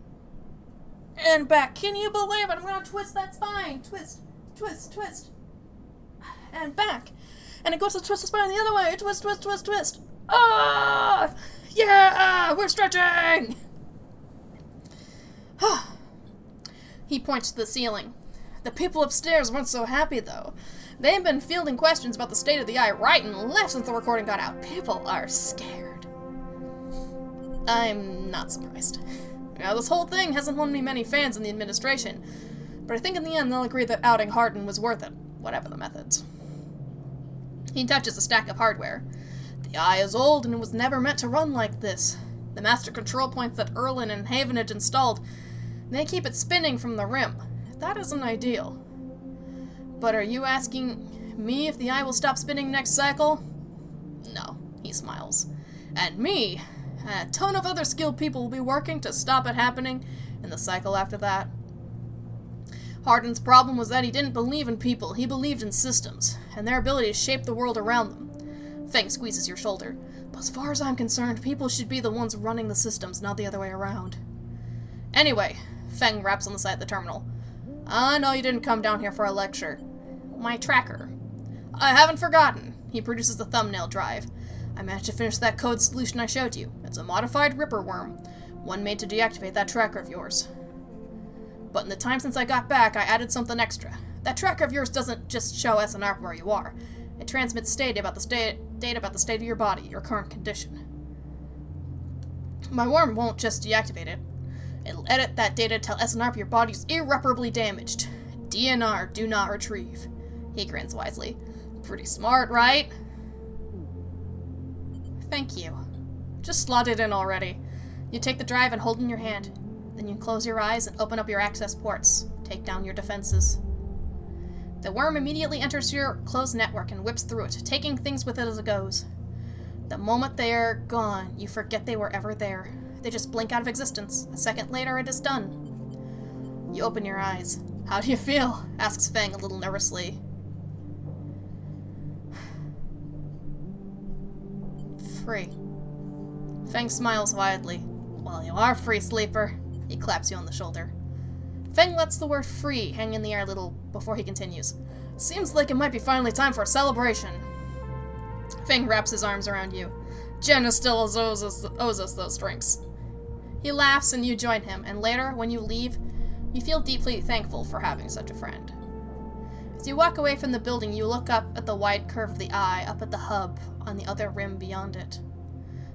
and back. Can you believe it? I'm gonna twist that spine, twist, twist, twist, and back. And it goes to twist the spine the other way, twist, twist, twist, twist. Ah! Yeah! We're stretching! He points to the ceiling. The people upstairs weren't so happy, though. They've been fielding questions about the state of the eye right and left since the recording got out. People are scared. I'm not surprised. Now, this whole thing hasn't won me many fans in the administration, but I think in the end they'll agree that outing Hardin was worth it, whatever the methods. He touches a stack of hardware. The eye is old and it was never meant to run like this. The master control points that Erlin and Havenage installed, they keep it spinning from the rim. That isn't ideal. But are you asking me if the eye will stop spinning next cycle? No, he smiles. And me, a ton of other skilled people will be working to stop it happening in the cycle after that. Hardin's problem was that he didn't believe in people, he believed in systems, and their ability to shape the world around them. Feng squeezes your shoulder. But as far as I'm concerned, people should be the ones running the systems, not the other way around. Anyway, Feng raps on the side of the terminal. I know you didn't come down here for a lecture. My tracker. I haven't forgotten. He produces the thumbnail drive. I managed to finish that code solution I showed you. It's a modified Ripper worm, one made to deactivate that tracker of yours. But in the time since I got back, I added something extra. That tracker of yours doesn't just show SNR where you are. It transmits data about the state of your body, your current condition. My worm won't just deactivate it. It'll edit that data to tell SNR your body's irreparably damaged. DNR, do not retrieve. He grins wisely. Pretty smart, right? Thank you. Just slot it in already. You take the drive and hold it in your hand. Then you close your eyes and open up your access ports. Take down your defenses. The worm immediately enters your closed network and whips through it, taking things with it as it goes. The moment they are gone, you forget they were ever there. They just blink out of existence. A second later, it is done. You open your eyes. How do you feel? Asks Feng a little nervously. Free. Feng smiles widely. Well, you are free, sleeper. He claps you on the shoulder. Feng lets the word free hang in the air a little before he continues. Seems like it might be finally time for a celebration. Feng wraps his arms around you. Jenna still owes us those drinks. He laughs and you join him, and later, when you leave, you feel deeply thankful for having such a friend. As you walk away from the building, you look up at the wide curve of the eye, up at the hub, on the other rim beyond it.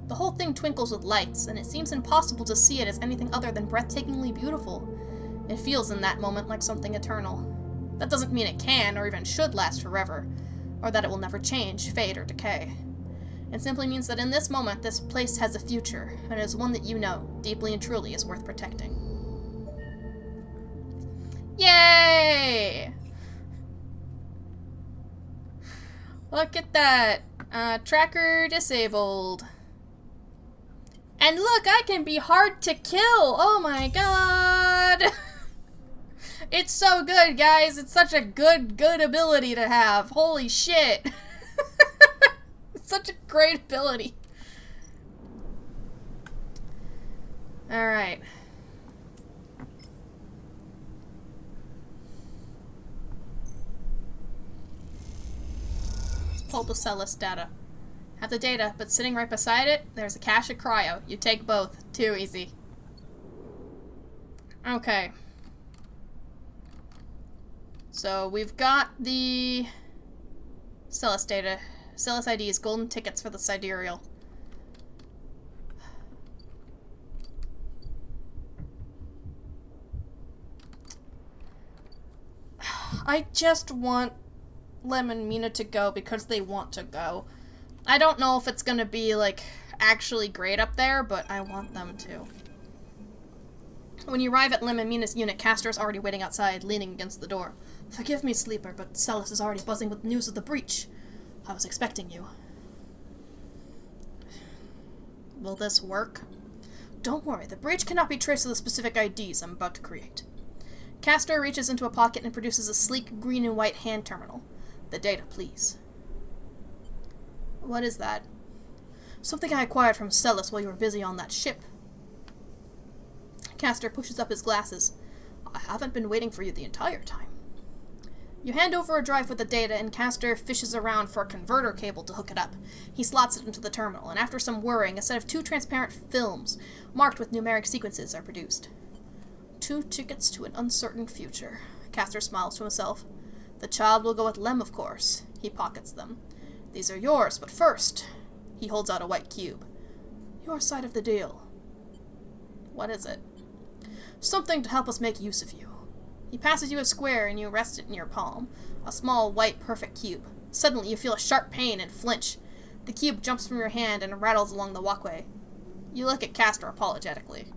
The whole thing twinkles with lights, and it seems impossible to see it as anything other than breathtakingly beautiful. It feels in that moment like something eternal. That doesn't mean it can, or even should last forever, or that it will never change, fade, or decay. It simply means that in this moment, this place has a future, and is one that you know, deeply and truly, is worth protecting. Yay! Look at that. Tracker disabled. And look, I can be hard to kill! Oh my god! It's so good, guys. It's such a good ability to have. Holy shit. It's such a great ability. Alright. Let's pull the Celis data. Have the data, but sitting right beside it, there's a cache of cryo. You take both. Too easy. Okay. So we've got the Celis data. Celis IDs, golden tickets for the sidereal. I just want Lem and Mina to go because they want to go. I don't know if it's gonna be, like, actually great up there, but I want them to. When you arrive at Lem and Mina's unit, Castor is already waiting outside, leaning against the door. Forgive me, Sleeper, but Celis is already buzzing with news of the breach. I was expecting you. Will this work? Don't worry, the breach cannot be traced to the specific IDs I'm about to create. Castor reaches into a pocket and produces a sleek green and white hand terminal. The data, please. What is that? Something I acquired from Celis while you were busy on that ship. Castor pushes up his glasses. I haven't been waiting for you the entire time. You hand over a drive with the data, and Castor fishes around for a converter cable to hook it up. He slots it into the terminal, and after some whirring, a set of 2 transparent films, marked with numeric sequences, are produced. 2 tickets to an uncertain future. Castor smiles to himself. The child will go with Lem, of course. He pockets them. These are yours, but first... He holds out a white cube. Your side of the deal. What is it? Something to help us make use of you. He passes you a square and you rest it in your palm. A small, white, perfect cube. Suddenly you feel a sharp pain and flinch. The cube jumps from your hand and rattles along the walkway. You look at Castor apologetically.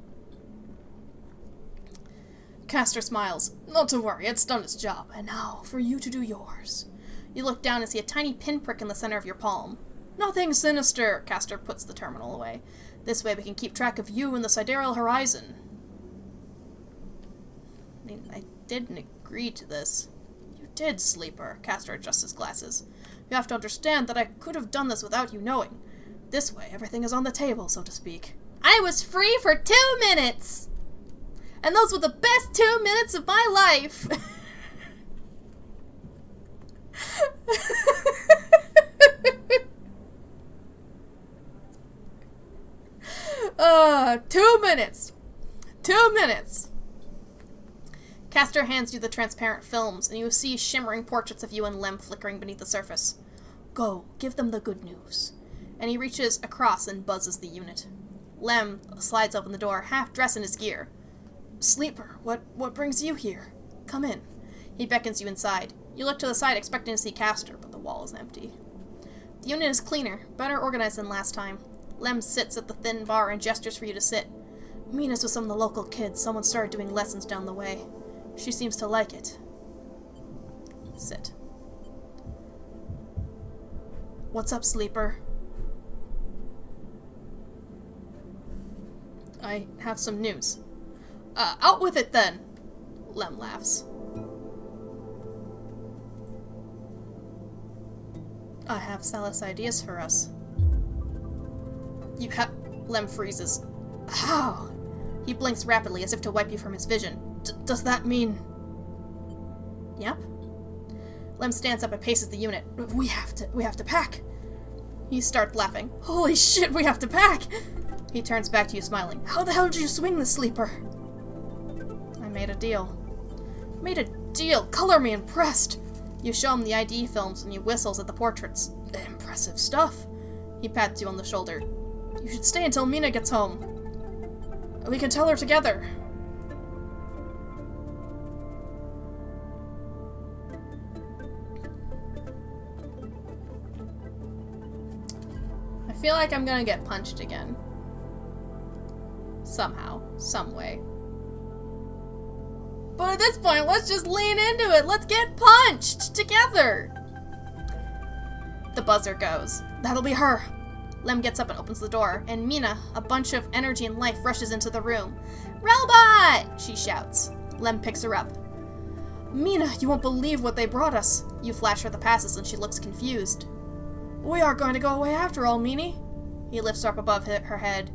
Castor smiles. Not to worry, it's done its job. And now, for you to do yours. You look down and see a tiny pinprick in the center of your palm. Nothing sinister, Castor puts the terminal away. This way we can keep track of you and the sidereal horizon. I didn't agree to this. You did, Sleeper. Castor adjusts his glasses. You have to understand that I could have done this without you knowing. This way, everything is on the table, so to speak. I was free for 2 minutes! And those were the best 2 minutes of my life! 2 minutes! 2 minutes! Castor hands you the transparent films, and you see shimmering portraits of you and Lem flickering beneath the surface. Go, give them the good news. And he reaches across and buzzes the unit. Lem slides open the door, half dressed in his gear. Sleeper, what brings you here? Come in. He beckons you inside. You look to the side expecting to see Castor, but the wall is empty. The unit is cleaner, better organized than last time. Lem sits at the thin bar and gestures for you to sit. Mina's with some of the local kids. Someone started doing lessons down the way. She seems to like it. Sit. What's up, Sleeper? I have some news. Out with it then! Lem laughs. I have Celis ideas for us. You have... Lem freezes. How? He blinks rapidly as if to wipe you from his vision. Does that mean... Yep. Lem stands up and paces the unit. We have to pack. He starts laughing. Holy shit, we have to pack! He turns back to you smiling. How the hell did you swing this, Sleeper? I made a deal. Made a deal? Color me impressed! You show him the ID films and he whistles at the portraits. Impressive stuff. He pats you on the shoulder. You should stay until Mina gets home. We can tell her together. feel like I'm gonna get punched again. Somehow. Some way. But at this point, let's just lean into it. Let's get punched together. The buzzer goes. That'll be her. Lem gets up and opens the door, and Mina, a bunch of energy and life, rushes into the room. Robot! She shouts. Lem picks her up. Mina, you won't believe what they brought us. You flash her the passes, and she looks confused. We are going to go away after all, Meanie. He lifts her up above her head.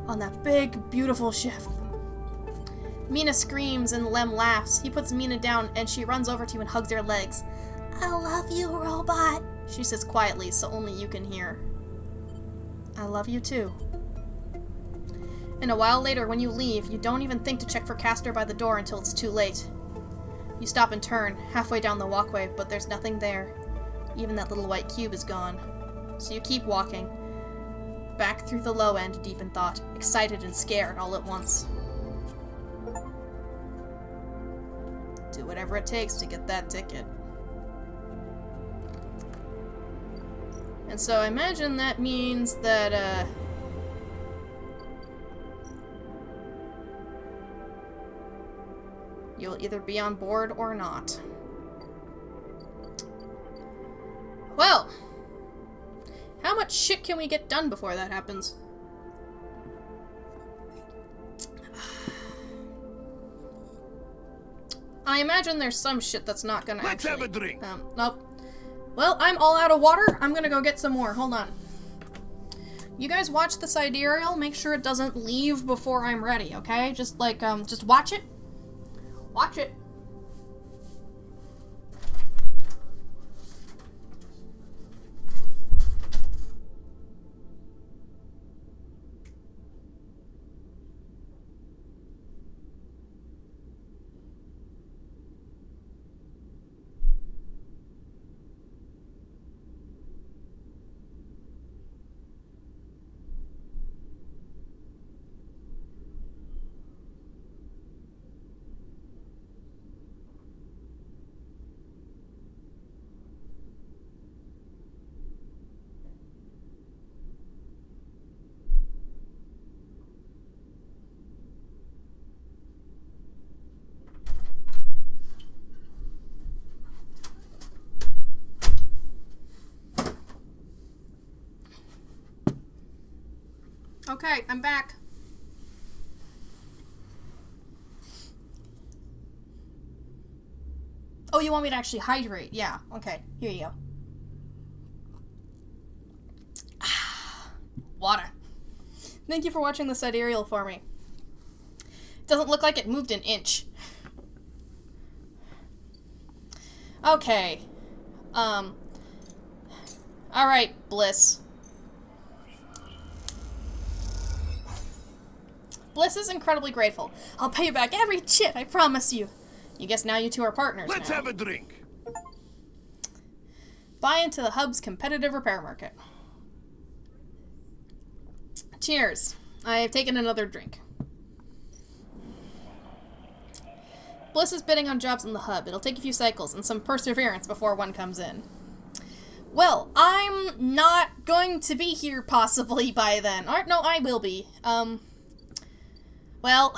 On that big, beautiful ship. Mina screams and Lem laughs. He puts Mina down and she runs over to you and hugs her legs. I love you, robot, she says quietly so only you can hear. I love you too. And a while later, when you leave, you don't even think to check for Castor by the door until it's too late. You stop and turn, halfway down the walkway, but there's nothing there. Even that little white cube is gone. So you keep walking, back through the low end, deep in thought, excited and scared all at once. Do whatever it takes to get that ticket. And so I imagine that means that, you'll either be on board or not. Well, how much shit can we get done before that happens? I imagine there's some shit that's not gonna Let's actually... have a drink. Nope. Well, I'm all out of water. I'm gonna go get some more. Hold on. You guys watch the sidereal. Make sure it doesn't leave before I'm ready, okay? Just like, just watch it. Watch it. Okay, I'm back. Oh, you want me to actually hydrate? Yeah, okay. Here you go. Water. Thank you for watching the sidereal for me. It doesn't look like it moved an inch. Okay. Alright, Bliss. Bliss is incredibly grateful. I'll pay you back every chit, I promise you. You guess now you two are partners. Let's now. have a drink. Buy into the hub's competitive repair market. Cheers. I have taken another drink. Bliss is bidding on jobs in the hub. It'll take a few cycles and some perseverance before one comes in. Well, I'm not going to be here possibly by then. Or, no, I will be. Well,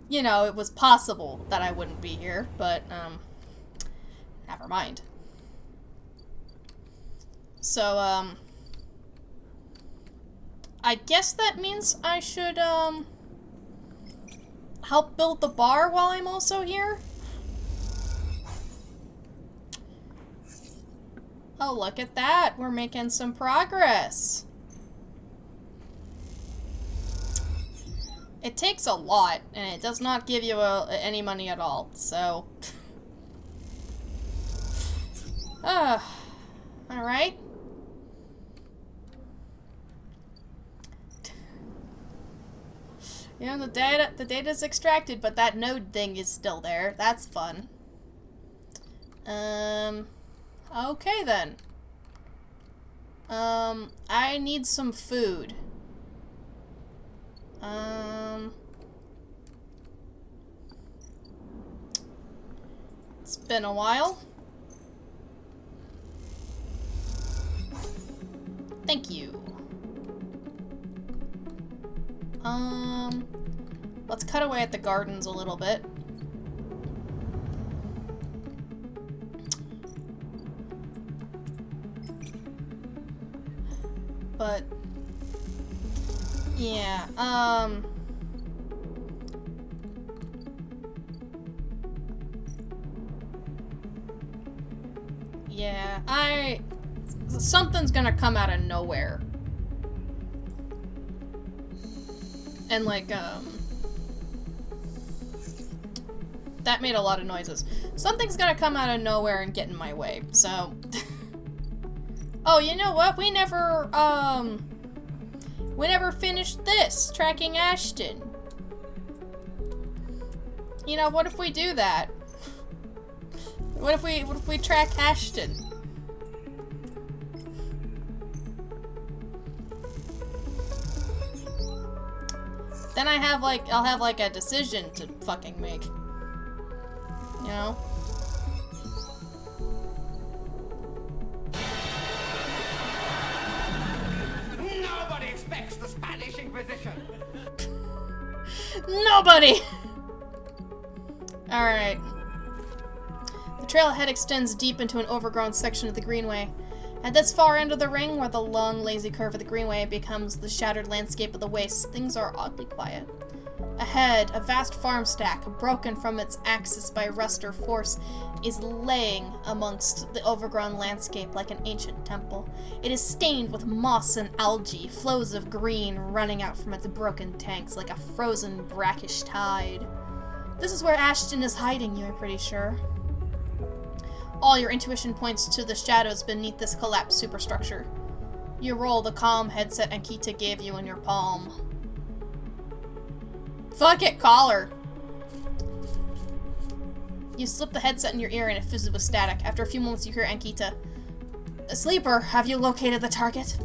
you know, it was possible that I wouldn't be here, but, never mind. So, I guess that means I should, help build the bar while I'm also here? Oh, look at that. We're making some progress. It takes a lot, and it does not give you any money at all, so... Alright. You know, the data's extracted, but that node thing is still there. That's fun. Okay then. I need some food. It's been a while. Thank you. Let's cut away at the gardens a little bit. But yeah, yeah, something's gonna come out of nowhere. And like, that made a lot of noises. Something's gonna come out of nowhere and get in my way, so. Oh, you know what? We never finished this, tracking Ashton. You know, what if we do that? What if we track Ashton? Then I'll have like a decision to fucking make. You know? Nobody expects the Spanish Inquisition. Nobody! Alright. The trail ahead extends deep into an overgrown section of the Greenway. At this far end of the ring, where the long, lazy curve of the Greenway becomes the shattered landscape of the wastes, things are oddly quiet. Ahead, a vast farm stack, broken from its axis by rust or force, is laying amongst the overgrown landscape like an ancient temple. It is stained with moss and algae, flows of green running out from its broken tanks like a frozen, brackish tide. This is where Ashton is hiding, you're pretty sure. All your intuition points to the shadows beneath this collapsed superstructure. You roll the calm headset Ankita gave you in your palm. Fuck it, call her! You slip the headset in your ear and it fizzes with static. After a few moments you hear Ankita. Sleeper, have you located the target?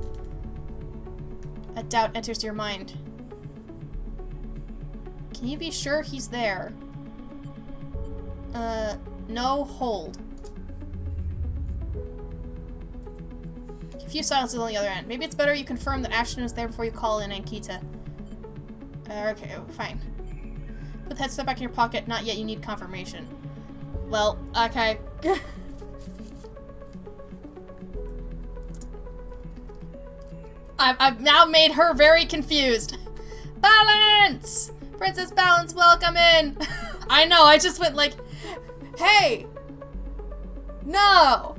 A doubt enters your mind. Can you be sure he's there? No, hold. A few silences on the other end. Maybe it's better you confirm that Ashton is there before you call in Ankita. Okay, fine. Put the headset back in your pocket. Not yet, you need confirmation. Well, okay. I've now made her very confused. Balance! Princess Balance, welcome in! I know, I just went like, hey! No!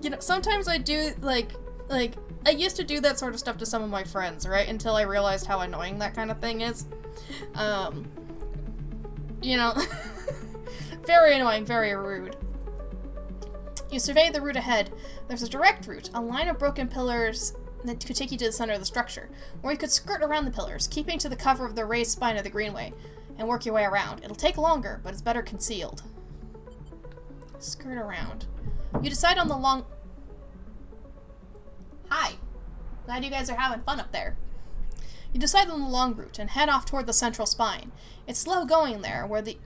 You know, sometimes I do, like, I used to do that sort of stuff to some of my friends, right? Until I realized how annoying that kind of thing is. You know, very annoying, very rude. You survey the route ahead. There's a direct route, a line of broken pillars that could take you to the center of the structure, or you could skirt around the pillars, keeping to the cover of the raised spine of the Greenway, and work your way around. It'll take longer, but it's better concealed. Skirt around. You decide on the long... Hi. Glad you guys are having fun up there. You decide on the long route and head off toward the central spine. It's slow going there, where the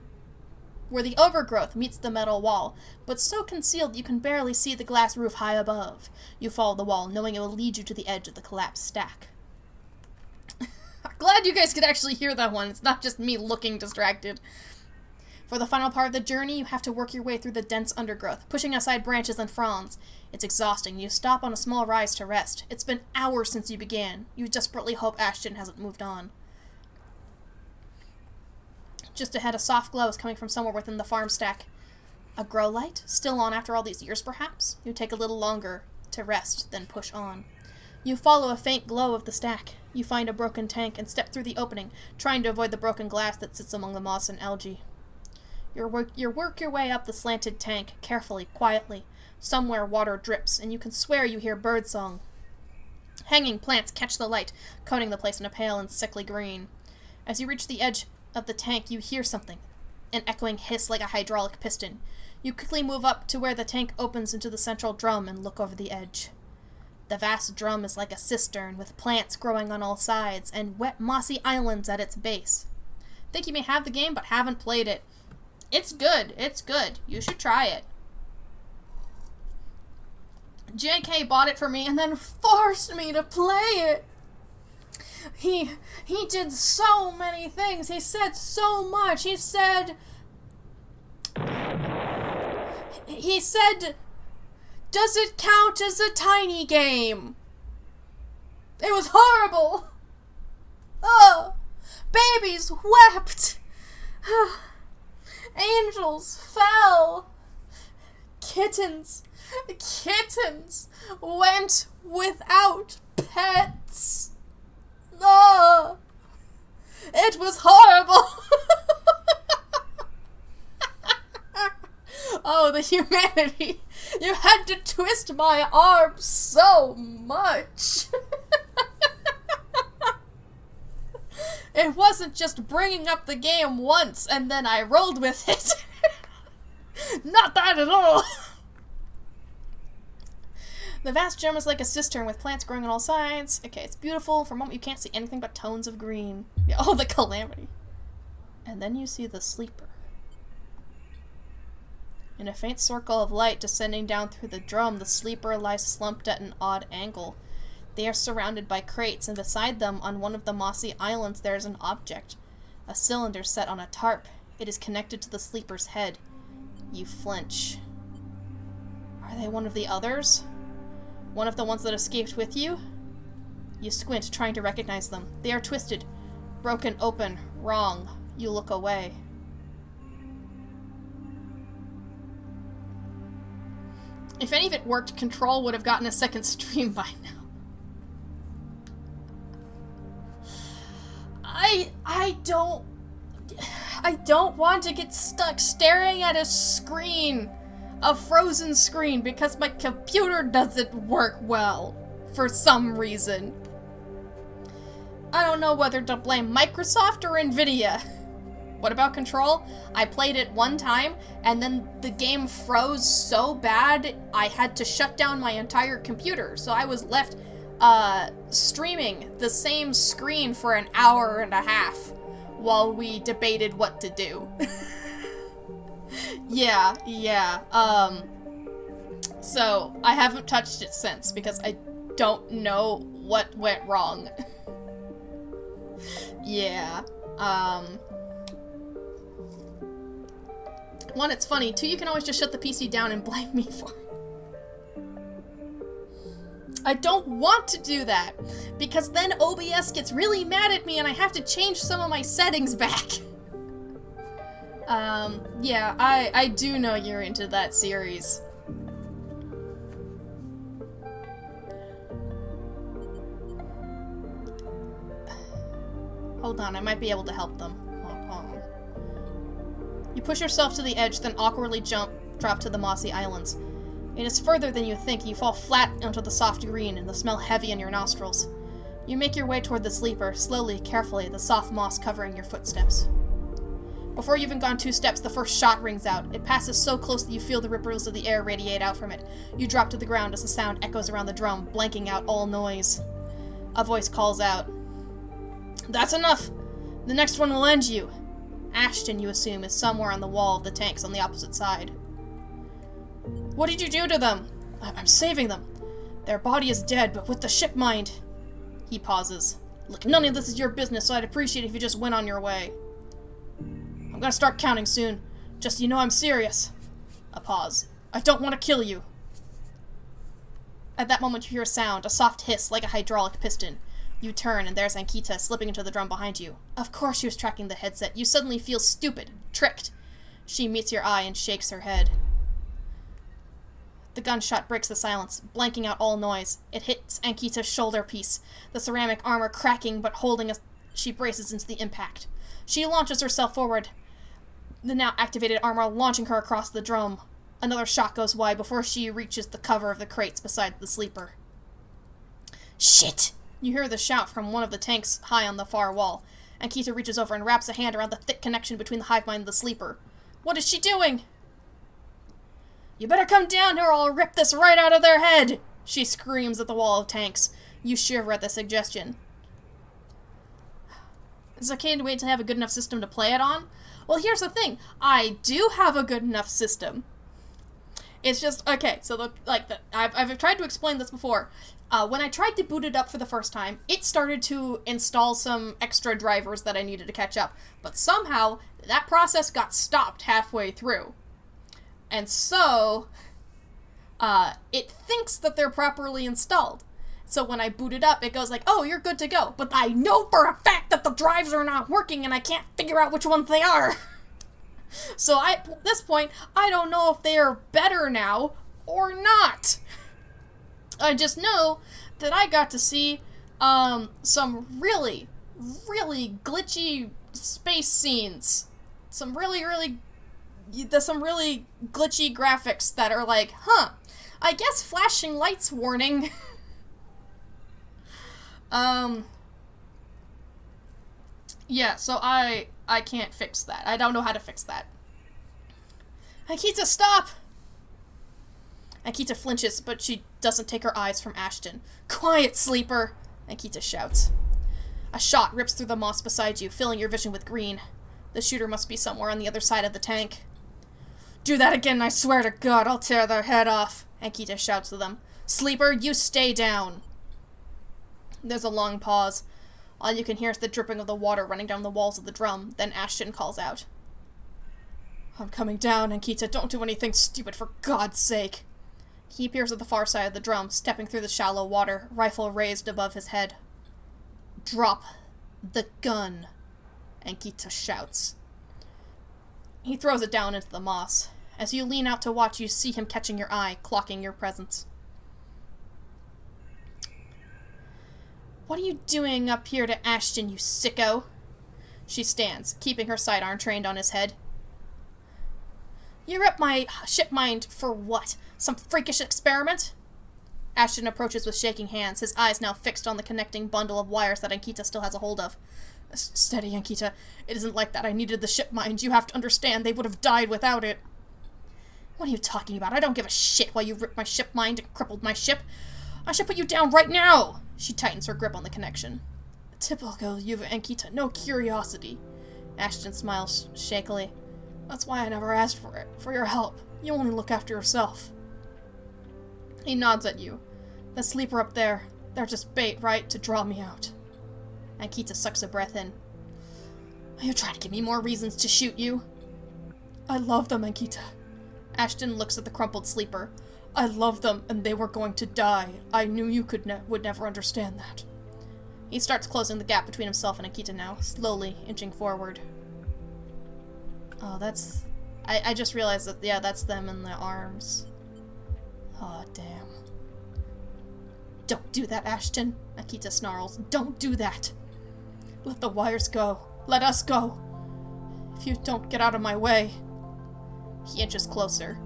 overgrowth meets the metal wall, but so concealed you can barely see the glass roof high above. You follow the wall, knowing it will lead you to the edge of the collapsed stack. Glad you guys could actually hear that one. It's not just me looking distracted. For the final part of the journey, you have to work your way through the dense undergrowth, pushing aside branches and fronds. It's exhausting. You stop on a small rise to rest. It's been hours since you began. You desperately hope Ashton hasn't moved on. Just ahead, a soft glow is coming from somewhere within the farm stack. A grow light? Still on after all these years, perhaps? You take a little longer to rest, then push on. You follow a faint glow of the stack. You find a broken tank and step through the opening, trying to avoid the broken glass that sits among the moss and algae. You work your way up the slanted tank, carefully, quietly. Somewhere water drips, and you can swear you hear birdsong. Hanging plants catch the light, coating the place in a pale and sickly green. As you reach the edge of the tank, you hear something, an echoing hiss like a hydraulic piston. You quickly move up to where the tank opens into the central drum and look over the edge. The vast drum is like a cistern, with plants growing on all sides, and wet mossy islands at its base. Think you may have the game, but haven't played it. It's good. It's good. You should try it. JK bought it for me and then forced me to play it. He did so many things. He said so much. He said, does it count as a tiny game? It was horrible. Oh, babies wept. Angels fell. Kittens went without pets. Oh, it was horrible. Oh, the humanity. You had to twist my arm so much. It wasn't just bringing up the game once and then I rolled with it. Not that at all. The vast gem is like a cistern with plants growing on all sides. Okay, it's beautiful. For a moment you can't see anything but tones of green. Yeah, oh, the calamity. And then you see the sleeper. In a faint circle of light descending down through the drum, the sleeper lies slumped at an odd angle. They are surrounded by crates, and beside them, on one of the mossy islands, there is an object. A cylinder set on a tarp. It is connected to the sleeper's head. You flinch. Are they one of the others? One of the ones that escaped with you? You squint, trying to recognize them. They are twisted, broken open, wrong. You look away. If any of it worked, Control would have gotten a second stream by now. I don't want to get stuck staring at a screen, a frozen screen, because my computer doesn't work well for some reason. I don't know whether to blame Microsoft or Nvidia. What about Control? I played it one time, and then the game froze so bad, I had to shut down my entire computer. So I was left streaming the same screen for an hour and a half while we debated what to do. Yeah. So I haven't touched it since because I don't know what went wrong. Yeah. One, it's funny. Two, you can always just shut the PC down and blame me for it. I don't want to do that, because then OBS gets really mad at me and I have to change some of my settings back. Yeah, I do know you're into that series. Hold on, I might be able to help them. Hold on. You push yourself to the edge, then awkwardly drop to the mossy islands. It is further than you think, and you fall flat onto the soft green, and the smell heavy in your nostrils. You make your way toward the sleeper, slowly, carefully, the soft moss covering your footsteps. Before you've even gone 2 steps, the first shot rings out. It passes so close that you feel the ripples of the air radiate out from it. You drop to the ground as the sound echoes around the drum, blanking out all noise. A voice calls out, "That's enough! The next one will end you!" Ashton, you assume, is somewhere on the wall of the tanks on the opposite side. "What did you do to them?" "I'm saving them. Their body is dead, but with the ship mind." He pauses. "Look, none of this is your business, so I'd appreciate it if you just went on your way." "I'm gonna start counting soon. Just so you know I'm serious." A pause. "I don't want to kill you." At that moment you hear a sound, a soft hiss like a hydraulic piston. You turn, and there's Ankita slipping into the drum behind you. Of course she was tracking the headset. You suddenly feel stupid, tricked. She meets your eye and shakes her head. The gunshot breaks the silence, blanking out all noise. It hits Ankita's shoulder piece, the ceramic armor cracking but holding she braces into the impact. She launches herself forward, the now activated armor launching her across the drum. Another shot goes wide before she reaches the cover of the crates beside the sleeper. "Shit!" You hear the shout from one of the tanks high on the far wall. Ankita reaches over and wraps a hand around the thick connection between the hive mind and the sleeper. What is she doing? "You better come down here or I'll rip this right out of their head!" She screams at the wall of tanks. You shiver at the suggestion. Is it okay to wait to have a good enough system to play it on? Well, here's the thing. I do have a good enough system. It's just, okay, so I've tried to explain this before. When I tried to boot it up for the first time, it started to install some extra drivers that I needed to catch up. But somehow, that process got stopped halfway through. And so, it thinks that they're properly installed. So when I boot it up, it goes like, oh, you're good to go. But I know for a fact that the drives are not working and I can't figure out which ones they are. So at this point, I don't know if they are better now or not. I just know that I got to see some really, really glitchy space scenes. Some really glitchy graphics that are like, huh, I guess flashing lights warning. Yeah, so I can't fix that. I don't know how to fix that. Akita, stop! Akita flinches, but she doesn't take her eyes from Ashton. Quiet, sleeper! Akita shouts. A shot rips through the moss beside you, filling your vision with green. The shooter must be somewhere on the other side of the tank. Do that again, I swear to God, I'll tear their head off, Akita shouts to them. Sleeper, you stay down! There's a long pause. All you can hear is the dripping of the water running down the walls of the drum. Then Ashton calls out. I'm coming down, Ankita. Don't do anything stupid, for God's sake. He appears at the far side of the drum, stepping through the shallow water, rifle raised above his head. Drop the gun, Ankita shouts. He throws it down into the moss. As you lean out to watch, you see him catching your eye, clocking your presence. What are you doing up here to Ashton, you sicko? She stands, keeping her sidearm trained on his head. You're up my ship mind for what? Some freakish experiment? Ashton approaches with shaking hands, his eyes now fixed on the connecting bundle of wires that Ankita still has a hold of. Steady, Ankita. It isn't like that. I needed the ship mind. You have to understand. They would have died without it. What are you talking about? I don't give a shit why you ripped my ship mind and crippled my ship. I should put you down right now! She tightens her grip on the connection. Typical you, Ankita. No curiosity. Ashton smiles shakily. That's why I never asked for it. For your help. You only look after yourself. He nods at you. The sleeper up there. They're just bait, right? To draw me out. Ankita sucks a breath in. Are you trying to give me more reasons to shoot you? I love them, Ankita. Ashton looks at the crumpled sleeper. I love them, and they were going to die. I knew you would never understand that. He starts closing the gap between himself and Ankita now, slowly inching forward. Oh, that's... I just realized that, yeah, that's them in the arms. Oh, damn. Don't do that, Ashton, Ankita snarls. Don't do that. Let the wires go. Let us go. If you don't get out of my way. He inches closer.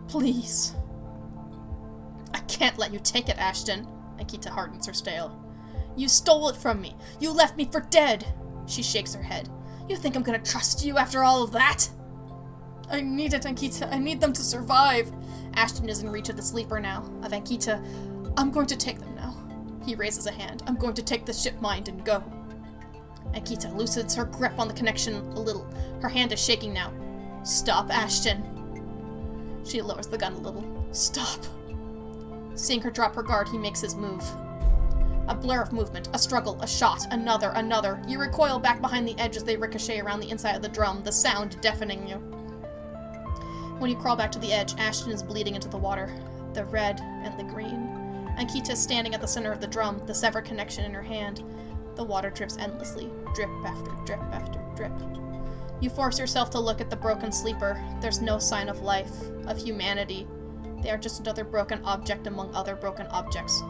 Please. I can't let you take it, Ashton. Ankita hardens her stare. You stole it from me. You left me for dead. She shakes her head. You think I'm gonna trust you after all of that? I need it, Ankita. I need them to survive. Ashton is in reach of the sleeper now. Of Ankita. I'm going to take them now. He raises a hand. I'm going to take the ship mind and go. Ankita loosens her grip on the connection a little. Her hand is shaking now. Stop, Ashton. She lowers the gun a little. Stop. Seeing her drop her guard, he makes his move. A blur of movement, a struggle, a shot, another. You recoil back behind the edge as they ricochet around the inside of the drum, the sound deafening you. When you crawl back to the edge, Ashton is bleeding into the water. The red and the green. Ankita is standing at the center of the drum, the severed connection in her hand. The water drips endlessly, drip after drip after drip. You force yourself to look at the broken sleeper. There's no sign of life, of humanity. They are just another broken object among other broken objects,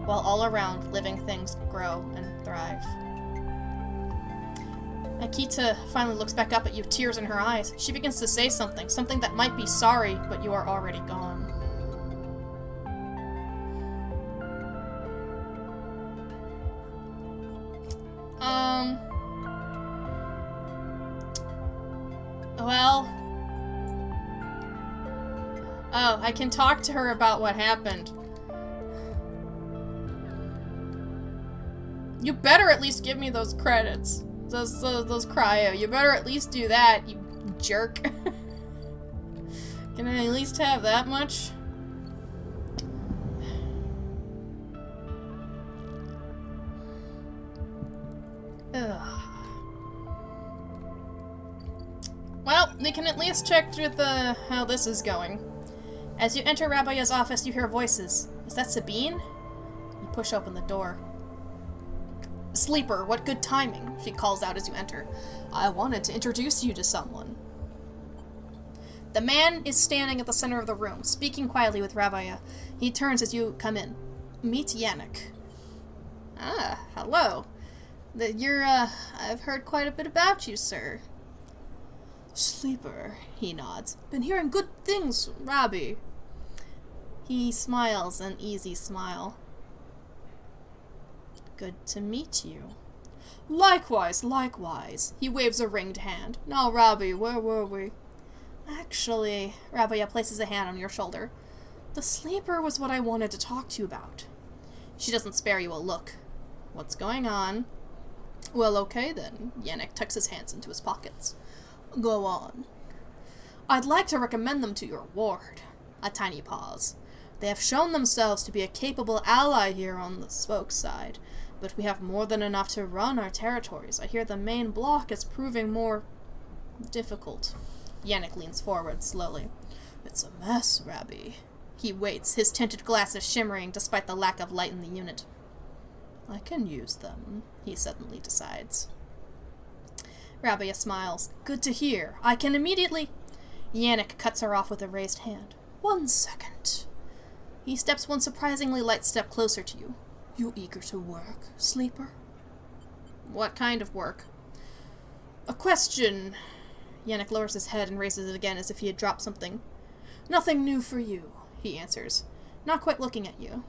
while all around, living things grow and thrive. Ankita finally looks back up at you, tears in her eyes. She begins to say something that might be sorry, but you are already gone. Well... Oh, I can talk to her about what happened. You better at least give me those credits. Those cryo. You better at least do that, you jerk. Can I at least have that much? Ugh. Well, we can at least check with how this is going. As you enter Rabia's office, you hear voices. Is that Sabine? You push open the door. Sleeper, what good timing, she calls out as you enter. I wanted to introduce you to someone. The man is standing at the center of the room, speaking quietly with Rabia. He turns as you come in. Meet Yannick. Ah, hello. I've heard quite a bit about you, sir. Sleeper, he nods. Been hearing good things, Rabbi. He smiles an easy smile. Good to meet you. Likewise, likewise. He waves a ringed hand. Now, Rabbi, where were we? Actually, Rabia places a hand on your shoulder. The sleeper was what I wanted to talk to you about. She doesn't spare you a look. What's going on? Well, okay then. Yannick tucks his hands into his pockets. Go on. I'd like to recommend them to your ward. A tiny pause. They have shown themselves to be a capable ally here on the Spoke side, but we have more than enough to run our territories. I hear the main block is proving more difficult. Yannick leans forward slowly. It's a mess, Rabbi. He waits, his tinted glasses shimmering despite the lack of light in the unit. I can use them, he suddenly decides. Rabia smiles. Good to hear. I can immediately... Yannick cuts her off with a raised hand. 1 second. He steps one surprisingly light step closer to you. You eager to work, sleeper? What kind of work? A question. Yannick lowers his head and raises it again as if he had dropped something. Nothing new for you, he answers, not quite looking at you.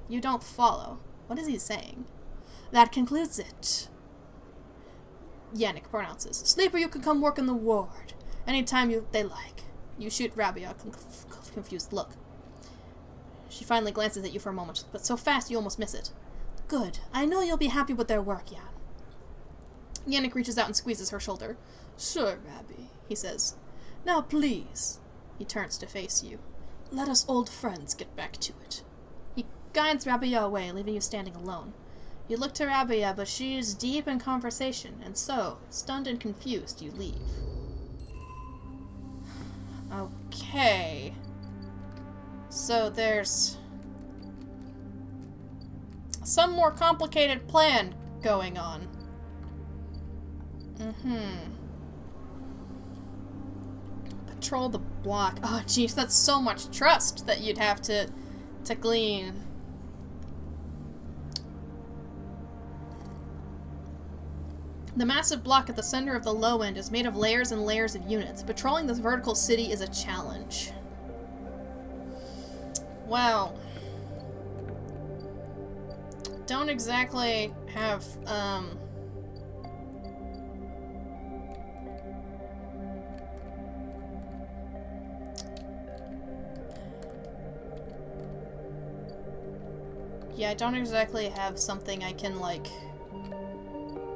You don't follow. What is he saying? That concludes it. Yannick pronounces. Sleeper, you can come work in the ward. Anytime they like. You shoot Rabia a confused look. She finally glances at you for a moment, but so fast you almost miss it. Good. I know you'll be happy with their work, Jan. Yannick reaches out and squeezes her shoulder. Sure, Rabbi, he says. Now please. He turns to face you. Let us old friends get back to it. He guides Rabia away, leaving you standing alone. You look to Rabia, but she is deep in conversation, and so, stunned and confused, you leave. Okay. So there's some more complicated plan going on. Patrol the block. Oh, jeez, that's so much trust that you'd have to glean. The massive block at the center of the low end is made of layers and layers of units. Patrolling this vertical city is a challenge. Well, don't exactly have, yeah, I don't exactly have something I can, like,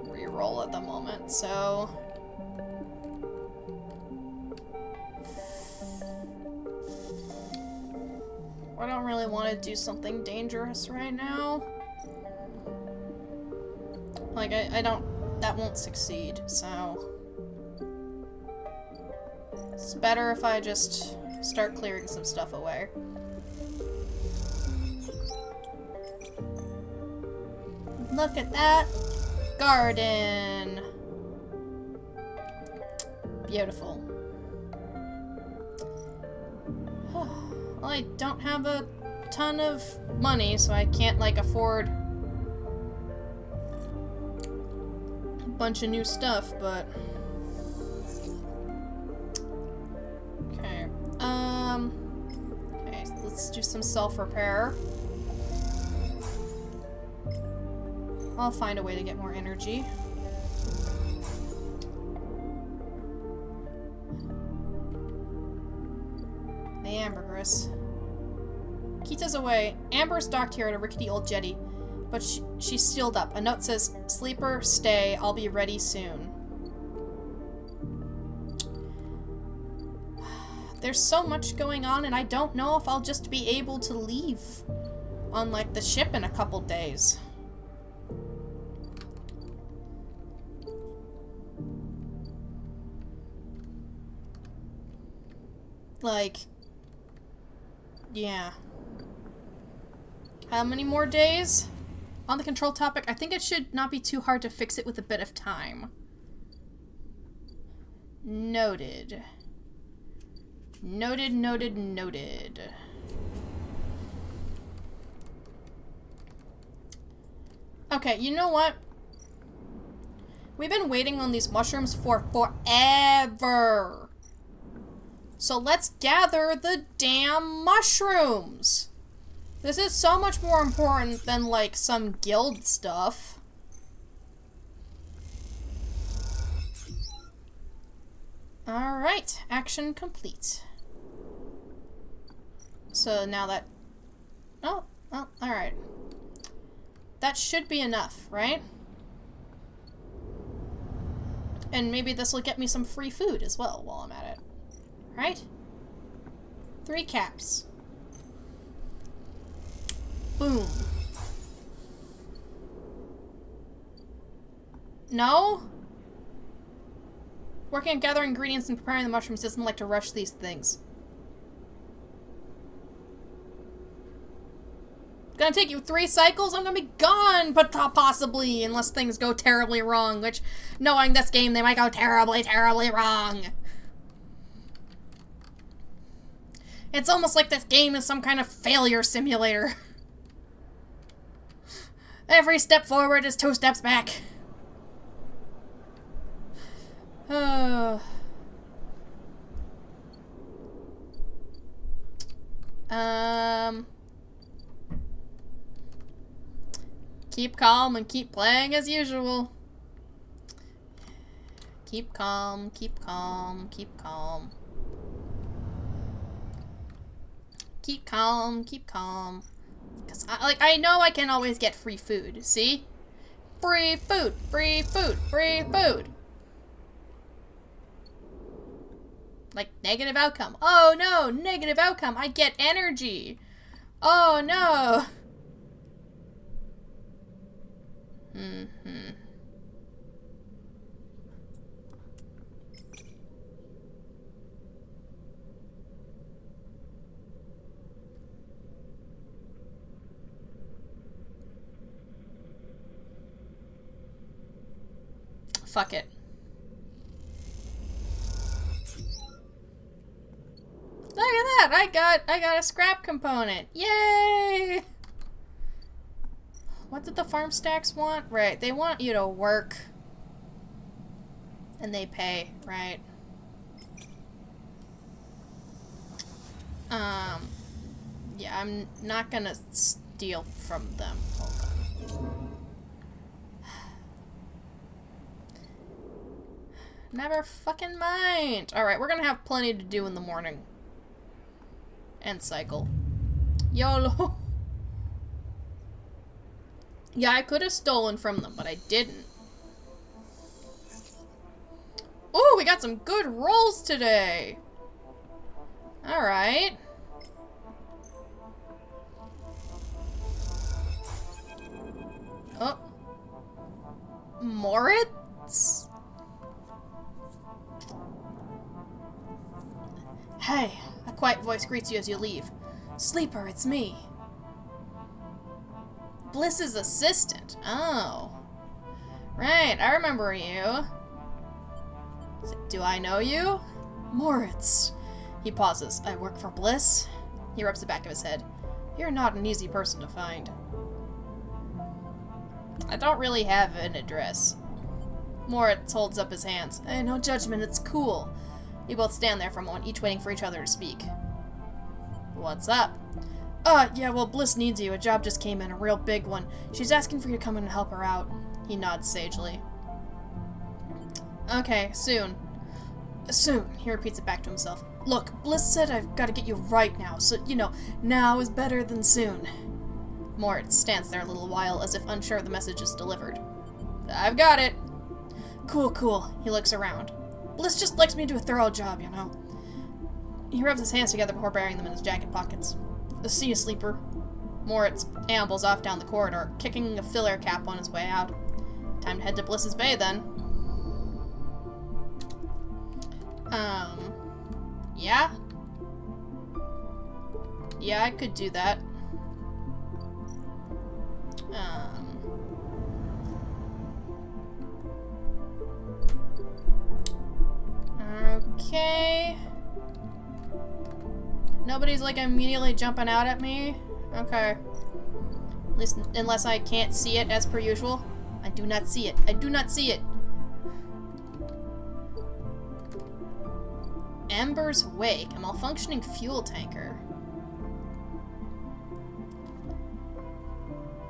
re-roll at the moment, so... I don't really want to do something dangerous right now. Like, I don't... that won't succeed, so... It's better if I just start clearing some stuff away. Look at that! Garden! Beautiful. Well, I don't have a ton of money, so I can't, like, afford a bunch of new stuff, but... Okay. Okay, so let's do some self-repair. I'll find a way to get more energy. The ambergris. Kita's away. Amber's docked here at a rickety old jetty, but she's sealed up. A note says, Sleeper, stay. I'll be ready soon. There's so much going on, and I don't know if I'll just be able to leave on, like, the ship in a couple days. Like, yeah. How many more days? On the control topic, I think it should not be too hard to fix it with a bit of time. Noted. Noted, noted, noted. Okay, you know what? We've been waiting on these mushrooms for forever. So let's gather the damn mushrooms. This is so much more important than, like, some guild stuff. Alright, action complete. So now that... Oh, well, alright. That should be enough, right? And maybe this will get me some free food as well while I'm at it. Right? 3 caps. Boom. No? Working on gathering ingredients and preparing the mushrooms doesn't like to rush these things. It's gonna take you 3 cycles? I'm gonna be gone, but possibly, unless things go terribly wrong, which, knowing this game, they might go terribly, terribly wrong. It's almost like this game is some kind of failure simulator. Every step forward is 2 steps back. Keep calm and keep playing as usual. Keep calm, keep calm, keep calm. Keep calm, keep calm. Cause I know I can always get free food, see? Free food, free food, free food. Like, negative outcome. Oh no, negative outcome. I get energy. Oh no. Fuck it. Look at that! I got a scrap component. Yay! What did the farm stacks want? Right, they want you to work. And they pay, right? Yeah, I'm not gonna steal from them. Hold on. Never fucking mind. Alright, we're gonna have plenty to do in the morning. End cycle. YOLO. Yeah, I could have stolen from them, but I didn't. Ooh, we got some good rolls today. Alright. Oh. Moritz? Hey, a quiet voice greets you as you leave. Sleeper, it's me. Bliss's assistant. Oh. Right, I remember you. Do I know you? Moritz. He pauses. I work for Bliss? He rubs the back of his head. You're not an easy person to find. I don't really have an address. Moritz holds up his hands. Hey, no judgment, it's cool. We both stand there for a moment, each waiting for each other to speak. What's up? Yeah, well, Bliss needs you. A job just came in, a real big one. She's asking for you to come in and help her out. He nods sagely. Okay, soon. Soon, he repeats it back to himself. Look, Bliss said I've got to get you right now, so, you know, now is better than soon. Moritz stands there a little while, as if unsure the message is delivered. I've got it. Cool, cool. He looks around. Bliss just likes me to do a thorough job, you know. He rubs his hands together before burying them in his jacket pockets. See you, sleeper. Moritz ambles off down the corridor, kicking a filler cap on his way out. Time to head to Bliss's Bay, then. Yeah? Yeah, I could do that. Okay. Nobody's like immediately jumping out at me. Okay. At least unless I can't see it as per usual. I do not see it. I do not see it. Ember's Wake, a malfunctioning fuel tanker.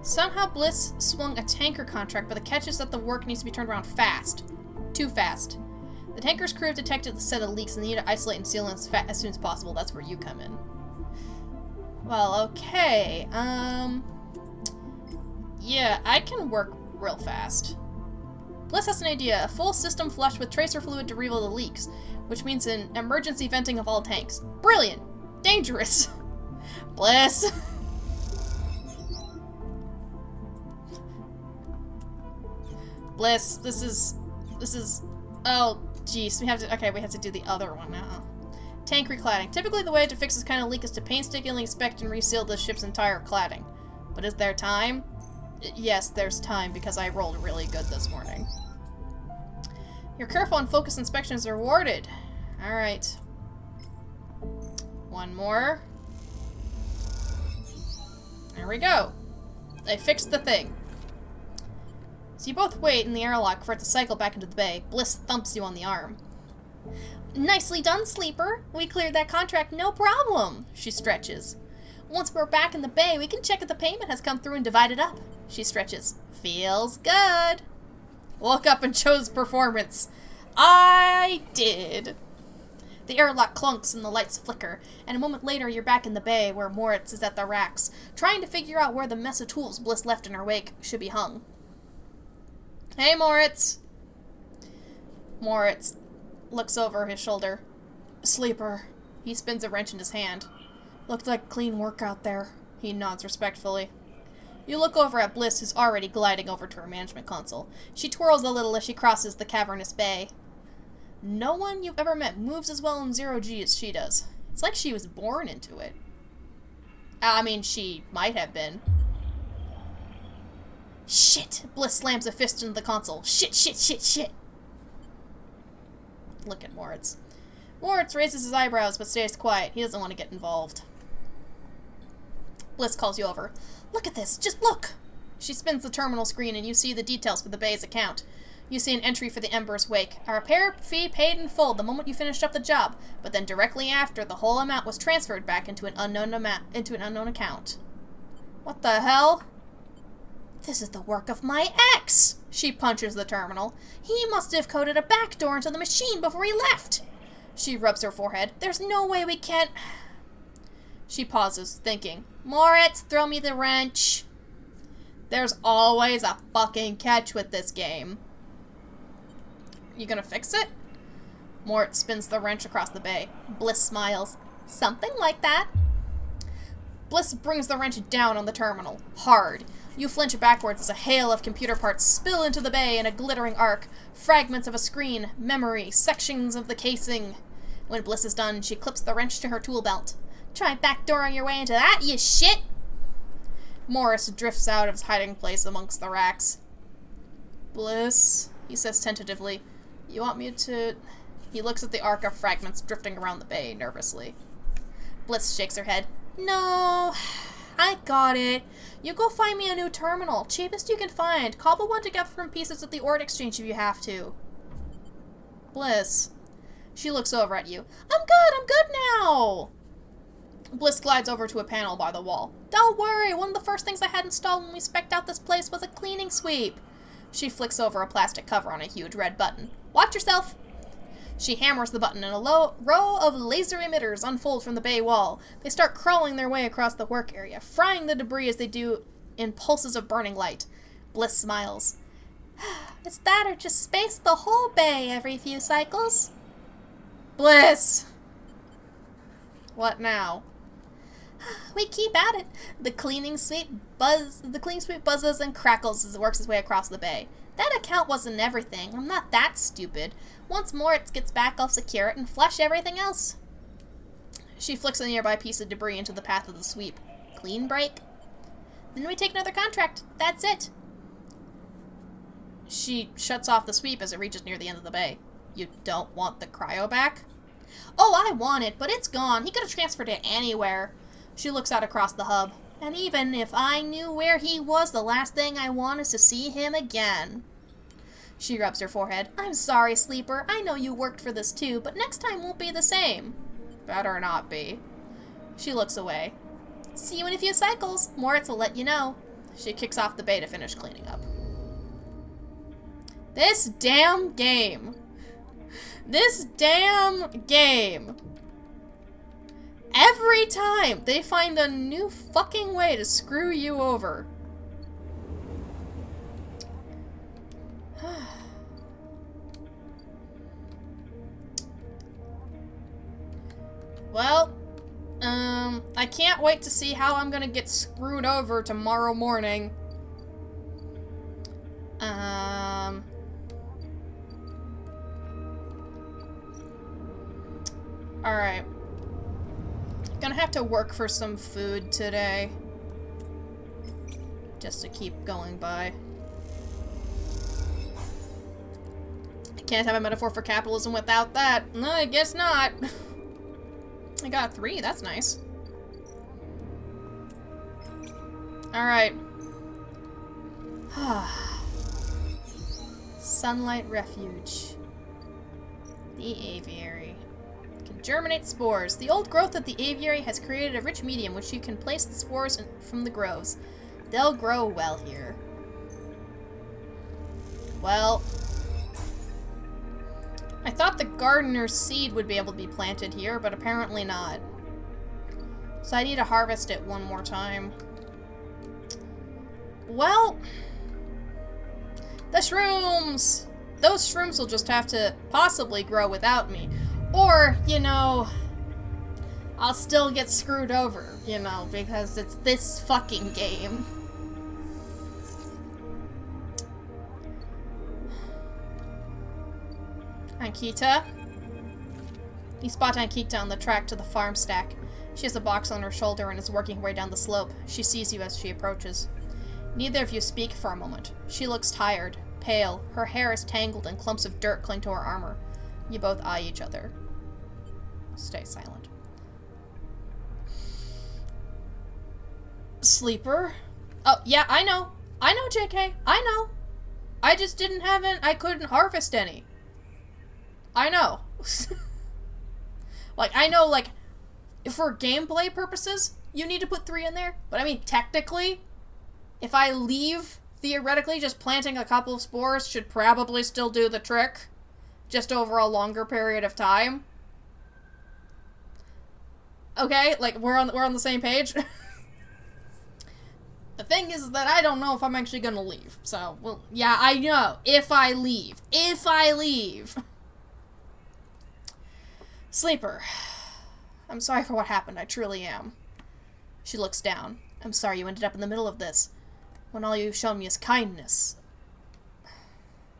Somehow Bliss swung a tanker contract, but the catch is that the work needs to be turned around fast. Too fast. The tanker's crew have detected the set of leaks and they need to isolate and seal as soon as possible. That's where you come in. Well, okay. Yeah, I can work real fast. Bliss has an idea. A full system flush with tracer fluid to reveal the leaks, which means an emergency venting of all tanks. Brilliant! Dangerous! Bliss! Bliss, this is, oh, jeez, we have to do the other one now. Tank recladding. Typically the way to fix this kind of leak is to painstakingly inspect and reseal the ship's entire cladding. But is there time? Yes, there's time, because I rolled really good this morning. Your careful and focused inspection is rewarded. Alright. One more. There we go. I fixed the thing. So you both wait in the airlock for it to cycle back into the bay. Bliss thumps you on the arm. Nicely done, Sleeper. We cleared that contract no problem, she stretches. Once we're back in the bay, we can check if the payment has come through and divide it up. She stretches. Feels good. Woke up and chose performance. I did. The airlock clunks and the lights flicker, and a moment later you're back in the bay where Moritz is at the racks, trying to figure out where the mess of tools Bliss left in her wake should be hung. Hey, Moritz. Moritz looks over his shoulder. Sleeper. He spins a wrench in his hand. Looked like clean work out there. He nods respectfully. You look over at Bliss, who's already gliding over to her management console. She twirls a little as she crosses the cavernous bay. No one you've ever met moves as well in zero-G as she does. It's like she was born into it. I mean, she might have been. Shit! Bliss slams a fist into the console. Shit, shit, shit, shit! Look at Moritz. Moritz raises his eyebrows but stays quiet. He doesn't want to get involved. Bliss calls you over. Look at this! Just look! She spins the terminal screen and you see the details for the bay's account. You see an entry for the Ember's Wake. A repair fee paid in full the moment you finished up the job, but then directly after, the whole amount was transferred back into an unknown account. What the hell? This is the work of my ex! She punches the terminal. He must have coded a backdoor into the machine before he left. She rubs her forehead. There's no way we can't... She pauses, thinking. Moritz, throw me the wrench. There's always a fucking catch with this game. You gonna fix it? Moritz spins the wrench across the bay. Bliss smiles. Something like that. Bliss brings the wrench down on the terminal. Hard. You flinch backwards as a hail of computer parts spill into the bay in a glittering arc. Fragments of a screen, memory, sections of the casing. When Bliss is done, she clips the wrench to her tool belt. Try backdooring your way into that, you shit! Morris drifts out of his hiding place amongst the racks. Bliss, he says tentatively, you want me to... He looks at the arc of fragments drifting around the bay nervously. Bliss shakes her head. No, I got it. You go find me a new terminal. Cheapest you can find. Cobble one together from pieces at the Ord Exchange if you have to. Bliss. She looks over at you. I'm good now! Bliss glides over to a panel by the wall. Don't worry, one of the first things I had installed when we spec'd out this place was a cleaning sweep. She flicks over a plastic cover on a huge red button. Watch yourself! She hammers the button and a row of laser emitters unfold from the bay wall. They start crawling their way across the work area, frying the debris as they do in pulses of burning light. Bliss smiles. It's that or just space the whole bay every few cycles. Bliss! What now? We keep at it. The cleaning suite buzzes and crackles as it works its way across the bay. That account wasn't everything. I'm not that stupid. Once more it gets back, I'll secure it and flush everything else. She flicks a nearby piece of debris into the path of the sweep. Clean break. Then we take another contract. That's it. She shuts off the sweep as it reaches near the end of the bay. You don't want the cryo back? Oh, I want it, but it's gone. He could have transferred it anywhere. She looks out across the hub. And even if I knew where he was, the last thing I want is to see him again. She rubs her forehead. I'm sorry, Sleeper. I know you worked for this too, but next time won't be the same. Better not be. She looks away. See you in a few cycles. Moritz will let you know. She kicks off the bay to finish cleaning up. This damn game. This damn game. Every time they find a new fucking way to screw you over. Well, I can't wait to see how I'm gonna get screwed over tomorrow morning. Alright. Gonna have to work for some food today. Just to keep going by. I can't have a metaphor for capitalism without that. No, I guess not. I got 3, that's nice. Alright. Sunlight Refuge. The aviary. Can germinate spores. The old growth of the aviary has created a rich medium which you can place the spores from the groves. They'll grow well here. Well, I thought the gardener's seed would be able to be planted here, but apparently not. So I need to harvest it one more time. Well, the shrooms! Those shrooms will just have to possibly grow without me. Or, you know, I'll still get screwed over, you know, because it's this fucking game. Ankita? You spot Ankita on the track to the farm stack. She has a box on her shoulder and is working her way down the slope. She sees you as she approaches. Neither of you speak for a moment. She looks tired, pale. Her hair is tangled and clumps of dirt cling to her armor. You both eye each other. Stay silent. Sleeper? Oh, yeah, I know. I know, JK. I know. I just didn't have it. I couldn't harvest any. I know. Like, I know, like, for gameplay purposes, you need to put 3 in there. But I mean, technically, if I leave, theoretically, just planting a couple of spores should probably still do the trick. Just over a longer period of time. Okay, like, we're on the same page. The thing is that I don't know if I'm actually gonna leave. So, well, yeah, I know. If I leave. Sleeper. I'm sorry for what happened. I truly am. She looks down. I'm sorry you ended up in the middle of this. When all you've shown me is kindness.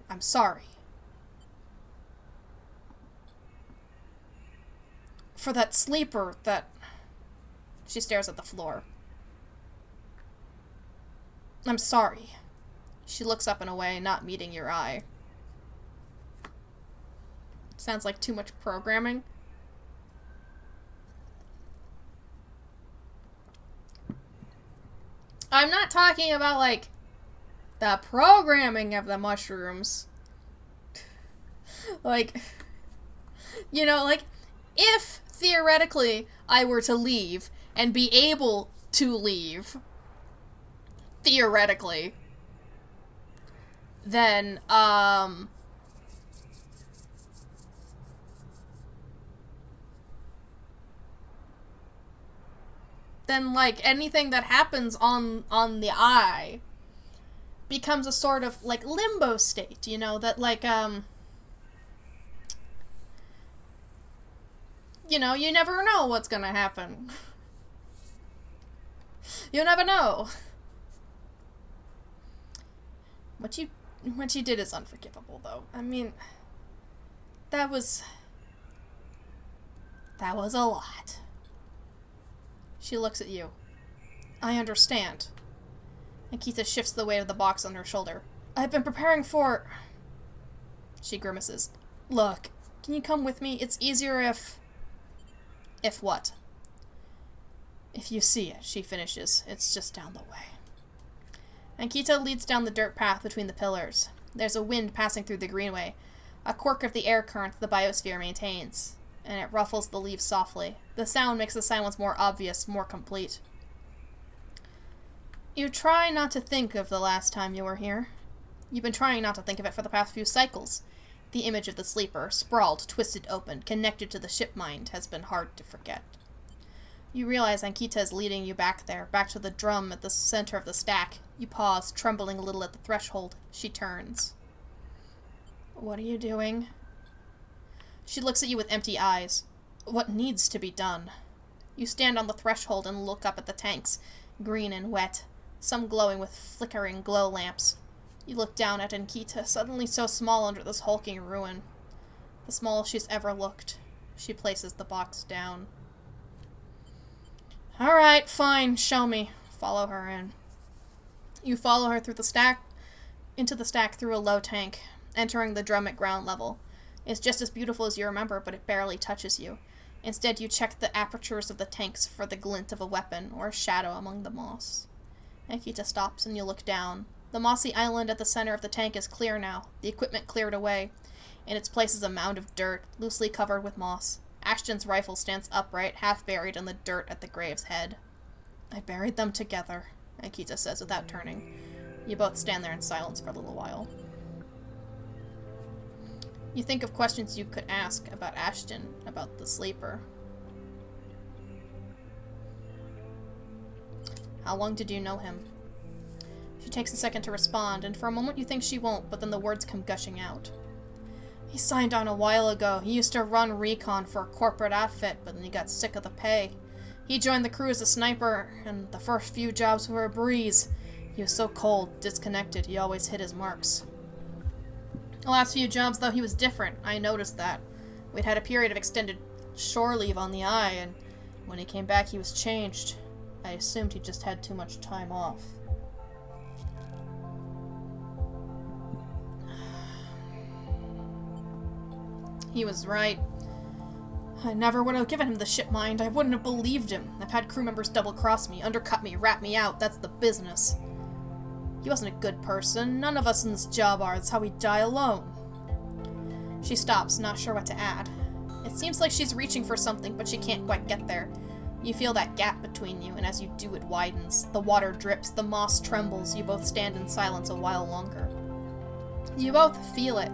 I'm sorry. For that sleeper that... She stares at the floor. I'm sorry. She looks up and away, not meeting your eye. Sounds like too much programming. I'm not talking about, like, the programming of the mushrooms. Like, you know, like, if, theoretically, I were to leave and be able to leave, theoretically, then, then, like, anything that happens on the eye becomes a sort of, like, limbo state, you know, that, like, you know, you never know what's gonna happen. You never know. What you did is unforgivable, though. I mean, that was a lot. She looks at you. I understand. Nikita shifts the weight of the box on her shoulder. I've been preparing for... She grimaces. Look, can you come with me? It's easier if... If what? If you see it, she finishes. It's just down the way. Ankita leads down the dirt path between the pillars. There's a wind passing through the greenway, a quirk of the air current the biosphere maintains, and it ruffles the leaves softly. The sound makes the silence more obvious, more complete. You try not to think of the last time you were here. You've been trying not to think of it for the past few cycles. The image of the sleeper, sprawled, twisted open, connected to the ship mind, has been hard to forget. You realize Ankita is leading you back there, back to the drum at the center of the stack. You pause, trembling a little at the threshold. She turns. What are you doing? She looks at you with empty eyes. What needs to be done? You stand on the threshold and look up at the tanks, green and wet, some glowing with flickering glow lamps. You look down at Ankita, suddenly so small under this hulking ruin. The smallest she's ever looked. She places the box down. Alright, fine, show me. Follow her in. You follow her through the stack, into the stack through a low tank, entering the drum at ground level. It's just as beautiful as you remember, but it barely touches you. Instead, you check the apertures of the tanks for the glint of a weapon or a shadow among the moss. Ankita stops and you look down. The mossy island at the center of the tank is clear now, the equipment cleared away. In its place is a mound of dirt, loosely covered with moss. Ashton's rifle stands upright, half buried in the dirt at the grave's head. I buried them together, Ankita says without turning. You both stand there in silence for a little while. You think of questions you could ask about Ashton, about the sleeper. How long did you know him? She takes a second to respond, and for a moment you think she won't, but then the words come gushing out. He signed on a while ago. He used to run recon for a corporate outfit, but then he got sick of the pay. He joined the crew as a sniper, and the first few jobs were a breeze. He was so cold, disconnected, he always hit his marks. The last few jobs, though, he was different. I noticed that. We'd had a period of extended shore leave on the Eye, and when he came back, he was changed. I assumed he just had too much time off. He was right. I never would have given him the ship mind. I wouldn't have believed him. I've had crew members double-cross me, undercut me, rat me out. That's the business. He wasn't a good person. None of us in this job are. That's how we die alone. She stops, not sure what to add. It seems like she's reaching for something, but she can't quite get there. You feel that gap between you, and as you do, it widens. The water drips, the moss trembles. You both stand in silence a while longer. You both feel it.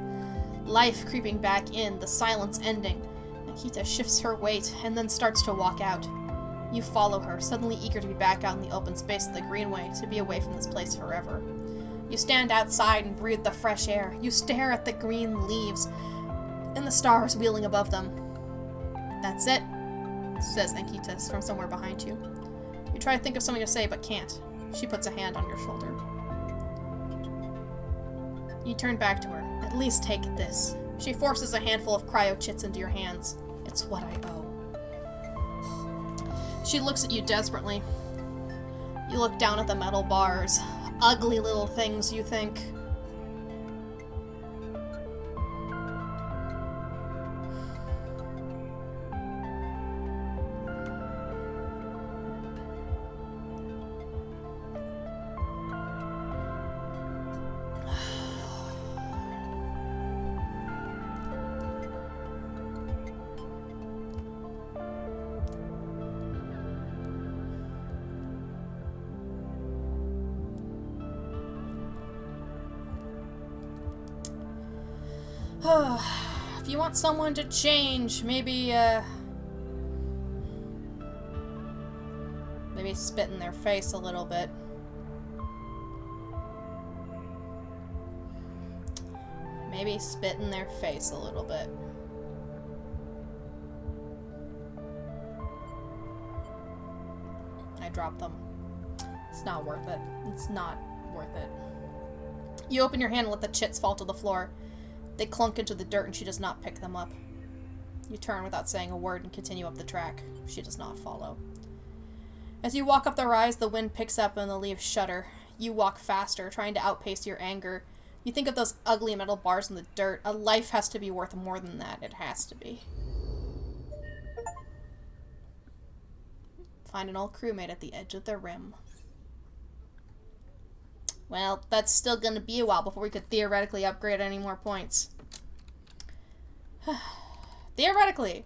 Life creeping back in, the silence ending. Ankita shifts her weight and then starts to walk out. You follow her, suddenly eager to be back out in the open space of the greenway, to be away from this place forever. You stand outside and breathe the fresh air. You stare at the green leaves and the stars wheeling above them. That's it, says Ankita from somewhere behind you. You try to think of something to say, but can't. She puts a hand on your shoulder. You turn back to her. At least take this. She forces a handful of cryo-chits into your hands. It's what I owe. She looks at you desperately. You look down at the metal bars. Ugly little things, you think. If you want someone to change, maybe spit in their face a little bit. Maybe spit in their face a little bit. can't drop them. It's not worth it. It's not worth it. You open your hand and let the chits fall to the floor. They clunk into the dirt and she does not pick them up. You turn without saying a word and continue up the track. She does not follow. As you walk up the rise, the wind picks up and the leaves shudder. You walk faster, trying to outpace your anger. You think of those ugly metal bars in the dirt. A life has to be worth more than that. It has to be. Find an old crewmate at the edge of the rim. Well, that's still gonna be a while before we could theoretically upgrade any more points. Theoretically.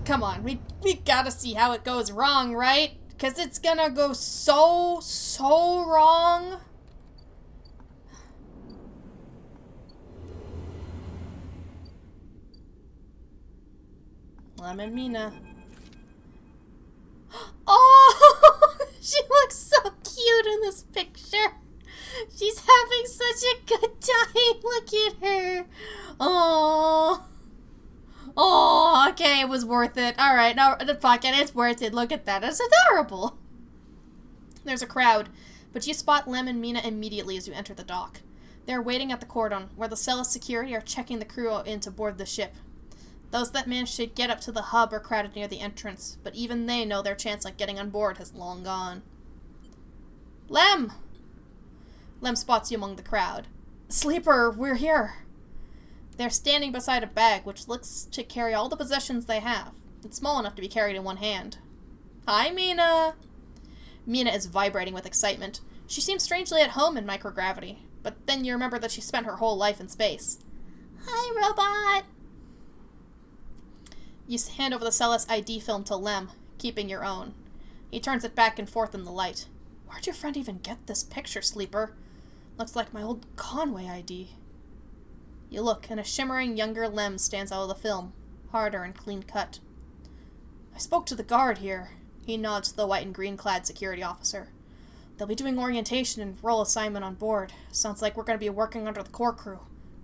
Come on, we gotta see how it goes wrong, right? Because it's gonna go so wrong. Lem and Mina. Oh! She looks so cute in this picture. She's having such a good time. Look at her. Oh. Oh, okay, it was worth it. Alright, now fuck it, it's worth it. Look at that. It's adorable. There's a crowd, but you spot Lem and Mina immediately as you enter the dock. They're waiting at the cordon, where the Celes security are checking the crew in to board the ship. Those that managed to get up to the hub are crowded near the entrance, but even they know their chance at getting on board has long gone. Lem! Lem spots you among the crowd. Sleeper, we're here. They're standing beside a bag which looks to carry all the possessions they have. It's small enough to be carried in one hand. Hi, Mina! Mina is vibrating with excitement. She seems strangely at home in microgravity, but then you remember that she spent her whole life in space. Hi, robot! You hand over the Celes ID film to Lem, keeping your own. He turns it back and forth in the light. Where'd your friend even get this picture, Sleeper? Looks like my old Conway ID. You look, and a shimmering younger Lem stands out of the film, harder and clean-cut. I spoke to the guard here. He nods to the white and green-clad security officer. They'll be doing orientation and role assignment on board. Sounds like we're going to be working under the core crew.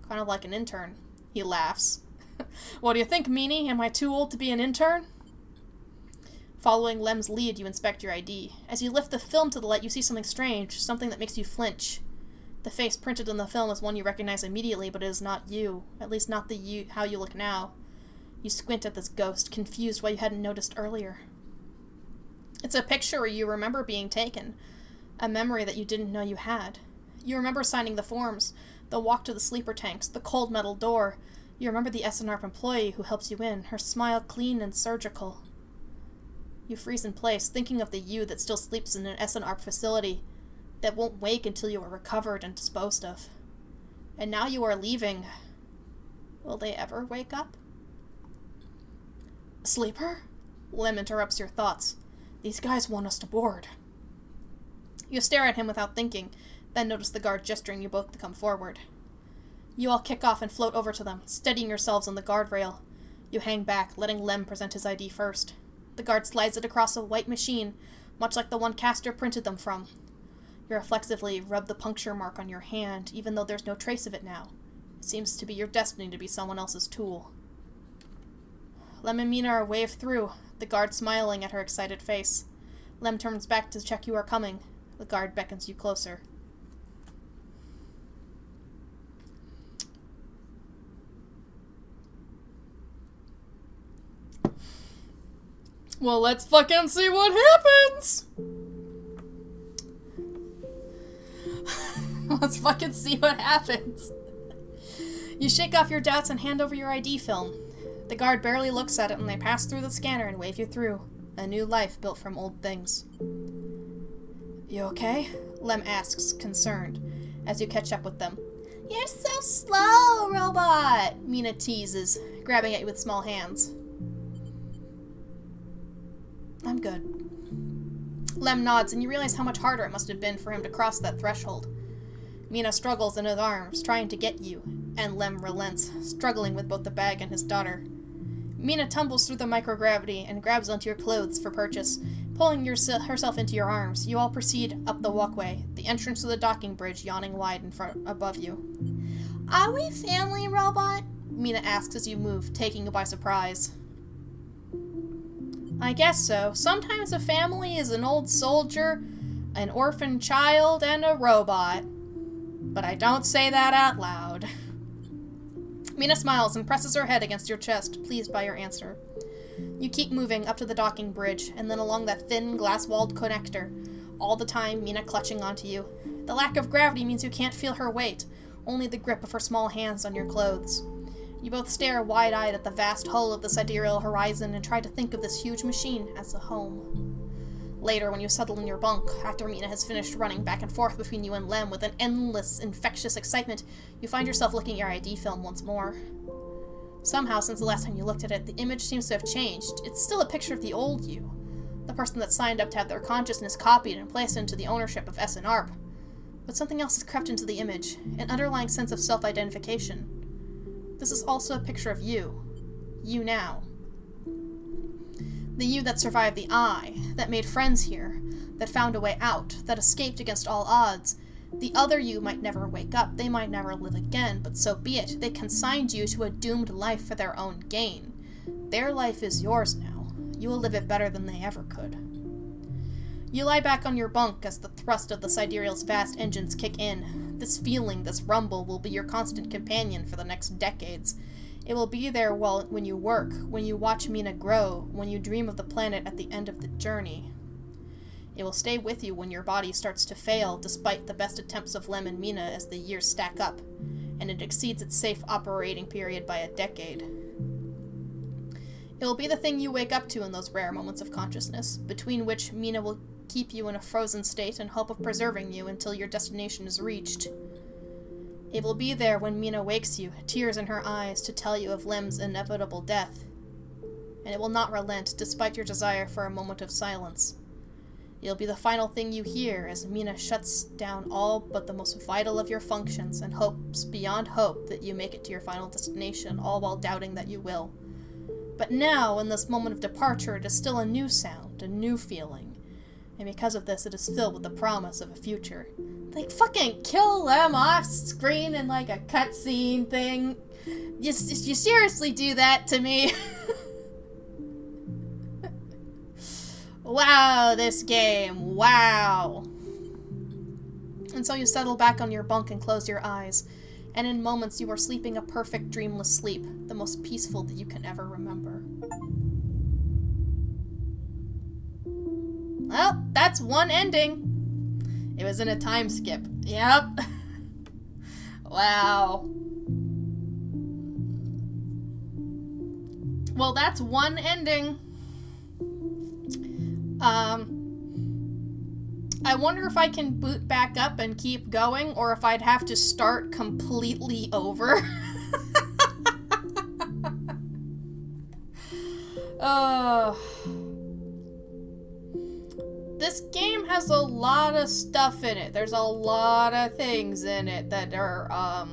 Kind of like an intern. He laughs. What do you think, Meanie? Am I too old to be an intern? Following Lem's lead, you inspect your ID. As you lift the film to the light, you see something strange, something that makes you flinch. The face printed on the film is one you recognize immediately, but it is not you. At least not how you look now. You squint at this ghost, confused why you hadn't noticed earlier. It's a picture where you remember being taken. A memory that you didn't know you had. You remember signing the forms, the walk to the sleeper tanks, the cold metal door. You remember the SNARP employee who helps you in, her smile clean and surgical. You freeze in place, thinking of the you that still sleeps in an SNARP facility, that won't wake until you are recovered and disposed of. And now you are leaving. Will they ever wake up? Sleeper? Lem interrupts your thoughts. These guys want us to board. You stare at him without thinking, then notice the guard gesturing you both to come forward. You all kick off and float over to them, steadying yourselves on the guardrail. You hang back, letting Lem present his ID first. The guard slides it across a white machine, much like the one Castor printed them from. You reflexively rub the puncture mark on your hand, even though there's no trace of it now. It seems to be your destiny to be someone else's tool. Lem and Mina are waved through, the guard smiling at her excited face. Lem turns back to check you are coming. The guard beckons you closer. Well, let's fucking see what happens! Let's fucking see what happens. You shake off your doubts and hand over your ID film. The guard barely looks at it and they pass through the scanner and wave you through. A new life built from old things. You okay? Lem asks, concerned, as you catch up with them. You're so slow, robot! Mina teases, grabbing at you with small hands. I'm good. Lem nods, and you realize how much harder it must have been for him to cross that threshold. Mina struggles in his arms, trying to get you, and Lem relents, struggling with both the bag and his daughter. Mina tumbles through the microgravity and grabs onto your clothes for purchase, pulling herself into your arms. You all proceed up the walkway, the entrance to the docking bridge yawning wide in front above you. Are we family, robot? Mina asks as you move, taking you by surprise. I guess so. Sometimes a family is an old soldier, an orphan child, and a robot. But I don't say that out loud. Mina smiles and presses her head against your chest, pleased by your answer. You keep moving up to the docking bridge, and then along that thin, glass-walled connector, all the time Mina clutching onto you. The lack of gravity means you can't feel her weight, only the grip of her small hands on your clothes. You both stare wide-eyed at the vast hull of the sidereal horizon and try to think of this huge machine as a home. Later, when you settle in your bunk, after Mina has finished running back and forth between you and Lem with an endless, infectious excitement, you find yourself looking at your ID film once more. Somehow, since the last time you looked at it, the image seems to have changed. It's still a picture of the old you, the person that signed up to have their consciousness copied and placed into the ownership of SNARP. But something else has crept into the image, an underlying sense of self-identification. This is also a picture of you. You now. The you that survived the I, that made friends here, that found a way out, that escaped against all odds. The other you might never wake up, they might never live again, but so be it. They consigned you to a doomed life for their own gain. Their life is yours now. You will live it better than they ever could. You lie back on your bunk as the thrust of the sidereal's vast engines kick in. This feeling, this rumble, will be your constant companion for the next decades. It will be there when you work, when you watch Mina grow, when you dream of the planet at the end of the journey. It will stay with you when your body starts to fail, despite the best attempts of Lem and Mina as the years stack up, and it exceeds its safe operating period by a decade. It will be the thing you wake up to in those rare moments of consciousness, between which Mina will keep you in a frozen state in hope of preserving you until your destination is reached. It will be there when Mina wakes you, tears in her eyes, to tell you of Lem's inevitable death. And it will not relent, despite your desire for a moment of silence. It'll be the final thing you hear as Mina shuts down all but the most vital of your functions and hopes beyond hope that you make it to your final destination, all while doubting that you will. But now, in this moment of departure, it is still a new sound, a new feeling. And because of this, it is filled with the promise of a future. Like, fucking kill them off screen in, like, a cutscene thing. You seriously do that to me? Wow, this game. Wow. And so you settle back on your bunk and close your eyes. And in moments, you are sleeping a perfect, dreamless sleep, the most peaceful that you can ever remember. Well, that's one ending. It was in a time skip. Yep. Wow. Well, that's one ending. I wonder if I can boot back up and keep going, or if I'd have to start completely over. This game has a lot of stuff in it. There's a lot of things in it that are,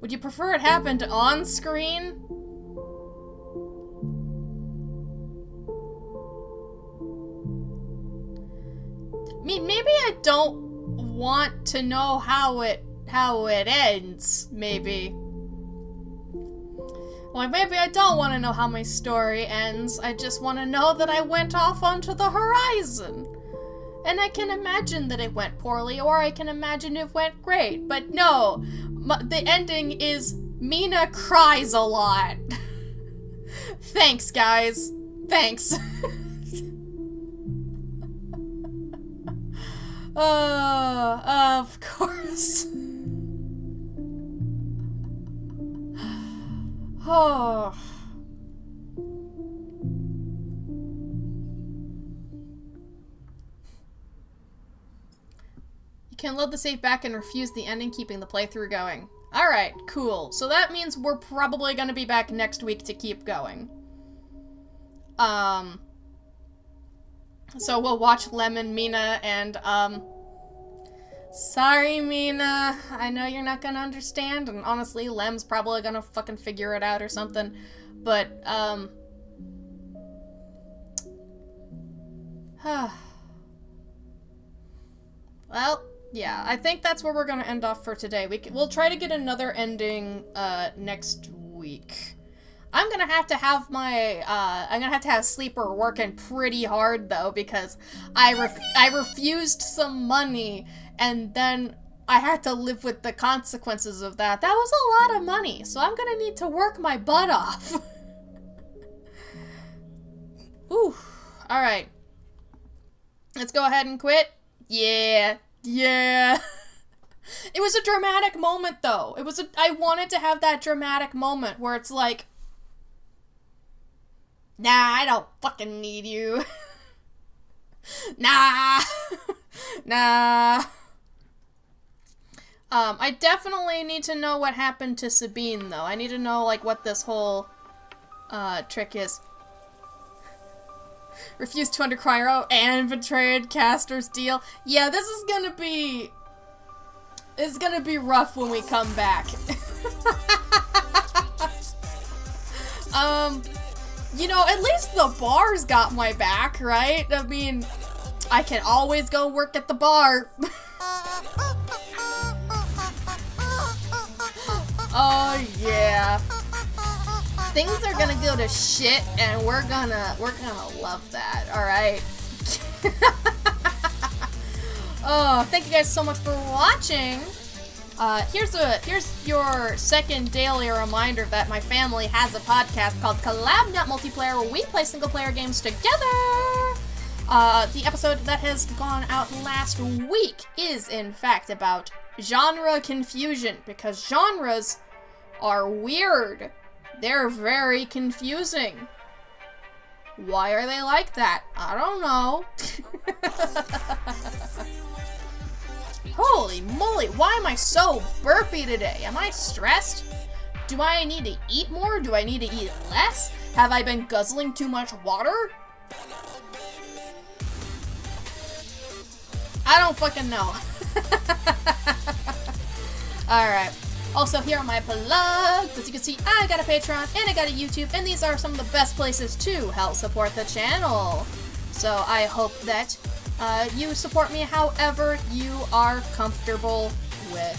would you prefer it happened on screen? I mean, maybe I don't want to know how it ends, maybe. Like, maybe I don't want to know how my story ends. I just want to know that I went off onto the horizon. And I can imagine that it went poorly, or I can imagine it went great. But no, the ending is Mina cries a lot. Thanks, guys. Thanks. Of course. Oh. You can load the save back and refuse the ending, keeping the playthrough going. Alright, cool. So that means we're probably gonna be back next week to keep going. So we'll watch Lem and Mina, and, sorry, Mina. I know you're not gonna understand, and honestly, Lem's probably gonna fucking figure it out or something. But, well, yeah, I think that's where we're gonna end off for today. We'll try to get another ending, next week. I'm gonna have to have Sleeper working pretty hard though, because I refused some money and then I had to live with the consequences of that. That was a lot of money, so I'm gonna need to work my butt off. Ooh, alright. Let's go ahead and quit. Yeah. It was a dramatic moment though. I wanted to have that dramatic moment where it's like, nah, I don't fucking need you. Nah. I definitely need to know what happened to Sabine, though. I need to know, like, what this whole, trick is. Refused to under Cryo and betrayed Castor's deal. Yeah, this is gonna be... It's gonna be rough when we come back. You know, at least the bar's got my back, right? I mean, I can always go work at the bar. Oh yeah. Things are gonna go to shit and we're gonna love that, alright? Oh, thank you guys so much for watching. Here's your second daily reminder that my family has a podcast called Collab Multiplayer, where we play single player games together. The episode that has gone out last week is in fact about genre confusion, because genres are weird. They're very confusing. Why are they like that? I don't know. Holy moly, why am I so burpy today? Am I stressed? Do I need to eat more? Do I need to eat less? Have I been guzzling too much water? I don't fucking know. Alright. Also, here are my plugs. As you can see, I got a Patreon and I got a YouTube, and these are some of the best places to help support the channel. So I hope that you support me however you are comfortable with.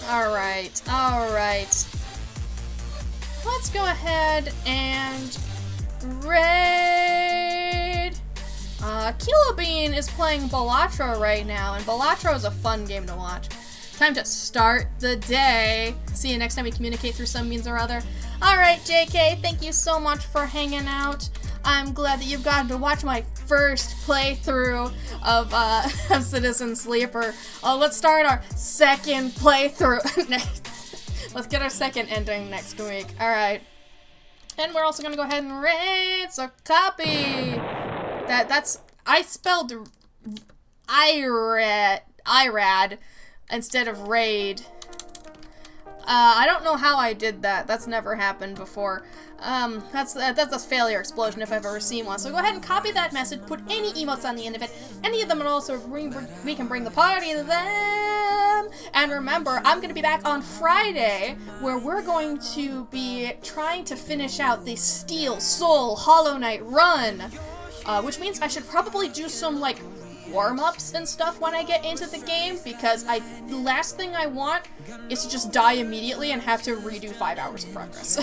Alright. Let's go ahead and raid. Kilo Bean is playing Balatro right now, and Balatro is a fun game to watch. Time to start the day. See you next time we communicate through some means or other. Alright, JK, thank you so much for hanging out. I'm glad that you've gotten to watch my first playthrough of Citizen Sleeper. Let's start our second playthrough next. Let's get our second ending next week. Alright. And we're also gonna go ahead and raid, so copy. I spelled IRAD instead of raid. I don't know how I did that. That's never happened before. That's a failure explosion if I've ever seen one. So go ahead and copy that message, put any emotes on the end of it, any of them, and also we can bring the party to them. And remember, I'm going to be back on Friday, where we're going to be trying to finish out the Steel Soul Hollow Knight run, which means I should probably do some, like, warm-ups and stuff when I get into the game, because the last thing I want is to just die immediately and have to redo 5 hours of progress.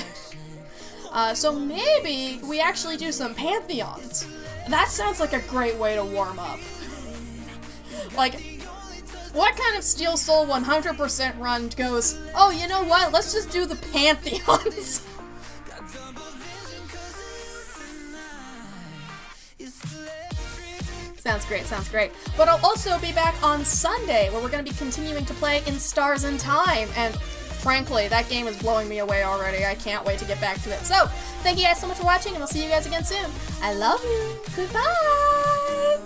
So maybe we actually do some Pantheons. That sounds like a great way to warm up. Like, what kind of Steel Soul 100% run goes, oh, you know what, let's just do the Pantheons. Sounds great. But I'll also be back on Sunday, where we're going to be continuing to play In Stars in Time, and frankly, that game is blowing me away already. I can't wait to get back to it. So, thank you guys so much for watching, and I'll see you guys again soon. I love you. Goodbye!